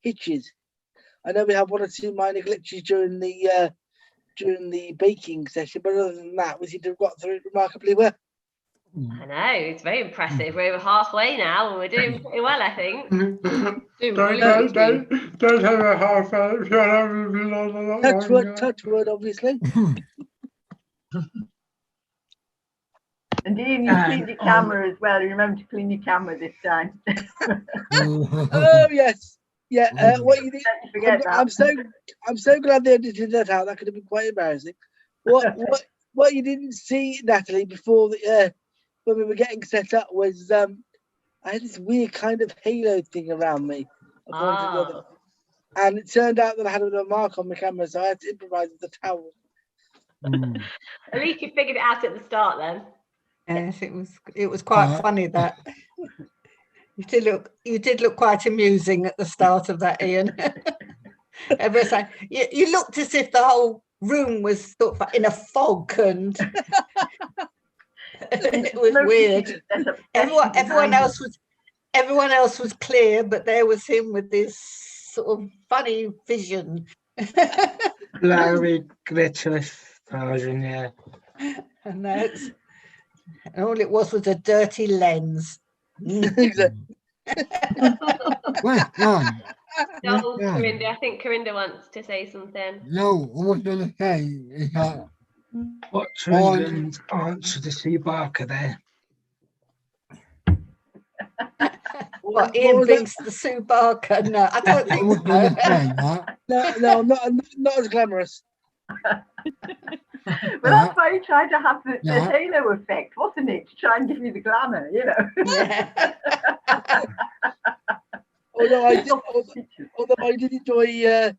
S7: hitches. I know we have one or two minor glitches during the baking session, but other than that, we seem to have got through it remarkably well.
S19: I know, it's very impressive. We're over halfway now and we're doing pretty well, I think.
S10: Don't have a halfway if you're having been on a lot
S7: Touch word, obviously.
S24: And Ian, you cleaned your camera as well. Remember to clean your camera this time.
S7: Oh yes, yeah. What you did? I'm so glad they edited that out. That could have been quite embarrassing. What you didn't see, Natalie, before the when we were getting set up was I had this weird kind of halo thing around me, and it turned out that I had a mark on my camera, so I had to improvise with the towel.
S19: At least you figured it out at the start, then.
S9: Yes, it was quite funny that you did look quite amusing at the start of that, Ian. You looked as if the whole room was sort of in a fog, and it was weird. Everyone else was clear, but there was him with this sort of funny vision.
S1: Blurry, glitterless version, yeah.
S9: And all it was a dirty lens.
S4: Well done.
S19: Corinda, I think Corinda wants to say something.
S4: No, I was going to say is that
S1: what's England's answer to Sue Barker there?
S9: What, Ian thinks the Sue Barker? No, I don't think so.
S7: No, not as glamorous.
S24: Well, that's why you try to have the halo effect, wasn't it? To try and give you the glamour, you know.
S9: Yeah.
S7: Although I did enjoy the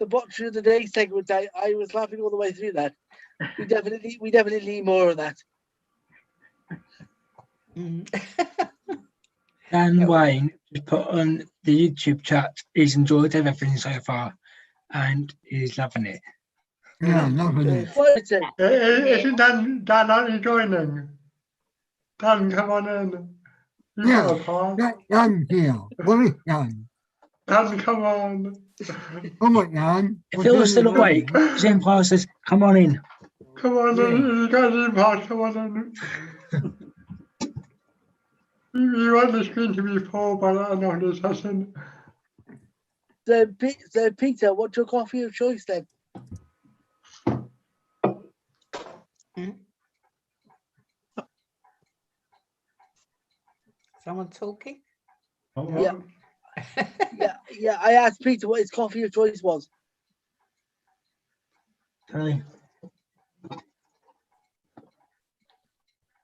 S7: Boccia of the Day segment, I was laughing all the way through that. We definitely need more of that.
S1: Dan Wayne just put on the YouTube chat, he's enjoyed everything so far and he's loving it.
S4: Yeah, loving it.
S10: Isn't Dan only joining? Dan, come on in.
S4: Dan here. What is Dan?
S10: Dan, come on.
S4: Come on, Dan.
S1: If he was still awake, his Empire says, come on in.
S10: Come on in. You got the Empire, come on in. You want the screen to be full, but I know this hasn't.
S7: So Peter, what's your coffee of choice then?
S9: Someone talking?
S7: Yeah. I asked Peter what his coffee of choice was.
S1: Okay.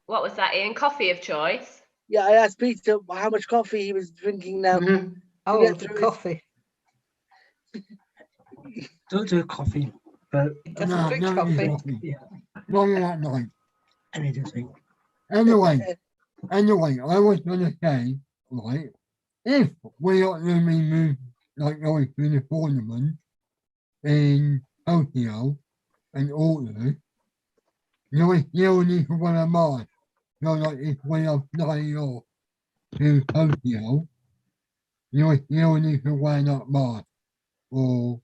S19: What was that, Ian? Coffee of choice?
S7: Yeah, I asked Peter how much coffee he was drinking now.
S9: Oh, the coffee.
S1: Don't do coffee, but
S9: doesn't drink coffee.
S1: Yeah.
S4: Not that night.
S1: Anything.
S4: Anyway, I was going to say, right, if we are going to move like going to the tournament in Tokyo and August, you still need to wear a mask. So like if we are flying off to Tokyo, you still need to wear that mask or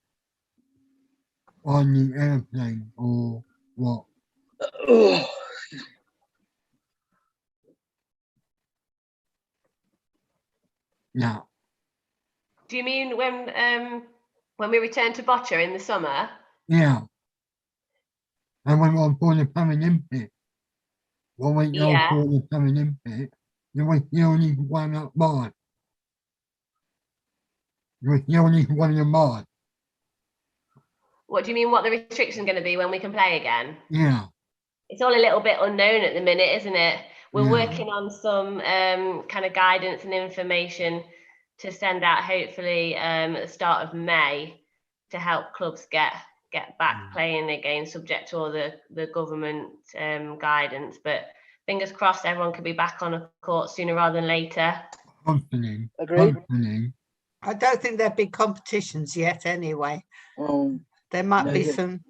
S4: on the airplane or what? Yeah.
S19: Do you mean when we return to Boccia in the summer?
S4: Yeah. And when we're for the Paralympics, when we go for the Paralympics, you still need to wear that mask. You only one of your mind.
S19: What do you mean? What the restriction going to be when we can play again?
S4: Yeah.
S19: It's all a little bit unknown at the minute, isn't it? We're
S4: Yeah.
S19: working on some kind of guidance and information to send out hopefully at the start of May to help clubs get back playing again, subject to all the government guidance. But fingers crossed, everyone can be back on a court sooner rather than later.
S7: Agreed.
S9: I don't think there'd be competitions yet anyway. There might be some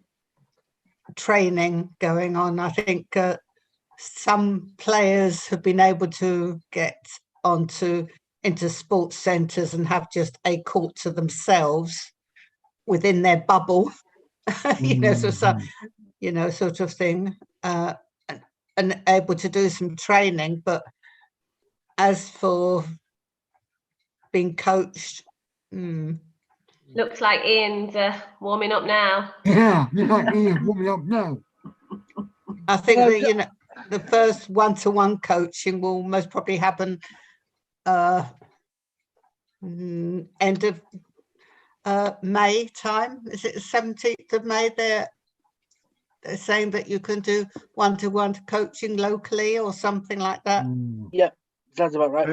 S9: training going on. I think some players have been able to get into sports centres and have just a court to themselves within their bubble, sort of thing, and able to do some training. But as for being coached,
S19: looks like Ian's warming up now.
S4: Yeah, looks like Ian's warming up now.
S9: I think that, the first one-to-one coaching will most probably happen end of May time. Is it the 17th of May? They're saying that you can do one-to-one coaching locally or something like that.
S7: Yeah, sounds about right.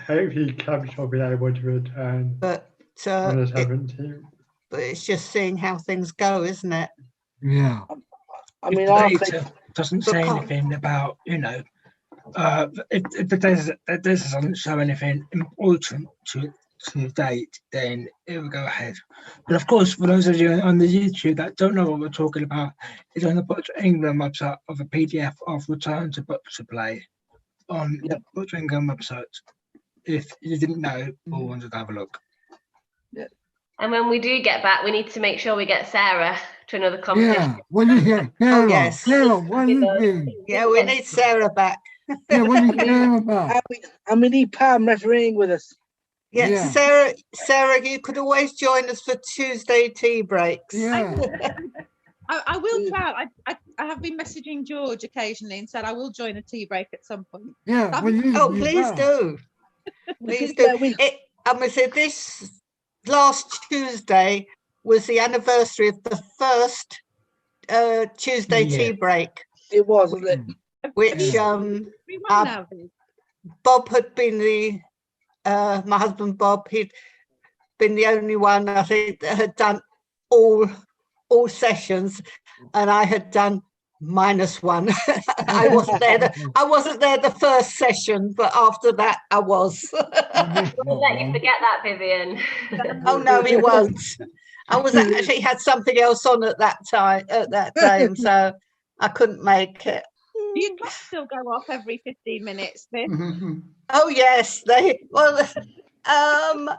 S10: Hopefully clubs will be able to return
S9: But
S10: on the 17th.
S9: But it's just seeing how things go, isn't it?
S4: Yeah.
S7: I mean,
S1: the data doesn't say anything about, if the data doesn't show anything important to the date, then it will go ahead. But of course, for those of you on the YouTube that don't know what we're talking about, it's on the Boccia England website of a PDF of Return to Boccia Play on the Boccia England website. If you didn't know or wanted to have a look.
S7: Yeah.
S19: And when we do get back, we need to make sure we get Sarah to another competition.
S4: Yeah, when you get Sarah,
S9: Oh, yes.
S4: Sarah, when you
S9: Yeah, we need Sarah back.
S4: Yeah, when you get Sarah back.
S7: And we need Pam refereeing with us.
S9: Yeah,
S4: Yeah.
S9: Sarah, you could always join us for Tuesday tea breaks.
S4: Yeah.
S12: I will try. I have been messaging George occasionally and said I will join a tea break at some point.
S4: Yeah.
S9: Please do. Please do. I'm going to say this last Tuesday was the anniversary of the first Tuesday tea break.
S7: It was, wasn't it?
S9: Which Bob had been my husband Bob, he'd been the only one I think that had done all sessions, and I had done -1. I wasn't there the first session, but after that I was.
S19: We'll let you forget that, Vivian.
S9: Oh no, he won't. I was actually had something else on at that time, so I couldn't make it.
S12: Do your clocks still go off every 15 minutes, Viv?
S9: Oh yes,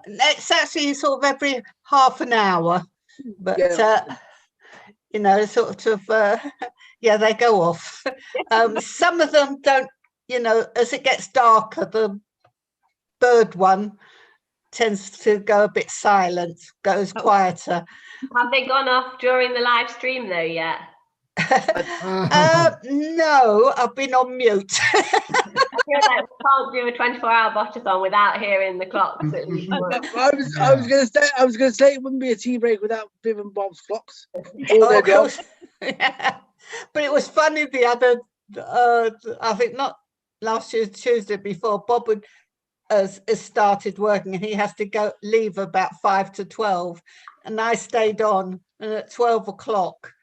S9: it's actually sort of every half an hour, but they go off. Some of them don't, as it gets darker, the bird one tends to go a bit silent, goes quieter.
S19: Have they gone off during the live stream though yet?
S9: No, I've been on mute.
S19: I feel like we can't do a 24-hour Bocciathon without hearing the clocks at least.
S7: I was gonna say it wouldn't be a tea break without Viv and Bob's clocks.
S9: Oh, of course. Yeah. But it was funny the other I think not last year, Tuesday before, Bob has started working and he has to leave about 5 to 12, and I stayed on, and at 12 o'clock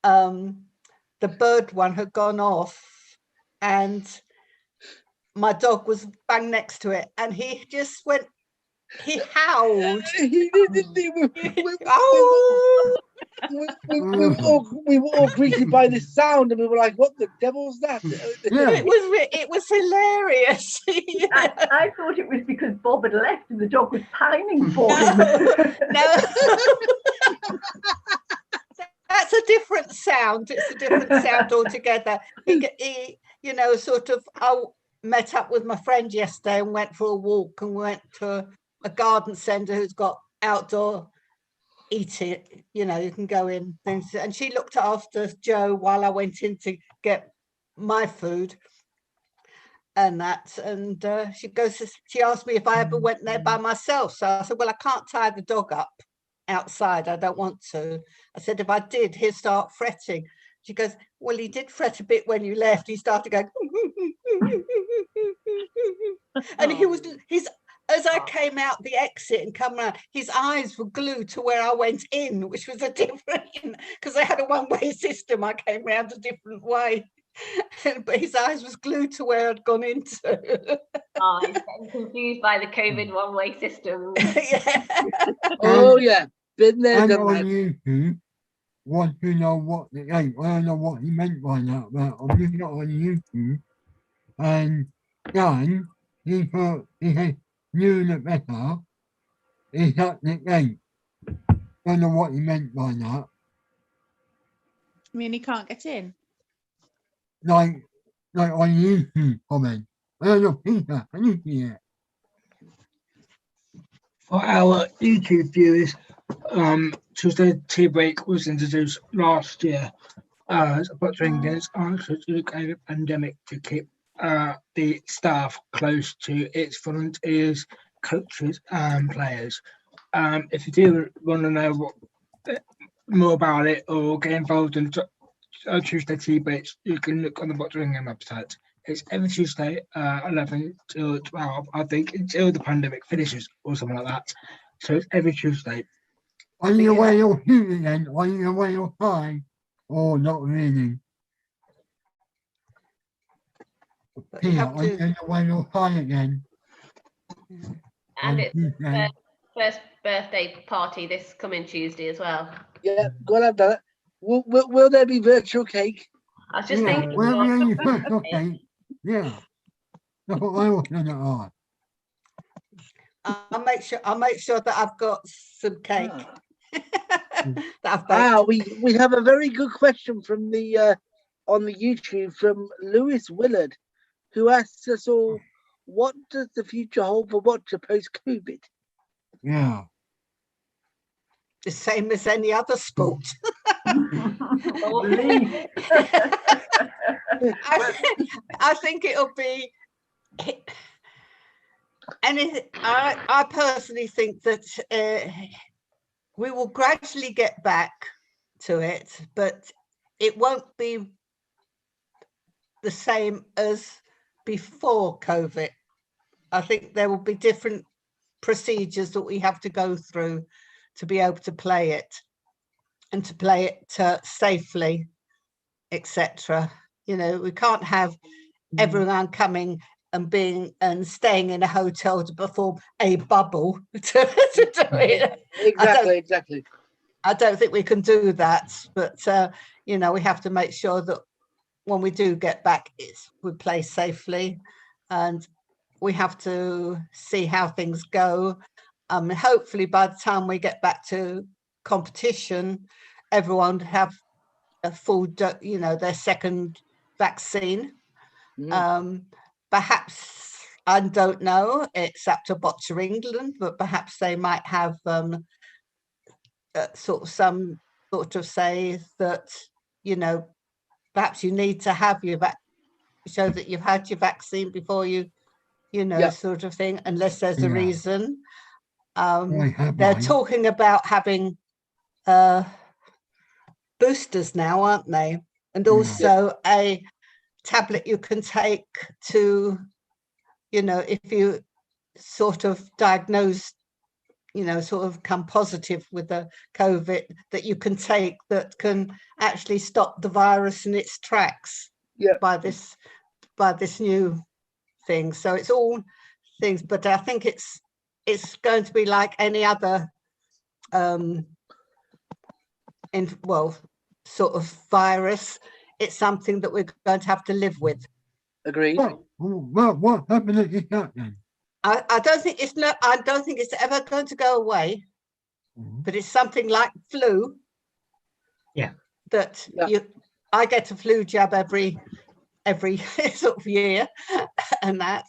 S9: the bird one had gone off and my dog was bang next to it, and he just went, he howled.
S7: We were all greeted by this sound, and we were like, "What the devil's that?"
S9: It was hilarious.
S24: I thought it was because Bob had left and the dog was pining for him.
S9: No. That's a different sound. It's a different sound altogether. He I met up with my friend yesterday and went for a walk, and went to a garden centre who's got outdoor eating. You can go in things, and she looked after Joe while I went in to get my food. and that, and she asked me if I ever went there by myself. So I said, well, I can't tie the dog up outside. I don't want to. I said, if I did, he'd start fretting. She goes, well, he did fret a bit when you left. He started going, and as I came out the exit and come around, his eyes were glued to where I went in, which was a different, because they had a one-way system. I came round a different way, but his eyes was glued to where I'd gone into.
S19: Oh, he's getting confused by the COVID one-way system.
S7: Oh yeah, been there, done
S4: on
S7: that.
S4: YouTube, want to know what the I don't know what he meant by that, but I'm looking on YouTube, and Dan, he thought he had knew it better. Is that the gate? Don't know what he meant by that.
S12: I mean, he can't get in.
S4: Like on YouTube comment. I don't know, Peter, can you see it?
S1: For our YouTube viewers, Tuesday Tea Break was introduced last year as a Boccia England's answer to the COVID pandemic to keep the staff close to its volunteers, coaches, and players. If you do want to know more about it or get involved in Tuesday Tea Breaks, you can look on the Boccia England website. It's every Tuesday, 11 till 12, I think, until the pandemic finishes or something like that. So it's every Tuesday.
S4: Are you away your shoot again? Are you away your time? Or not really? Peter, are you away your time again?
S19: And it's the first birthday party this coming Tuesday as well.
S7: Yeah, go on, I've done it. Will there be virtual cake?
S19: I was just thinking.
S4: Will there be virtual cake? Yeah. That's what I was going to ask.
S9: I'll make sure that I've got some cake.
S7: We have a very good question from the on the YouTube from Lewis Willard, who asks us all, what does the future hold for Boccia post-COVID?
S4: Yeah.
S9: The same as any other sport. I think it'll be anything. I personally think that we will gradually get back to it, but it won't be the same as before COVID. I think there will be different procedures that we have to go through to be able to play it, and to play it safely, etc. You know, we can't have everyone coming and staying in a hotel to perform a bubble to do it.
S7: Exactly.
S9: I don't think we can do that, but you know, we have to make sure that when we do get back, we play safely, and we have to see how things go. Hopefully, by the time we get back to competition, everyone have a full, you know, their second vaccine. Perhaps, I don't know, it's up to Boccia England, but perhaps they might have some sort of say that, you know, perhaps you need to have your show that you've had your vaccine before you know, sort of thing, unless there's a reason. They're talking about having boosters now, aren't they? And also a tablet you can take to, you know, if you sort of diagnosed, you know, sort of come positive with the COVID, that you can take that can actually stop the virus in its tracks by this new thing. So it's all things, but I think it's going to be like any other sort of virus. It's something that we're going to have to live with.
S7: Agreed.
S4: What happened at your cat then?
S9: I don't think it's ever going to go away, but it's something like flu.
S1: Yeah.
S9: That I get a flu jab every sort of year, and that.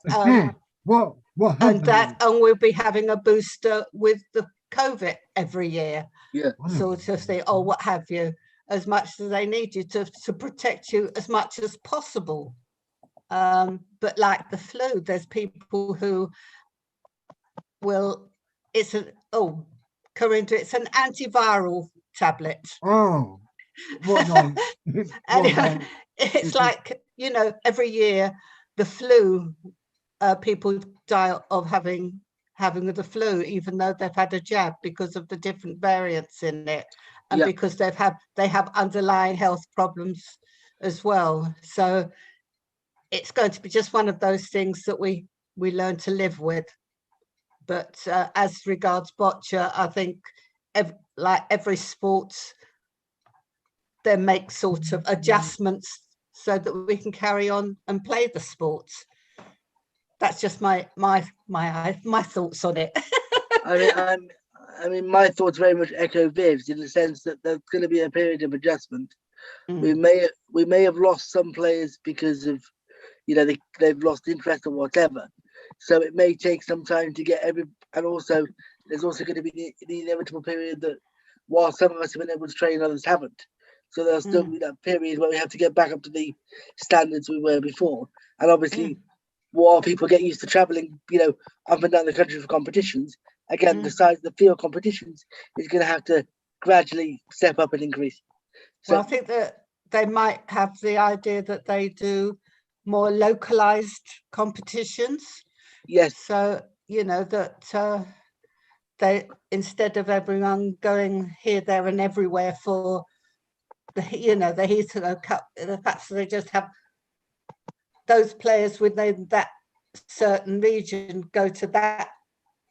S4: What happened?
S9: And we'll be having a booster with the COVID every year.
S7: Yeah.
S9: Sort of thing, or what have you, as much as they need you to protect you as much as possible. But like the flu, there's people who will, Corinda, it's an antiviral tablet.
S4: Oh, what like?
S9: Anyway, it's like, you know, every year the flu, people die of having the flu, even though they've had a jab, because of the different variants in it, and because they have underlying health problems as well. So it's going to be just one of those things that we learn to live with. But as regards boccia, I think like every sport, they make sort of adjustments so that we can carry on and play the sports. That's just my thoughts on it.
S7: I mean, my thoughts very much echo Viv's, in the sense that there's going to be a period of adjustment. We may have lost some players because of, you know, they've lost interest or whatever. So it may take some time to get and also there's also going to be the inevitable period that while some of us have been able to train, others haven't. So there'll still be that period where we have to get back up to the standards we were before. And obviously, while people get used to traveling, you know, up and down the country for competitions, again, the size of the field competitions is going to have to gradually step up and increase. So
S9: I think that they might have the idea that they do more localized competitions.
S7: Yes.
S9: So, you know, that they, instead of everyone going here, there and everywhere for the Heathrow Cup, the fact that they just have those players within that certain region go to that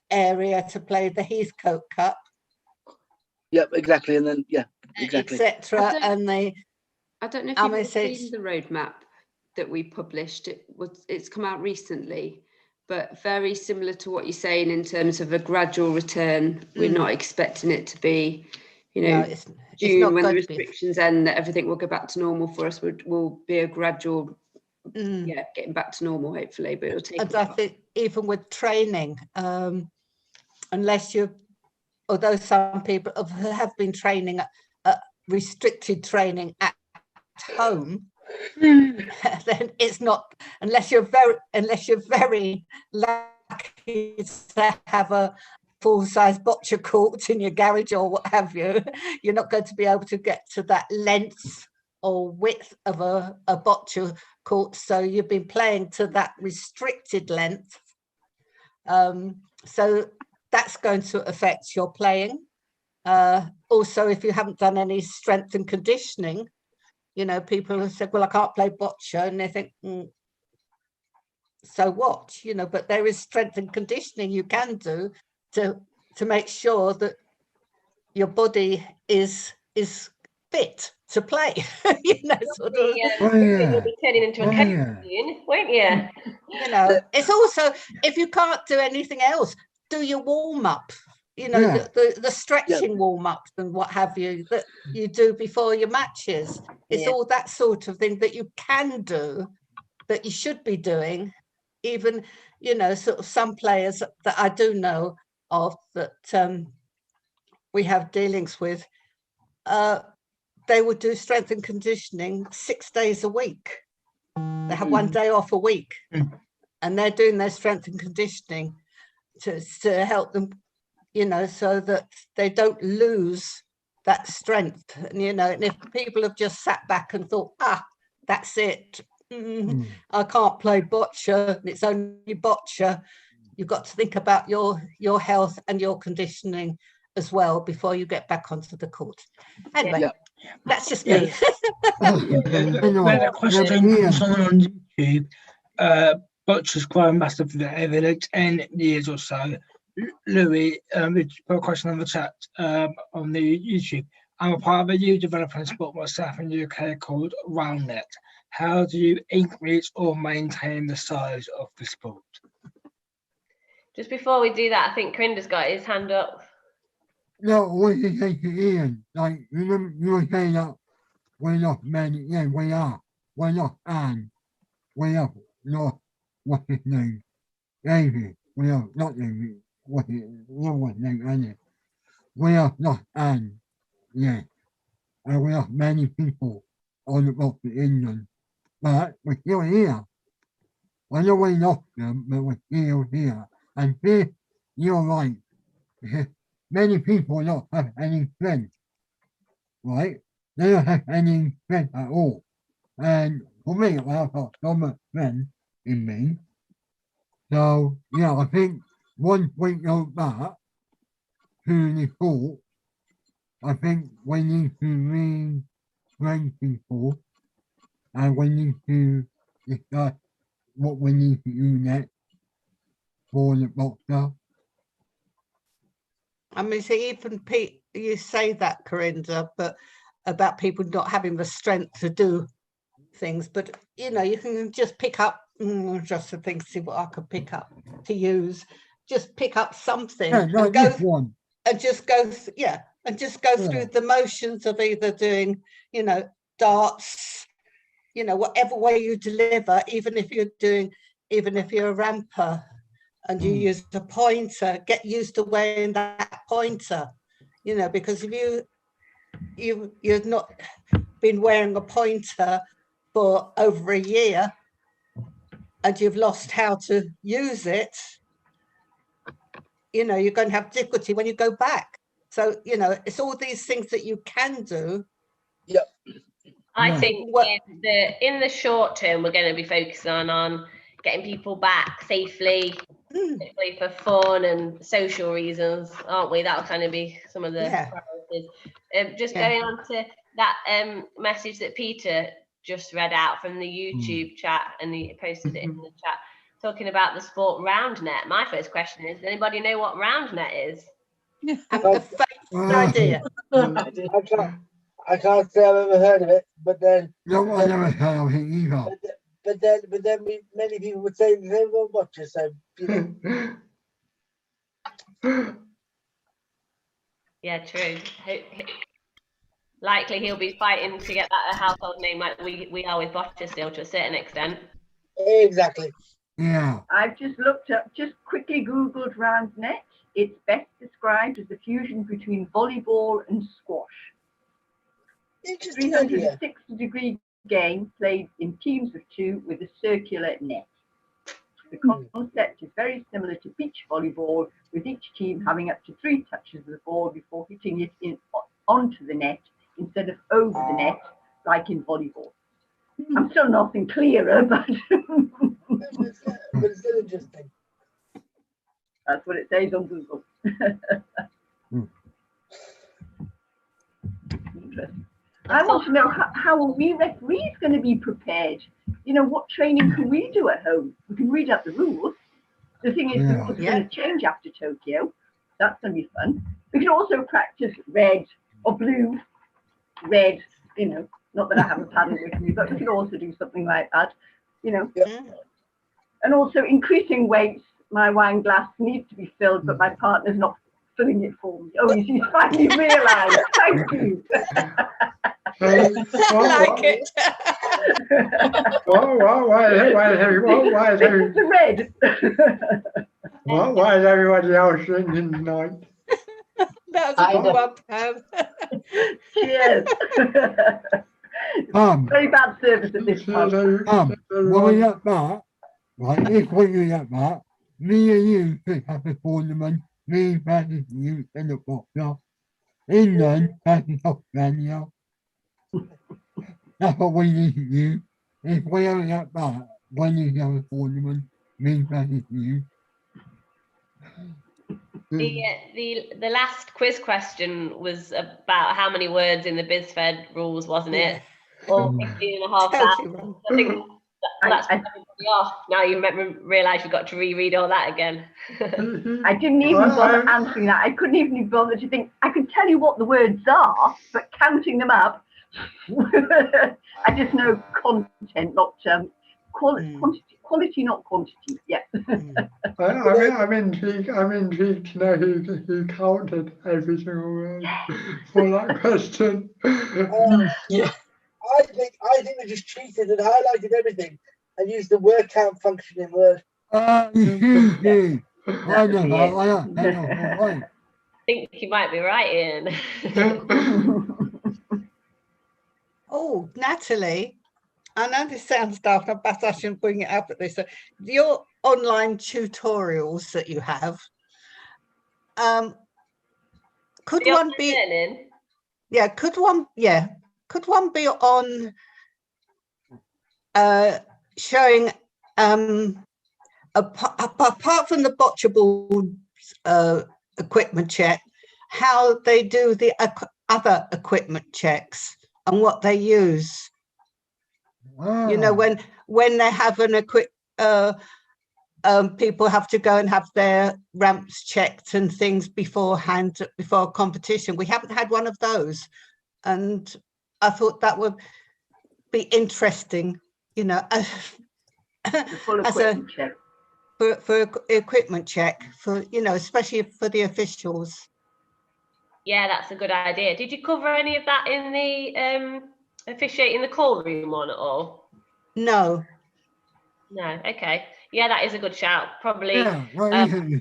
S9: area to play the Heathcote Cup.
S7: Yep, exactly. And then, exactly.
S9: Etc. And they,
S21: I don't know if you've seen the roadmap that we published. It's come out recently, but very similar to what you're saying in terms of a gradual return. We're not expecting it to be, you know, June when the restrictions end, that everything will go back to normal for us. Will be a gradual, getting back to normal, hopefully, but it'll take.
S9: And I think even with training, unless although some people have been training at restricted training at home, then it's not, unless you're very lucky to have a full-size boccia court in your garage or what have you, you're not going to be able to get to that length or width of a boccia court. So you've been playing to that restricted length. So that's going to affect your playing. Also, if you haven't done any strength and conditioning, you know, people have said, well, I can't play boccia, and they think, so what? You know, but there is strength and conditioning you can do to make sure that your body is fit to play. You know, sort of.
S19: You'll be turning into a cake soon, won't you?
S9: You know, it's also, if you can't do anything else, do your warm up. You know, the stretching warm ups and what have you that you do before your matches. It's all that sort of thing that you can do, that you should be doing. Even, you know, sort of some players that I do know of that we have dealings with, they would do strength and conditioning 6 days a week. They have 1 day off a week, and they're doing their strength and conditioning to help them, you know, so that they don't lose that strength. And, you know, and if people have just sat back and thought, that's it, I can't play boccia, it's only boccia, you've got to think about your health and your conditioning as well before you get back onto the court. Anyway, that's just me.
S1: When a question from someone on YouTube, boccia's growing massively over the 10 years or so. Louis, we put a question on the chat on the YouTube. I'm a part of a new developing sport myself in the UK called Roundnet. How do you increase or maintain the size of the sport?
S19: Just before we do that, I think Corinda's got his hand up.
S4: No, what you say to Ian, like, remember you were saying that we're not many, we are. We're not Anne. We are not, what's his name? David. We are not David. What's his name, Annie? We are not Anne. And we are many people on the boat in England. But we're still here. I know we lost them, but we're still here. And this, you're right. Many people don't have any friends, right? They don't have any friends at all. And for me, I've got so much friends in me. So, yeah, I think once we go back to the sport, I think we need to retrain people and we need to discuss what we need to do next for the Boccia.
S9: I mean, so even Pete, you say that, Corinda, but about people not having the strength to do things, but you know, you can just pick up, just to think, see what I could pick up to use. Just pick up something
S4: Yeah, no,
S9: and go
S4: this one.
S9: and just go, and just go through the motions of either doing, you know, darts, you know, whatever way you deliver, even if you're a ramper and you use a pointer, get used to wearing that pointer, you know, because if you've not been wearing a pointer for over a year and you've lost how to use it, you know, you're going to have difficulty when you go back. So, you know, it's all these things that you can do.
S7: Yep.
S19: I think in the short term, we're going to be focusing on getting people back safely for fun and social reasons, aren't we? That'll kind of be some of the priorities. Just going on to that message that Peter just read out from the YouTube chat, and he posted it in the chat, talking about the sport round net. My first question is, does anybody know what round net is?
S9: Idea.
S7: I can't say I've ever heard of it, but then
S4: No, I never heard of it either.
S7: But then many people would say the same about Boccia, so you know.
S19: Yeah, true. Likely he'll be fighting to get that a household name like we are with Boccia still, to a certain extent.
S7: Exactly.
S4: Yeah.
S24: I've just quickly Googled round net. It's best described as the fusion between volleyball and squash. 360-degree game played in teams of 2 with a circular net. The concept is very similar to beach volleyball, with each team having up to 3 touches of the ball before hitting it onto the net instead of over the net, like in volleyball. I'm still nothing clearer, but
S7: it's still interesting.
S24: That's what it says on Google. Interesting. I want to know how are we referees going to be prepared? You know, what training can we do at home? We can read out the rules. The thing is, the rules are going to change after Tokyo. That's going to be fun. We can also practice red or blue, red, you know, not that I have a paddle with me, but we can also do something like that, you know. And also increasing weights. My wine glass needs to be filled, but my partner's not filling it for me. Oh, he's finally realised. Thank you.
S10: I
S24: like it.
S10: Why is everybody else drinking tonight?
S9: That's a good one, Pam.
S24: Cheers. Very bad service at this pub.
S4: When we get back, right, if we get back, me and you could have a tournament, me versus you in the Boccia, England versus Australia. That's what we need to do. If we don't get back, we need to have a tournament, me versus you.
S19: The last quiz question was about how many words in the BizFed rules, wasn't it? Or 15,500. I think that's everybody off. Now you realise you've got to reread all that again.
S24: I didn't even bother answering that. I couldn't even bother to think. I could tell you what the words are, but counting them up, I just know content, not quality, not quantity. Yeah.
S10: I'm intrigued to know who counted every single word for that question.
S7: Yeah. I think they just cheated and highlighted everything and used the word count function in Word.
S4: I
S19: think you might be right, Ian.
S9: Oh, Natalie, I know this sounds daft, but I shouldn't bring it up at this. Your online tutorials that you have, could one be?
S19: Learning?
S9: Yeah, could one be on showing apart from the boccia ball equipment check, how they do the other equipment checks and what they use? You know, when they have an people have to go and have their ramps checked and things beforehand, before a competition. We haven't had one of those, and I thought that would be interesting, you know, for equipment check, for, you know, especially for the officials.
S19: Yeah, that's a good idea. Did you cover any of that in the officiating the call room one at all?
S9: No.
S19: No, okay. Yeah, that is a good shout. Probably
S4: Yeah,
S19: when we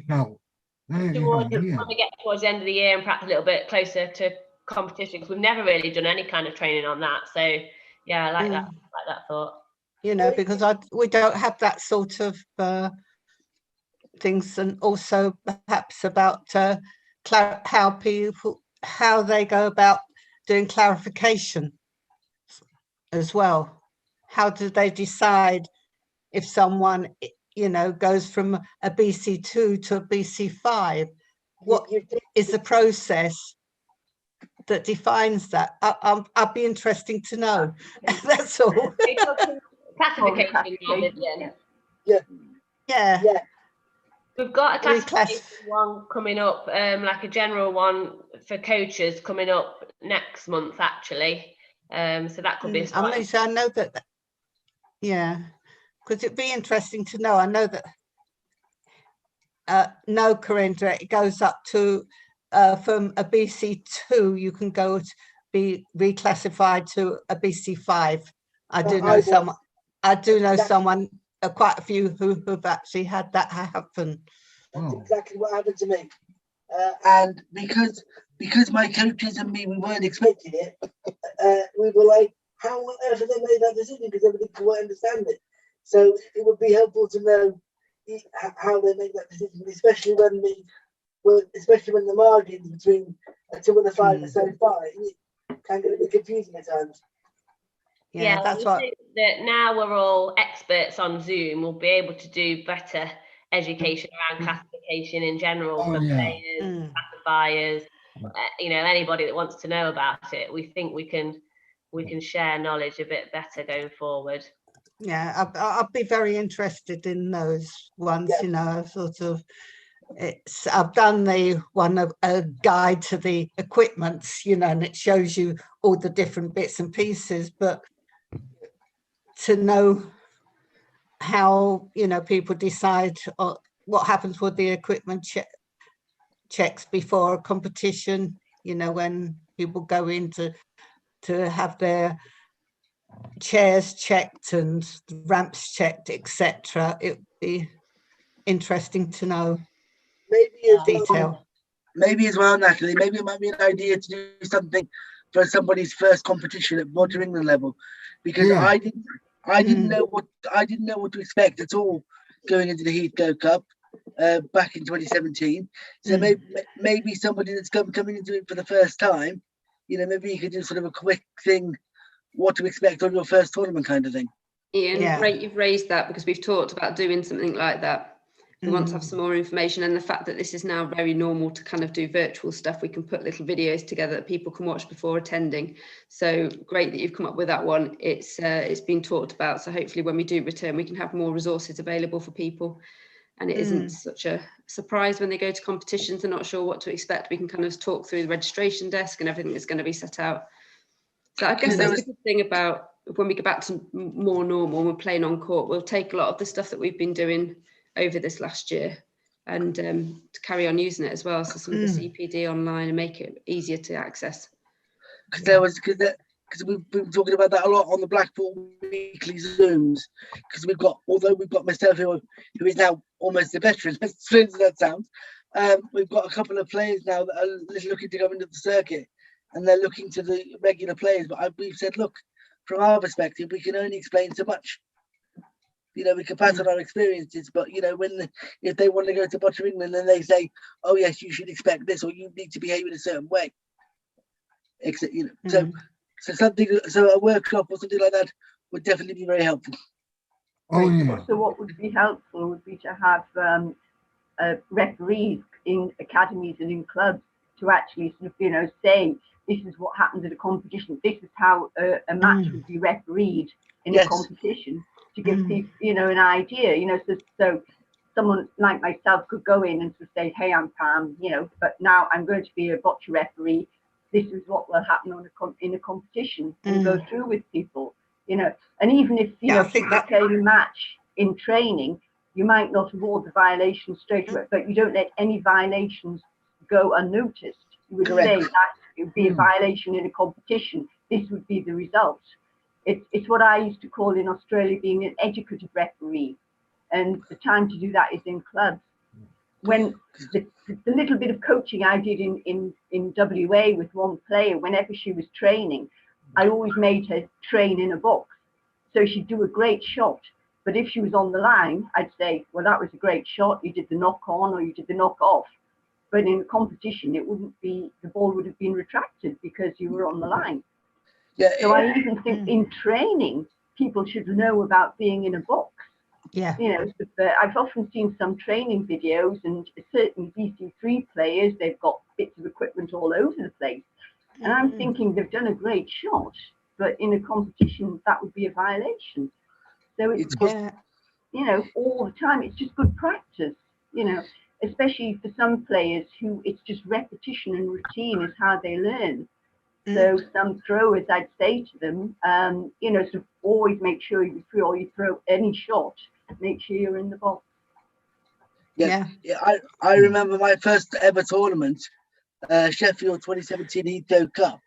S19: get towards the end of the year and perhaps a little bit closer to competition, because we've never really done any kind of training on that. So yeah, I like that thought.
S9: You know, because we don't have that sort of things, and also perhaps about how they go about doing clarification as well. How do they decide if someone, you know, goes from a BC2 to a BC5? What is the process that defines that? I'd be interesting to know. That's all.
S19: Classification.
S9: Yeah.
S19: We've got a classification one coming up, like a general one for coaches coming up next month, actually. So that could be a start.
S9: I know that. Yeah, because it'd be interesting to know. I know that no, Corinda, it goes up to from a BC2, you can go to be reclassified to a BC5. I do know someone. I do know someone, quite a few who've actually had that happen.
S7: That's exactly what happened to me. And because my coaches and me, we weren't expecting it, we were like, how on earth have they made that decision? Because everybody couldn't understand it. So it would be helpful to know how they make that decision, especially when the margins between a 2 and a 5 are so far. It can get a bit confusing at times.
S19: Yeah, that's what. That now we're all experts on Zoom, we'll be able to do better education around classification in general for players, classifiers, you know, anybody that wants to know about it. We think we can share knowledge a bit better going forward.
S9: Yeah, I'd be very interested in those ones. You know, sort of. I've done the one of a guide to the equipments, you know, and it shows you all the different bits and pieces, but to know how, you know, people decide what happens with the equipment checks before a competition, you know, when people go in to have their chairs checked and ramps checked, etc. It'd be interesting to know.
S7: Maybe as well, Natalie, maybe it might be an idea to do something for somebody's first competition at Boccia England level, because I didn't know what to expect at all going into the Heathrow Cup back in 2017. So maybe somebody that's coming into it for the first time, you know, maybe you could do sort of a quick thing, what to expect on your first tournament kind of thing.
S6: Ian, great you've raised that, because we've talked about doing something like that. We want to have some more information, and the fact that this is now very normal to kind of do virtual stuff, we can put little videos together that people can watch before attending. So great that you've come up with that one. It's been talked about, so hopefully when we do return we can have more resources available for people, and it isn't such a surprise when they go to competitions. They're not sure what to expect. We can kind of talk through the registration desk and everything that's going to be set out. So I guess that's the good thing about when we get back to more normal, we're playing on court, we'll take a lot of the stuff that we've been doing over this last year and to carry on using it as well. So some of the CPD online and make it easier to access.
S7: Because we've been talking about that a lot on the Blackpool weekly Zooms. Because although we've got myself who is now almost a veteran, as strange as that sounds, we've got a couple of players now that are looking to go into the circuit, and they're looking to the regular players. But we've said, look, from our perspective, we can only explain so much. You know, we can pass on our experiences, but you know, if they want to go to Boccia England, then they say, "Oh yes, you should expect this, or you need to behave in a certain way." Except, you know, so a workshop or something like that would definitely be very helpful.
S24: So what would be helpful would be to have referees in academies and in clubs to actually sort of, you know, say this is what happens at a competition. This is how a match would be refereed in a competition, to give people, you know, an idea. You know, so someone like myself could go in and sort of say, "Hey, I'm Pam, you know, but now I'm going to be a Boccia referee. This is what will happen in a competition," and go through with people. You know, and even if you know people play a match in training, you might not award the violation straight away, but you don't let any violations go unnoticed. You would say that it would be a violation in a competition. This would be the result. It's what I used to call in Australia being an educative referee, and the time to do that is in clubs. When the little bit of coaching I did in WA with one player, whenever she was training, I always made her train in a box. So she'd do a great shot. But if she was on the line, I'd say, "Well, that was a great shot. You did the knock on or you did the knock off." But in a competition, it wouldn't be, the ball would have been retracted because you were on the line. So I even think in training, people should know about being in a box.
S9: Yeah.
S24: You know, I've often seen some training videos, and certainly BC3 players, they've got bits of equipment all over the place. And I'm thinking they've done a great shot, but in a competition, that would be a violation. So it's you know, all the time, it's just good practice, you know, especially for some players who it's just repetition and routine is how they learn. So some throwers, I'd say to them, you know, so always make sure before you throw any shot, make sure you're in the box.
S7: I remember my first ever tournament, Sheffield 2017 Heathrow Cup,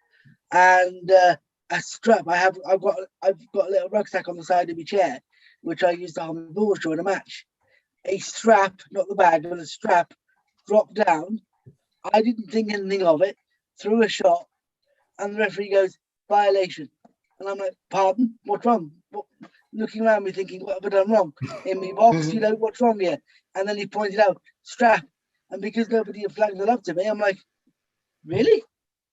S7: and a strap. I've got a little rucksack on the side of my chair, which I used to hold my balls during a match. A strap, not the bag, but a strap, dropped down. I didn't think anything of it. Threw a shot, and the referee goes, "Violation." And I'm like, "Pardon? What's wrong?" Looking around me thinking, "What have I done wrong? In my box, you know, what's wrong here?" And then he pointed out, "Strap." And because nobody had flagged it up to me, I'm like, "Really?"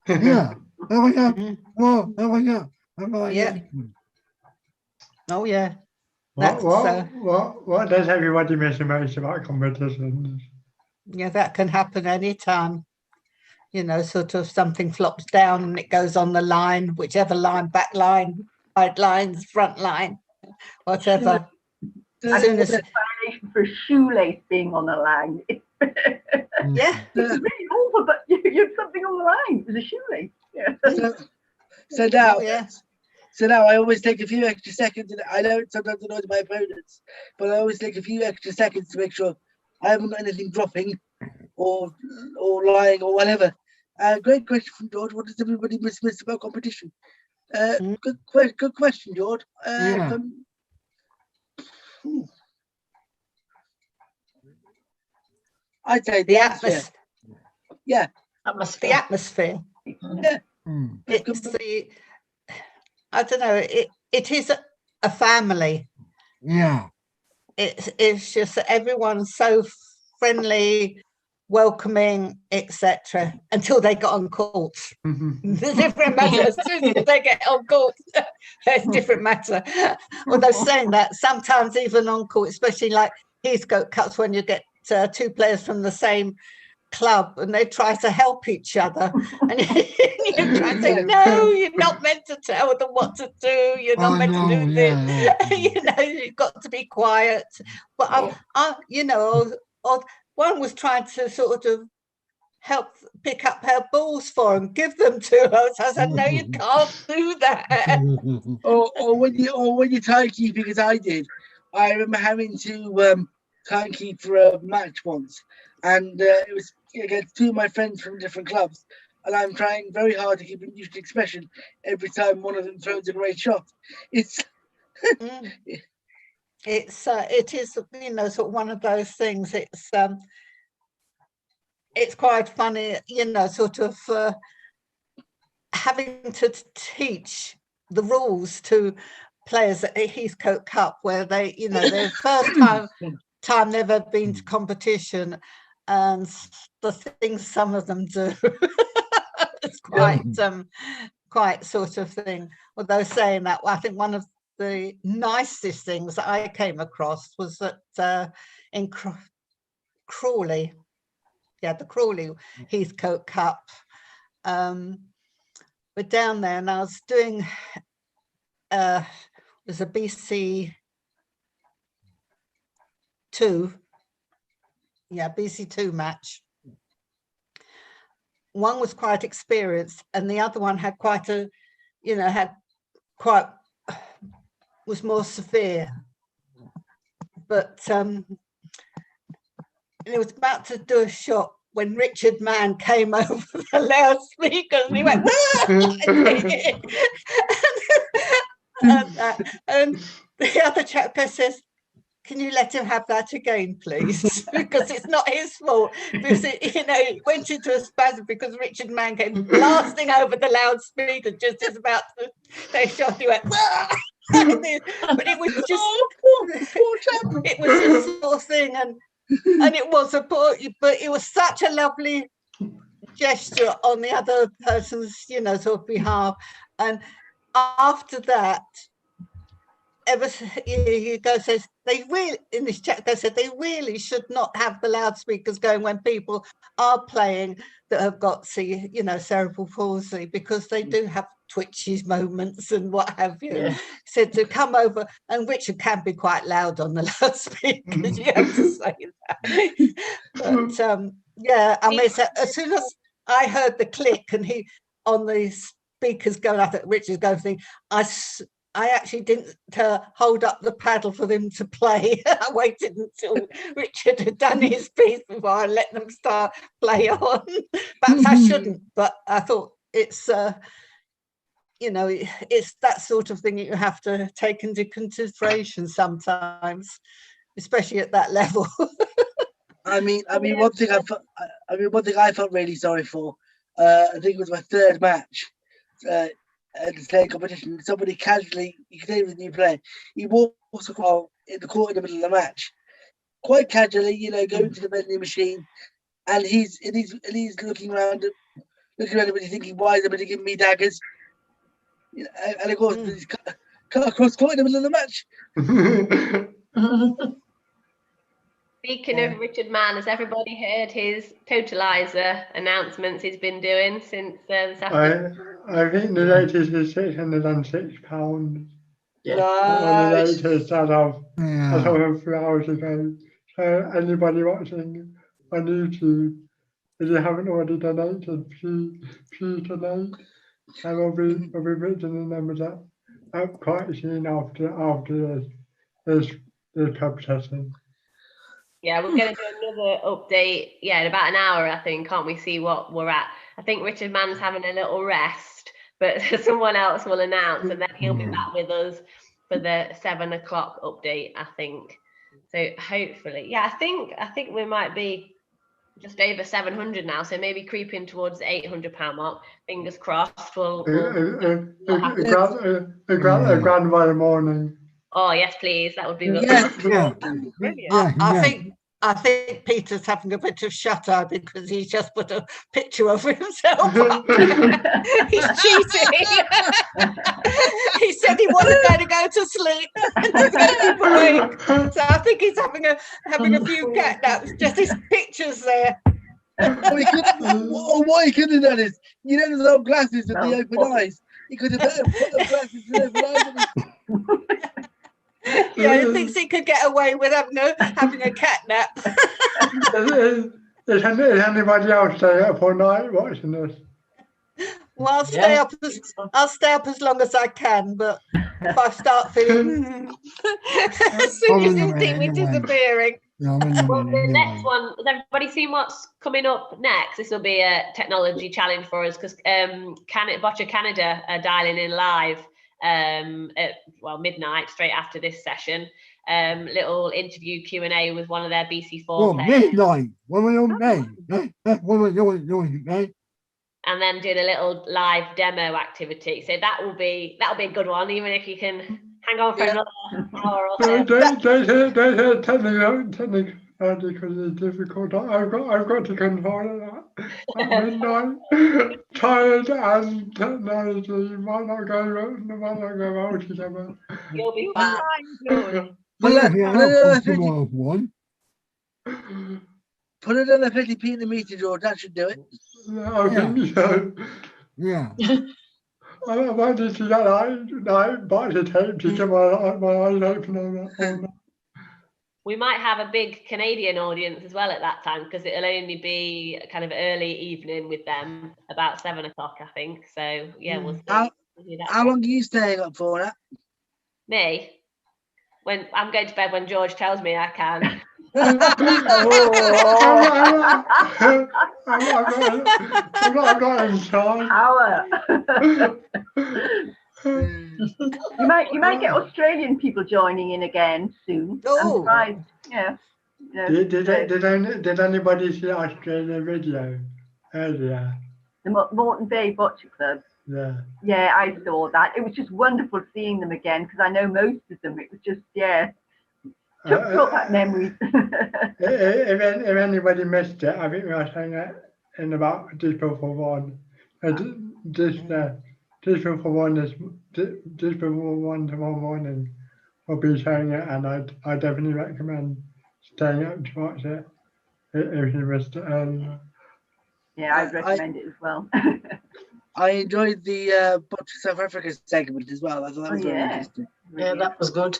S4: Yeah. Oh my God. Whoa. Oh my God.
S9: Oh yeah.
S10: What does everybody miss the most about competitions?
S9: Yeah, that can happen anytime. You know, sort of something flops down and it goes on the line, whichever line, back line, side lines, front line, whatever.
S24: As soon as a violation for a shoelace being on the line.
S9: Yeah.
S24: It's really awful, but you had something on the line. It was a shoelace. Yeah.
S7: So now I always take a few extra seconds. And I know it sometimes annoys my opponents, but I always take a few extra seconds to make sure I haven't got anything dropping or lying or whatever. Great question from George. What does everybody miss about competition? Good question, George. I'd say the atmosphere. Yeah.
S9: The atmosphere.
S7: Yeah.
S9: It's the, I don't know, it is a family.
S4: Yeah.
S9: It's just that everyone's so friendly, welcoming, etc. until they got on court. It's a different matter. As soon as they get on court, it's a different matter. Although saying that, sometimes even on court, especially like Heathcote Cups, when you get two players from the same club and they try to help each other, and you try to say, "No, you're not meant to tell them what to do. You're not meant to do this. You know, you've got to be quiet." But you know, one was trying to sort of help pick up her balls for him, give them to her. So I said, "No, you can't do that."
S7: or when you timekeeping, as I did, I remember having to timekeep for a match once, and it was against two of my friends from different clubs, and I'm trying very hard to keep a neutral expression every time one of them throws a great shot. It's
S9: it is, you know, sort of one of those things. It's quite funny, you know, sort of having to teach the rules to players at Heathcote Cup, where they, you know, their first time they've ever been to competition, and the things some of them do. It's quite sort of thing. Although saying that, I think one of the nicest things that I came across was that in Crawley, the Crawley Heathcote Cup, we're down there, and I was doing was a BC2, BC2 match. One was quite experienced, and the other one had quite a, you know, was more severe. But it was about to do a shot when Richard Mann came over the loudspeakers, and he went, and the other chap says, "Can you let him have that again, please?" Because it's not his fault. Because you know, he went into a spasm because Richard Mann came blasting over the loudspeaker just as about to take a shot. He went, "Wah!" But it was just, it was this sort of thing, and it was but it was such a lovely gesture on the other person's, you know, sort of behalf. And after that, Hugo says they really, in this chat, they said they really should not have the loudspeakers going when people are playing that have got, you know, cerebral palsy, because they do have twitchy moments and what have you. Yeah. Said to come over, and Richard can be quite loud on the loudspeakers. You have to say that. But yeah, I mean, so as soon as I heard the click and he on the speakers going up at Richard's going thing, I actually didn't hold up the paddle for them to play. I waited until Richard had done his piece before I let them start play on. Perhaps I shouldn't, but I thought it's, you know, it's that sort of thing that you have to take into consideration sometimes, especially at that level.
S7: I mean, one thing I felt really sorry for. I think it was my third match. At the same competition, somebody casually, you can say with a new player, he walks across in the court in the middle of the match, quite casually, you know, going to the vending machine, and he's looking around everybody thinking, why is everybody giving me daggers? You know, and of course, he's cut across court in the middle of the match.
S19: Speaking of Richard Mann, has everybody heard his Totalizer announcements he's been doing since this afternoon?
S10: I think the latest is £606.
S20: Yeah.
S10: The latest as of a few hours ago. So anybody watching on YouTube, if you haven't already donated, please donate. And we'll be reaching the numbers up quite soon after this competition.
S19: Yeah, we're going to do another update, in about an hour, I think, can't we, see what we're at? I think Richard Mann's having a little rest, but someone else will announce, and then he'll be back with us for the 7 o'clock update, I think. So hopefully, I think we might be just over 700 now, so maybe creeping towards the £800 mark. Fingers crossed.
S10: A grand by the morning.
S19: Oh yes, please. That would be
S9: brilliant. I think Peter's having a bit of shut-eye because he's just put a picture of himself up. He's cheating. He said he wasn't going to go to sleep. He's going to keep awake. So I think he's having a few cat naps. Just his pictures there.
S7: What he could have done is, you know, those old glasses with the open eyes. He could have put the glasses with the open eyes.
S9: Yeah, he thinks he could get away with having a cat nap.
S10: Is anybody else staying up all night watching this?
S9: Well, I'll stay up as long as I can, but if I start feeling as soon as you think we're disappearing.
S19: Well, the next one, has everybody seen what's coming up next? This will be a technology challenge for us because Boccia Canada are dialing in live at midnight, straight after this session. Little interview Q&A with one of their BC4 players.
S4: Midnight. What were your name?
S19: and then doing a little live demo activity. So that'll be a good one, even if you can hang on for another hour or so.
S10: Don't technically because it's difficult. I've got to control that. At midnight, tired and technology might not go well together.
S19: You'll be fine, George.
S7: Put it on the 50p in the meter, George. That should do it.
S10: I think so.
S4: Yeah.
S10: I might need to get like Boccia tape to get my eyes open on that.
S19: We might have a big Canadian audience as well at that time, because it'll only be kind of early evening with them, about 7 o'clock, I think. So yeah, we'll see.
S7: How long are you staying up for that?
S19: Me? When I'm going to bed when George tells me I can.
S10: I'm not in charge.
S24: You might get Australian people joining in again soon. I'm surprised. Yeah.
S10: Did anybody see Australia video earlier?
S24: The Moreton Bay Boccia Club.
S10: Yeah.
S24: Yeah, I saw that. It was just wonderful seeing them again, because I know most of them. It was just, took back memories.
S10: If anybody missed it, I think we were saying it in about just before 1. Just before 1 tomorrow morning, we'll be showing it, and I definitely recommend staying up to watch it if you missed it earlier.
S24: Yeah, I'd recommend it as well.
S7: I enjoyed the Boccia South Africa segment as well. I thought that was very interesting.
S20: Yeah, that was good.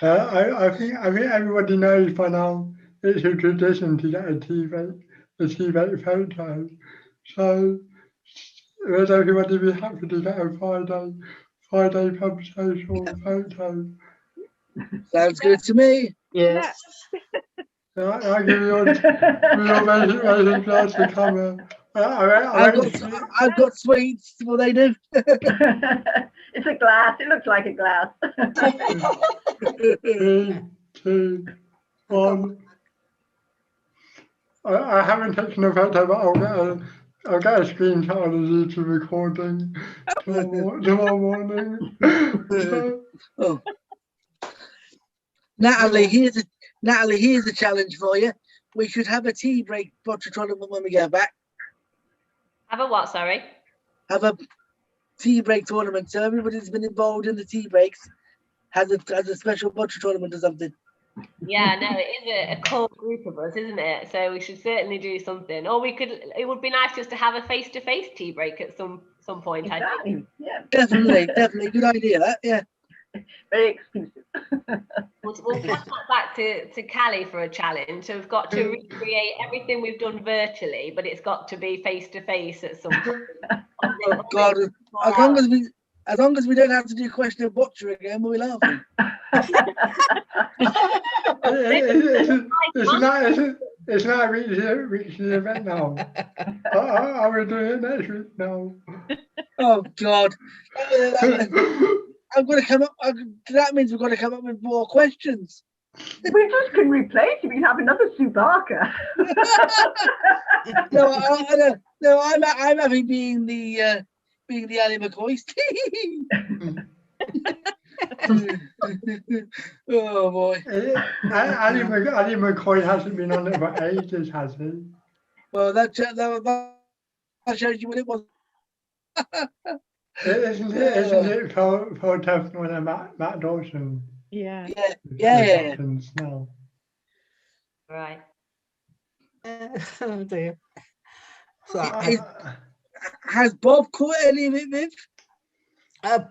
S10: I think everybody knows by now it's a tradition to get a TV photo. So would everybody be happy to get a Friday pub social photo?
S7: Sounds good to me.
S20: Yes.
S10: I give you your basic glass to come in.
S7: I've got sweets. What they do?
S24: It's a glass. It looks like a glass.
S10: 3, 2, 1. I haven't taken a photo, but I'll get a screenshot of the YouTube recording tomorrow morning.
S7: Oh. Natalie, here's a challenge for you. We should have a tea break Boccia tournament when we go back.
S19: Have a what, sorry?
S7: Have a tea break tournament. So everybody that's been involved in the tea breaks has a special Boccia tournament or something.
S19: Yeah, no, it is a core group of us, isn't it? So we should certainly do something. Or it would be nice just to have a face-to-face tea break at some point, I think.
S24: Yeah.
S7: Definitely, good idea, that, yeah.
S24: Very exclusive.
S19: We'll pass that back to Callie for a challenge. So we've got to recreate everything we've done virtually, but it's got to be face-to-face at some point.
S7: Oh, God, as long as we don't have to do question of Boccia again, we'll be laughing.
S10: It's not reaching the event now. I will do it next week now.
S7: Oh, God. I'm going to come up. That means we've got to come up with more questions.
S24: We just can replace it. We can have another Subaka.
S7: No, I'm having being the Ali McCoy. Oh boy.
S10: Ali McCoy hasn't been on it for ages, has he?
S7: Well, that shows you what it was.
S10: Isn't it for Teflon and Matt Dawson?
S12: Yeah.
S7: Yeah.
S10: Now.
S19: Right.
S9: Oh dear.
S7: Has Bob caught any of it, Viv?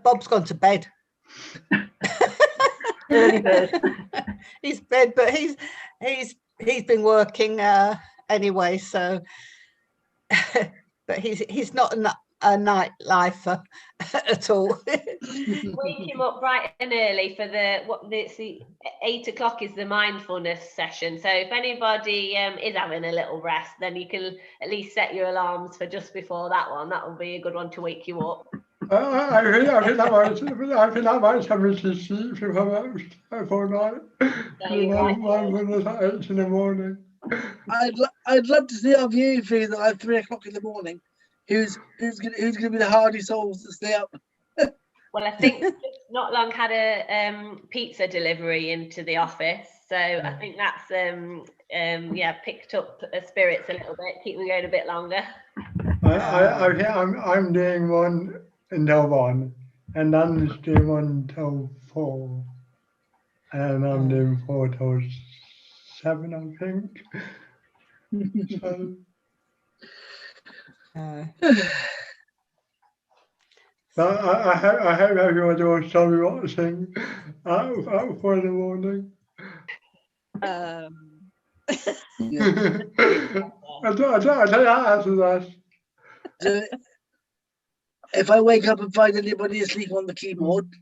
S9: Bob's gone to bed.
S24: Early bird.
S9: He's bed, but he's been working anyway. So, but he's not a night lifer at all.
S19: Wake him up bright and early for the 8 o'clock is the mindfulness session. So if anybody is having a little rest, then you can at least set your alarms for just before that one. That will be a good one to wake you up.
S10: I think that might have me to sleep for night. Mindfulness at 8 in the morning.
S7: I'd love to see our viewing figures at 3 o'clock in the morning. Who's gonna be the hardy souls to stay up?
S19: Well, I think just not long had a pizza delivery into the office, so I think that's picked up spirits a little bit, keep them going a bit longer.
S10: I'm doing one until 1, and Dan's doing one till 4, and I'm doing 4 till 7, I think. So. I hope everyone will show me watching at 4 in the morning. I don't answer that.
S7: If I wake up and find anybody asleep on the keyboard,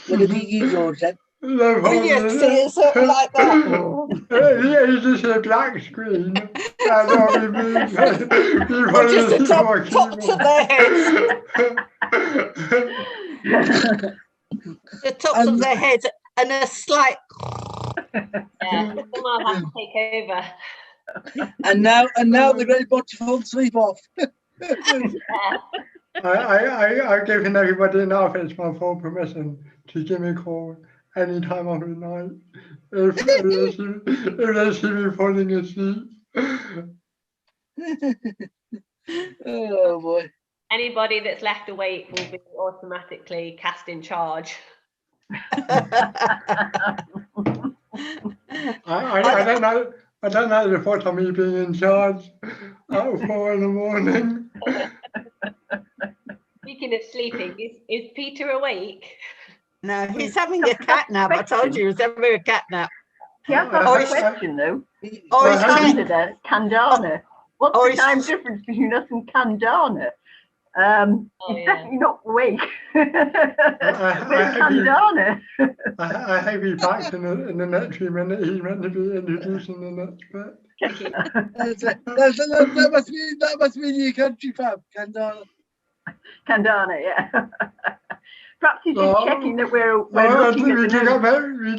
S7: will it be you, George, then?
S10: No problem.
S9: It's something like that.
S10: It's just a black screen. And I'll be
S9: Or just the tops of their heads. The tops of their heads and a slight.
S19: Yeah, someone has to take over.
S7: And now the great Bocciathon sleep off.
S10: I've given everybody in the office my full permission to give me a call any time of the night if they see me falling asleep.
S7: Oh boy.
S19: Anybody that's left awake will be automatically cast in charge.
S10: I don't know the thought of me being in charge at 4 in the morning.
S19: Speaking of sleeping, is Peter awake?
S9: No, he's having a cat nap. I told you he was having a cat nap.
S24: Yeah, I've got a question though.
S9: Or he's
S24: Candana. What's the time difference between us and Candana? He's definitely not awake. Candana.
S10: I hope he's back in the next few minutes. He's meant to be introducing the next bit.
S7: That must be the country pub, Candana.
S24: Candana, yeah. Perhaps he's just checking that we're looking at the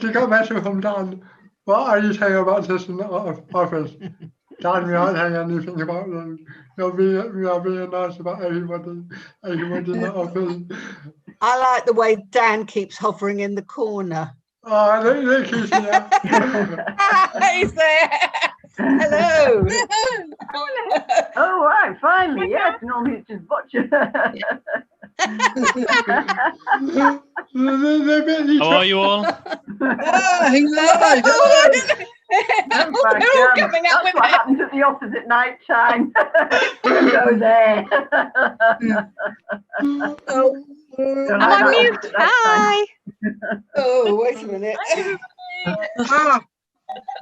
S10: We got a message from Dan. What are you saying about this in the office? Dan, we aren't saying anything about them. We are being nice about everybody in the office.
S9: I like the way Dan keeps hovering in the corner.
S10: Oh, look, he's here.
S9: He's there. Hello.
S24: Oh, right, finally, yes. Normally it's just Boccia.
S3: How are you all?
S7: He's alive.
S24: That's what happens at the office at night time. Go there.
S2: I'm on mute. Hi.
S9: Oh, wait a minute.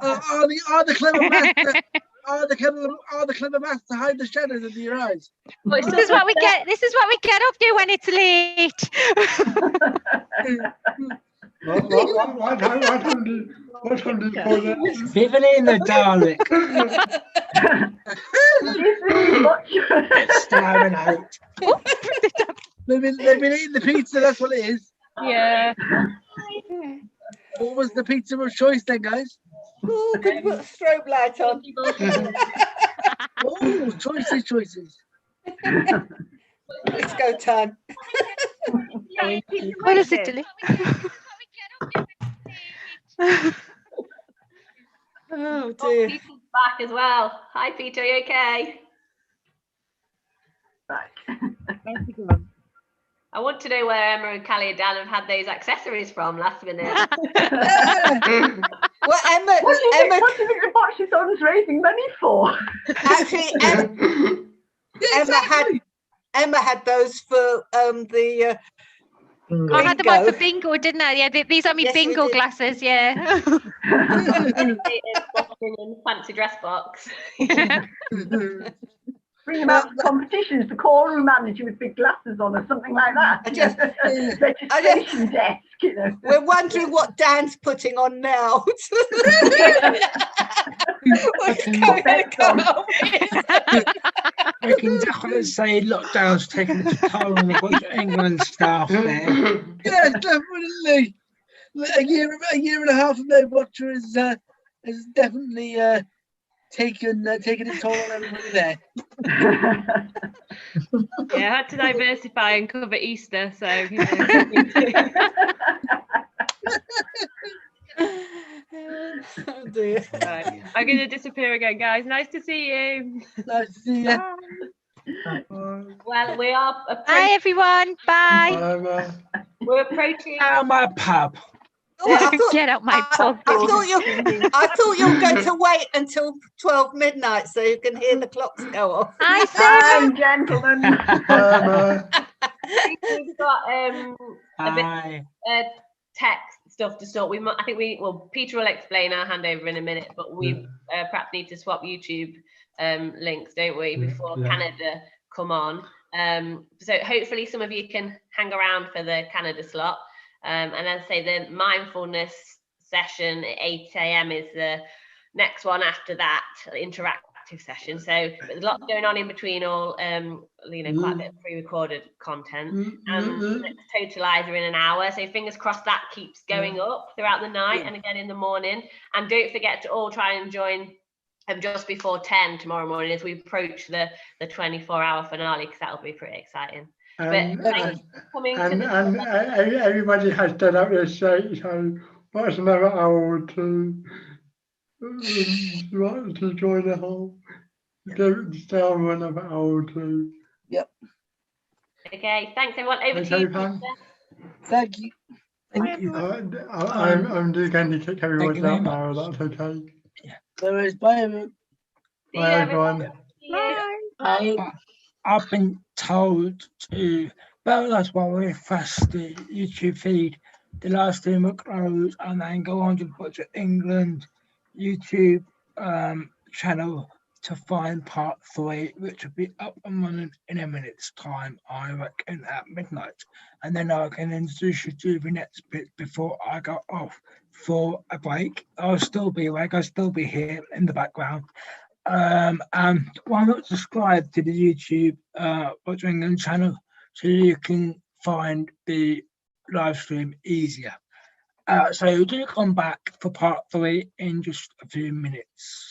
S7: Are the clever master? Are the clever master hide the shadows of your eyes?
S2: This is what we get. This is what we get up to when it's late.
S10: What time do you call that?
S1: Living in the dark. Staring out.
S7: They've been eating the pizza. That's what it is.
S2: Yeah.
S7: What was the pizza of choice then, guys?
S9: Oh, could you put a strobe light on?
S7: Oh, choices.
S9: Let's go time.
S2: What is it, Dilly?
S9: Oh dear.
S19: Peter's back as well. Hi, Peter. Are you okay? I want to know where Emma and Callie and Dan have had those accessories from last minute.
S9: Well, Emma.
S24: What do you think the Bocciathon's raising money for?
S9: Actually, Emma had those for the.
S2: I had them on for bingo, didn't I? Yeah, these are my bingo glasses. Yeah.
S19: In fancy dress box.
S24: Bring them out to competitions, the call room manager with big glasses on or something like that. Registration desk, you know.
S9: We're wondering what Dan's putting on now. What's going to come out with?
S1: We can definitely say lockdown's taken its toll on a bunch of England staff there.
S7: Yeah, definitely. A year and a half of no Boccia is definitely taken its toll on everybody there.
S19: Yeah, I had to diversify and cover Easter, so you know.
S9: Oh dear.
S19: Right. I'm going to disappear again, guys. Nice to see you.
S7: Nice to see you.
S19: Well, we are approaching.
S2: Bye, everyone. Bye.
S19: We're approaching.
S1: Out my pub.
S2: Get out my pub.
S9: I thought you were going to wait until 12 midnight so you can hear the clocks go off.
S2: Hi,
S24: Fine, gentlemen.
S19: We've got a bit text stuff to sort. I think Peter will explain our handover in a minute, but we perhaps need to swap YouTube links, don't we, before Canada come on. So hopefully some of you can hang around for the Canada slot. And as I say, the mindfulness session at 8 a.m. is the next one after that, interactive session. So there's lots going on in between all, you know, quite a bit of pre-recorded content. Next Totalizer in an hour. So fingers crossed that keeps going up throughout the night and again in the morning. And don't forget to all try and join just before 10 tomorrow morning as we approach the 24-hour finale, because that'll be pretty exciting.
S10: Everybody has done up their straight, so what's another hour or two to join the whole, stay on for another hour or two.
S7: Yep.
S19: Okay, thanks everyone. Over to you,
S10: Pam.
S7: Thank you.
S1: Thank you.
S10: I'm just going to kick everyone out now, that's okay.
S7: There is. Bye, everyone.
S10: Bye, everyone.
S7: Bye.
S1: I've been told to, well, that's why we refresh the YouTube feed. The last stream will close and then go on to Boccia England YouTube channel to find part 3, which will be up and running in a minute's time, I reckon, at midnight. And then I can introduce you to the next bit before I go off for a break. I'll still be awake, I'll still be here in the background. And why not subscribe to the YouTube Boccia England channel so you can find the live stream easier. So do come back for part 3 in just a few minutes.